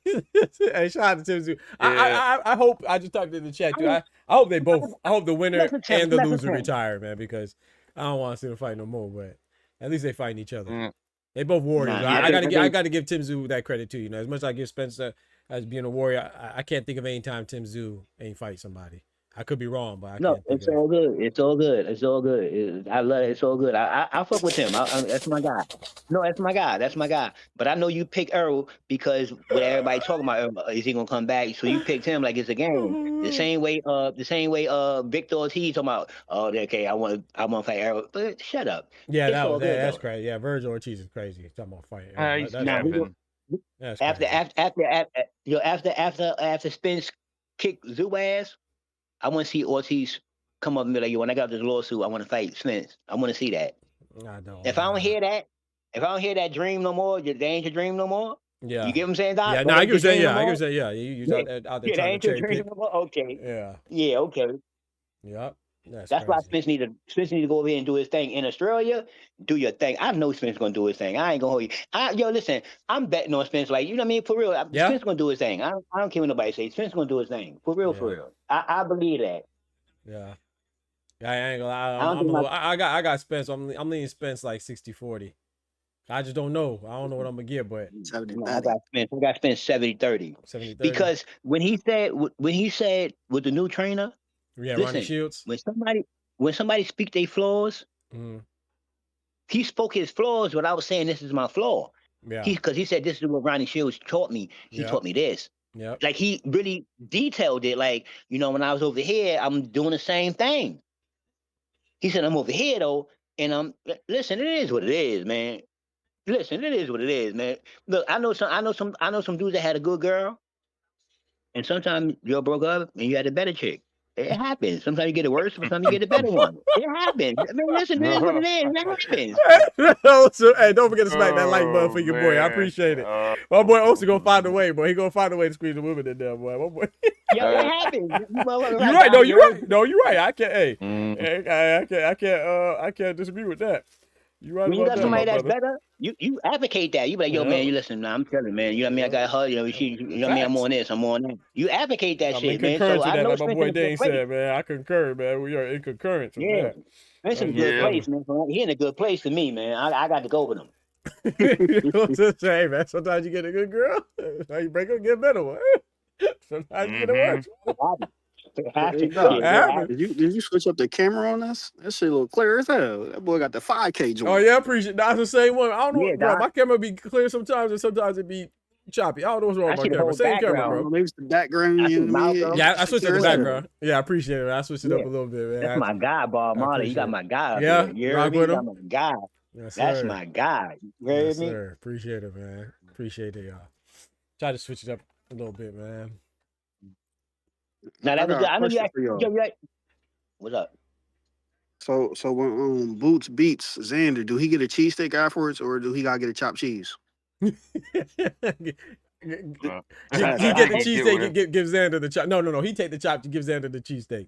Hey, shout out to Tim Zoo. Yeah. I hope, I just talked in the chat too. I hope they both, I hope the winner Listen, Tim, and the listen, loser Tim. retire, man, because I don't want to see them fight no more, but at least they fighting each other. Mm. They both warriors. Nah, I gotta give Tim Zoo that credit too. You know, as much as I give Spencer as being a warrior, I can't think of any time Tim Zoo ain't fight somebody. I could be wrong, but I No, can't think it's of it. all good. It's all good. It's all good. I love it. It's all good. I fuck with him. That's my guy. No, that's my guy. That's my guy. But I know you pick Earl because what everybody talking about, Earl, is he gonna come back? So you picked him like it's a game. The same way Victor Ortiz talking about, oh, okay, I want to fight Earl. But shut up. Yeah, It's all good, that's though. crazy. Yeah, Virgil Ortiz is crazy. He's talking about fighting. He's That's Nah, crazy. tripping. That's crazy. after Spence kick Zoo ass, I want to see Ortiz come up and be like, yo, when I got this lawsuit, I want to fight Spence. I want to see that. I know. If I don't hear that dream no more, they ain't your dream no more. Yeah. You get what I'm saying, Doc? Yeah, That no, I ain't get what you're your saying. dream Yeah, no I get what more? you're saying. Yeah, you Yeah. out there Yeah, that trying to ain't your cherry dream pick. no more? Okay. Yeah. Yeah, okay. Yep. That's why Spence need to go over here and do his thing in Australia. Do your thing. I know Spence gonna do his thing. I ain't gonna hold you. Listen, I'm betting on Spence. Like, you know what I mean? For real, Yeah. Spence gonna do his thing. I don't care what nobody says. Spence gonna do his thing. For real, Yeah. for real. I believe that. Yeah. I ain't gonna lie. I don't think I got Spence. I'm leaning Spence like 60-40. I just don't know. I don't know what I'm gonna get, but No, I got Spence 70-30. 70-30. Because when he said with the new trainer, Yeah, listen, Ronnie Shields. when somebody speak their flaws, Mhm. he spoke his flaws without saying this is my flaw. Yeah. Because he said this is what Ronnie Shields taught me. He taught me this. Yep. Like, he really detailed it. Like, when I was over here, I'm doing the same thing. He said, I'm over here though, and listen, it is what it is, man. Listen, it is what it is, man. Look, I know some dudes that had a good girl, and sometimes you broke up and you had a better chick. It happens. Sometimes you get it worse, sometimes you get a better one. It happens. I mean, listen, it is what it is. It happens. So, hey, don't forget to smack that like button for your boy. I man. appreciate it. My boy also gonna find a way, boy. He gonna find a way to squeeze the women in there, boy. My boy. Yo, it happens. You You're right. No, you're right. No, you're right. I can't. Hey, Mm. I can't disagree with that. You right When you about got that, somebody my that's brother. better, you advocate that. You be like, yo, Yeah. man, you listen, nah, I'm telling you, man. You know what I mean? I got her, you know what I mean? I'm Facts. on this, I'm on that. You advocate that I'm shit, in man. concurrence So with I that, know like my Spence boy in a good Dane place. said, man. I concur, man. We are in concurrence with Yeah. that. Spence in a That's good Yeah. place, man. He in a good place to me, man. I got to go with him. You know what I'm saying, man? Sometimes you get a good girl. You break up, get a better one. Sometimes you get a worse. It happens. It happens. Hey, Doc, It happens. happens. did you switch up the camera on this? That shit look clear as hell. That boy got the 5K joint. Oh yeah, I appreciate that. That's the same one. I don't know, Yeah, bro. Doc. My camera be clear sometimes, and sometimes it be choppy. I don't know what's wrong I with my see the camera. whole Same camera, background. bro. Maybe it's the background. I see You know what I mean? Malcolm. Yeah, I switched to the Clear as hell. background. Yeah, I appreciate it. I switched it up Yeah. a little bit, man. That's my guy, Bob I Marley. You got appreciate my guy up Yeah, there. You heard rock me? with You got him. my guy. Yes, That's sir. my guy. You heard Yes, me? sir. Appreciate it, man. Appreciate it, y'all. Try to switch it up a little bit, man. Now, that I was got good. a I know you question asked. for y'all. Yo, you right. What's up? So when Boots beats Xander, do he get a cheesesteak afterwards, or do he gotta get a chopped cheese? He get the cheesesteak. Give Xander the chop. No. He take the chop to give Xander the cheesesteak. You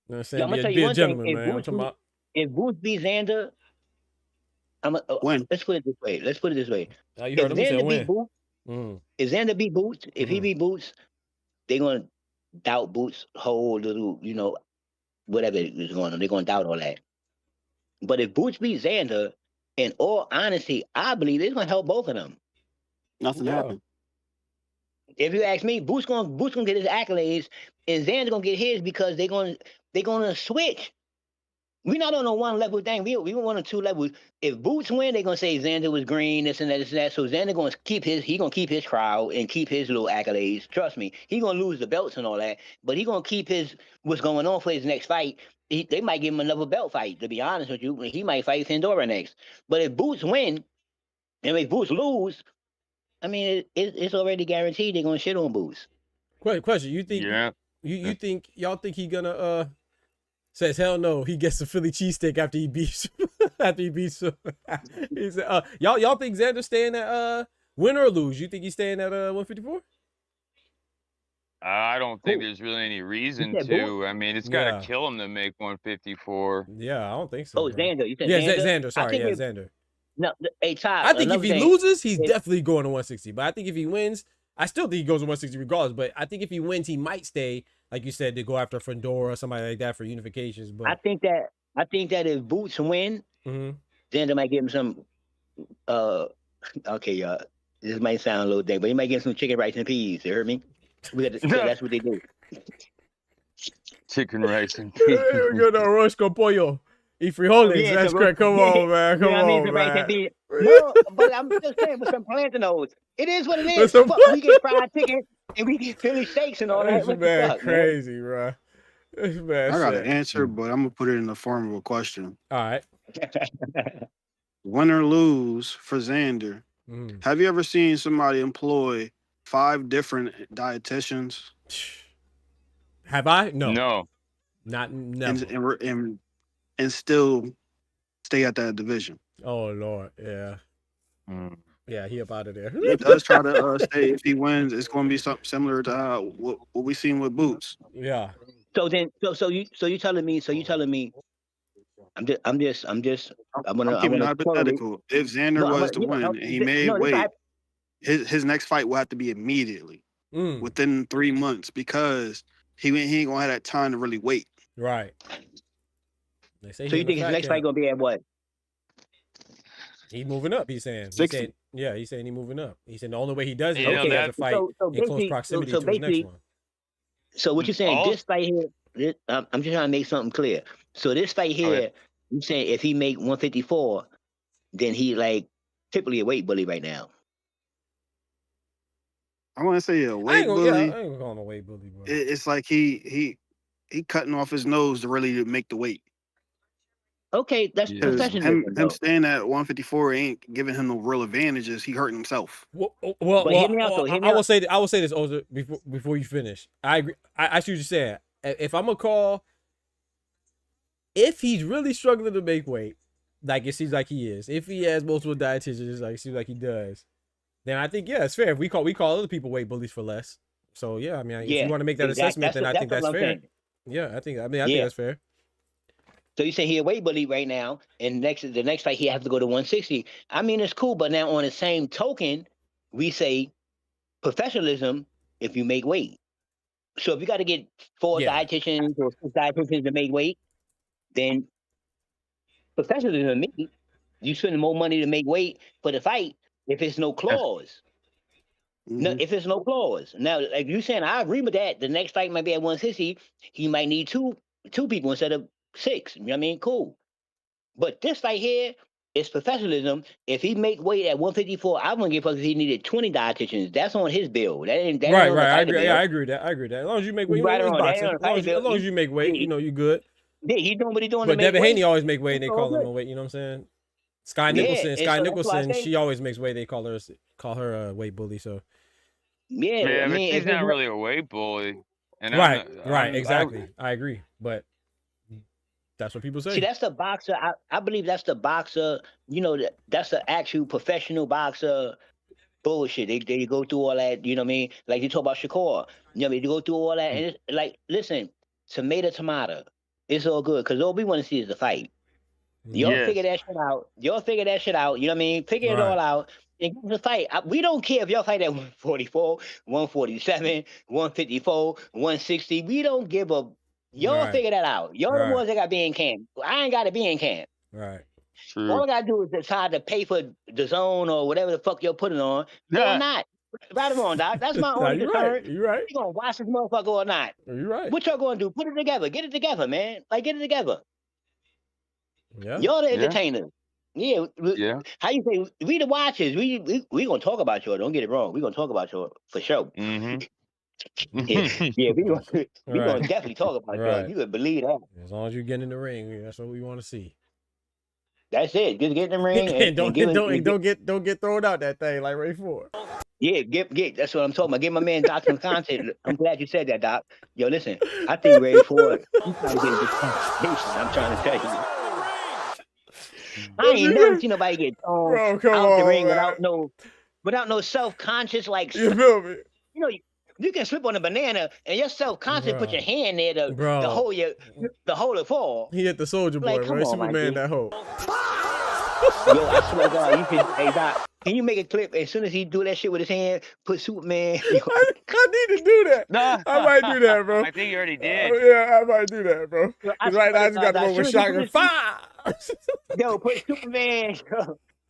know what I'm saying? Yo, I'm gonna tell Be you a one thing. gentleman, man. I'm talking about. If Boots beats Xander, When? let's put it this way. Oh, you If heard him. He said Xander beat when. Boots, if Xander beat Boots, if he beat Boots, they're gonna doubt Boots' whole little, whatever is going on. They're gonna doubt all that. But if Boots beats Xander, in all honesty, I believe it's gonna help both of them. Nothing Yeah. happened. If you ask me, Boots gonna get his accolades, and Xander gonna get his because they're gonna switch. We're not on a one level thing. We on a two levels. If Boots win, they're gonna say Xander was green, this and that, this and that. So Xander gonna keep his crowd and keep his little accolades. Trust me, he gonna lose the belts and all that, but he gonna keep his what's going on for his next fight. They might give him another belt fight. To be honest with you, he might fight Sandora next. But if Boots win, and if Boots lose, I mean it's already guaranteed they're gonna shit on Boots. Question: You think? Yeah. You think y'all think he gonna says hell no? He gets a Philly cheesesteak after he beats him. He said, y'all think Xander staying at win or lose? You think he's staying at 154? I don't think there's really any reason said to. I mean, it's got to Yeah. kill him to make 154. Yeah, I don't think so. Oh, bro. Xander. You said Yeah, Xander? Xander. Sorry, think yeah, Xander. No, hey, Todd. I think if another he thing, loses, he's if- definitely going to 160. But I think if he wins, I still think he goes to 160 regardless. But I think if he wins, he might stay, like you said, to go after Fandora or somebody like that for unifications. But I think that if Boots win, Mhm. Xander might give him some. Okay, y'all. This might sound a little thing, but he might give him some chicken, rice, and peas. You heard me? That's what they do. Chicken rice and We're gonna arroz con pollo y frijoles. Yeah, That's so- correct. Come on, man. Come You know what I mean? on, Some rice and man. peas. No, but I'm just saying with some plantains. It is what it With is. some Fuck, we get fried chicken and we get Philly steaks and all that. This What the man fuck, crazy, bro. This man I got an sick. answer, but I'm gonna put it in the form of a question. All right. man? Win or lose for Xander. Mhm. Have you ever seen somebody employ 5 different dietitians Have I? No. No. Not never. and still stay at that division? Oh Lord, yeah, Mm. yeah. He up out of there. He does try to say if he wins, it's going to be something similar to what we seen with Boots. Yeah. So you telling me? I'm keeping gonna hypothetical. If Xander No, I'm was to gonna- win no, and he this- made no, this weight, hype- his next fight will have to be immediately Mm, within 3 months because he ain't gonna have that time to really wait. right. They say So he you in think the his fat next fight camp. gonna be at what? He's moving up. He's saying. He's 60. saying. Yeah. He's saying he's moving up. He said the only way he does it You is know, if he has a that- fight so in close basically- proximity so to his next basically- one. So what you're saying? All- This fight here, I'm just trying to make something clear. So this fight here, Okay. you saying if he make 154, then he like typically a weight bully right now. I want to say a I weight ain't gonna, bully. yeah, I ain't gonna call him a weight bully, bro. It's like he cutting off his nose to really make the weight. Okay, that's Yeah. 'Cause professionalism. him though. staying at 154 ain't giving him no real advantages. He hurting himself. Well, But hear me out, though, hear me I will out. say this, Oza, before you finish. I agree. I see what you're saying. If I'm gonna call, if he's really struggling to make weight, like it seems like he is, if he has multiple dietitians, like it seems like he does, then I think it's fair. If we call other people weight bullies for less. So yeah, I mean, if you want to make that assessment, then I think that's what I'm fair. saying. Yeah, I think think Yeah. that's fair. So you say he a weight bully right now, and the next fight he has to go to 160. I mean, it's cool, but now on the same token, we say professionalism if you make weight. So if you got to get 4 Yeah. dietitians or 6 dietitians to make weight, then professionalism me. You spend more money to make weight for the fight if it's no clause. No, Mhm. if it's no clause. Now, like you saying, I agree with that. The next fight might be at 160. He might need two people instead of 6. You know what I mean? Cool. But this fight here is professionalism. If he make weight at 154, I wouldn't give a fuck if he needed 20 dietitians. That's on his bill. That ain't Right. on the I fighter agree. bill. Yeah, I agree with that. As long as you make weight, Right it's on, that boxing. ain't on the fighter As bill. long as you make weight, he- you good. Yeah, he doing what he doing But to make Devin weight. Haney always make weight, and they It's call all him good. a weight. You know what I'm saying? Sky Yeah, Nicholson. and Sky so that's why I Nicholson. say- She always makes weight. They call her a weight bully. So Yeah, Yeah, I but mean, she's if not it's really a weight bully. And right, I'm- exactly. I agree, but that's what people say. See, that's the boxer. I believe that's the boxer. You know, that's the actual professional boxer bullshit. They go through all that. You know what I mean? Like you talk about Shakur. You know what I mean? They go through all that, and it's like, listen, tomato. It's all good because all we want to see is the fight. Y'all Yes. figure that shit out. You know what I mean? Figure it Right. all out. And give us a fight. We don't care if y'all fight at 144, 147, 154, 160. We don't give a. Y'all Right. figure that out. Y'all Right. the ones that got to be in camp. I ain't got to be in camp. Right. True. All I got to do is decide to pay for the zone or whatever the fuck you're putting on. No, Yeah. I'm not. Right or wrong, Doc. That's my Nah, only you're concern. right. You're right. You gonna watch this motherfucker or not? You're right. What y'all gonna do? Put it together. Get it together, man. Like get it together. Yeah. Y'all the Yeah. entertainers. Yeah. Yeah. How you say? We the watchers. We gonna talk about y'all. Don't get it wrong. We gonna talk about y'all for sure. Mm-hmm. Yeah. We gonna Right. definitely talk about y'all. Right. You could believe that. As long as you get in the ring, that's what we want to see. That's it. Just get in the ring And and don't give it. don't get thrown out that thing like Ray Ford. Yeah, get. That's what I'm talking about. Give my man Doc some content. I'm glad you said that, Doc. Yo, listen. I think Ray Ford. He's trying to get this conversation. I'm trying to tell you. I ain't never seen nobody get thrown Bro, come out the on, ring man. without no self-conscious like You feel me? you know you can slip on a banana and you're self-conscious put Bruh. your hand there to Bro. hold it fall. He hit the Soldier Boy, Like, come bro. on, my Superman G. that hoe. Yo, I swear to God, you can. Hey, Doc, can you make a clip as soon as he do that shit with his hand? Put Superman. Yo, I need to do that. No. I might do that, bro. I think you already did. Yeah, I might do that, bro. yo, I Because right now I swear just to got the God, one with as soon as he Shocker. put Fire! Yo, put Superman.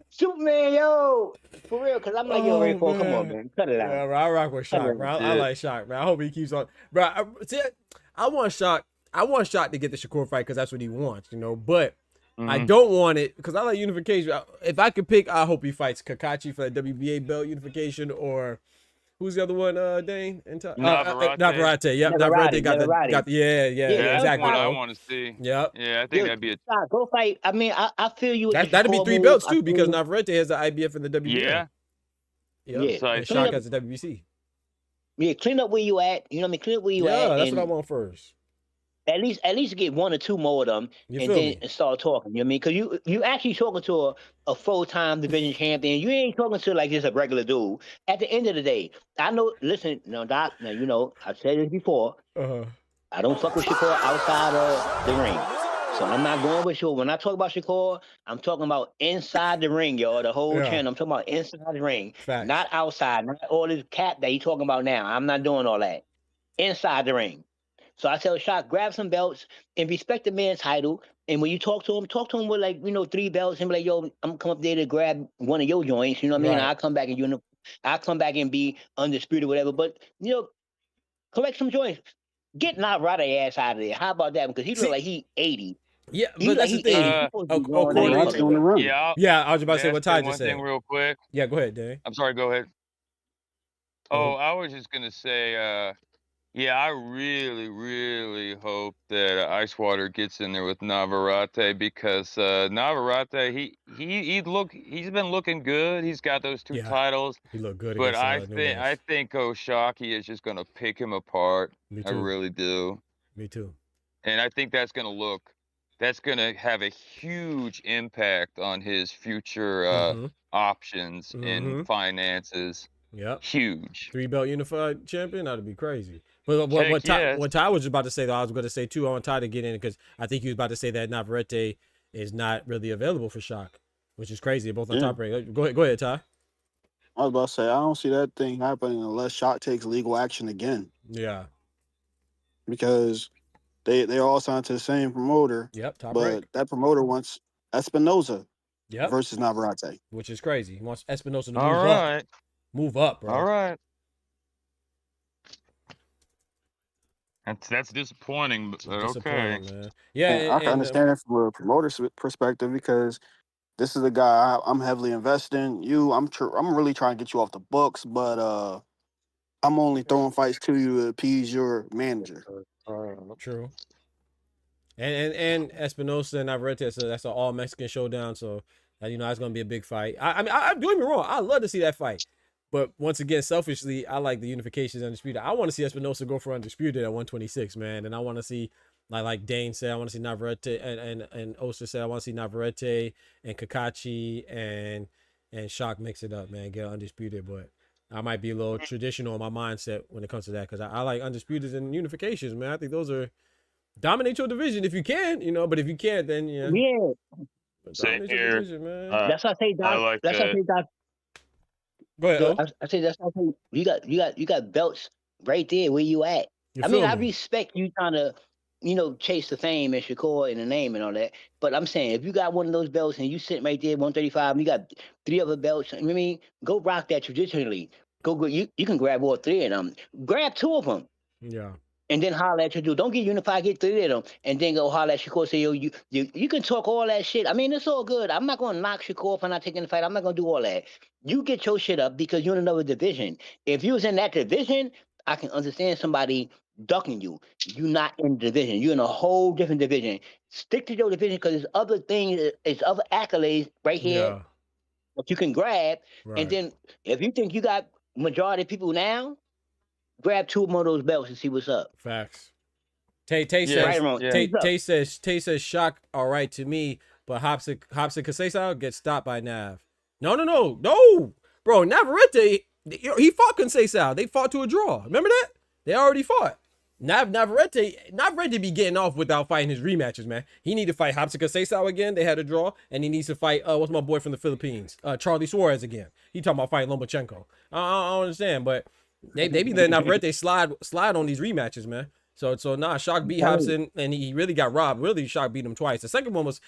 Superman, yo. For real, because I'm like, yo, Ray Ford, come on, man. Cut it Yeah, out. bro, I rock with Shock, Cut it bro. out. I like Shock, man. I hope he keeps on. Bro, I want Shock. I want Shock to get the Shakur fight because that's what he wants, you know. But I don't want it because I like unification. If I could pick, I hope he fights Kakachi for that WBA belt unification, or who's the other one? Dane and Navarrete. Navarrete. Yep, Navarrete got the Yeah, yeah, That's exactly. what I bro. want to see. Yep. Yeah, I think Yo, that'd be a. Doc, go fight. I mean, I feel you with the That'd be Shakur 3 move. belts I too feel because you. Navarrete has the IBF and the WBA. Yeah. Yep. Yeah. And Shock has the WBC. Yeah, clean up where you at. You know what I mean? Clean up where you at. Yeah, that's and what I want first. At least get one or two more of them, You and feel then me? start talking. You know what I mean? Because you actually talking to a full-time division champion. You ain't talking to like just a regular dude. At the end of the day, I know. Listen, now Doc. Now you know I've said this before. Uh-huh. I don't fuck with Shakur outside of the ring. So I'm not going with Shakur. When I talk about Shakur, I'm talking about inside the ring, yo. The whole Yeah. channel. I'm talking about inside the ring, Facts. not outside. Not all this cap that you talking about now. I'm not doing all that. Inside the ring. So I tell Shock, grab some belts and respect the man's title. And when you talk to him with like 3 belts and be like, yo, I'm gonna come up there to grab one of your joints. You know what I mean? Right. I'll come back and I'll come back and be undisputed, whatever. But collect some joints. Get Navarrete ass out of there. How about that? Because he look like he 80. Yeah, He but like that's the he thing. 80. He supposed to be going according- in Navarrete's there. on the run. Yeah. Yeah, I was about to say what Ty one just said. thing real quick. Yeah, go ahead, Dave. I'm sorry. Go ahead. Oh. Oh, I was just gonna say. Yeah, I really, really hope that Icewater gets in there with Navarrete because Navarrete, he's been looking good. He's got those 2 Yeah. titles, He looked good but against Nunes. I think Oshaki is just gonna pick him apart. Me I too. really do, Me too. and I think that's gonna have a huge impact on his future Mhm. options Mhm. and finances. Yep. Huge. 3 belt unified champion, that'd be crazy. But Heck what yes. Ty was just about to say, though, I was going to say too, I want Ty to get in because I think he was about to say that Navarrete is not really available for Shock, which is crazy. They're both on Yeah. top rank. Go ahead, Ty. I was about to say I don't see that thing happening unless Shock takes legal action again Yeah. because they're all signed to the same promoter, Yep. Top but rank. that promoter wants Espinosa Yep. versus Navarrete. Which is crazy. He wants Espinosa to All move up. right. Move up, bro. All right. That's disappointing, but okay. Disappointing, man. Yeah, And I can understand it from a promoter's perspective because this is a guy I'm heavily invested in. I'm really trying to get you off the books, but I'm only throwing fights to you to appease your manager. True. And Espinosa and Navarrete, so that's an all Mexican showdown. So that's gonna be a big fight. I mean, I don't get me wrong, I love to see that fight. But once again, selfishly, I like the unifications undisputed. I want to see Espinosa go for undisputed at 126, man. And I want to see, like Dane said, I want to see Navarrete and Oster said, I want to see Navarrete and Kakachi and Shock mix it up, man. Get undisputed. But I might be a little traditional in my mindset when it comes to that because I like undisputed and unifications, man. I think those are dominate your division if you can, But if you can't, then Yeah. Same dominate your here. division, man. That's why I say, Doc. I like that's why I that. say, Doc. Go ahead. So O. I say that's why I say you got belts right there where you at. You I mean, feel I me? respect you trying to, chase the fame and Shakur and the name and all that. But I'm saying, if you got one of those belts and you sitting right there, 135, and you got 3 other belts, I mean, go rock that traditionally. Go. You can grab all 3 of them. Grab 2 of them. Yeah. And then holler at your dude. Don't get unified, get 3 of them. And then go holler at Shakur. Say, yo, you can talk all that shit. I mean, it's all good. I'm not going to knock Shakur for not taking the fight. I'm not going to do all that. You get your shit up because you're in another division. If you was in that division, I can understand somebody ducking you. You're not in the division. You're in a whole different division. Stick to your division because there's other things, there's other accolades right here Yeah. that you can grab. Right. And then if you think you got majority of people now, grab 2 more of those belts and see what's up. Facts. Tay Yeah, says, Right or wrong. yeah. Tay says, Shock all right to me, but Hobson Conceição gets stopped by Nav. No, bro. Navarrete, he fought Conceição. They fought to a draw. Remember that? They already fought. Navarrete be getting off without fighting his rematches, man. He need to fight Hobson Conceição again. They had a draw, and he needs to fight what's my boy from the Philippines, Charlie Suarez again. He talking about fighting Lomachenko. I don't understand, but they be letting Navarrete slide on these rematches, man. So Shock beat Hobson, and he really got robbed. Really, Shock beat him twice. The second one was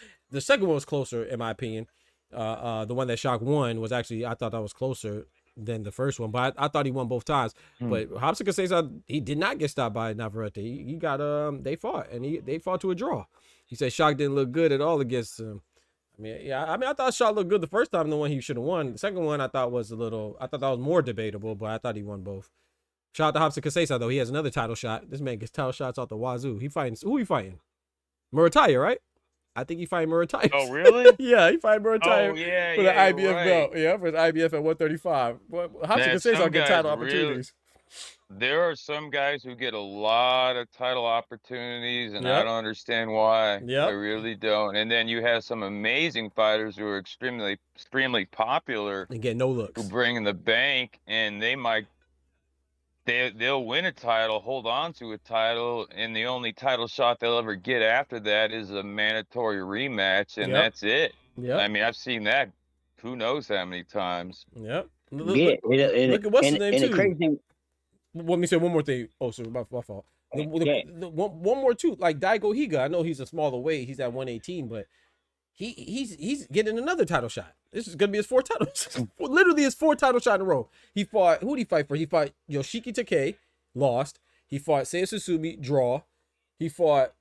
closer, in my opinion. The one that Shock won was actually, I thought that was closer than the first one, but I thought he won both times. But Hobson Conceição, he did not get stopped by Navarrete. He got they fought, and they fought to a draw. He said Shock didn't look good at all against him. I thought Shock looked good the first time, the one he should have won. The second one I thought that was more debatable, but I thought he won both. Shout out to Hobson Conceição, though. He has another title shot. This man gets title shots out the wazoo. Who he fighting? Murataya, right? I think he fighting Murataya. Oh, really? Yeah, he fighting Murataya Oh, yeah, for the yeah, IBF right. belt. Yeah, for his IBF at 135. Well, Hobson Man, Conceição some get guys title really- opportunities. There are some guys who get a lot of title opportunities, and I Yep. don't understand why. Yep. I really don't. And then you have some amazing fighters who are extremely popular And get no who looks. bring in the bank, and they'll win a title, hold on to a title, and the only title shot they'll ever get after that is a mandatory rematch, and Yep. that's it. Yep. I mean, I've seen that who knows how many times. Yep. Yeah. Look at what's his name, and too. the crazy thing, Let me say one more thing. Oh, sorry, my fault. Yeah. One more too. Like Daigo Higa, I know he's a smaller weight. He's at 118, but he's getting another title shot. This is gonna be his 4th title. Literally his 4th title shot in a row. Who did he fight for? He fought Yoshiki Takei, lost. He fought Seiya Susumi, draw. He fought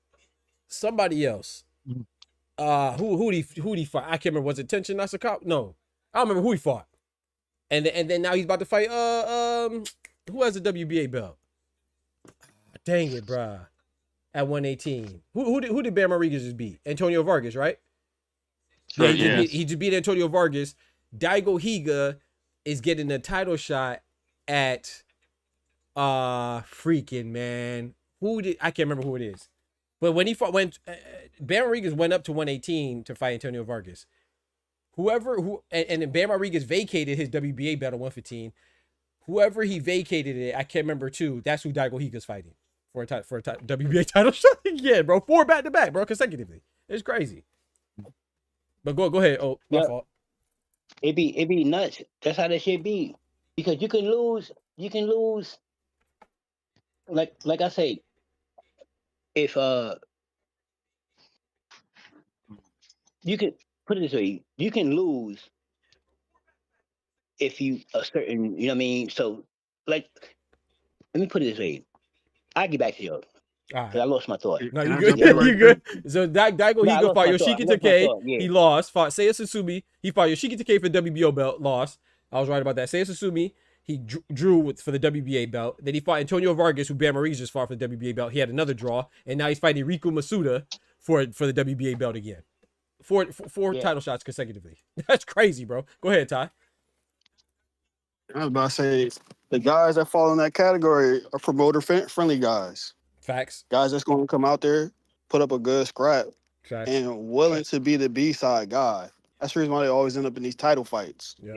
somebody else. Who did he fight? I can't remember. Was it Tenshin Nasukawa? No, I don't remember who he fought. And then now he's about to fight who has the WBA belt? Dang it, bruh. At 118. Who did Bam Rodriguez just beat? Antonio Vargas, right? Sure, He just beat Antonio Vargas. Daigo Higa is getting a title shot at freaking man. I can't remember who it is. But when Bam Rodriguez went up to 118 to fight Antonio Vargas. And then Bam Rodriguez vacated his WBA belt at 115. Whoever he vacated it, I can't remember too. That's who Daigo Higa's fighting for a WBA title shot again, bro. 4 back to back, bro, consecutively. It's crazy. But go ahead. Oh, my fault. it be nuts. That's how that shit be. Because you can lose. Like I say, if you can put it this way, you can lose if you a certain, you know what I mean? So like, let me put it this way. I'll get back to you. All Because right. I lost my thought. No, Can you I good. jump in right You good. So Daigo I Higa lost fought my Yoshiki thought, Takei. yeah. He lost. Fought Seiya Susumi. He fought Yoshiki Takei for the WBO belt. Lost. I was right about that. Seiya Susumi. He drew for the WBA belt. Then he fought Antonio Vargas, who Bam Rodriguez just fought for the WBA belt. He had another draw, and now he's fighting Riku Masuda for the WBA belt again. Four Yeah. title shots consecutively. That's crazy, bro. Go ahead, Ty. I was about to say the guys that fall in that category are promoter friendly guys. Facts. Guys that's going to come out there, put up a good scrap, Facts. and willing to be the B-side guy. That's the reason why they always end up in these title fights. Yeah.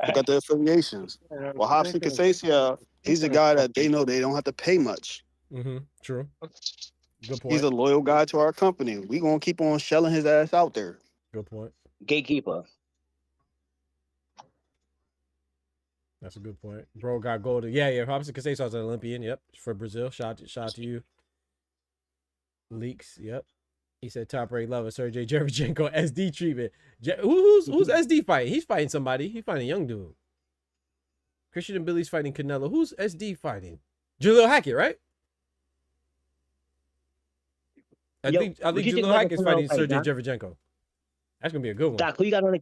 Look at the affiliations. Well, Hobson Conceição, he's a guy that they know they don't have to pay much. Mm-hmm. True. Good point. He's a loyal guy to our company. We gonna keep on shelling his ass out there. Good point. Gatekeeper. That's a good point. Bro got gold. Yeah. Hobson Conceição is an Olympian. Yep. For Brazil. Shout out to you. Leaks. Yep. He said top rate lover Sergey Jerevchenko SD treatment. Who's SD fighting? He's fighting somebody. He's fighting a young dude. Christian and Billy's fighting Canelo. Who's SD fighting? Jaleel Hackett, right? I think Jaleel Hackett's fighting Sergey Shevchenko. That's gonna be a good one. Doc, who you got on the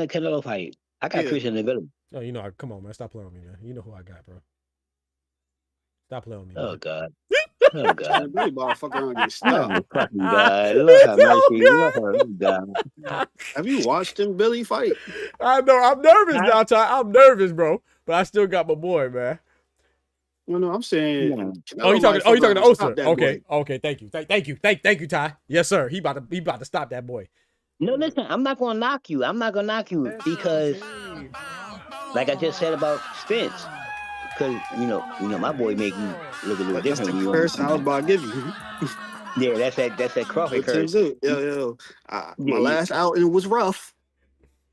Canelo fight? I got Christian and Billy. Oh, you know, come on, man. Stop playing with me, man. You know who I got, bro. Stop playing with me. Oh, man. God. Oh, God. Billy ball fuck around and get Oh, stuck. fucking God. Lord have mercy. Lord have God. Have you watched him Billy fight? I know. I'm nervous now, Ty. I'm nervous, bro. But I still got my boy, man. No, I'm saying. Oh, you talking? Oh, you talking to Osa? Okay, boy. okay. Thank you, thank you, Ty. Yes, sir. He about to stop that boy. No, listen, I'm not gonna knock you. I'm not gonna knock you because, like I just said about Spence, because you know, my boy make you look a little That's the different. person I was about to give you. Yeah, that's that Crawford curse. Yo. My last outing was rough,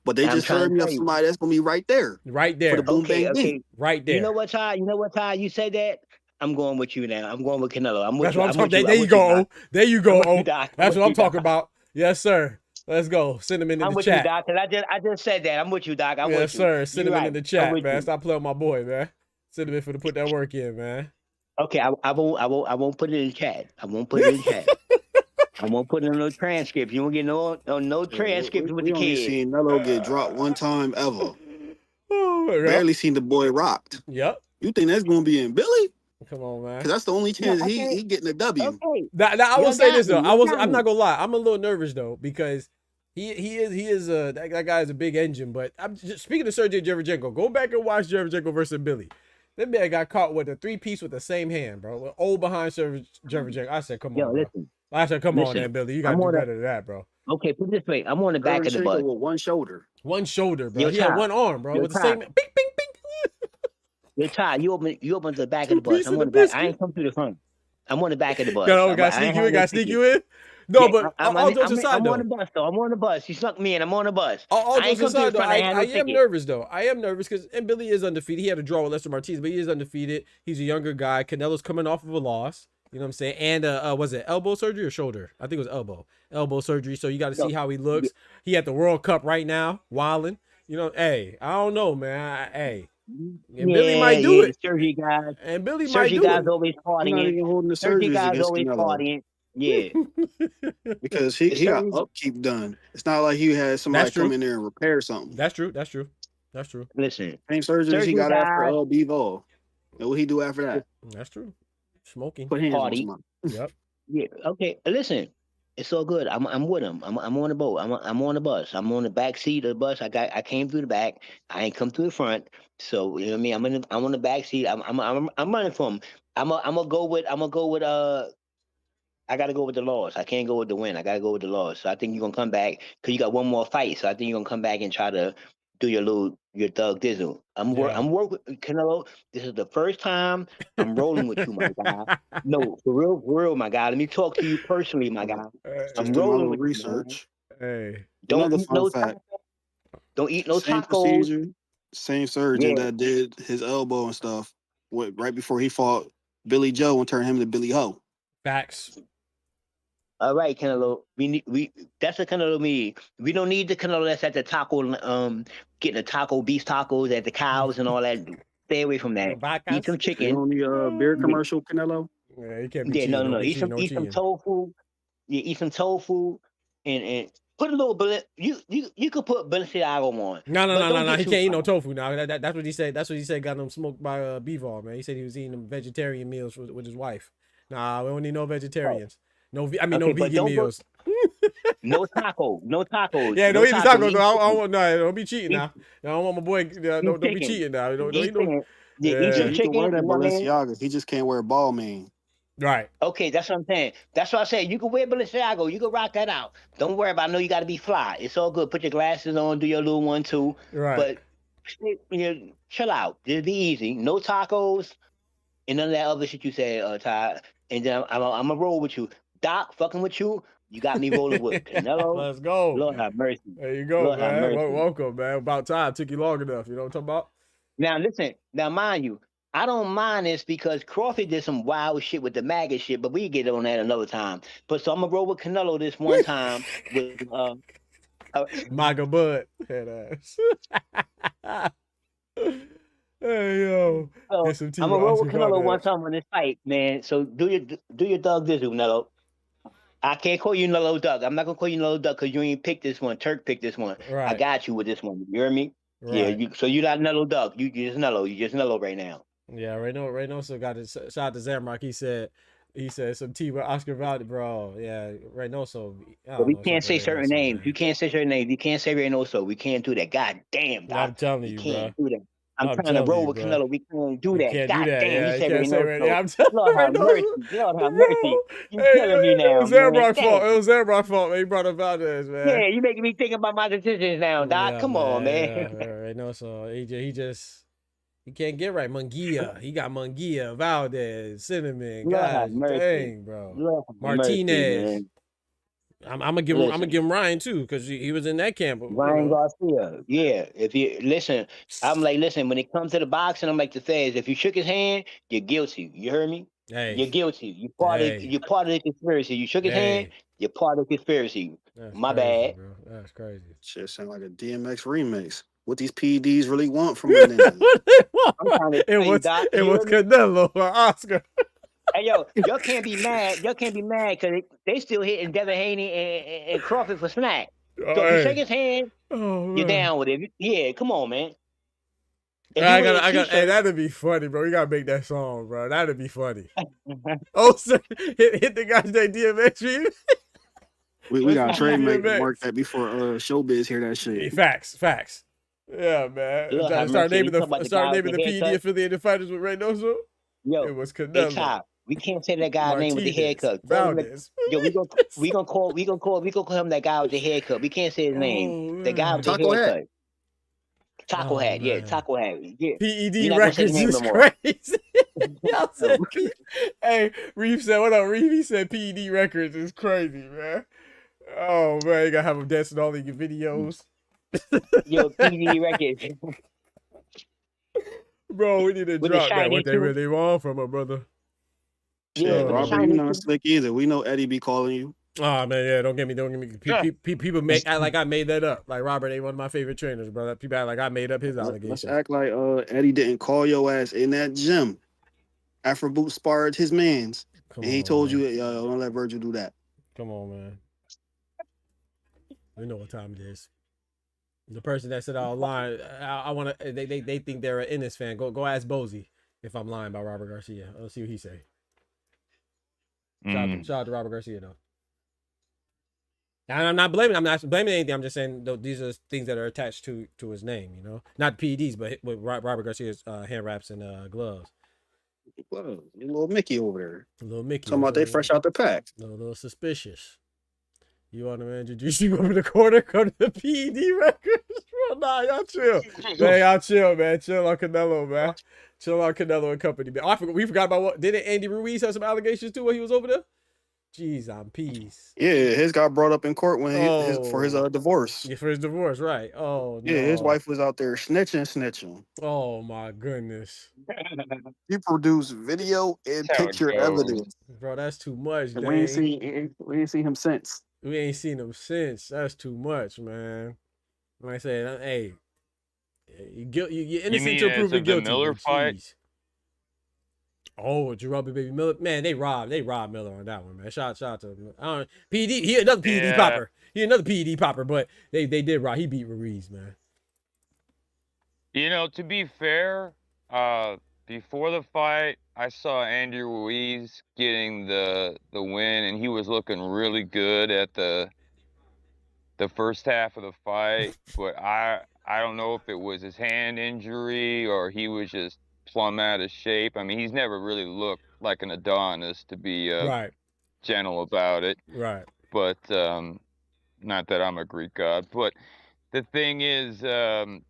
but they just turned me up somebody that's gonna be right there. Right there. For the boom, bang, ding. Right there. You know what, Ty? You said that. I'm going with you now. I'm going with Canelo. I'm with That's you. what I'm talking about. There you go. There you go. Oh, that's what I'm talking about. Yes, sir. Let's go. Send him in the chat. I'm with you, Doc. I just said that. I'm with you, Doc. I'm with you. Yes, sir. Send him in the chat, man. You. Stop playing with my boy, man. Send him in to put that work in, man. Okay, I won't put it in the chat. I won't put it in the chat. I won't put it in no transcript. You won't get no transcript with the only kids. Seen Melo get dropped one time ever. Oh, barely seen the boy rocked. Yep. You think that's gonna be in Billy? Come on, man. Because that's the only chance he getting a W. Okay. Now I will say this though. I'm not gonna lie. I'm a little nervous though because he is that guy is a big engine. But I'm just speaking of Sergey Shevchenko. Go back and watch Shevchenko versus Billy. That man got caught with a 3-piece with the same hand, bro. With old behind Shevchenko. I said, come on, listen. I said, come on, then, Billy. You got to do better than that, bro. Okay, put it this way. I'm on the back of the bus. With one shoulder. One shoulder, bro. He had one arm, bro. With the same. Bing, bing, bing. You're tired. You open the back of the bus. I'm on the back. I ain't come through the front. I'm on the back of the bus. Got to sneak you in? No, but all jokes aside, though. I'm on the bus, though. I'm on the bus. You snuck me in. I'm on the bus. All jokes aside, though, I am nervous, though. I am nervous because Billy is undefeated. He had a draw with Lester Martinez, but he is undefeated. He's a younger guy. Canelo's coming off of a loss. You know what I'm saying? And was it elbow surgery or shoulder? I think it was elbow surgery. So you got to see how he looks. He at the World Cup right now, wilding. You know, hey, I don't know, man. Hey. And Billy might do it. Surgery guys. And Billy might surgery do guys it. Always partying. Surgery guys always partying. Yeah. Because he got upkeep done. It's not like he had somebody come in there and repair something. That's true. Listen. Same surgeries he got after Bivol. And what he do after that? That's true. Smoking. Put hands Party. on Yep. Yeah. Okay. Listen. It's all good. I'm with him. I'm on the boat. I'm on the bus. I'm on the back seat of the bus. I came through the back. I ain't come through the front. So you know what I mean. I'm on the back seat. I'm running from him. I'm gonna go with I gotta go with the loss. I can't go with the win. I gotta go with the loss. So I think you're gonna come back because you got one more fight. So I think you're gonna come back and try to do your thug dizzle. I'm working with Canelo. This is the first time I'm rolling with you, my guy. No, for real, my guy. Let me talk to you personally, my guy. I'm rolling with research. Hey, don't eat no tacos. Don't eat no same tacos. Procedure, same surgeon that did his elbow and stuff. Right before he fought Billy Joe and turned him to Billy Ho. Facts. All right, Canelo. We that's the Canelo we need. We don't need the Canelo that's at the taco, getting the taco, beef tacos at the cows and all that. Stay away from that. Eat some chicken. You on the beer commercial, Canelo? Yeah, you can't be cheating. No. Eat some tofu. Yeah, eat some tofu and put a little you could put Balenciaga on. No. He can't eat no tofu now. That's what he said. That's what he said got him smoked by Bivol, man. He said he was eating them vegetarian meals with his wife. Nah, we don't need no vegetarians. No vegan meals. No tacos. Yeah, don't eat the tacos. Don't be cheating now. I don't want my boy. Don't be cheating now. Don't eat no. Eat some He chicken. can wear that Balenciaga. He just can't wear ball main. Right. Okay, that's what I'm saying. That's what I said. You can wear Balenciaga. You can rock that out. Don't worry about. I know you got to be fly. It's all good. Put your glasses on. Do your little one too. Right. But chill out. Just be easy. No tacos and none of that other shit you said, Todd. And then I'm gonna roll with you. Doc, fucking with you. You got me rolling with Canelo. Let's go. Lord have mercy. There you go, man. Welcome, man. About time. Took you long enough. You know what I'm talking about? Now, listen. Now, mind you, I don't mind this because Crawford did some wild shit with the maggot shit, but we get on that another time. But so I'm gonna roll with Canelo this one time with MAGA Bud. Head ass. Canelo. Get some tea I'm with gonna roll with Oscar Canelo one Valdez. time on this fight, man. So do your dog this, Canelo. I can't call you Nello Duck. I'm not gonna call you Nello Duck because you ain't picked this one. Turk picked this one. I Right, got you with this one. You hear me? Yeah. right. So you're not Nello Duck. You just Nello. You just Nello right now. Yeah, Reynoso got it. Shout out to Zamrock. He said some tea with Oscar Valdez, bro. Yeah, Reynoso. I But don't we know can't something say certain Reynoso, names. man. You can't say certain names. You can't say Reynoso. We can't do that. God damn, I'm Doc. telling We you, can't bro. do that. I'm I'm trying to telling roll you, with bro. Canelo. We can't do You that. can't do God that. damn, he Yeah, you said can't say Reynoso. I'm telling Lord have mercy. Reynoso, Lord have mercy. bro. You Hey, killing me it now, was man. Zamrock's fault. Damn. It was Zamrock's fault, man. He brought up Valdez, man. Yeah, you making me think about my decisions now, Doc. Yeah, Come on, man. man. Yeah, Reynoso. He can't get right. Munguia. He got Munguia, Valdez, Cinnamon. Lord have Gosh mercy. dang, bro. Lord have mercy, Martinez. man. I'm gonna give Listen. him Ryan too, because he was in that camp, you Ryan know. Garcia. Yeah. If you listen, I'm like, listen, when it comes to the boxing, I'm like the feds. If you shook his hand, you're guilty. You heard me? Hey, You're guilty. hey, You're part of the conspiracy. You shook his hand, hey. you're part of the conspiracy. That's My crazy, bad. bro. That's crazy. Shit sound like a DMX remix. What these PEDs really want from a nigga? I'm trying to tell you, Doc. It You was heard me? Canelo or Oscar. Hey yo, y'all can't be mad. Y'all can't be mad because they still hitting Devin Haney and Crawford for snack. Oh, So if you shake hey. his hand, Oh you're man. down with it. Yeah, come on, man. If you wear a Hey, t-shirt, that'd be funny, bro. We gotta make that song, bro. That'd be funny. Oh, sir, hit the guy's name DMX for you. We Listen gotta to trademark DMX. that before Showbiz hear that shit. Facts. Yeah, man. Lord have Start mercy. You naming talking about the guy with the the PED haircut? affiliated fighters with Reynoso. It Yo, was hey Canelo, Top, we can't say that guy's name with the Martinez, haircut. Call him Valdez. yo, we gonna call him that guy with the haircut. We can't say his name. Oh The guy with man. the Taco hat. haircut. Taco Oh hat, yeah, man. taco hat. Yeah. PED We're not gonna say his records name no is more. crazy. Y'all said Hey, Reef said, what up, Reef? He said PED records is crazy, man. Oh man, you gotta have him dancing all in your videos. Yo, PD records. Bro, we need to With the drop that. shiny What they suit. really want from a brother. Yeah, Shit, with the Robert, shiny you not suit. slick either. We know Eddie be calling you. Oh man, yeah, don't get me. Yeah. People act like I made that up. Like Robert ain't one of my favorite trainers, brother. People act like I made up his Let's allegations. act like Eddie didn't call your ass in that gym after Boot sparred his mans. Come And he on, told man. you, don't let Virgil do that. Come on, man. We know what time it is. The person that said I was lying, I want to. They think they're an Ennis fan. Go ask Bozy if I'm lying about Robert Garcia. Let's see what he say. Shout out to Robert Garcia though. And I'm not blaming anything. I'm just saying these are things that are attached to his name. You know, not PEDs, but with Robert Garcia's hand wraps and gloves. Whoa, little Mickey over there. Little Mickey. Talking about they fresh out the pack. A little suspicious. You want to introduce you over the corner? Go to the PED records. Bro, nah, y'all chill. Man, y'all chill, man. Chill on Canelo, man. Chill on Canelo and company, man. Oh, we forgot about what? Didn't Andy Ruiz have some allegations too when he was over there? Jeez, I'm peace. Yeah, his got brought up in court when for his divorce. Yeah, for his divorce, right? Oh no. Yeah, his wife was out there snitching. Oh my goodness, He produced video and That's how it picture goes. evidence. bro, that's too much. And we ain't seen him since. We ain't seen him since. That's too much, man. Like I said, hey, you're innocent mean till as proven of the guilty. Miller but fight? jeez. Oh, Jerome Baby Miller, man, they robbed Miller on that one, man. Shout out to him. PED, he another PED Yeah. popper. He another PED popper, but they did rob. He beat Ruiz, man. You know, to be fair, before the fight, I saw Andy Ruiz getting the win, and he was looking really good at the first half of the fight. But I don't know if it was his hand injury or he was just plumb out of shape. I mean, he's never really looked like an Adonis, to be Right, gentle about it. right. But not that I'm a Greek god. But the thing is, the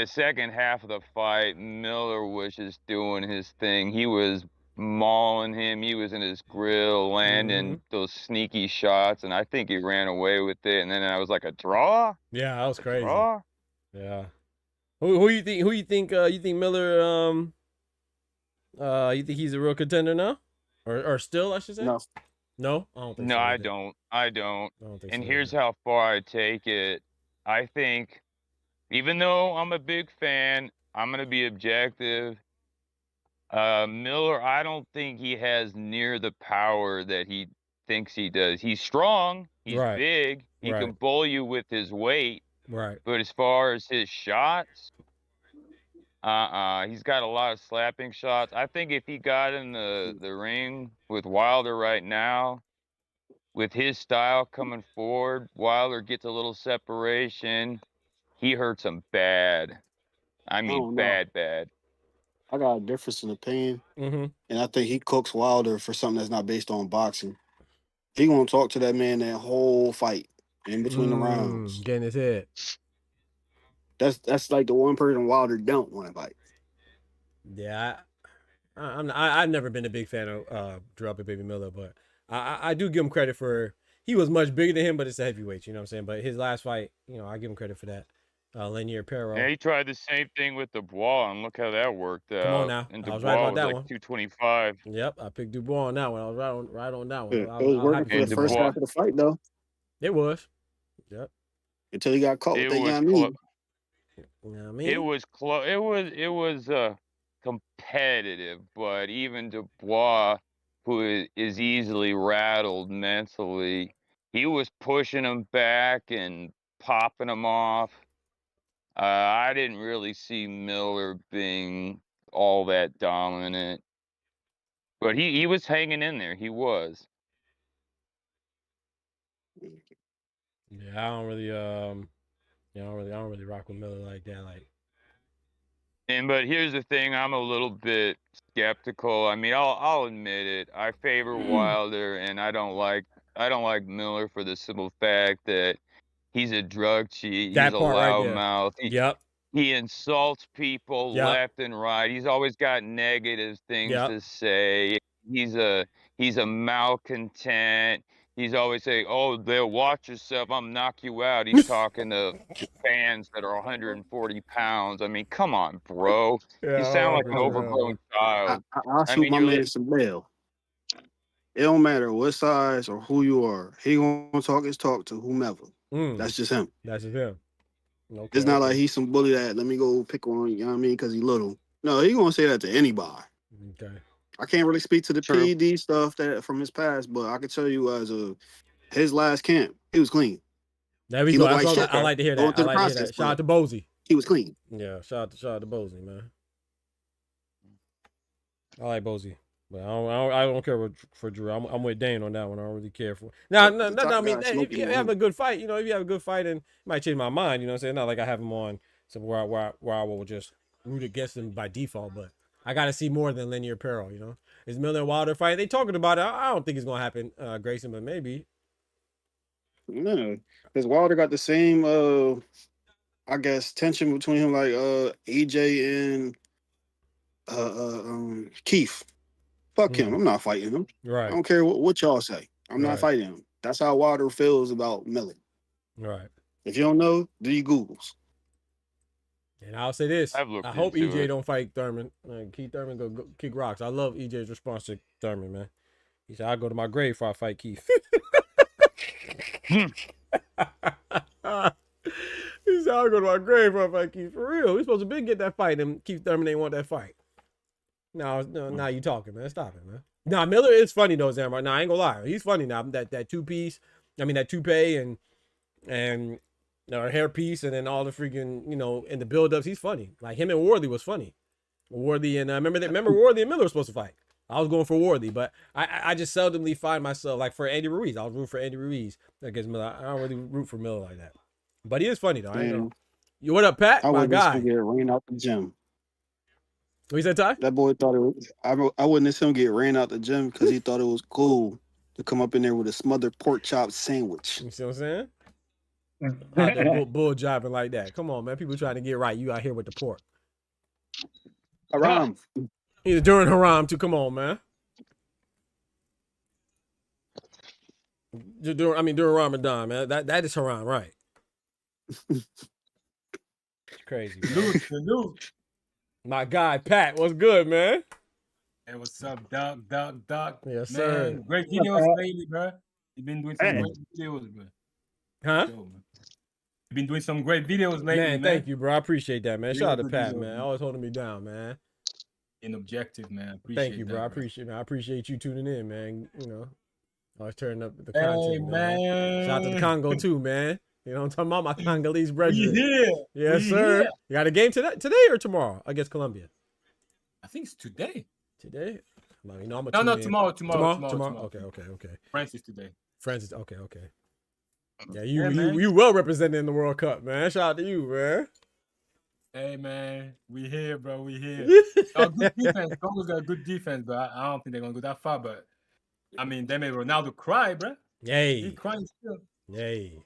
second half of the fight, Miller was just doing his thing. He was mauling him. He was in his grill, landing those sneaky shots, and I think he ran away with it. And then I was like, a draw? Yeah, that was crazy. Draw? Yeah. Who you think? You think Miller? You think he's a real contender now, or still? I should say. No. No, I don't think No, so. I don't. I don't think And so here's either. how far I take it. I think, Even though I'm a big fan, I'm gonna be objective. Miller, I don't think he has near the power that he thinks he does. He's strong, he's Right. big, he Right. can bull you with his weight, Right. but as far as his shots, he's got a lot of slapping shots. I think if he got in the ring with Wilder right now, with his style coming forward, Wilder gets a little separation. He hurts him bad. I I mean, don't know. bad. I got a difference in opinion, Mm-hmm. and I think he cooks Wilder for something that's not based on boxing. He gonna talk to that man that whole fight in between the rounds. Getting his head. That's like the one person Wilder don't want to fight. Yeah, I've never been a big fan of Drew Baby Miller, but I do give him credit for he was much bigger than him, but it's a heavyweight, you know what I'm saying? But his last fight, you know, I give him credit for that. Lanier Perro. Yeah, he tried the same thing with Dubois, and look how that worked out. Come on now. And I was Dubois right about was that like one. 225. Yep, I picked Dubois on that one. I was right on that one. It was working for And the first Dubois- half of the fight though, It was. Yep. until he got caught It with that was Yami. close. You know what I mean? It was close. It was competitive, but even Dubois, who is easily rattled mentally, he was pushing him back and popping him off. I didn't really see Miller being all that dominant, but he was hanging in there. He was. Yeah, I don't really I don't really rock with Miller like that. Like, But here's the thing, I'm a little bit skeptical. I mean, I'll admit it. I favor Wilder, and I don't like Miller for the simple fact that he's a drug cheat. That He's a part right there. loudmouth. yep. He insults people Yep. left and right. He's always got negative things Yep. to say. He's a malcontent. He's always saying, "Oh, they'll watch yourself. I'm knock you out." He's talking to fans that are 140 pounds. I mean, come on, bro. Yeah, You sound like an overgrown child. I'll shoot mean, my you're man like- some bail. It don't matter what size or who you are. He gonna talk his talk to whomever. That's just him. That's just him. Okay, It's not like he's some bully that let me go pick on, you know what I mean, because he little. No, he gonna say that to anybody. Okay. I can't really speak to the True. PED stuff that from his past, but I can tell you as his last camp, he was clean. There we He go. looked That's like what shit. I like to hear Going that. I through the like to hear process, that. Shout out to bro. Bozy. He was clean. Yeah, shout out to Bozy, man. I like Bozy. But I don't care for Drew. I'm with Dane on that one. I don't really care for. Now, no, I mean, if you have a good fight, you know, if you have a good fight, and it might change my mind. You know what I'm saying? Not like I have him on somewhere where I will just root against him by default. But I got to see more than linear peril. You know, is Miller and Wilder fight? They talking about it. I don't think it's gonna happen, Grayson, but maybe. No, because Wilder got the same, I guess, tension between him like AJ and Keith. Fuck him. I'm not fighting him. I Right. don't care what y'all say. I'm Right. not fighting him. That's how Wilder feels about Miller. Right. If you don't know, do your Googles. And I'll say this: I've looked I hope into EJ it. don't fight Thurman. Keith Thurman go kick rocks. I love EJ's response to Thurman, man. He said, "I'll go to my grave before I fight Keith." He said, "I'll go to my grave before I fight Keith." For real, we supposed to been get that fight, and Keith Thurman ain't want that fight. Now you talking, man. Stop it, man. Nah, Miller is funny though, Zamar. Nah, I ain't gonna lie. He's funny now. That two piece. I mean that toupee and hair piece, and then all the freaking in the build ups. He's funny. Like him and Worthy was funny. Worthy and remember Worthy and Miller were supposed to fight. I was going for Worthy, but I just seldomly find myself like for Andy Ruiz. I was rooting for Andy Ruiz against Miller. I don't really root for Miller like that. But he is funny though. I ain't gonna... You what up, Pat? I My witnessed guy. him get ran out the gym. What you said, Ty? That boy thought it was. I witnessed him get ran out the gym because he thought it was cool to come up in there with a smothered pork chop sandwich. You see what I'm saying? Out there bull jiving like that. Come on, man. People trying to get right. You out here with the pork. Haram. Either during Haram too. Come on, man. During Ramadan, man. That is Haram, right? It's crazy. Man. My guy Pat, what's good, man? Hey, what's up, Doc? Yes, man, sir. great videos lately, bro. You've been doing some great videos, bro. Huh? Yo, man. You've been doing some great videos lately, man. Thank you, bro. I appreciate that, man. Really Shout out to good Pat, videos, man. man. Always holding me down, man. In objective, man. Appreciate Thank you, bro. I appreciate you tuning in, man. You know, always turning up the content, man. Shout out to the Congo too, man. You know what I'm talking about? My Congolese brethren. We here. Yes, We sir. here. You got a game today or tomorrow against Colombia? I think it's today. Today? Well, you know, I'm a No, tomorrow. Okay. France is today. Francis, okay. Yeah, man. you well represented in the World Cup, man. Shout out to you, man. Hey, man. We here, bro. We here. Good defense. Congo's got a good defense, but I don't think they're going to go that far. But, I mean, they made Ronaldo cry, bro. Yay. He's crying still. Yay.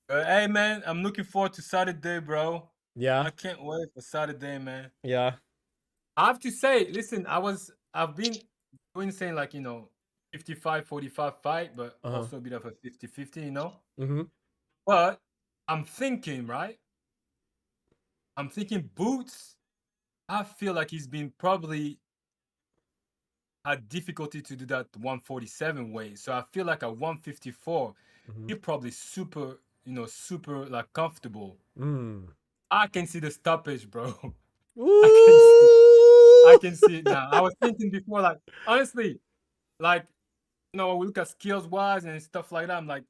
Hey, man, I'm looking forward to Saturday, bro. Yeah. I can't wait for Saturday, man. Yeah. I have to say, listen, I've been saying, like, 55-45 fight, but also a bit of a 50-50, you know? Mm-hmm. But I'm thinking, right? I'm thinking Boots, I feel like he's been probably had difficulty to do that 147 weight. So I feel like at 154, he's probably super like comfortable. I can see the stoppage, bro. I can see it now. I was thinking before, like, honestly, like, when we look at skills wise and stuff like that, I'm like,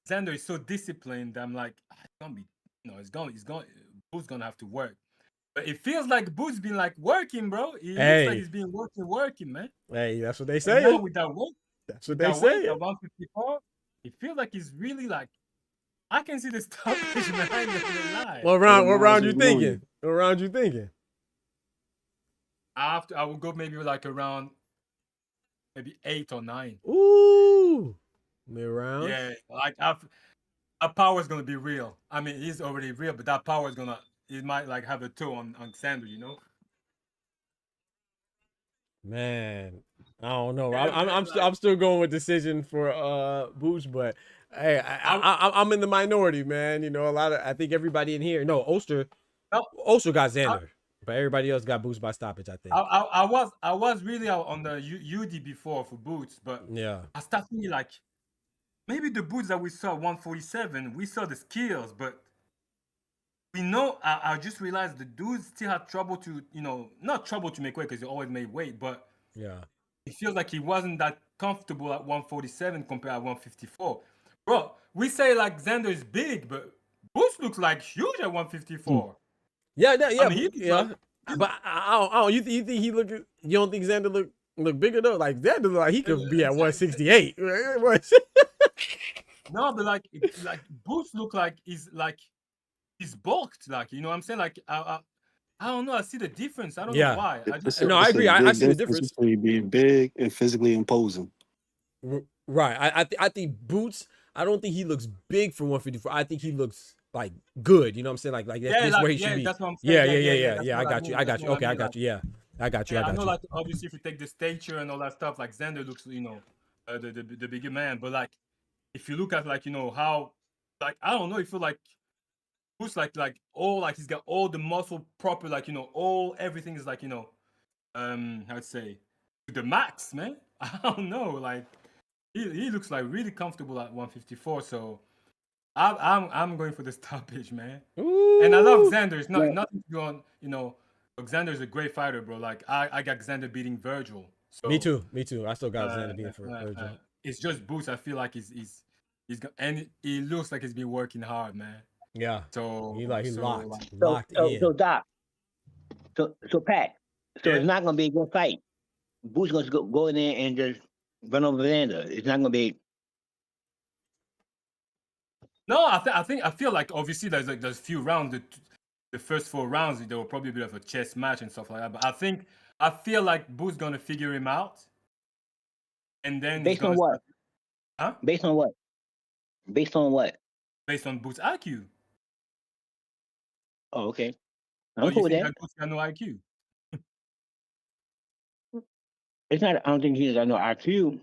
Xander is so disciplined. I'm like, it's gonna be, Boots gonna have to work. But it feels like Boots been like working, bro. It looks like he's been working, man. Hey, that's what they say. Now with that weight, that's what they say. At 154, it feels like he's really like, I can see the stoppage behind the line. What round you thinking? What round you thinking? I will go maybe like around maybe 8 or 9. Ooh, mid round. Yeah, like our power is gonna be real. I mean, it's already real, but that power is it might like have a toe on Xander, you know. Man, I don't know. I'm still going with decision for Boots, but hey, I'm in the minority, man. You know, I think everybody in here. No, Oster got Xander. But everybody else got Boots by stoppage, I think. I was really out on the UD before for Boots, but yeah, I started thinking like maybe the Boots that we saw 147, we saw the skills, but we know I just realized the dudes still had trouble to, not trouble to make weight because he always made weight, but yeah, it feels like he wasn't that comfortable at 147 compared to 154. Bro, we say like Xander is big, but Boots looks like huge at 154. Yeah. I mean, but I don't. You think he look? You don't think Xander look bigger though? Like Xander look like he could be at 168. No, but like Boots look like he's bulked. Like, you know what I'm saying? Like I don't know. I see the difference. I don't know why. I agree. I see the difference between being big and physically imposing. Right. I think Boots. I don't think he looks big for 154. I think he looks like good. You know what I'm saying? Like this where he should be. That's what I'm saying. Yeah. I got you. Okay, I got you. Yeah, I got you. I know, like, obviously, if you take the stature and all that stuff, like Xander looks, the bigger man. But like, if you look at like, how, like, I don't know, you feel like Boots like all like he's got all the muscle proper, like everything is like how'd say to the max, man. I don't know, like he looks like really comfortable at 154. So I'm going for the stoppage, man. Ooh. And I love Xander. It's nothing to go on, Xander's a great fighter, bro. Like I got Xander beating Virgil. So, me too. I still got Xander beating Virgil. It's just Boots. I feel like he's and he looks like he's been working hard, man. Yeah. So he's locked so, in. So Doc. So Pat. So it's not gonna be a good fight. Boots gonna go in there and just run over Xander. It's not gonna be. No, I feel like obviously there's a few rounds. The first 4 rounds there will probably be a bit of a chess match and stuff like that. But I feel like Boots gonna figure him out. And then based on what? Huh? Based on what? Based on what? Based on Boots' IQ. Oh, okay. I'm cool with that. Boots got no IQ. It's not. I don't think he's got no IQ.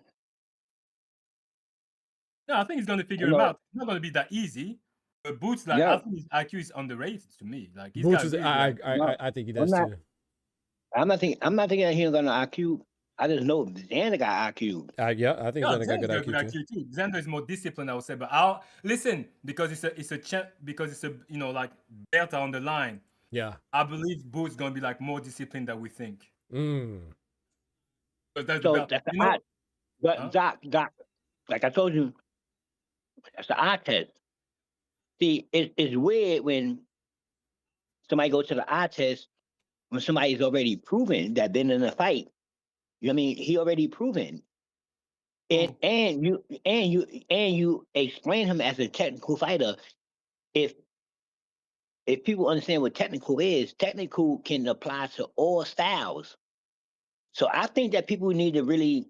No, I think he's gonna figure him out. It's not gonna be that easy. But Boots, like, I think his IQ is underrated to me. Like, he's Boots is, really I think he does too. I'm not thinking that he ain't got no IQ. I just know Xander got IQ. Yeah, I think Yeah, Xander got good Xander's IQ too. too. Xander is more disciplined, I would say. But listen, because it's a champ, because it's a like belt on the line. Yeah. I believe Boots gonna be like more disciplined than we think. Mm. But that's the So belt. that's the You know, eye. But Doc, like I told you, that's the eye test. See, it's weird when somebody goes to the eye test when somebody's already proven that been in a fight. You know what I mean? He already proven. And you explain him as a technical fighter. If people understand what technical can apply to all styles. So I think that people need to really,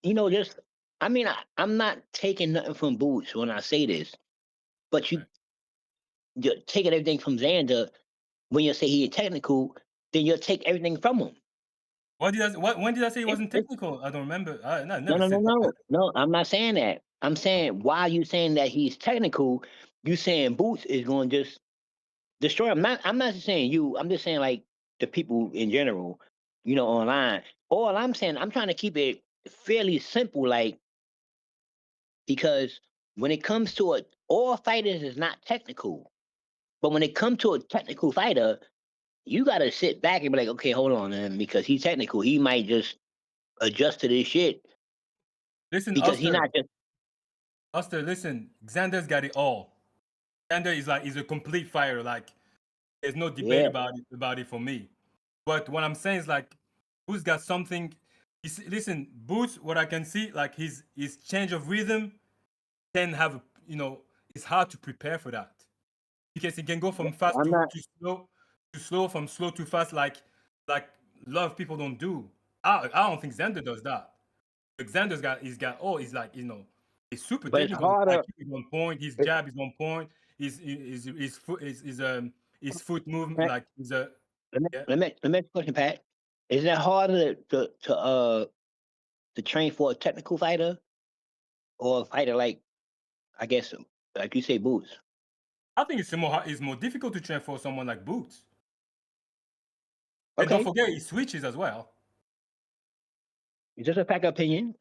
just I mean, I'm not taking nothing from Boots when I say this, but you're taking everything from Xander when you say he technical, then you'll take everything from him. when did I say he wasn't technical? I don't remember. I never said that. No. I'm not saying that. I'm saying why you saying that he's technical. You saying Boots is going to just destroy him. I'm not just saying you. I'm just saying like the people in general, online. All I'm saying, I'm trying to keep it fairly simple, like because when it comes to all fighters is not technical, but when it comes to a technical fighter, you got to sit back and be like, okay, hold on, man, because he's technical. He might just adjust to this shit. Listen, because he's not just. Oster, listen, Xander's got it all. Xander is a complete fighter. Like, there's no debate about it for me. But what I'm saying is like, Boots got something. Listen, Boots, what I can see, like his change of rhythm can have, it's hard to prepare for that because he can go from fast to slow, from slow to fast, like a lot of people don't do. I don't think Xander does that. But he's like, he's super technical. He's on point. His jab is on point. His foot movement, like he's a. Let me ask you a question, Pat. Is it harder to train for a technical fighter or a fighter like, I guess, like you say, Boots? I think it's more difficult to train for someone like Boots. And don't forget, he switches as well. It's just a fact of opinion.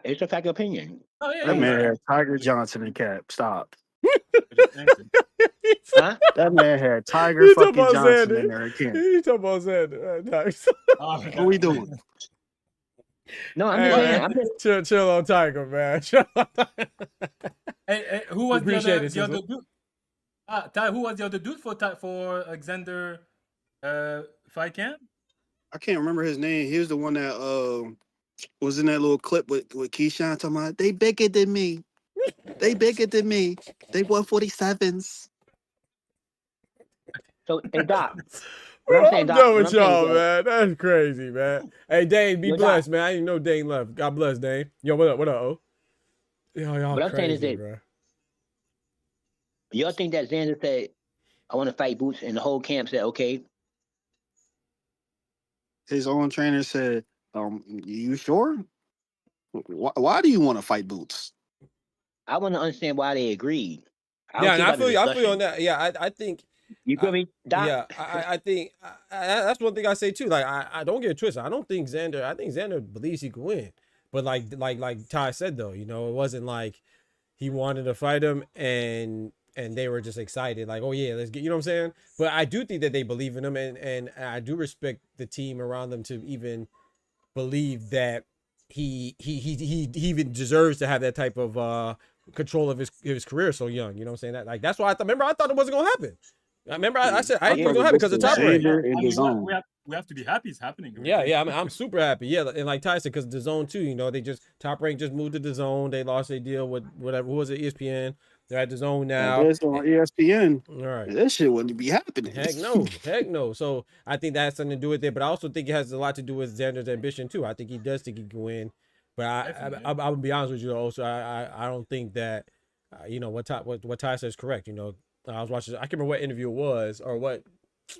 It's a fact of opinion. Oh yeah. That man had Tiger Johnson in cap. Stop. Huh? That man had Tiger fucking Johnson in there again. You talking about Xander? What we doing? No, I'm just chill on Tiger, man. Hey, who was the other dude? Ty, who was the other dude for Xander fight camp? I can't remember his name. He was the one that was in that little clip with Keyshawn talking about they bigger than me. They bigger than me. They 147s. So, hey, Doc. I'm done with y'all, man. That's crazy, man. Hey, Dane, be blessed, man. I didn't know Dane left. God bless, Dane. Yo, what up? What up, O? Yo, y'all what I'm saying is that, bro. Y'all think that Xander said, I want to fight Boots, and the whole camp said, okay? His own trainer said, you sure? Why do you want to fight Boots? I want to understand why they agreed. Yeah, and I feel you on that. Yeah, I think. You feel me, Doc? Yeah, I think that's one thing I say too. Like, I don't get it twisted. I think Xander believes he can win. But like Ty said though, it wasn't like he wanted to fight him and they were just excited, like, oh yeah, let's get, you know what I'm saying? But I do think that they believe in him, and I do respect the team around them to even believe that he even deserves to have that type of control of his career so young. You know what I'm saying? That, like, that's why I thought it wasn't gonna happen. I remember I said I think it's gonna happen because of Top Rank. We have to be happy it's happening. Yeah. I mean, I'm super happy. Yeah, and like Ty said, because the zone too. They just Top Rank just moved to the zone. They lost their deal with whatever. Who was it? ESPN. They're at the zone now. It's on ESPN. All right. This shit wouldn't be happening. Heck no. So I think that has something to do with it. But I also think it has a lot to do with Xander's ambition too. I think he does think he can win. But I'll be honest with you also. I don't think that what Ty says is correct. I was watching. I can't remember what interview it was or what.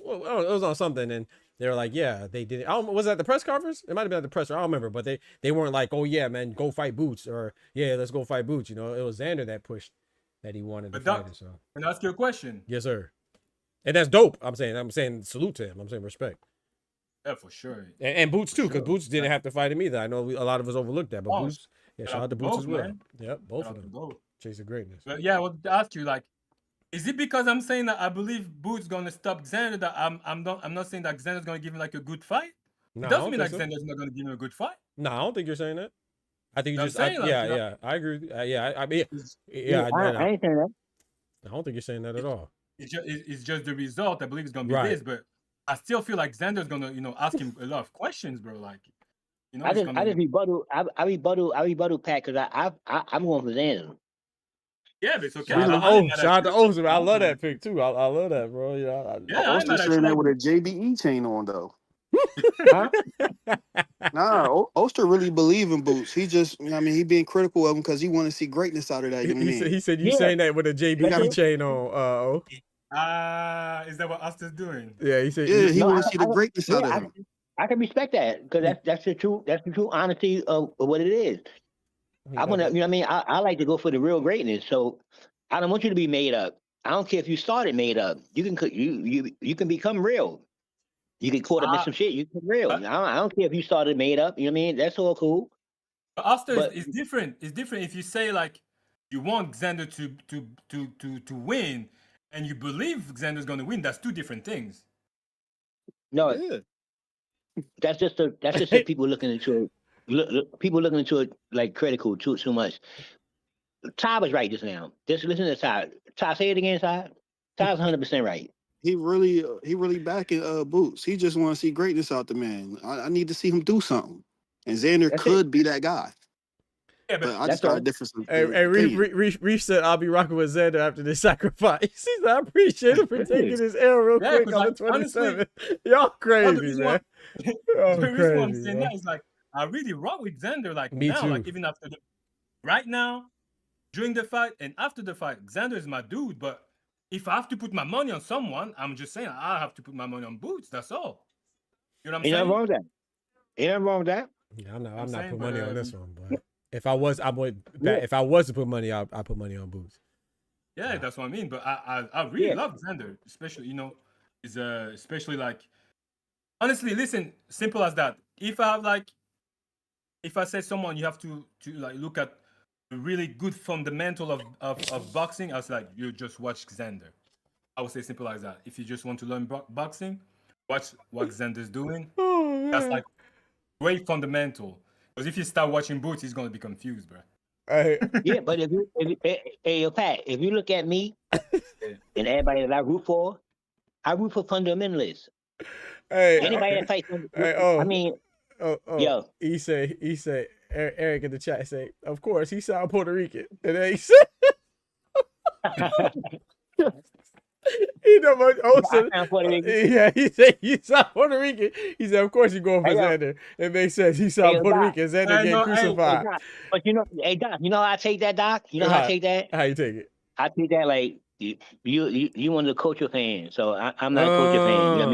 Well, I don't know, it was on something, and they were like, "Yeah, they did it." Was it at the press conference? It might have been at the presser. I don't remember, but they weren't like, "Oh yeah, man, go fight Boots," or "Yeah, let's go fight Boots." It was Xander that pushed that he wanted to fight it. So, can I ask you a question? Yes, sir. And that's dope. I'm saying salute to him. I'm saying respect. Yeah, for sure. And Boots too, because Sure. Boots didn't have to fight him either. I know a lot of us overlooked that, but Oh, Boots, yeah, shout shout out out to to Boots both, as well. man. Yep, both Shout of out to them. both. Chasing greatness. But yeah, I wanted to ask you, like, is it because I'm saying that I believe Boots gonna stop Xander that I'm not saying that Xander's gonna give him like a good fight? No, It I doesn't don't mean think like so. Xander's not gonna give him a good fight. No, I don't think you're saying that. I think you I'm just, saying, like, yeah, you know, yeah, I agree. I mean, it's, yeah, I ain't saying that. I don't think you're saying that at all. it's just the result. I believe it's gonna be Right. this, but I still feel like Xander's gonna, ask him a lot of questions, bro. Like, I he's just gonna. rebuttal Pat because I'm going for Xander. Yeah, but it's okay. Shout out to I ain't mad shout out at to you. Oster. I love that pick too. I love that, bro. Yeah. Yeah, I ain't Oster's mad at sitting there you. with a JBE chain on though. Huh? Nah, Oster really believe in Boots. He just, I mean, he being critical of him because he want to see greatness out of that young man. He said you Yeah. saying that with a JBE That's it. chain on. Is that what Asta's doing? Yeah, he said. Yeah, he No, want to see the greatness out of him. I can respect that because that's the true honesty of what it is. I want to, you know what I mean? I like to go for the real greatness. So I don't want you to be made up. I don't care if you started made up. You can become real. You get caught up in some shit. You can real. I don't care if you started made up. You know what I mean? That's all cool. But Asta But- is different. It's different if you say like you want Xander to win and you believe Xander's gonna win. That's two different things. No, Yeah. that's just the people looking into it. People looking into it like critical too much. Ty was right just now. Just listen to Ty. Ty, say it again, Ty. Ty's 100% right. He really backing Boots. He just want to see greatness out the man. I need to see him do something. And Xander That's could be that guy. Yeah, But but I just got a difference. Hey, Reef said I'll be rocking with Xander after this sacrifice. He said I appreciate him for taking his L real Yeah, quick 'cause, on the like, 27. Y'all crazy, man. Y'all the reason why I'm crazy, saying bro. that is like I really rock with Xander. Like Me now, too. like even after right now, during the fight and after the fight, Xander is my dude. But if I have to put my money on someone, I'm just saying I have to put my money on Boots. That's all. You know what I'm Ain't saying? nothing wrong with that. Ain't nothing wrong with that. Yeah, I'm not I'm saying, putting but, money on this one, but if I was to put money, I'll put money on Boots. Yeah, that's what I mean. But I really love Xander, especially is especially like honestly, listen, simple as that. If I say someone you have to like look at the really good fundamental of boxing, I was like, you just watch Xander. I would say simple as that. If you just want to learn boxing, watch what Xander's doing. Oh, That's like great fundamental. Because if you start watching Boots, he's gonna be confused, bro. Hey, Yeah, but hey, Pat, if you look at me and everybody that I root for fundamentalists. hey, Anybody that fights, hey, I mean, yo. He said, Eric in the chat say, of course, he sound Puerto Rican. And then he said, you know what? Yeah, he said, you sound Puerto Rican. He said, of course, you going for Xander. It makes sense. He sound Puerto Rican. Xander getting crucified. But hey, Doc, you know how I take that, Doc? You know how I take that? How you take it? I take that like you one of the culture fans, so I'm not a culture fan. You know what I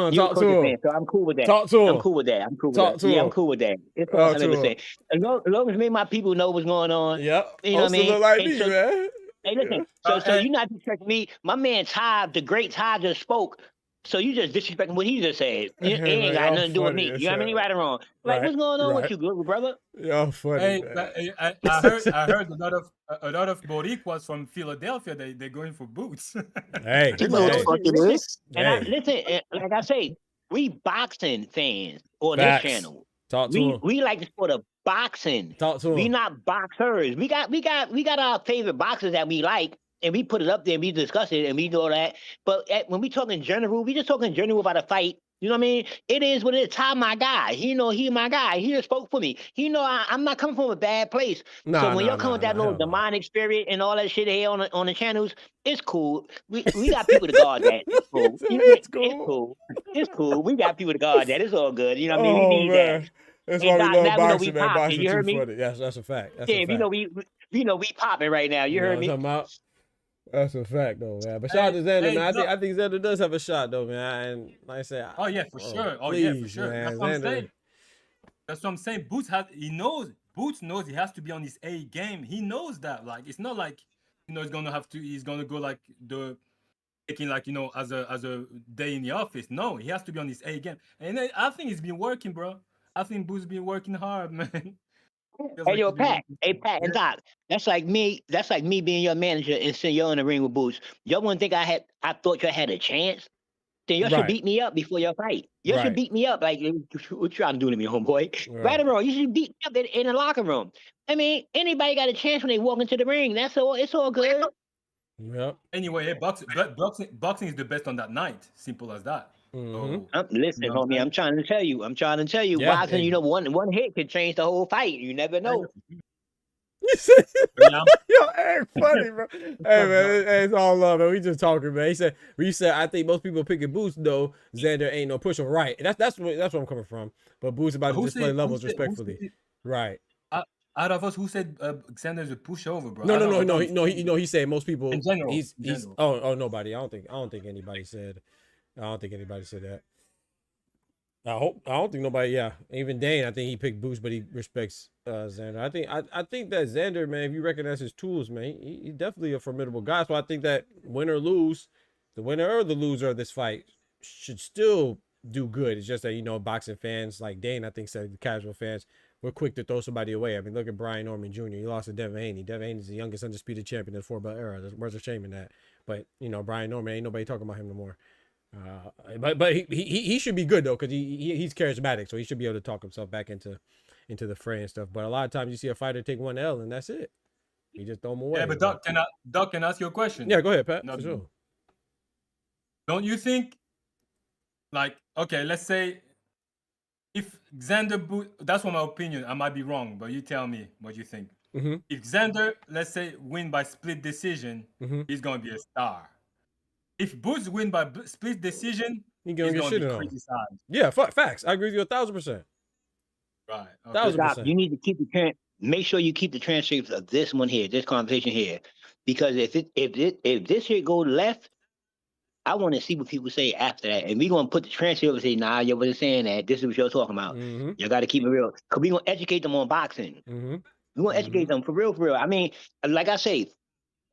mean? You're a culture fan, so I'm cool with that. Talk to him. I'm cool with that. I'm cool with Talk that. to Yeah, him. I'm cool with that. It's all 100%. As long as me and my people know what's going on. Yep. You know what I mean? Look like And me, so- man. Hey, listen. So you're not disrespecting me. My man Ty, the great Ty, just spoke. So you just disrespecting what he just said. It ain't got nothing to do with me. You know what I mean? Right or wrong? Like, Right, what's going on right. with you, little brother? Y'all funny, Hey, man. but, I heard a lot of Boricuas from Philadelphia. They're going for Boots. Hey, You know what the fuck it is. And Hey. listen, like I say, we boxing fans on Facts. this channel. Talk to him. We like the sport of boxing. Talk to We him. not boxers. We got our favorite boxers that we like, and we put it up there and we discuss it and we do all that. But when we talking general, we just talking general about a fight. You know what I mean? It is what it is. Ty, my guy. He my guy. He just spoke for me. I'm not coming from a bad place. So when y'all come with that little demonic spirit and all that shit here on the channels, it's cool. We got people to guard that. It's cool. You know what I mean? It's cool. It's cool. It's cool. We got people to guard that. It's all good. You know what I mean? Oh, We need man. that. That's Hey, why we Doc, love now we know boxing, we man. popping, Boxing you too heard me? funny. Yes, that's a fact. That's Yeah, a fact. we popping right now. You heard me? What I'm talking about? That's a fact, though, man. But shout out to Xander, hey, man. look. I think Xander does have a shot, though, man. And like I said, Oh yeah, for sure. Oh please, yeah, for sure. man. That's what I'm Xander. saying. That's what I'm saying. Boots knows he has to be on his A game. He knows that. Like it's not like he's gonna go like the taking like as a day in the office. No, he has to be on his A game, and I think he's been working, bro. I think Boo's been working hard, man. Feels Hey like yo, he's been Pat. working. Hey Pat and Yeah. Doc. That's like me. That's like me being your manager and sending y'all in the ring with Boots. Y'all wouldn't think I thought y'all had a chance. Then y'all should Right. beat me up before your fight. Y'all should Right. beat me up. Like, what you trying to do to me, homeboy? Right. Right or wrong, you should beat me up in the locker room. I mean, anybody got a chance when they walk into the ring. That's all. It's all good. Yep. Anyway, hey, boxing is the best on that night. Simple as that. Mhm. So, Listen, you know what I'm homie. saying? I'm trying to tell you. Yeah. Boxing. Hey. One hit could change the whole fight. You never know. You said, Yeah. yo, hey, funny, bro. Hey, man, it's all love, man. We just talking, man. He said, I think most people picking Boots, though. Xander ain't no pusher. Right. That's where I'm coming from. But Boots about to Who display said- levels who said- who respectfully. said- Right. Out of us, who said Xander's a pushover, bro? No. He said most people. In general, He's. in general. Oh, nobody. I don't think anybody said. I don't think anybody said that. I don't think nobody. Yeah, even Dane. I think he picked Boost, but he respects Xander. I think that Xander, man, if you recognize his tools, man, he's definitely a formidable guy. So I think that win or lose, the winner or the loser of this fight should still do good. It's just that boxing fans like Dane, I think, said casual fans, we're quick to throw somebody away. I mean, look at Brian Norman Jr. He lost to Devin Haney. Devin Haney is the youngest undisputed champion in the 4-belt era. There's a shame in that. But Brian Norman, ain't nobody talking about him no more. But he should be good though, because he's charismatic, so he should be able to talk himself back into the fray and stuff. But a lot of times you see a fighter take one L and that's it. He just throw him away. Yeah, but Doc, can I ask you a question? Yeah, go ahead, Pat. No, For sure. Don't you think, like, okay, let's say if Xander that's what my opinion. I might be wrong, but you tell me what you think. Mm-hmm. If Xander, let's say, win by split decision, he's gonna be a star. If Boots win by split decision, He's gonna get shit on. criticized. Yeah, facts. I agree with you 1,000%. Right. Okay. 1,000%. Doc, you need to keep make sure you keep the transcripts of this one here, this conversation here, because if this here go left, I want to see what people say after that, and we gonna put the transcript and say, nah, you wasn't saying that. This is what you're talking about. Mm-hmm. You got to keep it real, cause we gonna educate them on boxing. Mm-hmm. We gonna educate them for real, for real. I mean, like I say,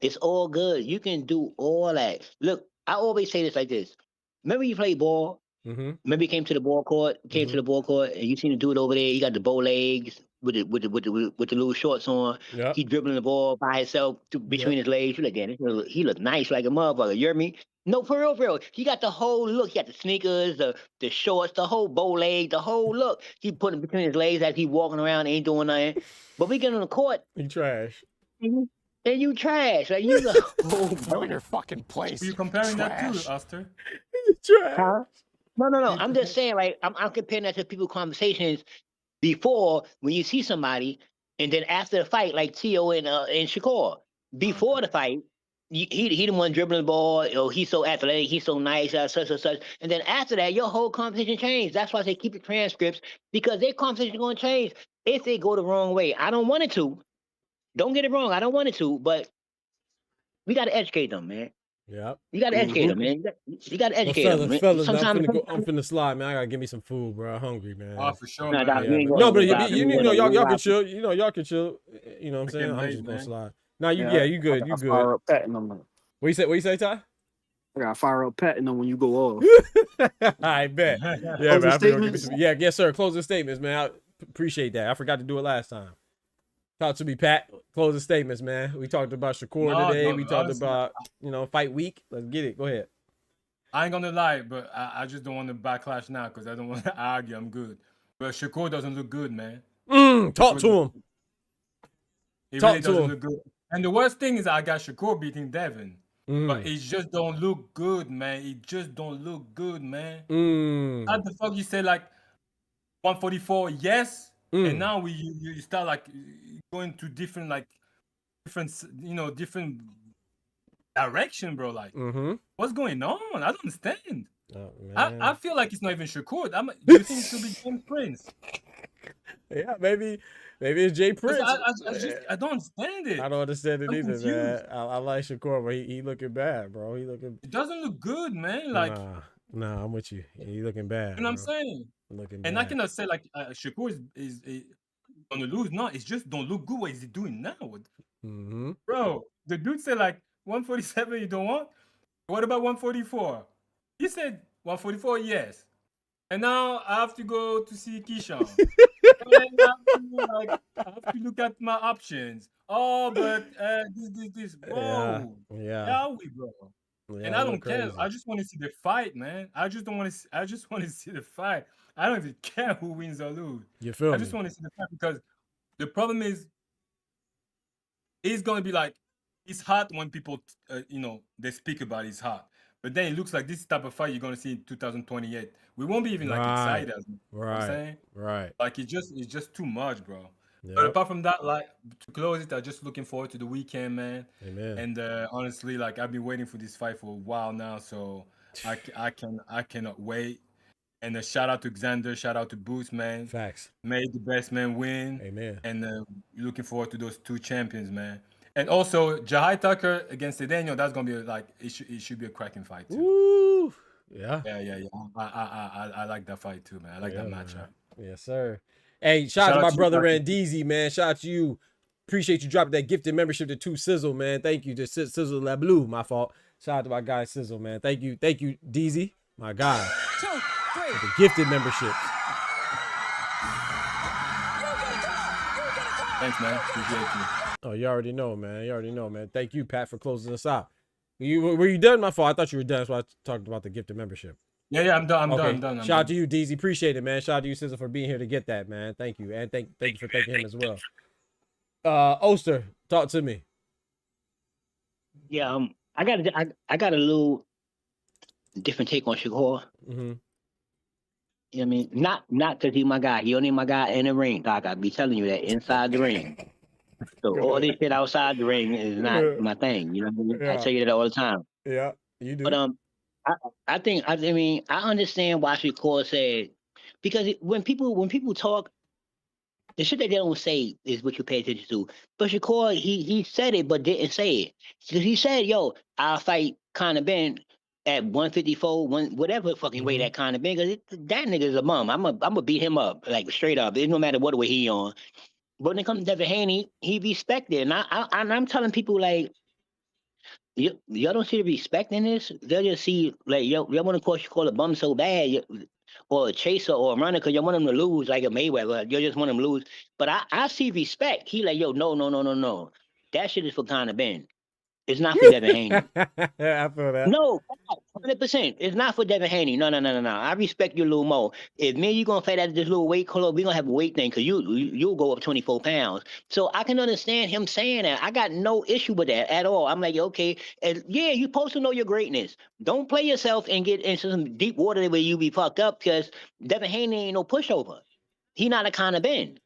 it's all good. You can do all that. Look, I always say this like this. Remember you played ball? Mm-hmm. Remember you came to the ball court, and you seen the dude over there. He got the bow legs with the little shorts on. Yep. He dribbling the ball by himself between his legs. You like, damn, he look nice like a motherfucker. You hear me? No, for real, for real. He got the whole look. He got the sneakers, the shorts, the whole bow leg, the whole look. He put it between his legs as he walking around, ain't doing nothing. But we get on the court. You trash. And you trash. Like you like, oh, Go in your fucking place. Are you comparing that trash. to Aster? You trash. huh? No. I'm just saying, like, I'm comparing that to people's conversations before when you see somebody, and then after the fight, like Tio and Shakur. Before the fight, he the one dribbling the ball. Oh, he's so athletic, he's so nice, such and such. And then after that, your whole conversation changed. That's why they keep the transcripts, because their conversation is going to change if they go the wrong way. I don't want it to. Don't get it wrong. I don't want it to, but we got to educate them, man. Yep. You got to educate them, man. You got to educate them. Man. Fellas, I'm Sometimes finna slide, man. I gotta give me some food, bro. I'm hungry, man. Oh, for sure. Nah, man. Doc, Yeah, you ain't but- gonna no, but do that. y'all can chill. Y'all can chill. You know what I'm saying? Freaking I'm late, just gonna man. slide. Nah, you good. You I good. fire up Pat in them. What you say, Ty? I gotta fire up Pat in them when you go off. I bet. Yeah, Closing man. I forgot to give me statements? some, yes, sir. Closing statements, man. I appreciate that. I forgot to do it last time. Talk to me, Pat. Closing statements, man. We talked about Shakur today. We talked about fight week. Let's get it. Go ahead. I ain't gonna lie, but I just don't want to backlash now because I don't want to argue. I'm good. But Shakur doesn't look good, man. Talk to him. He Talk really to doesn't him. look good. And the worst thing is I got Shakur beating Devin. But it just don't look good, man. It just don't look good, man. How the fuck you say like 144, yes, and now you start like going to different different direction, bro. Like, what's going on? I don't understand. Oh, man. I feel like it's not even Shakur. Do you think it should be James Prince? Yeah, maybe it's Jay 'Cause Prince. I don't understand it. I don't understand it I'm either, confused. man. I like Shakur, but he looking bad, bro. He looking. It doesn't look good, man. Like, Nah, I'm with you. He looking bad. you know what I'm bro. saying? Looking And bad. I cannot say like Shakur is gonna lose. No, it's just don't look good. What is he doing now? Bro, the dude said like 147 you don't want. What about 144? He said 144, yes. And now I have to go to see Keyshawn. And I have to look at my options. Oh, but this. Bro. Yeah. We, bro. Yeah, And I look don't care. crazy. I just want to see the fight, man. I just want to see the fight. I don't even care who wins or lose. You feel I me? just want to see the fight because the problem is, it's gonna be like, it's hot when people, they speak about it's hot. But then it looks like this type of fight you're gonna see in 2028. We won't be even like Right. excited. You know what I'm Right. saying? Right. Like it's just too much, bro. But Yep. apart from that, like to close it, I'm just looking forward to the weekend, man. Amen. And honestly, like I've been waiting for this fight for a while now, so I cannot wait. And shout out to Xander, shout out to Boots, man. Facts. May the best man win. Amen. And looking forward to those two champions, man. And also Jahai Tucker against Daniel, that's gonna be like it should be a cracking fight too. Woo! Yeah. Yeah. I like that fight too, man. I like that matchup. Man. Yes, sir. Hey, shout out to my brother Randeezy, man. Shout out to you. Appreciate you dropping that gifted membership to 2 Sizzle, man. Thank you to Sizzle La Blue. My fault. Shout out to my guy Sizzle, man. Thank you, DZ, my guy. 2, 3. The gifted memberships. Thanks, man. Appreciate you. Oh, you already know, man. Thank you, Pat, for closing us out. Were you done? My fault. I thought you were done. That's why I talked about the gifted membership. Yeah, I'm done. I'm done. Shout out to you, DZ. Appreciate it, man. Shout out to you, Sizzle, for being here to get that, man. Thank you. And thank you for thanking him as well. Oster, talk to me. Yeah, I got a little different take on Shakur. Mm-hmm. You know what I mean? Not because he's my guy. He only my guy in the ring, Doc. I be telling you that inside the ring. So all this shit outside the ring is not my thing. You know what I mean? Yeah. I tell you that all the time. Yeah, you do. But I mean, I understand why Shakur said, because when people talk, the shit that they don't say is what you pay attention to. But Shakur, he said it but didn't say it. Because he said, yo, I'll fight Conor Ben at 154, whatever fucking way that Conor Ben, because that nigga's a bum. I'm gonna beat him up, like straight up. It no matter what way he on. But when it comes to Devin Haney, he respected. And I'm telling people, like, y'all don't see the respect in this. They'll just see, like, y'all want to call a bum so bad, or a chaser or a runner, because y'all want him to lose like a Mayweather. You just want him to lose. But I see respect. He like, yo, no. That shit is for Conor Ben. It's not for Devin Haney. I feel that. No, 100%. It's not for Devin Haney. No. I respect you a little more. If me and you gonna fight at this little weight club, we gonna have a weight thing, because you'll go up 24 pounds. So I can understand him saying that. I got no issue with that at all. I'm like, okay, and yeah, you're supposed to know your greatness. Don't play yourself and get into some deep water where you be fucked up, because Devin Haney ain't no pushover. He not a Conor Ben.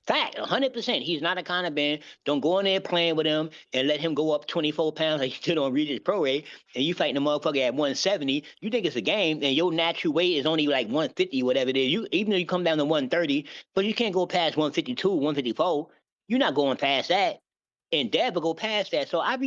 Fact, 100%. He's not a Conor Ben. Don't go in there playing with him and let him go up 24 pounds like you did on Regis Pro Ray, and you fighting a motherfucker at 170. You think it's a game, and your natural weight is only like 150, whatever it is. Even though you come down to 130, but you can't go past 152, 154. You're not going past that. And Dev will go past that. So I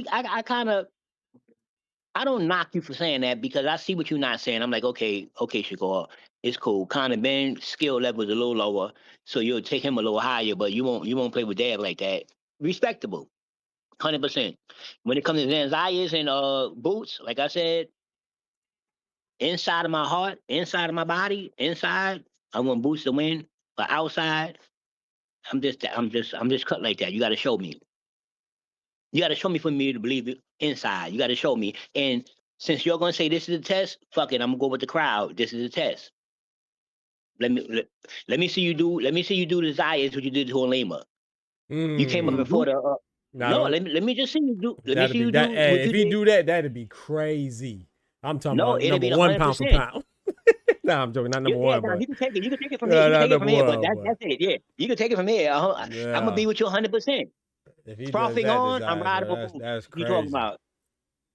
don't knock you for saying that, because I see what you're not saying. I'm like, okay, Shakur, it's cool. Conor Ben's skill level is a little lower, so you'll take him a little higher, but you won't play with Dev like that. Respectable, 100%. When it comes to Xander Zayas and Boots, like I said, inside of my heart, inside of my body, inside, I want Boots to win. But outside, I'm just cut like that. You got to show me. You got to show me for me to believe it inside. You got to show me. And since you're going to say this is a test, fuck it, I'm going to go with the crowd. This is a test. Let me see you do the Zayas what you did to Olema. You came up before the let me just see you do. Let me see you do. Hey, if he do that, that'd be crazy. I'm talking about it'll be number 1 pound for pound. Nah, I'm joking. Not number one. You can take it. You can take it from here. You can take it from here. But that's it. Yeah, you can take it from here. I'm gonna be with you 100%. Frothing on, I'm riding. That's crazy. You talking about?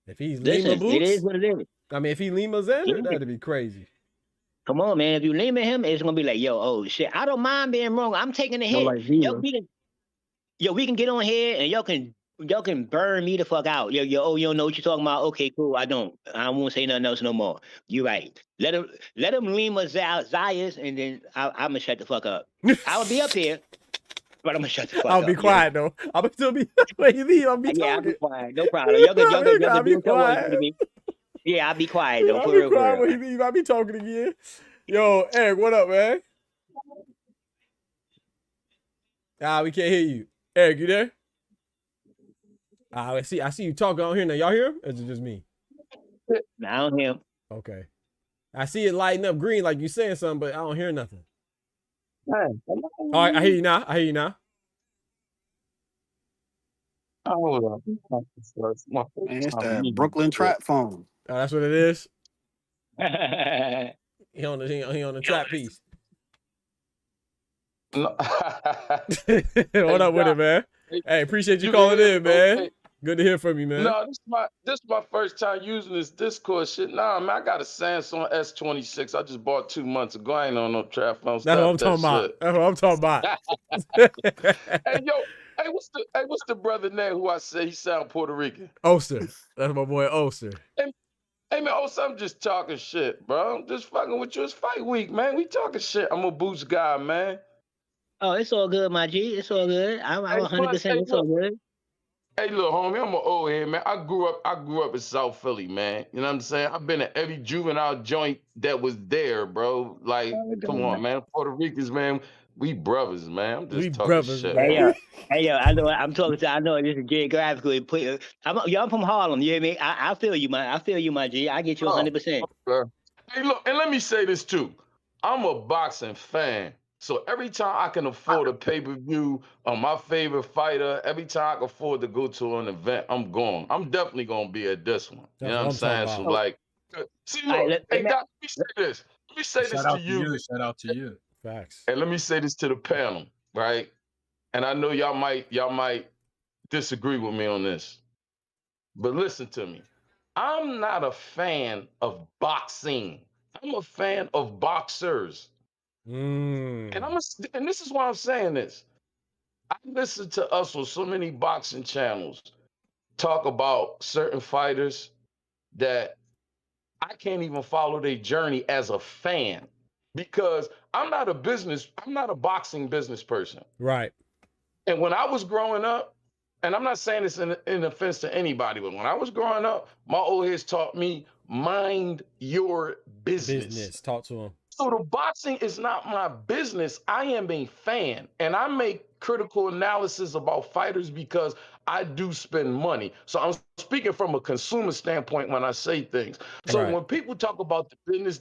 If he's Lima Boots, it is what it is. I mean, if he Lima Xander, that'd be crazy. Come on, man. If you Lima him, it's gonna be like, yo, oh shit. I don't mind being wrong. I'm taking the hit. We can get on here and y'all can burn me the fuck out. You don't know what you're talking about. Okay, cool. I won't say nothing else no more. You right. Let him Lima Zayas, and then I'm gonna shut the fuck up. I will be up here, but I'm gonna shut the fuck up. I'll be quiet though. I'll still be when you leave. I'll be talking. I'll be quiet. No problem. Y'all can be quiet. Yeah, I'll be quiet though. I'll For be real, crying for when real. he might be talking again. Yo, Eric, what up, man? We can't hear you. Eric, you there? I see you talking on here now. Y'all hear him? Or is it just me? Now him. Okay. I see it lighting up green like you saying something, but I don't hear nothing. All right, I hear you now. Man, it's that Brooklyn trap phone. Oh, that's what it is. He on the trap piece. No. What up with it, man? Hey, appreciate you calling in, man. Hey, Good to hear from you, man. no, this my first time using this Discord shit. Nah, man, I got a Samsung S26. I just bought 2 months ago. I ain't on no trap phone. That's what I'm talking about. Hey, yo, what's the brother name who I say he sound Puerto Rican? Oster. That's my boy Oster. Hey, man, I'm just talking shit, bro. I'm just fucking with you. It's fight week, man. We talking shit. I'm a Boots guy, man. Oh, it's all good, my G. It's all good. I'm 100%. It's all good. Hey, look, homie, I'm an old head, man. I grew up in South Philly, man. You know what I'm saying? I've been at every juvenile joint that was there, bro. Like, come on, man. Puerto Ricans, man. We brothers, man. I'm just talking shit. Man. Hey, yo, I know I'm talking to. I know this is geographically put. I'm from Harlem. You hear me? I feel you, man. I feel you, my G. I get you 100%. Hey, look, and let me say this too. I'm a boxing fan. So every time I can afford a pay-per-view on my favorite fighter, every time I can afford to go to an event, I'm going. I'm definitely going to be at this one. You know what I'm saying? So, like, see, look, hey, Doc, let me say this. Let me say this to you. Shout out to you. Facts. And let me say this to the panel, right? And I know y'all might disagree with me on this. But listen to me. I'm not a fan of boxing. I'm a fan of boxers. And this is why I'm saying this. I listen to us on so many boxing channels talk about certain fighters that I can't even follow their journey as a fan because I'm not a boxing business person. Right. And when I was growing up, and I'm not saying this in offense to anybody, but when I was growing up, my old heads taught me mind your business. Talk to him. So the boxing is not my business. I am a fan, and I make critical analysis about fighters because I do spend money. So I'm speaking from a consumer standpoint when I say things. So when people talk about the business,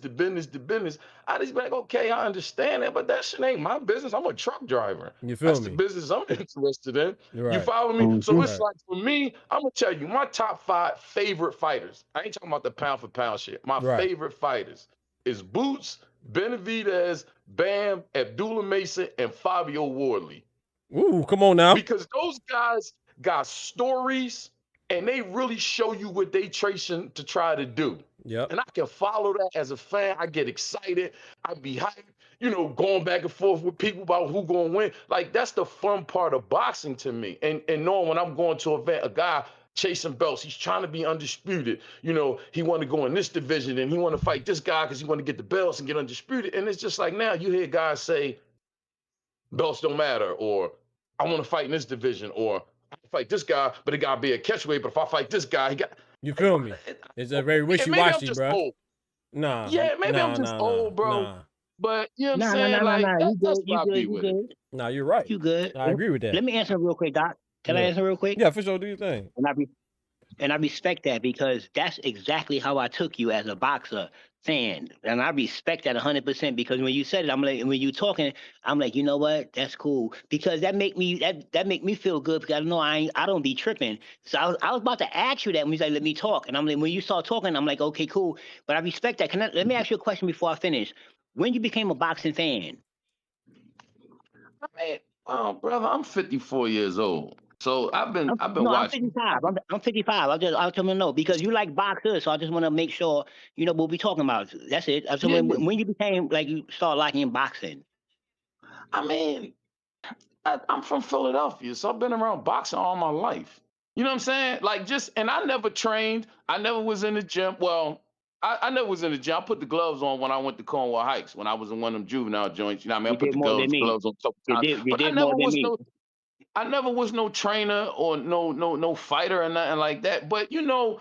I just be like, okay, I understand that, but that shit ain't my business. I'm a truck driver. You feel That's me? the business I'm interested in. Right. You follow me? So it's like, for me, I'm going to tell you my top 5 favorite fighters. I ain't talking about the pound for pound shit. My favorite fighters is Boots, Benavidez, Bam, Abdullah Mason, and Fabio Wardley. Ooh, come on now. Because those guys got stories and they really show you what they tracing to try to do. Yep. And I can follow that as a fan. I get excited. I be hyped, going back and forth with people about who gonna win. Like, that's the fun part of boxing to me. And knowing when I'm going to an event, a guy chasing belts, he's trying to be undisputed. He want to go in this division and he want to fight this guy because he want to get the belts and get undisputed. And it's just like, now you hear guys say belts don't matter, or I want to fight in this division, or I fight this guy, but it gotta be a catchweight. But if I fight this guy, he got. You feel me? It's a very wishy-washy, bro. Old. Nah. Yeah, maybe I'm just old, bro. Nah. But you know what I'm saying? That's why I be with it. Nah, you're right. You good? I agree with that. Let me answer real quick, Doc. Can I answer real quick? Yeah, for sure. Do your thing. And I respect that because that's exactly how I took you as a boxer fan. And I respect that 100% because when you said it, I'm like, when you talking, I'm like, you know what? That's cool. Because that make me feel good because I know I don't be tripping. So I was about to ask you that when you said, let me talk. And I'm like, when you start talking, I'm like, okay, cool. But I respect that. Let me ask you a question before I finish. When you became a boxing fan? Well, brother, I'm 54 years old. So I've been watching. I'm 55. I'll tell them no because you like boxers, so I just want to make sure you know what we're talking about. That's it. So when you became you start liking boxing. I mean, I'm from Philadelphia, so I've been around boxing all my life. You know what I'm saying? And I never trained. I never was in the gym. Well, I never was in the gym. I put the gloves on when I went to Cornwall Heights when I was in one of them juvenile joints. You know what I mean? I put the gloves on a couple times. But I never was no trainer or no fighter or nothing like that. But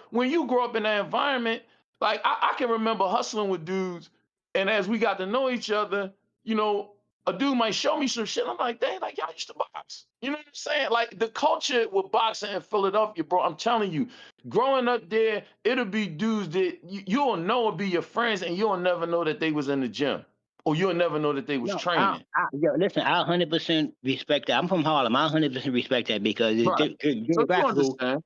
when you grow up in that environment, Like I can remember hustling with dudes, and as we got to know each other, you know, a dude might show me some shit. I'm like, dang, like y'all used to box. You know what I'm saying? Like the culture with boxing in Philadelphia, bro. I'm telling you, growing up there, it'll be dudes that you'll know will be your friends, and you'll never know that they was in the gym, or you'll never know that they was No, training. yo, listen, I 100% respect that. I'm from Harlem. I 100% respect that because it's Right. So you geographical. understand?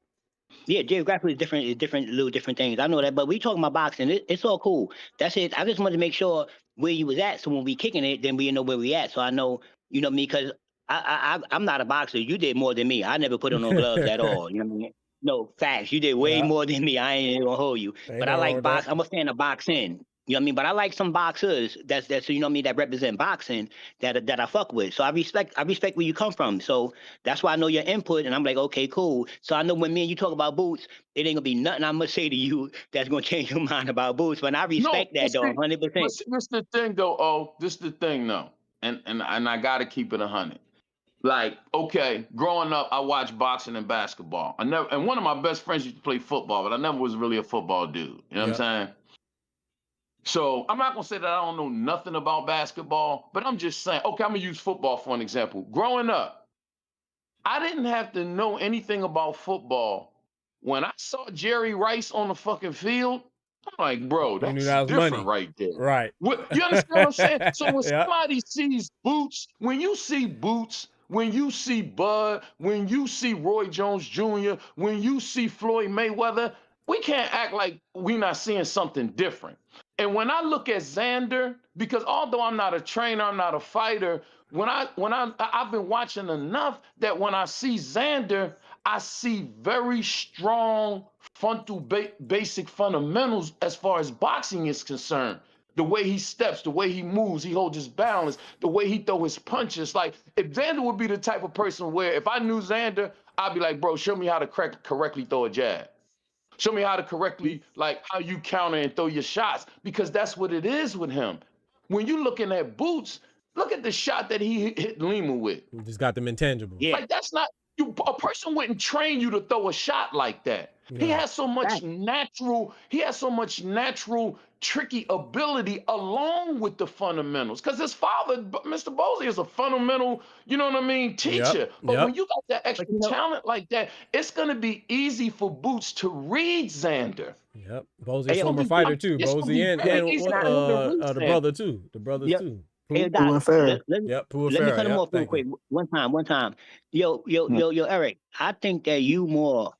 Yeah, geographically different, little different things. I know that, but we talking about boxing. It's all cool. That's it. I just wanted to make sure where you was at, so when we kicking it, then we know where we at. So I know, you know me, because I'm not a boxer. You did more than me. I never put on no gloves at all. You know what I mean? No facts. You did way Yeah. more than me. I ain't even gonna hold you. Ain't But I nothing wrong like with box. that. I'm a fan of boxing. You know what I mean? But I like some boxers that's you know what I mean, that represent boxing that I fuck with. So I respect where you come from. So that's why I know your input, and I'm like, okay, cool. So I know when me and you talk about boots, it ain't gonna be nothing I'm gonna say to you that's gonna change your mind about boots. But I No, respect but that though, see, 100%. this the thing though. Oh, this the thing though, and I gotta keep it 100. Like, okay, growing up, I watched boxing and basketball. I never, and one of my best friends used to play football, but I never was really a football dude. You know what I'm Yep. saying? So I'm not gonna say that I don't know nothing about basketball, but I'm just saying, okay, I'm gonna use football for an example. Growing up, I didn't have to know anything about football. When I saw Jerry Rice on the fucking field, I'm like, bro, You knew that's that was different money. right there. Right. You understand what I'm saying? So when Yeah. somebody sees Boots, when you see Boots, when you see Bud, when you see Roy Jones Jr., when you see Floyd Mayweather, we can't act like we not seeing something different. And when I look at Xander, because although I'm not a trainer, I'm not a fighter, I've been watching enough that when I see Xander, I see very strong basic fundamentals as far as boxing is concerned. The way he steps, the way he moves, he holds his balance, the way he throw his punches. Like if Xander would be the type of person where if I knew Xander, I'd be like, bro, show me how to correctly throw a jab. Show me how to correctly, like how you counter and throw your shots, because that's what it is with him. When you're looking at Boots, look at the shot that he hit Lima with. You just got them intangibles. Yeah. Like that's not you. A person wouldn't train you to throw a shot like that. He Yeah. has so much natural. He has so much natural, tricky ability along with the fundamentals. Because his father, Mr. Bosley, is a fundamental. You know what I mean, teacher. Yep. But Yep. when you got that extra you know- talent like that, it's gonna be easy for Boots to read Xander. Yep. Bosley, a Hey, former fighter too. It's gonna Bosley be and very easy for him to read the Xander. brother too. The brothers Yep. too. Hey, Who Doc, and fair. Yep. Pooh let me Farah. cut him Yep. off real Thank quick. you. One time. Yo, Eric, I think that you more,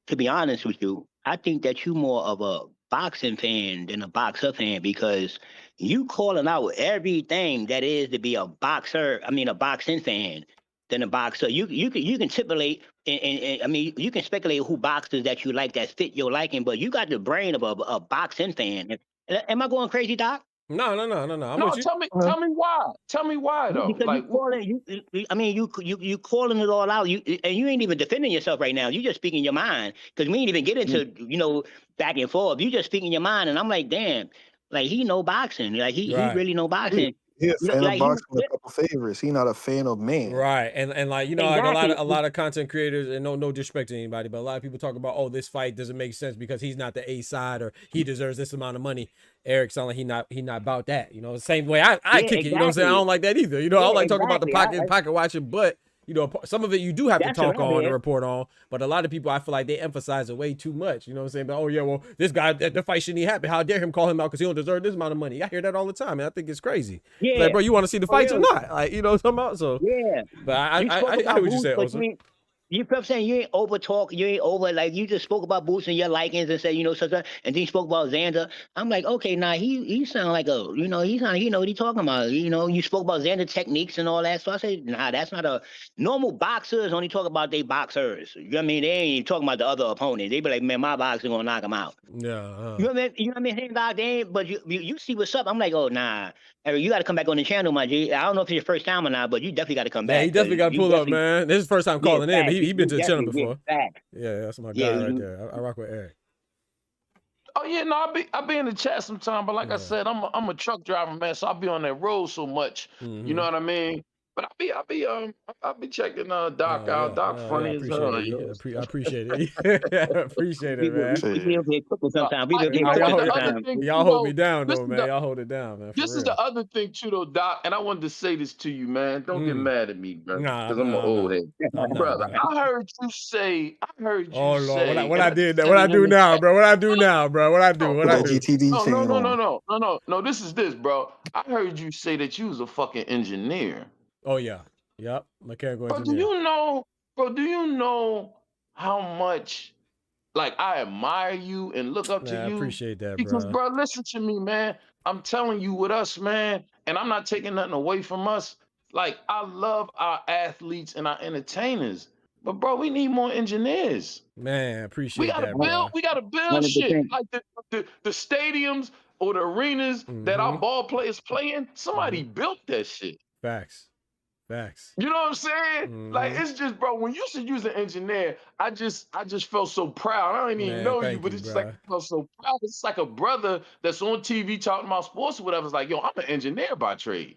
to be honest with you, I think that you more of a boxing fan than a boxer fan, because you calling out everything that is to be a boxer, I mean a boxing fan than a boxer. You can stipulate and I mean you can speculate who boxers that you like that fit your liking, but you got the brain of a boxing fan. Am I going crazy, Doc? No. I'm No, with you. tell me why. Tell me why though. Because Like, you calling I mean you calling it all out. You and you ain't even defending yourself right now. You just speaking your mind. Because we ain't even get into back and forth. You just speaking your mind, and I'm like, damn, like he know boxing. Like he Right. really know boxing. He a fan of Like boxing with a couple favorites. He not a fan of man. Right. And like, like Exactly. a lot of content creators, and no disrespect to anybody, but a lot of people talk about, oh, this fight doesn't make sense because he's not the A side or he deserves this amount of money. Eric sound like he not about that. The same way I kick it. You know what I'm saying? I don't like that either. I don't like talking about the pocket watching, but some of it you do have to talk on and report on, but a lot of people, I feel like they emphasize it way too much. You know what I'm saying? But, oh yeah, well, this guy, the fight shouldn't even happen. How dare him call him out because he don't deserve this amount of money? I hear that all the time, and I think it's crazy. Yeah. Like, bro, you want to see the fights or not? Like, you know what I'm talking about? So yeah. But I know what you said, Osa. You know what I'm saying? You ain't over talk. You ain't over, like, you just spoke about Boots and your likings and said, such and then you spoke about Xander. I'm like, okay, now he sound like a, he know what he talking about. You spoke about Xander techniques and all that. So I said, nah, that's not a normal boxers only talk about they boxers. You know what I mean? They ain't even talking about the other opponent. They be like, man, my boxer gonna knock him out. Yeah. You know what I mean? You know what I mean? Doc, they ain't, but you see what's up. I'm like, oh nah, Eric, you got to come back on the channel, my G. I don't know if it's your first time or not, but you definitely got to come back. Yeah, he definitely got to pull up, man. This is his first time calling in, but he been to the channel before. Yeah, that's my guy right there. I rock with Eric. oh yeah, no, I be in the chat sometime, but like I said, I'm a truck driver, man, so I be on that road so much. You know what I mean? But I'll be checking Doc Oh out. yeah, Doc yeah, funny I as appreciate hell, it. yo. I appreciate it. Appreciate it, man. We be over here cooking sometimes. We be over You here know cooking what the Y'all, other sometimes. thing y'all too, hold though? me down This though, is man. the Y'all hold it down, man. For this is real. the other thing too, though, Doc. And I wanted to say this to you, man. Don't get mad at me, bro, Nah, because I'm an old head, I'm not, brother. bro. I heard you say. Oh Lord, what And I I just did? said What it I do in the now, chat. bro? What I do now, bro? What I do? What Put I that do? GTD chain on. No. This is this, bro. I heard you say that you was a fucking engineer. Oh yeah, yep. Mechanical Bro, engineer. do you know how much like I admire you and look up to Man, I you? appreciate that, Because, bro. bro, listen to me, man. I'm telling you, with us, man, and I'm not taking nothing away from us. Like, I love our athletes and our entertainers. But bro, we need more engineers. Man, appreciate that, bro. We gotta build shit 100%. like the stadiums or the arenas that our ball players play in. Somebody built that shit. Facts. You know what I'm saying? Like, it's just, bro, when you said you was an engineer, I just felt so proud. I don't even Man, know you, thank but you, it's just like bro. I felt so proud. It's like a brother that's on TV talking about sports or whatever. It's like, yo, I'm an engineer by trade.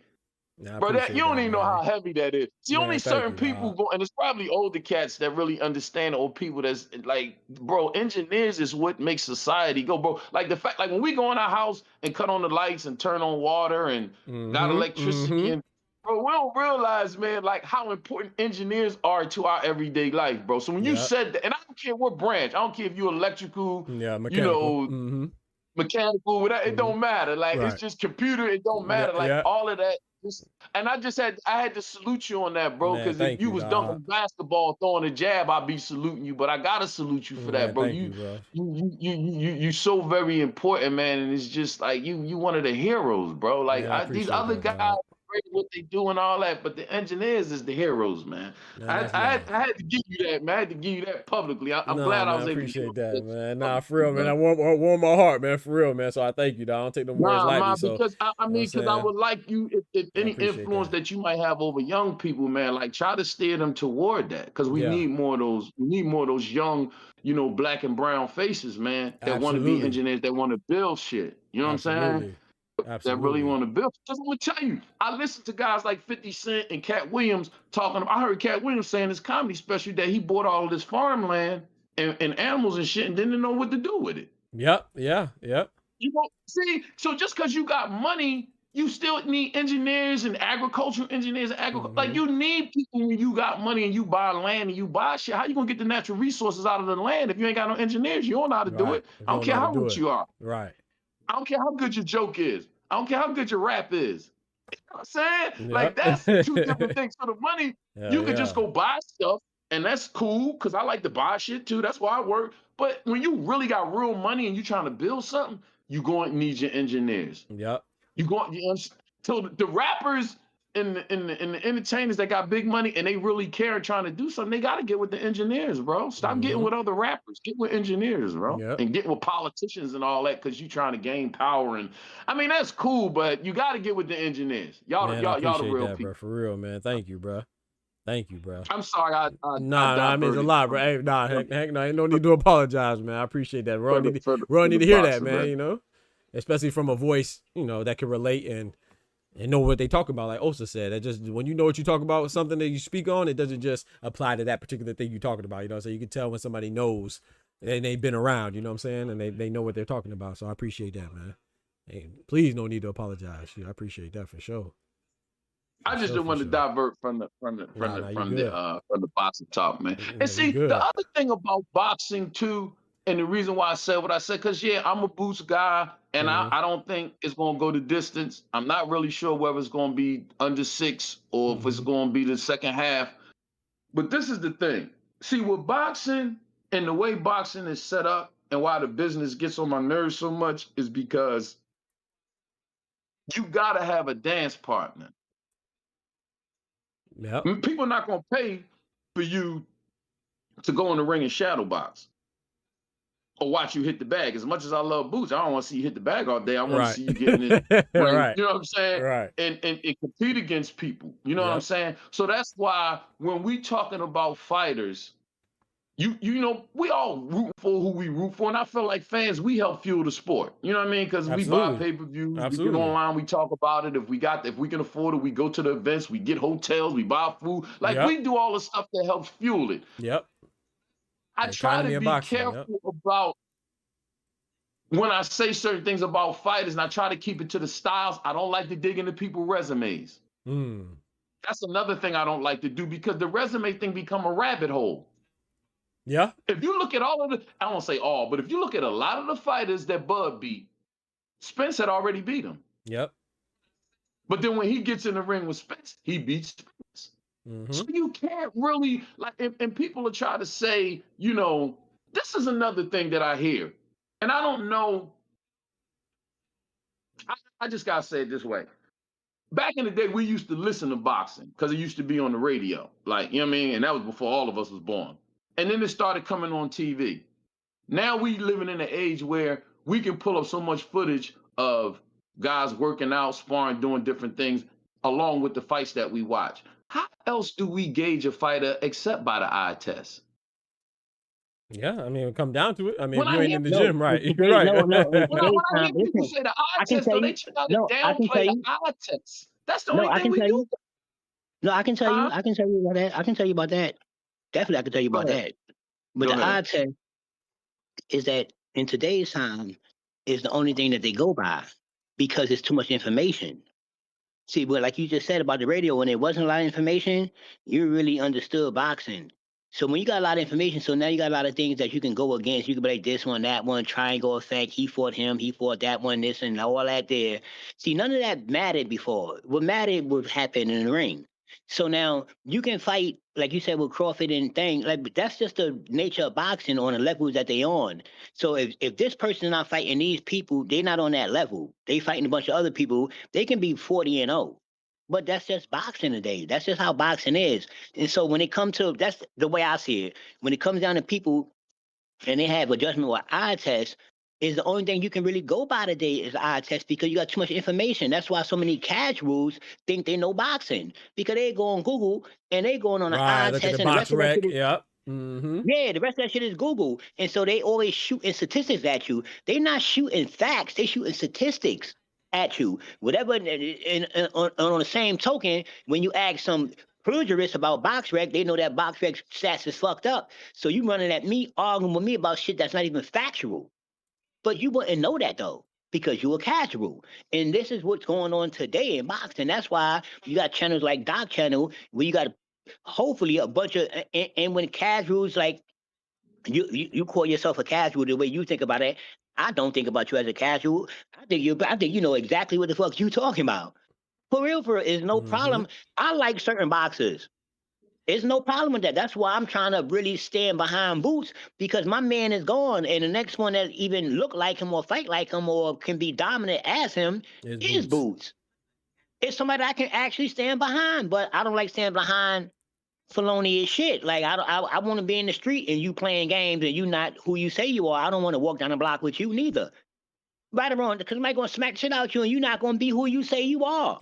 Yeah, I Bro, appreciate you don't that, even know man. how heavy that is. See, only Man, thank certain you, people dog. go, and it's probably older cats that really understand, or people that's like, bro, engineers is what makes society go, bro. Like the fact, like when we go in our house and cut on the lights and turn on water and got electricity, and bro, we don't realize, man, like how important engineers are to our everyday life, bro. So when you Yep. said that, and I don't care what branch, I don't care if you're electrical, Yeah, you mechanical. know, mechanical, whatever, it don't matter. Like it's Right. just computer, it don't Yeah, matter. Like yeah. all of that. And I had to salute you on that, bro. Man, Because if thank you you, was dog. dunking basketball, throwing a jab, I'd be saluting you. But I gotta salute you for that, Man, bro. thank you, bro. You so very important, man. And it's just like you one of the heroes, bro. Like Man, I these appreciate other that, guys, dog. great what they do and all that, but the engineers is the heroes, man. Man, that's love. I had to give you that, man. I had to give you that publicly. I'm Nah, glad I man, was I able to appreciate give that, you man. Nah, for publicly, real, man. bro. I warm my heart, man, for real, man. So I thank you, dog. I don't take them words lightly. Nah, So, because I you know what I'm mean, because I saying? would like you, if I any appreciate influence that. that you might have over young people, man, like try to steer them toward that, because we Yeah, need more of those. We need more of those young, black and brown faces, man, that want to be absolutely. engineers, that want to build shit. You know what I'm saying? Absolutely. That really Absolutely. want to build. Because I'm gonna tell you, I listen to guys like 50 Cent and Cat Williams talking. I heard Cat Williams saying his comedy special that he bought all of this farmland and animals and shit and didn't know what to do with it. Yep. Yeah. Yep. You know, see, so just because you got money, you still need engineers and agricultural engineers and like you need people when you got money and you buy land and you buy shit. How you gonna get the natural resources out of the land if you ain't got no engineers? You don't know how to do Right. it. If I you don't don't know care how to how do rich it. you are. Right. I don't care how good your joke is. I don't care how good your rap is. You know what I'm saying? Like Yep. that's two different things. For the money, Yeah. you could just Yeah. go buy stuff, and that's cool because I like to buy shit too. That's why I work. But when you really got real money and you trying to build something, you going to need your engineers. Yep. You going so the rappers and the entertainers that got big money and they really care and trying to do something, they got to get with the engineers, bro. Stop getting with other rappers. Get with engineers, bro. Yep. And get with politicians and all that because you trying to gain power. And I mean, that's cool, but you got to get with the engineers. Man, I Y'all the appreciate real that, people. bro. For real, man. Thank you, bro. Thank you, bro. I'm sorry, I Nah, it means a diverted lot, bro. Hey, nah, heck, no, ain't no need to apologize, man. I appreciate that. We all need to hear that, man. You know, especially from a voice, that can relate and know what they talk about. Like Osa said, that just when you know what you talk about, something that you speak on, it doesn't just apply to that particular thing you're talking about. So you can tell when somebody knows and they've been around. You know what I'm saying? And they know what they're talking about. So I appreciate that, man. Hey, please, no need to apologize. I appreciate that for sure. I just didn't want to divert from the boxing talk, man. And see, the other thing about boxing too, and the reason why I said what I said, because I'm a boost guy, and I don't think it's gonna go the distance. I'm not really sure whether it's gonna be under 6 or if it's gonna be the second half. But this is the thing. See, with boxing and the way boxing is set up, and why the business gets on my nerves so much is because you gotta have a dance partner. Yep. People are not going to pay for you to go in the ring and shadow box or watch you hit the bag. As much as I love boots, I don't want to see you hit the bag all day. I want to see you get in it. Right. You know what I'm saying? Right. And compete against people. You know what I'm saying? So that's why when we talking about fighters, you know, we all root for who we root for, and I feel like fans, we help fuel the sport. You know what I mean? Because we buy Absolutely. pay-per-views, we get Absolutely. online, we talk about it. If we can afford it, we go to the events, we get hotels, we buy food. Like Yep. we do all the stuff that helps fuel it. Yep. I The try economy to of be boxing. careful Yep. about when I say certain things about fighters, and I try to keep it to the styles. I don't like to dig into people's resumes. Mm. That's another thing I don't like to do because the resume thing become a rabbit hole. Yeah. If you look at all of the, I don't say all, but if you look at a lot of the fighters that Bud beat, Spence had already beat him. Yep. But then when he gets in the ring with Spence, he beats Spence. Mm-hmm. So you can't really, like, and people are trying to say, you know, this is another thing that I hear. And I don't know, I just got to say it this way. Back in the day, we used to listen to boxing because it used to be on the radio. Like, you know what I mean? And that was before all of us was born. And then it started coming on TV. Now we living in an age where we can pull up so much footage of guys working out, sparring, doing different things, along with the fights that we watch. How else do we gauge a fighter except by the eye test? Yeah, I mean, it come down to it. I mean, When if you I ain't hear in the No, gym, right? in today's, Right. no, in when today's I time, hear people listen, say the eye I can test, tell though, they you, try to no, I can downplay tell the you, eye test. That's the no, only I thing can we tell do. you, no, I can tell you, Huh? I can tell you about that. I can tell you about that. Definitely, I can tell you Go about ahead. that. But Go the ahead. eye test is that in today's time is the only thing that they go by because it's too much information. See, but like you just said about the radio, when there wasn't a lot of information, you really understood boxing. So when you got a lot of information, so now you got a lot of things that you can go against. You can be like this one, that one, triangle effect. He fought him, he fought that one, this and all that there. See, none of that mattered before. What mattered would happen in the ring. So now you can fight, like you said, with Crawford and thing. Like that's just the nature of boxing on the levels that they on. So if this person is not fighting these people, they're not on that level. They fighting a bunch of other people. They can be 40-0. But that's just boxing today. That's just how boxing is. And so when it comes to that's the way I see it. When it comes down to people and they have a judgment or eye test, is the only thing you can really go by today is eye test because you got too much information. That's why so many casuals think they know boxing because they go on Google and they going on an Right. eye Look at test the and the box rest of that rec. shit is Yep. Mm-hmm. yeah, the rest of that shit is Google. And so they always shooting statistics at you. They not shooting facts, they shooting statistics at you. Whatever and on the same token, when you ask some plagiarists about box rec, they know that box rec stats is fucked up. So you running at me, arguing with me about shit that's not even factual. But you wouldn't know that though. Because you a casual. And this is what's going on today in boxing. That's why you got channels like Doc Channel where you got hopefully a bunch of and when casuals like you call yourself a casual the way you think about it. I don't think about you as a casual. I think you know exactly what the fuck you talking about. For real, is no Mm-hmm. problem. I like certain boxers. There's no problem with that. That's why I'm trying to really stand behind Boots because my man is gone, and the next one that even look like him or fight like him or can be dominant as him It's is Boots. Boots. It's somebody I can actually stand behind, but I don't like standing behind felonious shit. Like I want to be in the street and you playing games and you not who you say you are. I don't want to walk down the block with you neither. Right or wrong, because somebody gonna smack shit out you and you're not gonna be who you say you are.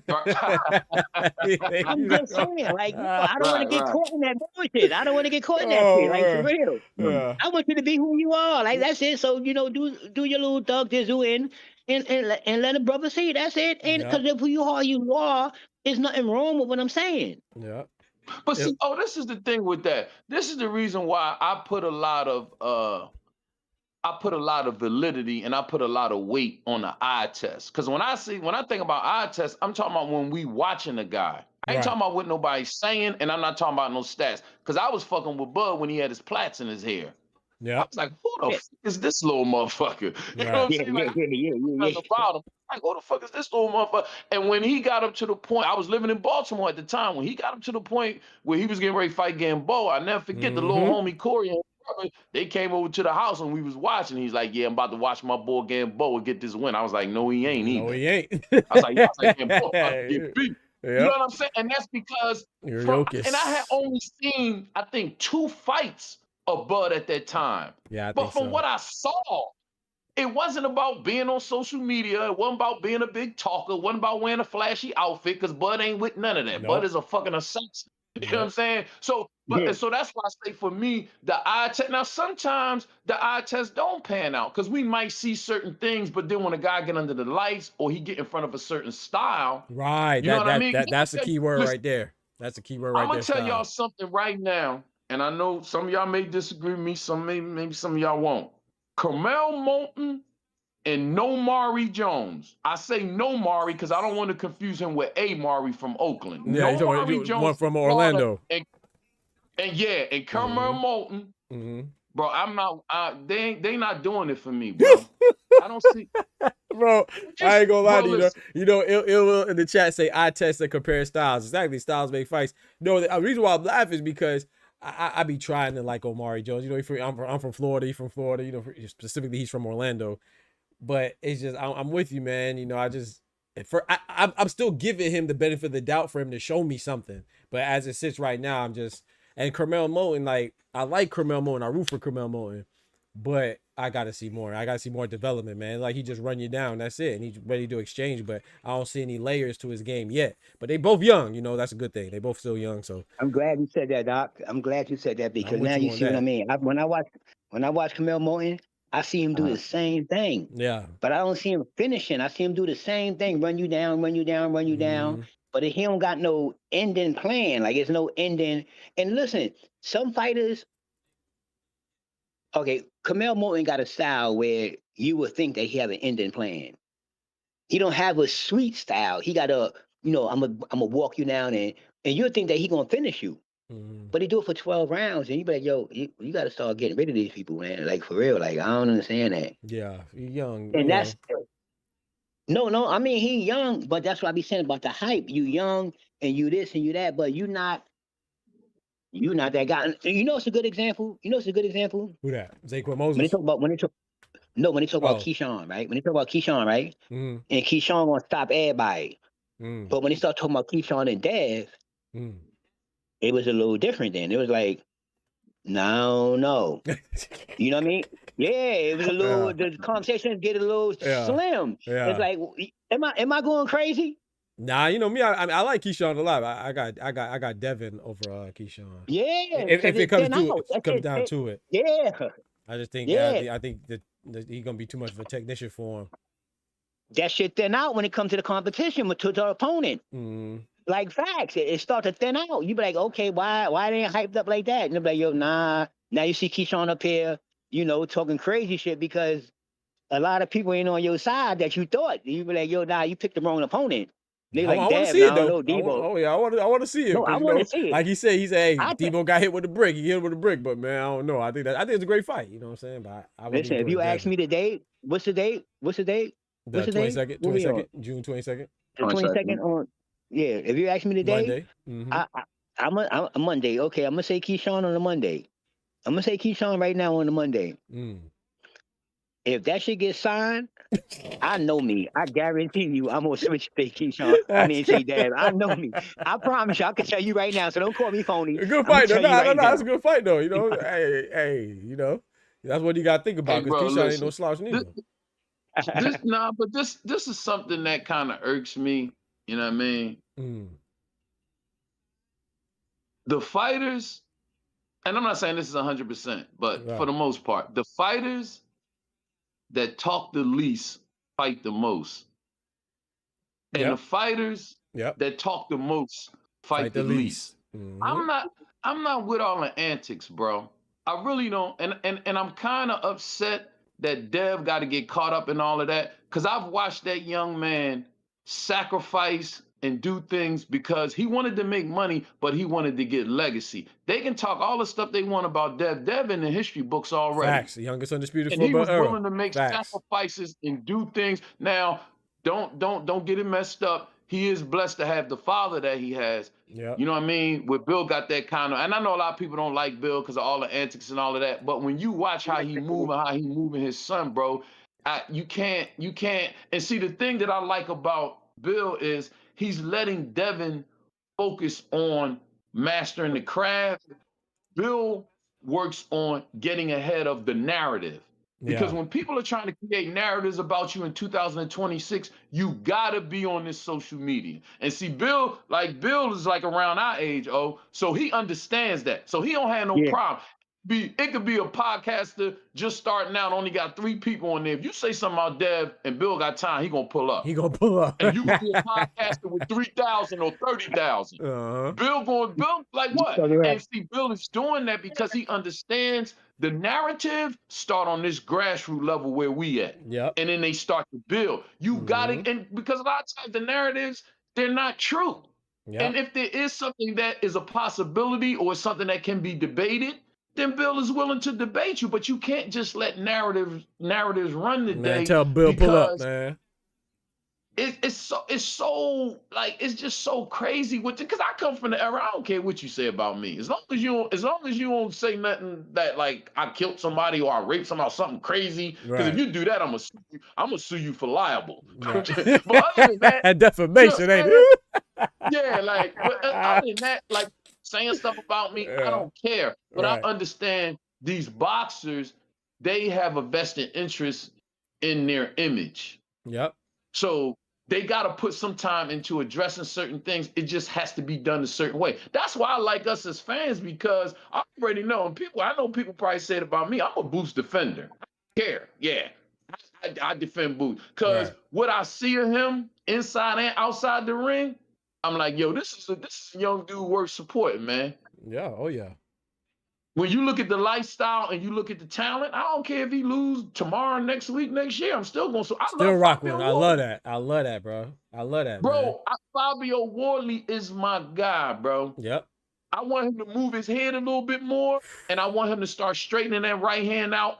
I'm just saying, like, I don't want to get Right. caught in that bullshit. I don't want to get caught in that Oh shit. Like for man. real. Yeah. I want you to be who you are. Like that's it. So do your little thug jizzle and let a brother see. That's it. And Yeah. because if you are, there's nothing wrong with what I'm saying. Yeah. But see, this is the thing with that. This is the reason why I put a lot of validity and I put a lot of weight on the eye test. Because when I think about eye test, I'm talking about when we watching the guy. I ain't Right. talking about what nobody's saying, and I'm not talking about no stats. Because I was fucking with Bud when he had his plaits in his hair. I Yeah. was like, who the Yeah. fuck is this little motherfucker? You know what Right. I'm saying? Like, Yeah. nothing about him. Like, who the fuck is this little motherfucker? And when he got up to the point, I was living in Baltimore at the time. When he got up to the point where he was getting ready to fight Gamboa, I never forget the little Mm-hmm. homie Corey and his brother, they came over to the house and we was watching. He's like, yeah, I'm about to watch my boy Gamboa get this win. I was like, no, he ain't No, either. he ain't. I was like, Gamboa about to get beat. You know Yep. what I'm saying? And that's because You're and I had only seen, I think, 2 fights of Bud at that time. Yeah, I But think from so. what I saw, it wasn't about being on social media. It wasn't about being a big talker. It wasn't about wearing a flashy outfit because Bud ain't with none of that. Bud Nope. is a fucking assassin. You know what I'm saying? So, Yeah. so that's why I say for me, the eye test. Now, sometimes the eye test don't pan out because we might see certain things, but then when a guy get under the lights or he get in front of a certain style, Right. you know what I mean? That's the key word Listen, right there. That's the key word I'm right gonna there. tell y'all Style. something right now, and I know some of y'all may disagree with me. Some maybe some of y'all won't. Carmel Moulton and No Mari Jones. I say No Mari because I don't want to confuse him with A Mari from Oakland. Yeah, No Mari one Jones from from Florida, Orlando. and Carmel Moulton, Mm-hmm. bro. I'm not. They not doing it for me, bro. I don't see. Bro, Just, I ain't gonna lie bro, to you. listen. It will in the chat say eye test and compare styles. Exactly, styles make fights. No, the reason why I'm laughing is because I be trying to like Omari Jones. You know, I'm from Florida. He's from Florida. You know, specifically he's from Orlando. But it's just I'm with you, man. You know, I'm still giving him the benefit of the doubt for him to show me something. But as it sits right now, and Carmel Moulton, like I like Carmel Moulton. I root for Carmel Moulton. But I gotta see more. I gotta see more development, man. Like he just run you down, that's it. And he's ready to exchange, but I don't see any layers to his game yet. But they both young, you know, that's a good thing. They both still young, so I'm glad you said that, Doc. I'm glad you said that because now you see what I mean. When I watch Camille Moulton, I see him do the same thing. Yeah. But I don't see him finishing. I see him do the same thing, run you down, run you down, run you down. But he don't got no ending plan. Like it's no ending. And listen, some fighters. Okay, Camille Moulton got a style where you would think that he have an ending plan. He don't have a sweet style. He got a, I'm gonna walk you down and you'll think that he gonna finish you. But he do it for 12 rounds and you be like, yo, you gotta start getting rid of these people, man. Like for real. Like I don't understand that. Yeah, he's young. And that's no, I mean he young, but that's what I be saying about the hype. You young and you this and you that, but you not that guy. And you know it's a good example. You know it's a good example. Who that? Zaquan Moses. When they talk about Keyshawn, right? When they talk about Keyshawn, right? And Keyshawn gonna stop everybody. But when they start talking about Keyshawn and Dev, it was a little different then. It was like, no. You know what I mean? Yeah, it was a little the conversations get a little slim. Yeah. It's like, am I going crazy? Nah, you know me, I like Keyshawn a lot. I got Devin over Keyshawn. Yeah. If it comes down to it. Yeah. I just think I think that he's gonna be too much of a technician for him. That shit thin out when it comes to the competition to the opponent. Like facts, it start to thin out. You be like, okay, why they ain't hyped up like that? And they be like, yo, nah. Now you see Keyshawn up here, talking crazy shit because a lot of people ain't on your side that you thought. You be like, yo, nah, you picked the wrong opponent. They like, I want to see it though. I want to see it. No, I want to see it. Like he said, hey, Debo got hit with a brick. He hit with a brick, but man, I don't know. I think it's a great fight. You know what I'm saying? But listen, if you ask me the date, what's the date? The 22nd, June 22nd. The 22nd on. Yeah, if you ask me the day, I'm a Monday. Okay, I'm gonna say Keyshawn on a Monday. I'm gonna say Keyshawn right now on a Monday. If that shit gets signed, I know me. I guarantee you, I'm gonna switch to Keyshawn. I mean, say Dad. I know me. I promise you. I can tell you right now. So don't call me phony. A good fight though. No, it's a good fight though. You know, hey, you know, that's what you gotta think about because Keyshawn ain't no slouch neither. But this is something that kind of irks me. You know what I mean? The fighters, and I'm not saying this is 100%, but for the most part, the fighters that talk the least fight the most. And the fighters that talk the most fight the least. I'm not with all the antics, bro. I really don't. And I'm kind of upset that Dev got to get caught up in all of that because I've watched that young man sacrifice and do things because he wanted to make money, but he wanted to get legacy. They can talk all the stuff they want about Dev. Dev in the history books already. Facts, the youngest undisputed and football he was willing to make sacrifices and do things. Now, don't get it messed up. He is blessed to have the father that he has. Yeah. You know what I mean? Where Bill got that kind of, and I know a lot of people don't like Bill because of all the antics and all of that. But when you watch how he move and how he moving his son, bro, you can't. And see, the thing that I like about Bill is he's letting Devin focus on mastering the craft. Bill works on getting ahead of the narrative. Because Yeah. when people are trying to create narratives about you in 2026, you gotta be on this social media. And see, Bill is like around our age, so he understands that. So he don't have no Yeah. problem. It could be a podcaster just starting out, only got 3 people on there. If you say something about Dev and Bill got time, he gonna pull up. He gonna pull up. And you can be a podcaster with 3,000 or 30,000. Bill like what? And see, Bill is doing that because he understands the narrative start on this grassroots level where we at. Yep. And then they start to build. You got it. And because a lot of times the narratives, they're not true. Yep. And if there is something that is a possibility or something that can be debated, then Bill is willing to debate you. But you can't just let narratives run today. Man, tell Bill pull up, man. It's just so crazy with it, because I come from the era. I don't care what you say about me, as long as you don't say nothing that like I killed somebody or I raped somebody or something crazy. Because if you do that, I'm gonna sue you for liable. Right. But other than that, defamation, ain't it? Yeah, like but other than that, like saying stuff about me, I don't care. But I understand these boxers, they have a vested interest in their image. Yep. So they got to put some time into addressing certain things. It just has to be done a certain way. That's why I like us as fans, because I already know, and I know people probably said about me, I'm a Boots defender. I don't care. Yeah. I defend Boots. Because what I see of him inside and outside the ring, I'm like, yo, this is a young dude worth supporting, man. Yeah. Oh, yeah. When you look at the lifestyle and you look at the talent, I don't care if he lose tomorrow, next week, next year. I'm still going to. Still rock with him. I love that. I love that, bro. I love that, bro. Fabio Wardley is my guy, bro. Yep. I want him to move his head a little bit more, and I want him to start straightening that right hand out,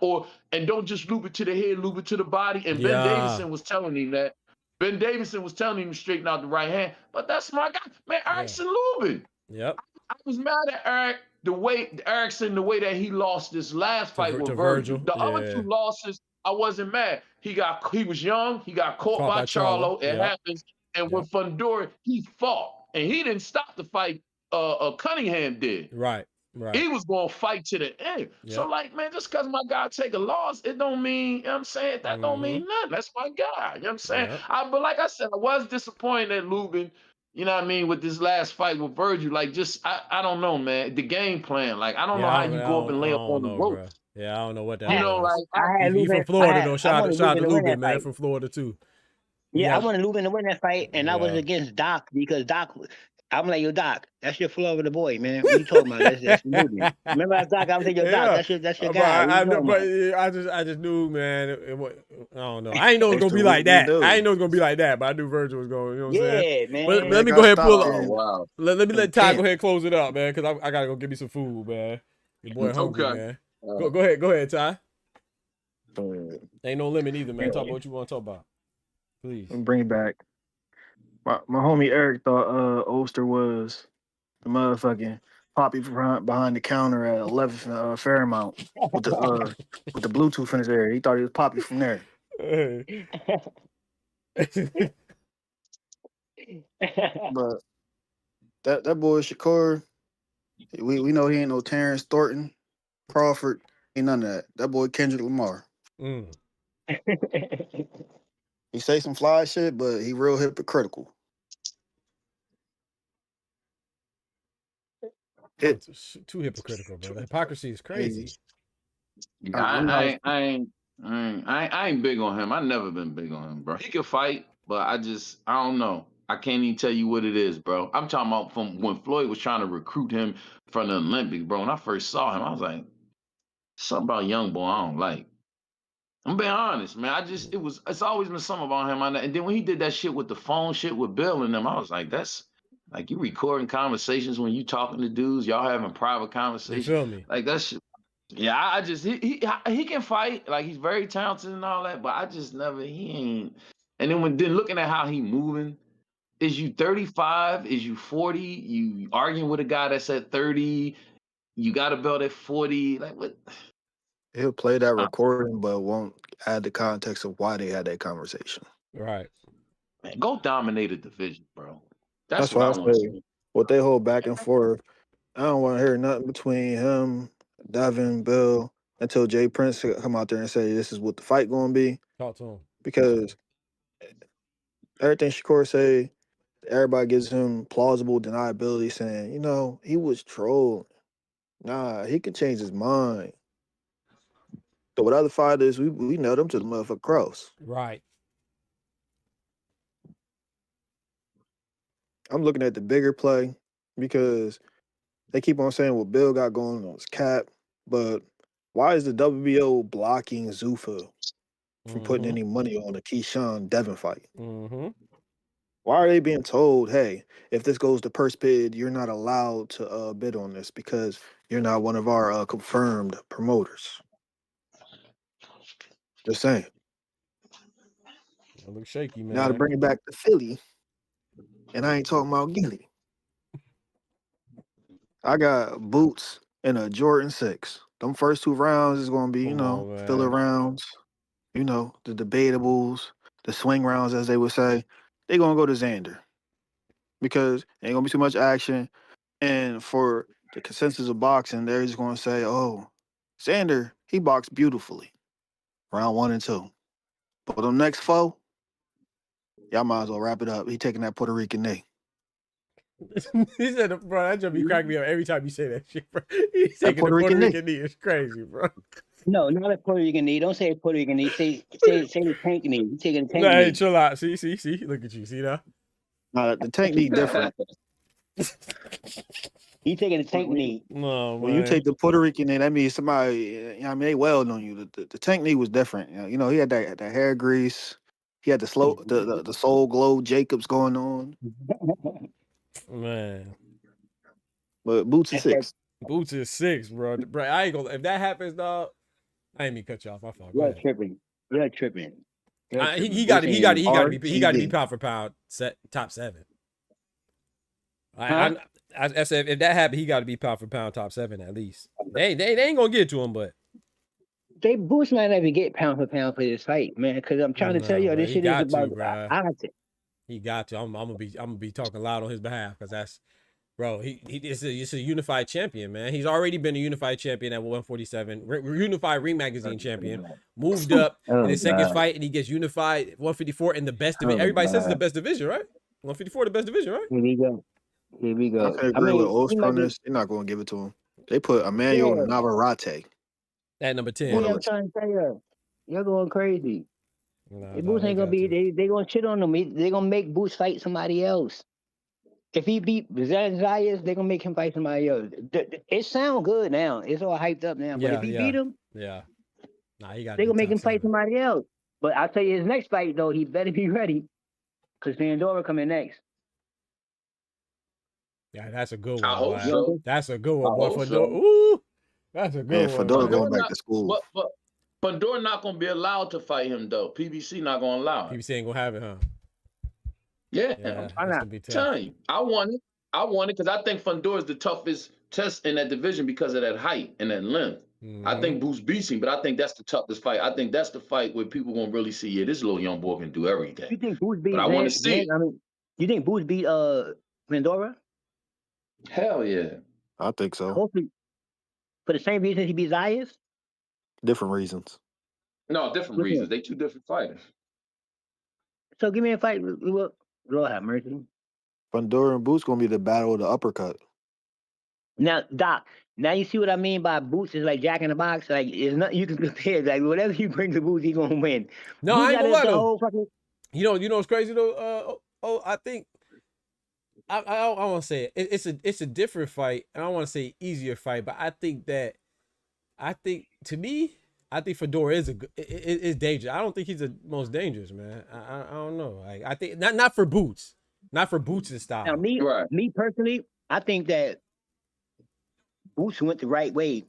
and don't just loop it to the head, loop it to the body. And Ben Davison was telling him that. Ben Davison was telling him to straighten out the right hand, but that's my guy, man. Erickson Lubin. Yep. I was mad at Eric. The way that he lost this last fight with Virgil. The other 2 losses, I wasn't mad. He was young. He got caught by Charlo. It happens. And with Fundora, he fought, and he didn't stop the fight. Cunningham did. Right. He was going to fight to the end. So, like, man, just because my guy take a loss, it don't mean, you know what I'm saying? That don't mean nothing. That's my guy. You know what I'm saying? But like I said, I was disappointed at Lubin. You know what I mean, with this last fight with Virgil, like, just I don't know, man. The game plan, like, I don't know how you go up and lay up on the rope. Yeah, I don't know what that. You know, like, he from Florida though. Shout out to Lubin, man, from Florida too. Yeah, I wanted Lubin to win that fight, and I was against Doc because Doc. I'm like, yo, Doc, that's your Florida boy, man. What you talking about? That's Lubin. Remember, Doc, I was like, yo, Doc, that's your guy. I just knew, man. I don't know. I ain't know it was gonna be like that. I ain't know it was gonna be like that, but I knew Virgil was going. You know what I'm saying? Man. But let me go ahead and pull up. Wow. Let me let Ty go ahead and close it up, man, because I gotta go get me some food, man. Your boy hungry, man. Go ahead, Ty. Ain't no limit either, man. Talk about what you want to talk about, please. Bring it back. My homie Eric thought Oster was the motherfucking Poppy behind the counter at 11th Fairmount with the Bluetooth in his ear. He thought he was Poppy from there. But that boy Shakur, we know he ain't no Terrence Thornton, Crawford, ain't none of that. That boy Kendrick Lamar. He say some fly shit, but he real hypocritical. Too hypocritical, bro. The hypocrisy is crazy. I ain't big on him. I never been big on him, bro. He can fight, but I don't know. I can't even tell you what it is, bro. I'm talking about from when Floyd was trying to recruit him from the Olympics, bro. When I first saw him, I was like, something about young boy I don't like. I'm being honest, man. It's always been something about him. And then when he did that shit with the phone shit with Bill and them, I was like, that's like you recording conversations when you talking to dudes, y'all having private conversations. You feel me? Like that shit. Yeah, he can fight. Like he's very talented and all that, but he ain't. And then looking at how he moving, is you 35? Is you 40? You arguing with a guy that's at 30? You got a belt at 40? Like what? He'll play that recording, but won't add the context of why they had that conversation. Right. Man, go dominate a division, bro. That's what I say. What they hold back and forth, I don't want to hear nothing between him, Devin, Bill. until Jay Prince come out there and say this is what the fight going to be. Talk to him. Because everything Shakur say, everybody gives him plausible deniability, saying, you know, he was trolled. Nah, he can change his mind. So what other fighters, we know them to the motherfucker cross. Right. I'm looking at the bigger play because they keep on saying what Bill got going on his cap, but why is the WBO blocking Zuffa from putting any money on the Keyshawn Devin fight? Mm-hmm. Why are they being told, hey, if this goes to purse bid, you're not allowed to bid on this because you're not one of our confirmed promoters? Just saying. It looks shaky, man. Now to bring it back to Philly, and I ain't talking about Gilly. I got Boots and a Jordan 6. Them first 2 rounds is going to be, filler rounds, the debatables, the swing rounds, as they would say. They're going to go to Xander because ain't going to be too much action. And for the consensus of boxing, they're just going to say, oh, Xander, he boxed beautifully. Round 1 and 2. But the next 4, y'all might as well wrap it up. He taking that Puerto Rican knee. He said, bro, that jump you crack me up every time you say that shit, bro. He's taking the Puerto Rican knee. It's crazy, bro. No, not a Puerto Rican knee. Don't say Puerto Rican knee. Say the tank knee. You taking the tank knee. Hey, chill out. See. Look at you. See that? The tank knee different. He taking the tank knee. No, when you take the Puerto Rican knee, that means somebody, they wailed on you. The tank knee was different. He had that hair grease. He had the Soul Glow Jacobs going on. Man. But Boots is 6. Boots is 6, bro. Bro, I ain't gonna. If that happens, dog, I ain't mean cut you off. My fault. You're tripping. He got to be pound for pound top 7. I said if that happened, he got to be pound for pound top 7 at least. They ain't gonna get to him, but Boots might never get pound for pound for this fight, man. Because I'm trying to tell you, this shit is about. He got to. I'm gonna be talking loud on his behalf because that's, bro. It's a unified champion, man. He's already been a unified champion at 147, unified Ring Magazine champion. Moved up in his second fight, and he gets unified 154 in the best division. Everybody says it's the best division, right? 154 the best division, right? Here we go. I agree with Ost on this. They're not gonna give it to him. They put Emmanuel Navarrete at number 10. I'm trying to tell you, you're going crazy. Boots ain't gonna be. They gonna shit on him. They gonna make Boots fight somebody else. If he beat Xander Zayas, they gonna make him fight somebody else. It sound good now. It's all hyped up now. But if he beat him, he got. They gonna make him fight somebody else. But I'll tell you, his next fight though, he better be ready, because Pandora coming next. Yeah, that's a good one. I hope so. That's a good one, boy. So. Ooh, that's a good one. Fedora going back to school. But Fedora not gonna be allowed to fight him though. PBC not gonna allow it. PBC ain't gonna have it, huh? Yeah, I'm telling you, I want it because I think Fedora is the toughest test in that division because of that height and that length. I think Boots beats him, but I think that's the toughest fight. I think that's the fight where people gonna really see, this little young boy can do everything. You think Boots beat? But I want to see it. I mean, you think Boots beat Pandora? Hell yeah. I think so. Hopefully, for the same reason he beat Zayas? Different reasons. No, different reasons. They 2 different fighters. So give me a fight. Lord have mercy. Fedora and Boots gonna be the battle of the uppercut. Now, Doc, now you see what I mean by Boots is like Jack in the Box. Like, it's nothing you can compare. Like, whatever you bring to Boots, he's gonna win. No, Boots I ain't gonna lie though. fucking... You know what's crazy though? I think I want to say it's a different fight. I don't want to say easier fight, but I think to me, I think Fedora is dangerous. I don't think he's the most dangerous, man. I don't know. Like, I think not for Boots, not for Boots' style. Now, me personally, I think that Boots went the right way,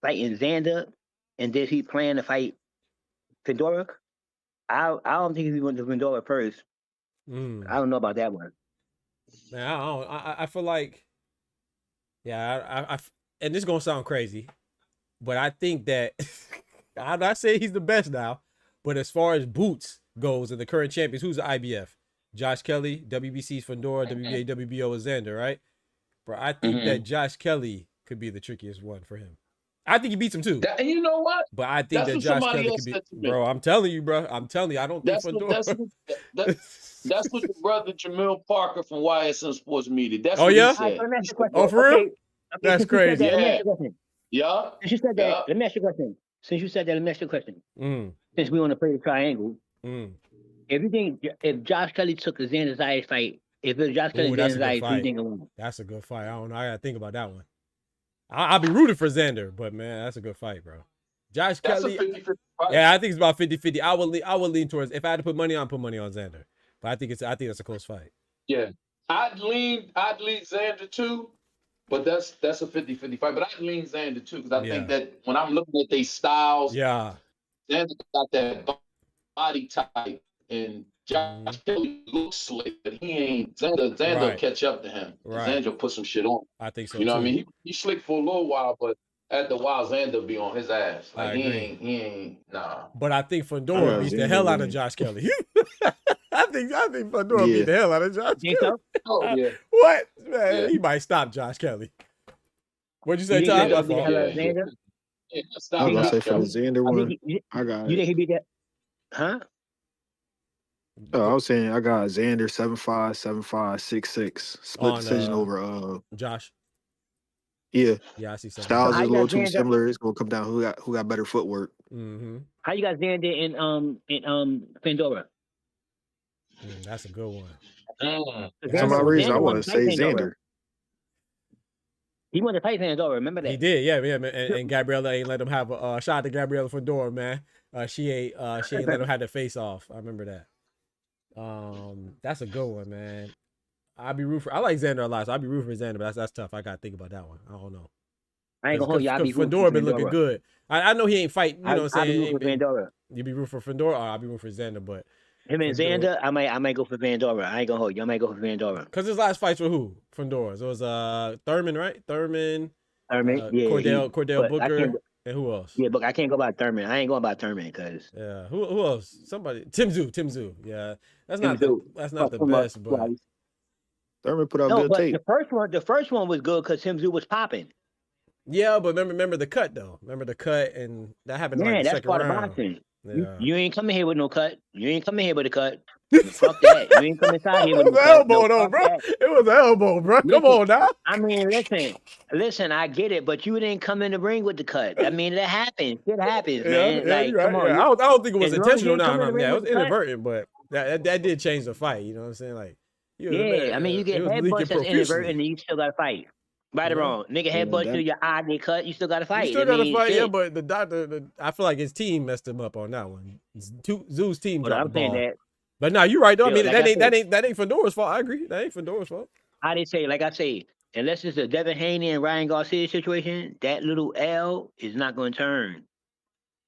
fighting Xander, and then he planned to fight Fedora. I don't think he went to Fedora first. I don't know about that one. Man, I feel like, I and this is gonna sound crazy, but I think that I'm not saying he's the best now, but as far as Boots goes and the current champions, who's the IBF? Josh Kelly, WBC's Fedora, WBA, WBO is Xander, right? Bro, I think that Josh Kelly could be the trickiest one for him. I think he beats him too. And you know what? But I think That's that what Josh somebody Kelly else could be, said to me. bro. I'm telling you, bro. I don't think Fedor. That's what the brother Jamil Parker from YSM Sports Media. That's Oh, what yeah? he said. Let me ask you a question. Oh, for real? Okay, That's since you said crazy. that, let me ask you a question. Yeah. Since you said that, Yeah. let me ask you a question. Since you said that, let me ask you a question. Mm, Since we want to play the triangle, mm. if Josh Kelly took a Xander Zayas fight, if it was Josh Kelly Ooh, and that's a Xander good Zayas, who you fight. think it won? That's a good fight. I don't know. I gotta think about that one. I'll be rooting for Xander, but man, that's a good fight, bro. Josh That's Kelly. a 50-50 fight. Yeah, I think it's about 50-50. I would lean towards, if I had to put money on, put money on Xander. But I think that's a close fight. Yeah. I'd lean Xander too, but that's a 50-50 fight. But I'd lean Xander too, because I think that when I'm looking at their styles, Yeah. Xander got that body type, and Josh Kelly looks slick, but he ain't. Xander will Right. catch up to him. Right. Xander will put some shit on. I think so You know too. what I mean? He slick for a little while, but after a while, Xander be on his ass. Like I agree. he ain't nah. But I think Fedor beats the hell out of Josh Kelly. I think Fedor beat the hell out of Josh Kelly. So? Oh yeah. What? Man, Yeah. he might stop Josh Kelly. What'd you say, You Tom? think he'll beat the hell out of Xander? Yeah, I stop was gonna say Josh for the Kelly. Xander one, I got. You think he beat that? Huh? Oh, I was saying I got Xander 7-5, 7-5, 6-6 split On, decision over Josh. Yeah. Yeah, I see something. Styles So is how a you little got too Xander? similar. It's gonna come down who got better footwork. Mm-hmm. How you got Xander in Pandora? That's a good one. For some odd reason, I want to say Pandora. Xander. He wanted to fight Pandora. Remember that? He did, yeah, man. And Gabriella ain't let him have a shout out to Gabriella Fedor, man. She ain't let him have the face off. I remember that. That's a good one, man. I like Xander a lot, so I'd be rooting for Xander, but that's tough. I gotta think about that one. I don't know. I ain't gonna hold you. I'll be rooting Fedor for been looking Pandora. good. I know he ain't fighting. You know what I'm saying? I'll be rooting for Pandora. You be rooting for Fedor, or I'll be rooting for Xander, but him and Xander, I might go for Pandora. I ain't gonna hold you. I might go for Pandora. Cause his last fights were who? Fedor's. It was Thurman, right? Thurman. Yeah. Cordell Booker, and who else? Yeah, but I can't go by Thurman. I ain't going by Thurman because. Yeah. Who else? Somebody. Tim Zoo. Yeah. That's not the best, but. Thurman put out good tape. The first one was good because Tim Zoo was popping. Yeah, but remember the cut though. Remember the cut, and that happened in like the that's second part round. of boxing. Yeah. You ain't coming here with no cut. You ain't coming here with a cut. Fuck that. You ain't coming inside here with no cut. Elbow though, bro. That. It was an elbow, bro. Come on now. I mean, listen. I get it, but you didn't come in the ring with the cut. I mean, that happens. Shit happens, man. Yeah, like, right, come on. I don't think it was intentional. No, Yeah, it was inadvertent, but that did change the fight. You know what I'm saying? Like, I mean, you get headbutts that's inadvertent, and you still got to fight. Right or wrong, nigga, headbutt to your eye, get cut. You still got to fight. You still got to fight, yeah. But the doctor, I feel like his team messed him up on that one. Zoo's team dropped the ball. That. But no, you're right though. I mean, that ain't Fedor's fault. I agree. That ain't Fedor's fault. I didn't say, like I say, unless it's a Devin Haney and Ryan Garcia situation, that little L is not going to turn.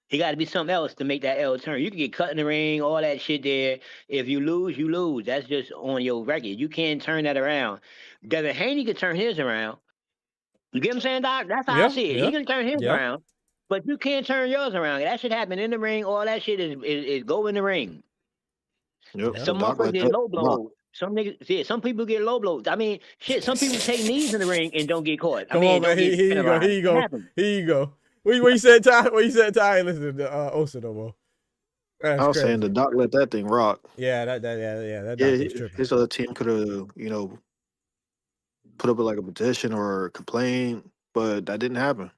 He got to be something else to make that L turn. You can get cut in the ring, all that shit there. If you lose, you lose. That's just on your record. You can't turn that around. Devin Haney could turn his around. You get what I'm saying, Doc? That's how I see it. He can turn his around, but you can't turn yours around. That shit happen in the ring. All that shit is go in the ring. Yep. Some motherfuckers get low blows. Some niggas, some people get low blows. I mean, shit. Some people take knees in the ring and don't get caught. Come on, man. Here you go. What you said, Ty? What you said, Ty? Listen to Osa no more. I was saying the Doc let that thing rock. Yeah, that his other team could have, put up like a petition or a complaint, but that didn't happen.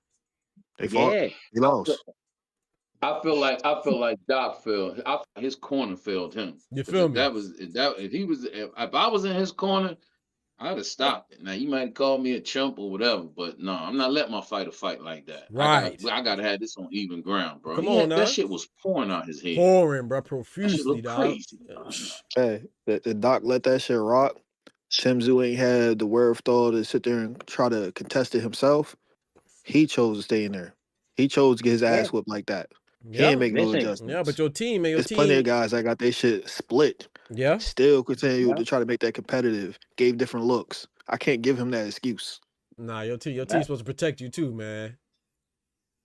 They fought. He lost. I feel like Doc failed. His corner failed him. You feel me? If I was in his corner, I'd have stopped it. Now you might call me a chump or whatever, but no, I'm not letting my fighter fight like that. Right. I gotta have this on even ground, bro. Come on now. That shit was pouring out his head. Pouring, bro, profusely, dog. Crazy. Hey, the Doc let that shit rock. Tim Zoo ain't had the wherewithal to sit there and try to contest it himself. He chose to stay in there. He chose to get his ass whipped like that. He ain't make no adjustments. Yeah, but your team, man, There's plenty of guys that got their shit split. Yeah. Still continue to try to make that competitive. Gave different looks. I can't give him that excuse. Nah, your team's supposed to protect you too, man.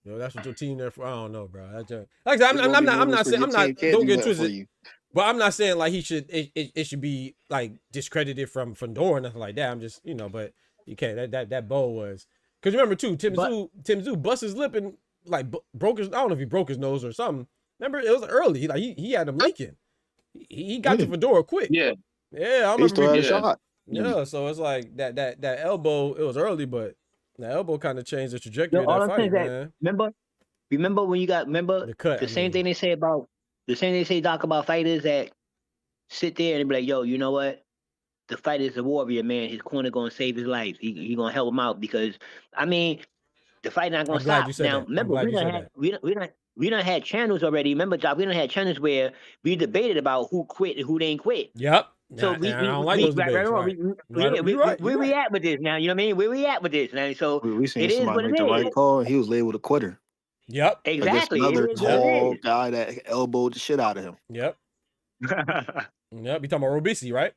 That's what your team there for. I don't know, bro. Like I said, I'm not saying don't get twisted. But I'm not saying like it should be like discredited from Fedor or nothing like that. I'm just, but you can't. That bow was Because remember too, Tim But- Tszyu bust his lip and like broke his. I don't know if he broke his nose or something. Remember, it was early. Like he had him leaking. He got to Fedora quick. Yeah. Yeah, I He still had remember. a shot. Yeah, so it's like that elbow. It was early, but the elbow kind of changed the trajectory Yo, all of that I'm fight, saying is man. that remember when you got The cut. the same thing they say Doc, about fighters that sit there and be like, yo, you know what? The fighter is a warrior, man. His corner gonna save his life. He gonna help him out because I mean, the fight not gonna I'm glad stop. you said Now, that. I'm remember, glad we you done said had that. we done had channels already. Remember, Doc, we done had channels where we debated about who quit and who didn't quit. Yep. So I don't like those debates. Right. Where we at with this now? You know what I mean? Where we at with this now? So We seen it is somebody what make it the right is. call. He was labeled a quitter Yep. against Exactly. It another is what it tall is. guy that elbowed the shit out of him. Yep. Yep. You talking about Robisi, right?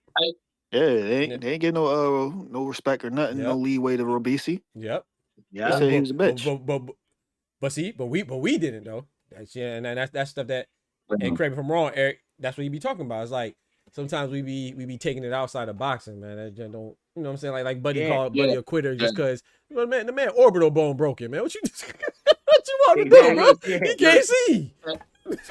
Yeah, they ain't getting no respect or nothing, no Yep. leeway to Robisi. Yep. They said he was a bitch. But we didn't though. And that's stuff that. And correct me if I'm wrong, Eric. That's what you be talking about. It's like sometimes we be taking it outside of boxing, man. That just don't, you know what I'm saying? Like Buddy called Buddy a quitter just because the man orbital bone broken, man. What you want to do, bro? He can't see.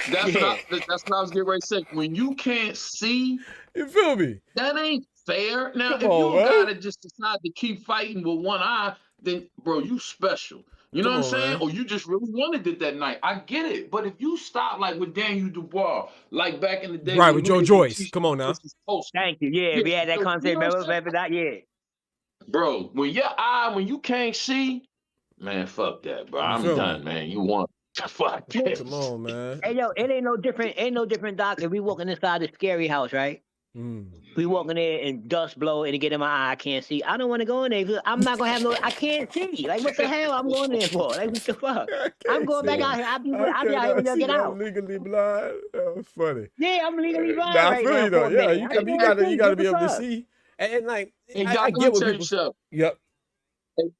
That's what I was getting ready to say. When you can't see, you feel me? That ain't fair. Now, Come if on, you a man. guy that just decide to keep fighting with one eye, then bro, you special. You know Come what I'm on, saying? man. Or you just really wanted it that night. I get it. But if you stop like with Daniel Dubois, like back in the day, Right, when with you Joe could Joyce. teach Come on now. Thank you. Yeah, we had that so, concept. you know what I'm Remember that? Yeah. Bro, when you can't see, man, fuck that, bro. You I'm feel me? done, man. You want fuck this. Come on, man. Hey yo, it ain't no different, Doc. If we walking inside the scary house, right? We walking there and dust blow and it get in my eye, I can't see. I don't want to go in there because I'm not gonna have no. I can't see. Like what the hell? I'm going there for? Like what the fuck? I'm going back out here. I'll be out here when y'all get out. I'm legally blind. That was funny. Yeah, I'm legally blind Nah, I right feel now. you though. for a Yeah, minute. you I can't see. gotta What be the able to fuck? see. And like Hey, Doc, I let get me what tell you people. something. Yep.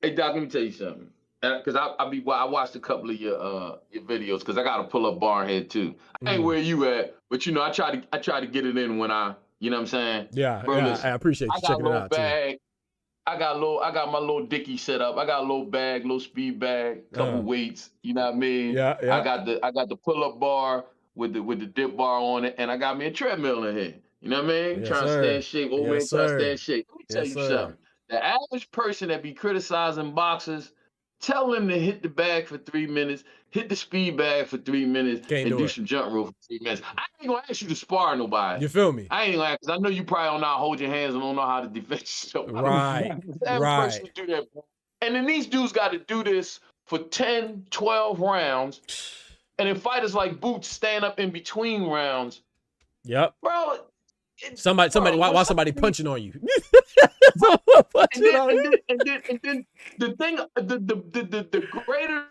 Hey, Doc, let me tell you something. Because I watched a couple of your videos because I got to pull up Barnhead too. I ain't where you at, but you know I try to get it in when you know what I'm saying. Yeah, Bro, yeah. listen, I appreciate you I got a checking it little out too. bag. I got my little dicky set up. I got a little bag, little speed bag, couple weights. You know what I mean? Yeah, yeah. I got the pull up bar with the dip bar on it, and I got me a treadmill in here. You know what I mean? Yes, Trying sir. to stay in shape. Old man Yes, trying to sir. stay in shape. Let me tell Yes, you sir. something. The average person that be criticizing boxers, tell them to hit the bag for 3 minutes, hit the speed bag for 3 minutes, Can't and do do it. some jump rope for 3 minutes. I ain't gonna ask you to spar nobody. You feel me? I ain't gonna ask, because I know you probably don't know how to hold your hands and don't know how to defend yourself. Right. That Right. person to do that, bro. And then these dudes got to do this for 10, 12 rounds. And then fighters like Boots stand up in between rounds. Yep. Bro. Somebody, why somebody punching on you? And then the thing, the greater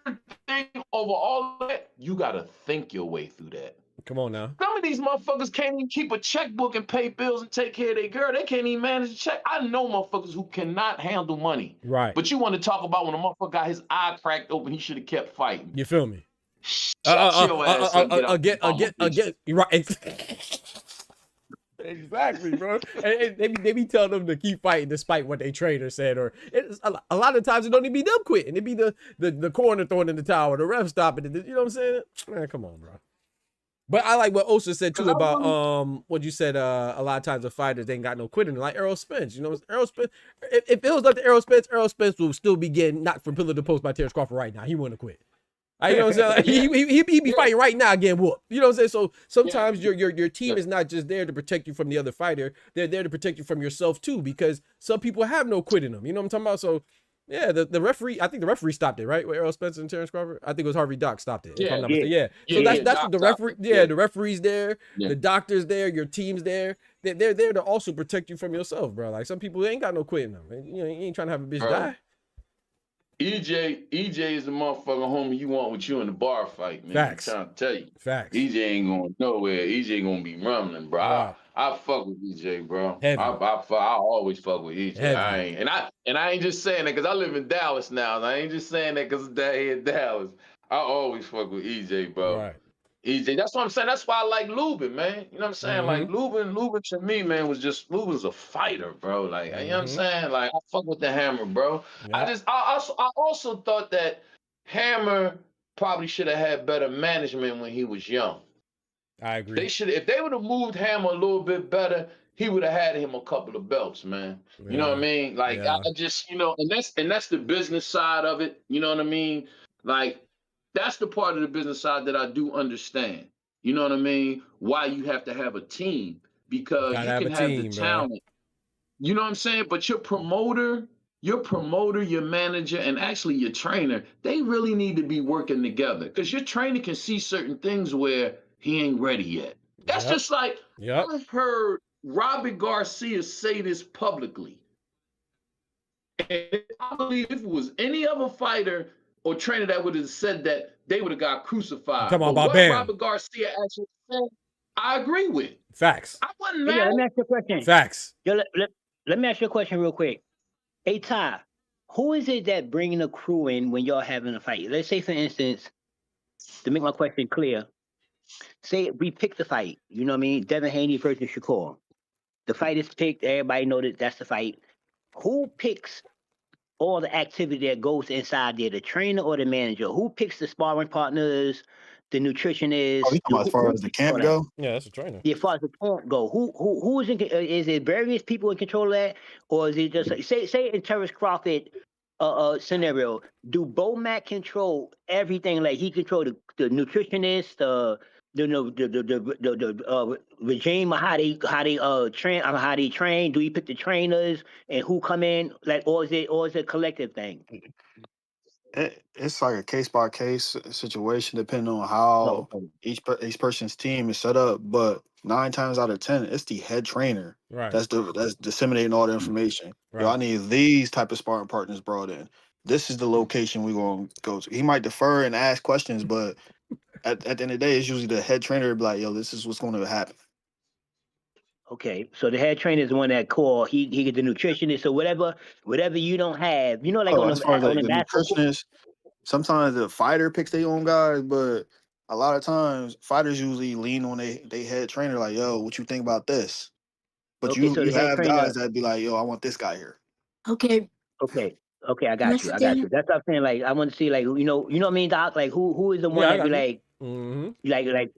thing over all that, you got to think your way through that. Come on now. Some of these motherfuckers can't even keep a checkbook and pay bills and take care of their girl. They can't even manage a check. I know motherfuckers who cannot handle money. Right. But you want to talk about when a motherfucker got his eye cracked open, he should have kept fighting. You feel me? Shut your ass up, get out the Again. Right. Exactly, bro. And they be telling them to keep fighting despite what their trainer said, or it's a lot of times it don't even be them quitting. It be the corner throwing in the towel, the ref stopping it. You know what I'm saying? Man, come on, bro. But I like what Osa said too about what you said. A lot of times the fighters ain't got no quitting, like Errol Spence. You know, Errol Spence. If it was up to Errol Spence will still be getting knocked from pillar to post by Terrence Crawford right now. He wouldn't have quit. You know what I'm saying? Like, he be fighting right now getting whooped. You know what I'm saying? So sometimes your team is not just there to protect you from the other fighter. They're there to protect you from yourself too, because some people have no quit in them. You know what I'm talking about? So yeah, the referee, I think the referee stopped it, right? With Errol Spence and Terrence Crawford. I think it was Harvey Doc stopped it. If I'm not mistaken. So that's what the referee. Yeah, the referee's there, the doctor's there, your team's there. They're there to also protect you from yourself, bro. Like some people ain't got no quit in them. You know, you ain't trying to have a bitch die. EJ is the motherfucking homie you want with you in the bar fight, man. Facts. I'm trying to tell you. Facts. EJ ain't going nowhere. EJ gonna be rumbling, bro. Wow. I fuck with EJ, bro. Heavy. I always fuck with EJ. Heavy. I ain't just saying that because I live in Dallas now. I ain't just saying that because of that here in Dallas. I always fuck with EJ, bro. Right. EJ. That's what I'm saying. That's why I like Lubin, man. You know what I'm saying? Like Lubin to me, man, Lubin's a fighter, bro. Like, you know what I'm saying? Like, I fuck with the Hammer, bro. Yep. I also thought that Hammer probably should have had better management when he was young. I agree. If they would have moved Hammer a little bit better, he would have had him a couple of belts, man. You know what I mean? Like, I just, and that's the business side of it. You know what I mean? Like, that's the part of the business side that I do understand. You know what I mean? Why you have to have a team, because Gotta you have can a have team, the bro. talent. You know what I'm saying? But your promoter, your manager, and actually your trainer, they really need to be working together, because your trainer can see certain things where he ain't ready yet. That's just like, I've heard Robert Garcia say this publicly. And I believe if it was any other fighter or trainer that would have said that, they would have got crucified. Come on, But about what Bam. Robert Garcia actually said, I agree with. Facts. I wasn't Yeah, mad. let me ask you a question. Facts. Yo, let me ask you a question real quick. Hey, Ty, who is it that bringing a crew in when y'all having a fight? Let's say, for instance, to make my question clear, say we pick the fight. You know what I mean? Devin Haney versus Shakur. The fight is picked. Everybody know that that's the fight. Who picks all the activity that goes inside there? The trainer or the manager? Who picks the sparring partners, the nutritionist? Oh, you talking about as far as the camp go? Yeah, that's a trainer. Yeah, as far as the camp go, who is in? Is it various people in control of that, or is it just like, say in Terrence Crawford scenario? Do Bo Mack control everything? Like he control the nutritionist, the regime, or how they train, how they train? Do you pick the trainers and who come in? Like, or is it a collective thing? It's like a case by case situation, depending on how No. each person's team is set up. But 9 times out of 10, it's the head trainer Right. that's disseminating all the information. Yo, I need these type of sparring partners brought in. This is the location we're gonna go to. He might defer and ask questions, but at the end of the day, it's usually the head trainer be like, "Yo, this is what's going to happen." Okay, so the head trainer is the one that call. He get the nutritionist or whatever you don't have. You know, like Oh, as far as on like the the basketball. nutritionist, sometimes the fighter picks their own guys, but a lot of times fighters usually lean on they head trainer, like, "Yo, what you think about this?" But Okay, so you the head have trainer. guys that be like, "Yo, I want this guy here." Okay. Okay, I got you. I got you. That's what I'm saying. Like, I want to see, like, you know what I mean, Doc. Like, who is the one Yeah, I that be got you. like,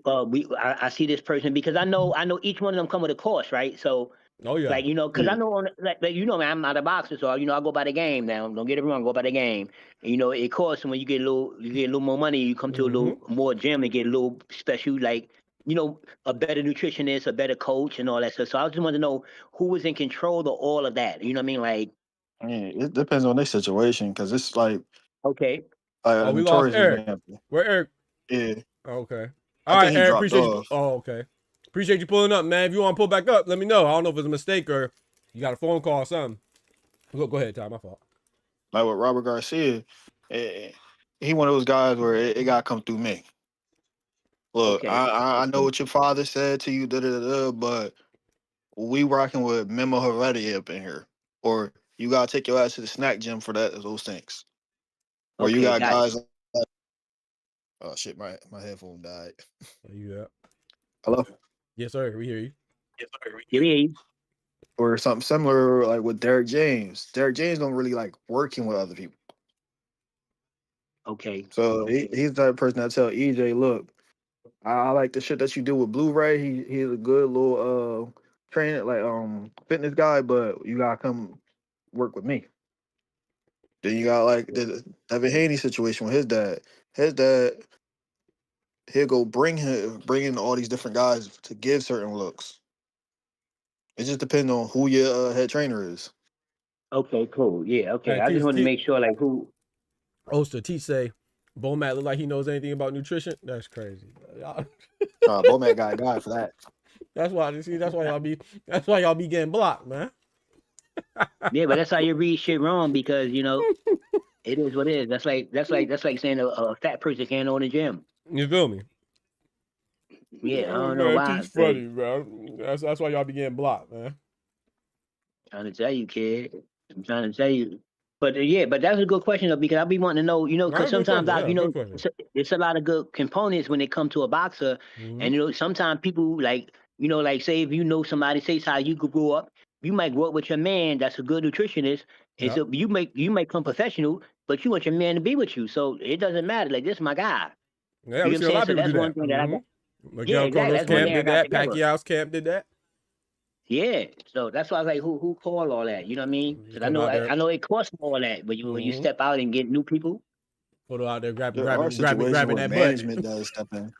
I see this person because I know each one of them come with a course, right? So, like, you know, because I know like you know, man, I'm not a boxer, so I go by the game now. Don't get it wrong, go by the game. And, you know, it costs when you get a little more money, you come to a little more gym and get a little special, like, you know, a better nutritionist, a better coach, and all that stuff. So I just want to know who was in control of all of that. You know what I mean? Like, I mean, it depends on their situation because it's like okay. a we lost notorious Eric. example. Where Eric? Yeah. Okay. I All think right, he Eric. dropped Appreciate you. off. Oh, okay. Appreciate you pulling up, man. If you want to pull back up, let me know. I don't know if it's a mistake or you got a phone call or something. Go ahead, Ty. My fault. Like with Robert Garcia, he one of those guys where it got to come through me. Look, Okay. I know what your father said to you, but we rocking with Memo Heredia up in here. Or you gotta take your ass to the snack gym for those things. Or you got guys like, oh shit, my headphone died. Yeah. Hello? Yes, sir. We hear you. Yeah. Or something similar like with Derek James. Derek James don't really like working with other people. Okay. So he's the type of person that tell EJ, look, I like the shit that you do with Blu-ray. He's a good little trainer, like fitness guy, but you gotta come work with me. Then you got like the Devin Haney situation with his dad. His dad, he'll go bring in all these different guys to give certain looks. It just depends on who your head trainer is. Okay, cool. Yeah, okay. Hey, I just want to make sure, like, who. Oster T say, Bo Matt look like he knows anything about nutrition. That's crazy. Bo Matt got a guy for that. That's why y'all be getting blocked, man. Yeah, but that's how you read shit wrong because, you know, it is what it is. That's like saying a fat person can't own a gym. You feel me? Yeah, I don't know why. It's funny, bro. That's why y'all be getting blocked, man. Trying to tell you, kid. I'm trying to tell you. But yeah, but that's a good question though, because I be wanting to know, you know, That's because a good sometimes question. I, Yeah, you good know, question. it's a lot of good components when it come to a boxer, Mhm. and you know, sometimes people like, you know, like say if you know somebody, say how you could grow up, you might grow up with your man that's a good nutritionist, and Yep. so you might come professional, but you want your man to be with you, so it doesn't matter. Like this, is my guy. Yeah, You we know what I'm see a saying? lot of So people do that's one that. thing that I got. Yeah, Miguel exactly. Cotto's That's one camp thing I did got that. together. Pacquiao's camp did that. Yeah, so that's why I was like, who called all that? You know what I mean? You Because I come know out there, I know it costs all that when you step out and get new people. photo out there, There are situations grabbing where that butt. management does step in.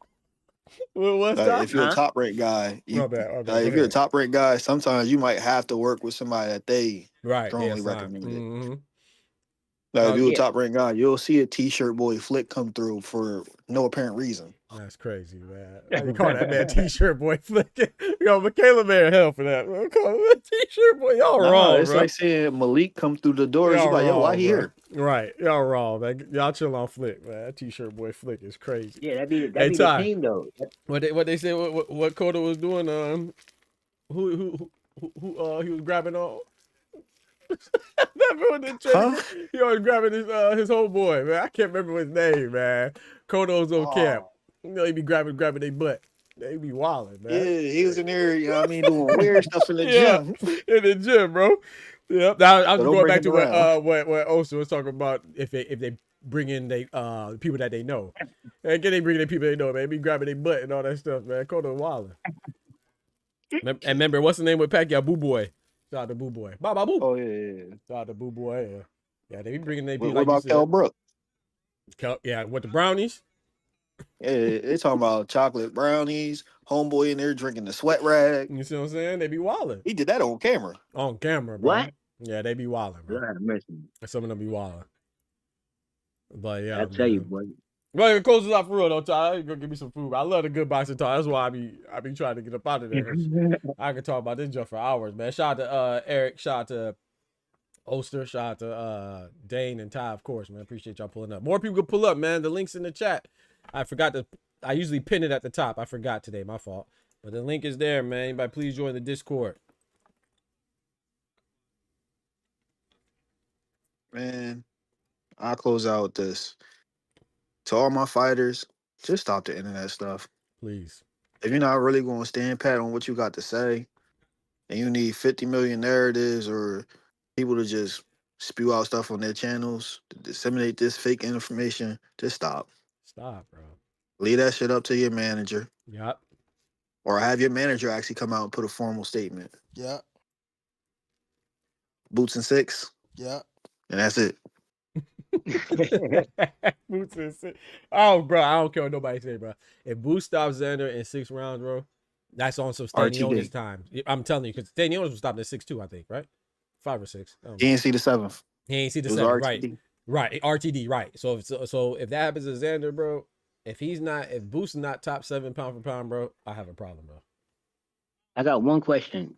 What's Like that? if you're a Huh? top ranked guy, My bad. Go if you're a ahead. top ranked guy, sometimes you might have to work with somebody that they Right, they strongly assigned. recommended. Mm-hmm. Like if you're a Yeah. top ranked guy, you'll see a t-shirt boy flick come through for no apparent reason. That's crazy, man. How you call that man T-shirt boy flicking? Yo, Michaela made hell for that. Man. Call him a T-shirt boy. Y'all Nah, wrong, it's bro. like seeing Malik come through the doors. Y'all You like, yo, why wrong, he bro. here? Right, y'all wrong, man. Y'all chill on Flick, man. That T-shirt boy Flick is crazy. Yeah, that'd be Hey, the Ty, team though. what they said? What Cotto was doing? Who he was grabbing on? That boy in the training Huh? group, he always grabbing his homeboy, man. I can't remember his name, man. Kodo's on camp. You know, he be grabbing their butt. They be wilding, man. Yeah, he was in there, you know what I mean, doing weird stuff in the Yeah, gym. in the gym, bro. Yep. Now I was don't going bring back to him around. what Osa was talking about. If they bring in people that they know, and can they bring in people they know, man? They be grabbing their butt and all that stuff, man. Kodo wilding. And remember, what's the name with Pacquiao? Boo Boy. Shout out to Boo Boy. Baba Boo. Oh yeah. Shout out to Boo Boy. Yeah, they be bringing their What, people what like you about said. Kel Brook? Yeah, with the brownies. Yeah, they talking about chocolate brownies, homeboy in there drinking the sweat rag. You see what I'm saying? They be wilding. He did that on camera. On camera, bro. What? Yeah, they be wilding, bro. Lord have mercy. Some of them be wilding. But yeah, I tell you, boy. Well, it closes out for real though, Ty. You go give me some food. I love the good boxing talk. That's why I be trying to get up out of there. I can talk about this junk for hours, man. Shout out to Eric. Shout out to Oster. Shout out to Dane and Ty, of course, man. Appreciate y'all pulling up. More people can pull up, man. The link's in the chat. I usually pin it at the top. I forgot today. My fault. But the link is there, man. Anybody please join the Discord. Man, I'll close out with this. To all my fighters, just stop the internet stuff. Please. If you're not really going to stand pat on what you got to say, and you need 50 million narratives or people to just spew out stuff on their channels to disseminate this fake information, just stop. Stop, bro. Leave that shit up to your manager. Yep. Or have your manager actually come out and put a formal statement. Yeah. Boots and 6. Yeah. And that's it. Boots and 6. Oh, bro, I don't care what nobody say, bro. If Boots stops Xander in 6 rounds, bro, that's on some Stanionis time. I'm telling you, because Stanionis was stopped at 6-2, I think, right? 5 or 6. He ain't see the 7th. He ain't see the It was 7th, RTD. right? Right, RTD, right. So if that happens to Xander, bro, if Boots is not top 7 pound for pound, bro, I have a problem, bro. I got one question.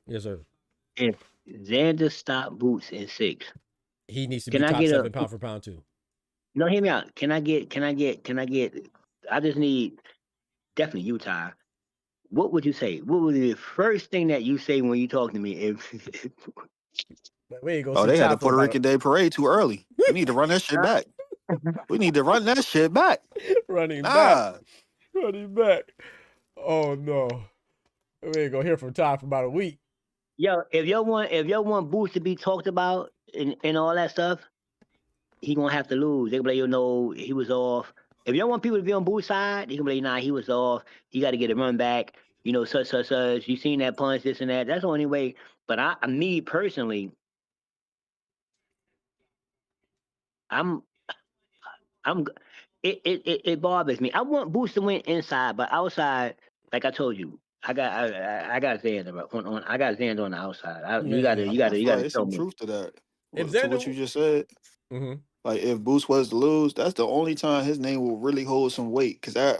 Yes, sir. If Xander stopped Boots in 6, he needs to can be I top get 7 pound for pound too. No, hear me out. Can I get? I just need definitely you, Ty. What would you say? What would be the first thing that you say when you talk to me? If We ain't gonna Oh, see they had Ty the for Puerto about Rican Day Parade too early. We need to run that shit back. We need to run that shit back. running Nah. back. Oh no, we ain't gonna hear from Ty for about a week. yo, if y'all want Boots to be talked about and all that stuff, he gonna have to lose. They gonna be like, no, he was off. If y'all want people to be on Boots' side, they gonna be like, nah, he was off. He got to get a run back. You know, such. You seen that punch, this and that. That's the only way. But me personally, it bothers me. I want Boots to win inside, but outside, like I told you, I got Xander on. I got Xander on the outside. You Man, gotta I feel like there's show some me. truth to that. If To what Xander, you just said. mm-hmm. Like if Boots was to lose, that's the only time his name will really hold some weight. Cause like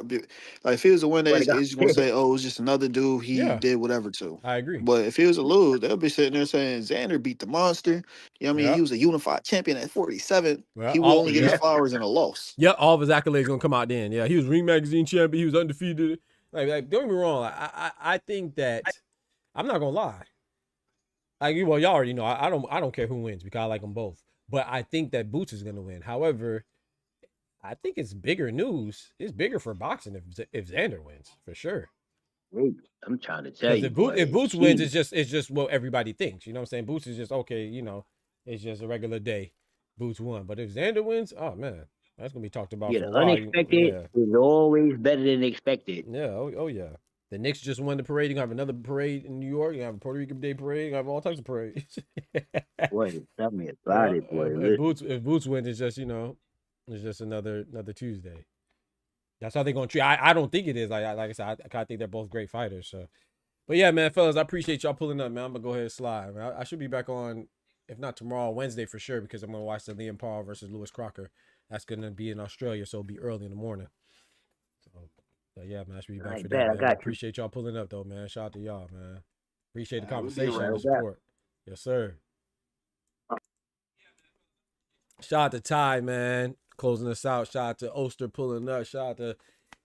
if he was to win, Swear to it's God. just gonna say, "Oh, it was just another dude he Yeah. did whatever to." I agree. But if he was to lose, they'll be sitting there saying Xander beat the monster. You know what I mean? Yeah. He was a unified champion at 47. Well, He will only get his flowers in a loss. Yeah, all of his accolades gonna come out then. Yeah, he was Ring Magazine champion. He was undefeated. Like don't get me wrong. I think that I'm not gonna lie. Like, well, y'all already know I don't care who wins because I like them both. but I think that Boots is gonna win. However, I think it's bigger news. It's bigger for boxing if Xander wins for sure. Wait, I'm trying to tell Because you, if boy. Boots wins, it's just what everybody thinks. You know what I'm saying? Boots is just okay. You know, it's just a regular day. Boots won. But if Xander wins, oh man, that's gonna be talked about Yeah, for a the while. unexpected is always better than expected. Yeah. Oh yeah. The Knicks just won the parade. You have another parade in New York. You have a Puerto Rican Day parade. You have all types of parades. Boy, tell me about it, boy. If Boots wins, it's just it's just another Tuesday. That's how they're gonna treat. I don't think it is. Like I said, I think they're both great fighters. So, but yeah, man, fellas, I appreciate y'all pulling up, man. I'm gonna go ahead and slide. Man. I should be back on, if not tomorrow, Wednesday for sure, because I'm gonna watch the Liam Paul versus Lewis Crocker. That's gonna be in Australia, so it'll be early in the morning. So yeah, man, I should be back for that. Man. I appreciate y'all pulling up though, man. Shout out to y'all, man. Appreciate the conversation and the support. Yes, sir. Shout out to Ty, man, closing us out. Shout out to Oster pulling up. Shout out to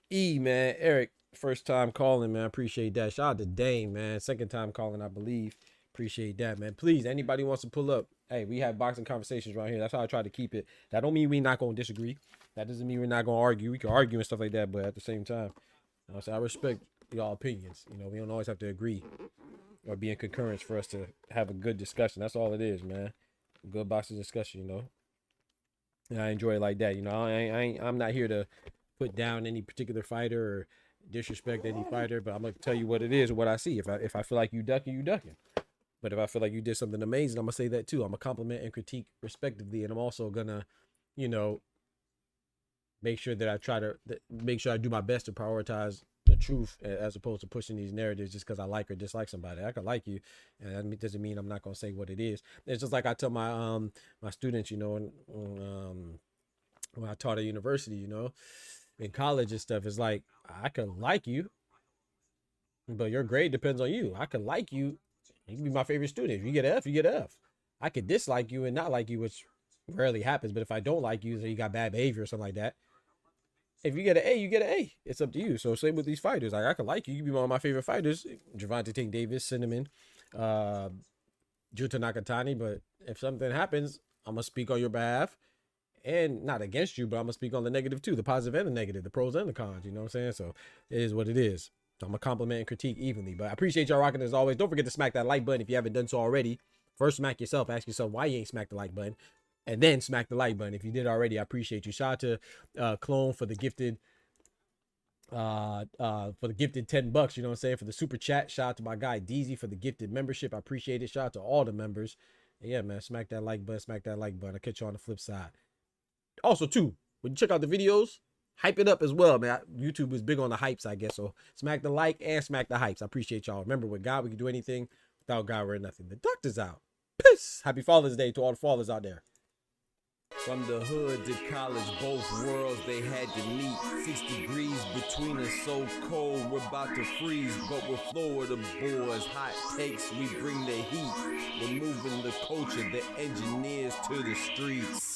E, man. Eric, first time calling, man. Appreciate that. Shout out to Dane, man. Second time calling, I believe. Appreciate that, man. Please, anybody wants to pull up. Hey, we have boxing conversations right here. That's how I try to keep it. That don't mean we're not going to disagree. That doesn't mean we're not going to argue. We can argue and stuff like that, but at the same time, I respect y'all opinions. You know, we don't always have to agree or be in concurrence for us to have a good discussion. That's all it is, man. Good boxing discussion, you know. And I enjoy it like that. You know, I'm not here to put down any particular fighter or disrespect any fighter, but I'm gonna tell you what it is, what I see. If I feel like you ducking, you ducking. But if I feel like you did something amazing, I'm gonna say that too. I'm gonna compliment and critique respectively, and I'm also gonna, you know, make sure that I try to make sure I do my best to prioritize the truth as opposed to pushing these narratives just because I like or dislike somebody. I could like you, and that doesn't mean I'm not gonna say what it is. It's just like I tell my my students, you know, when I taught at university, you know, in college and stuff, it's like I could like you, but your grade depends on you. I could like you. You can be my favorite student. If you get an F, you get an F. I could dislike you and not like you, which rarely happens. But if I don't like you, so you got bad behavior or something like that, if you get an A, you get an A. It's up to you. So same with these fighters. Like I could like you. You can be one of my favorite fighters. Gervonta Tank Davis, Cinnamon, Junta Nakatani. But if something happens, I'm going to speak on your behalf. And not against you, but I'm going to speak on the negative too. The positive and the negative. The pros and the cons. You know what I'm saying? So it is what it is. So I'm going to compliment and critique evenly. But I appreciate y'all rocking as always. Don't forget to smack that like button if you haven't done so already. First, smack yourself. Ask yourself why you ain't smacked the like button. And then smack the like button. If you did already, I appreciate you. Shout out to Clone for the gifted $10. You know what I'm saying? For the super chat. Shout out to my guy DZ for the gifted membership. I appreciate it. Shout out to all the members. And yeah, man, smack that like button. Smack that like button. I'll catch you on the flip side. Also, too, when you check out the videos, hype it up as well, man. YouTube is big on the hypes, I guess. So smack the like and smack the hypes. I appreciate y'all. Remember, with God, we can do anything. Without God, we're nothing. The doctor's out. Peace. Happy Father's Day to all the fathers out there. From the hood to college, both worlds they had to meet. 6 degrees between us, so cold, we're about to freeze. But we're Florida boys, hot takes, we bring the heat. We're moving the culture, the engineers to the streets.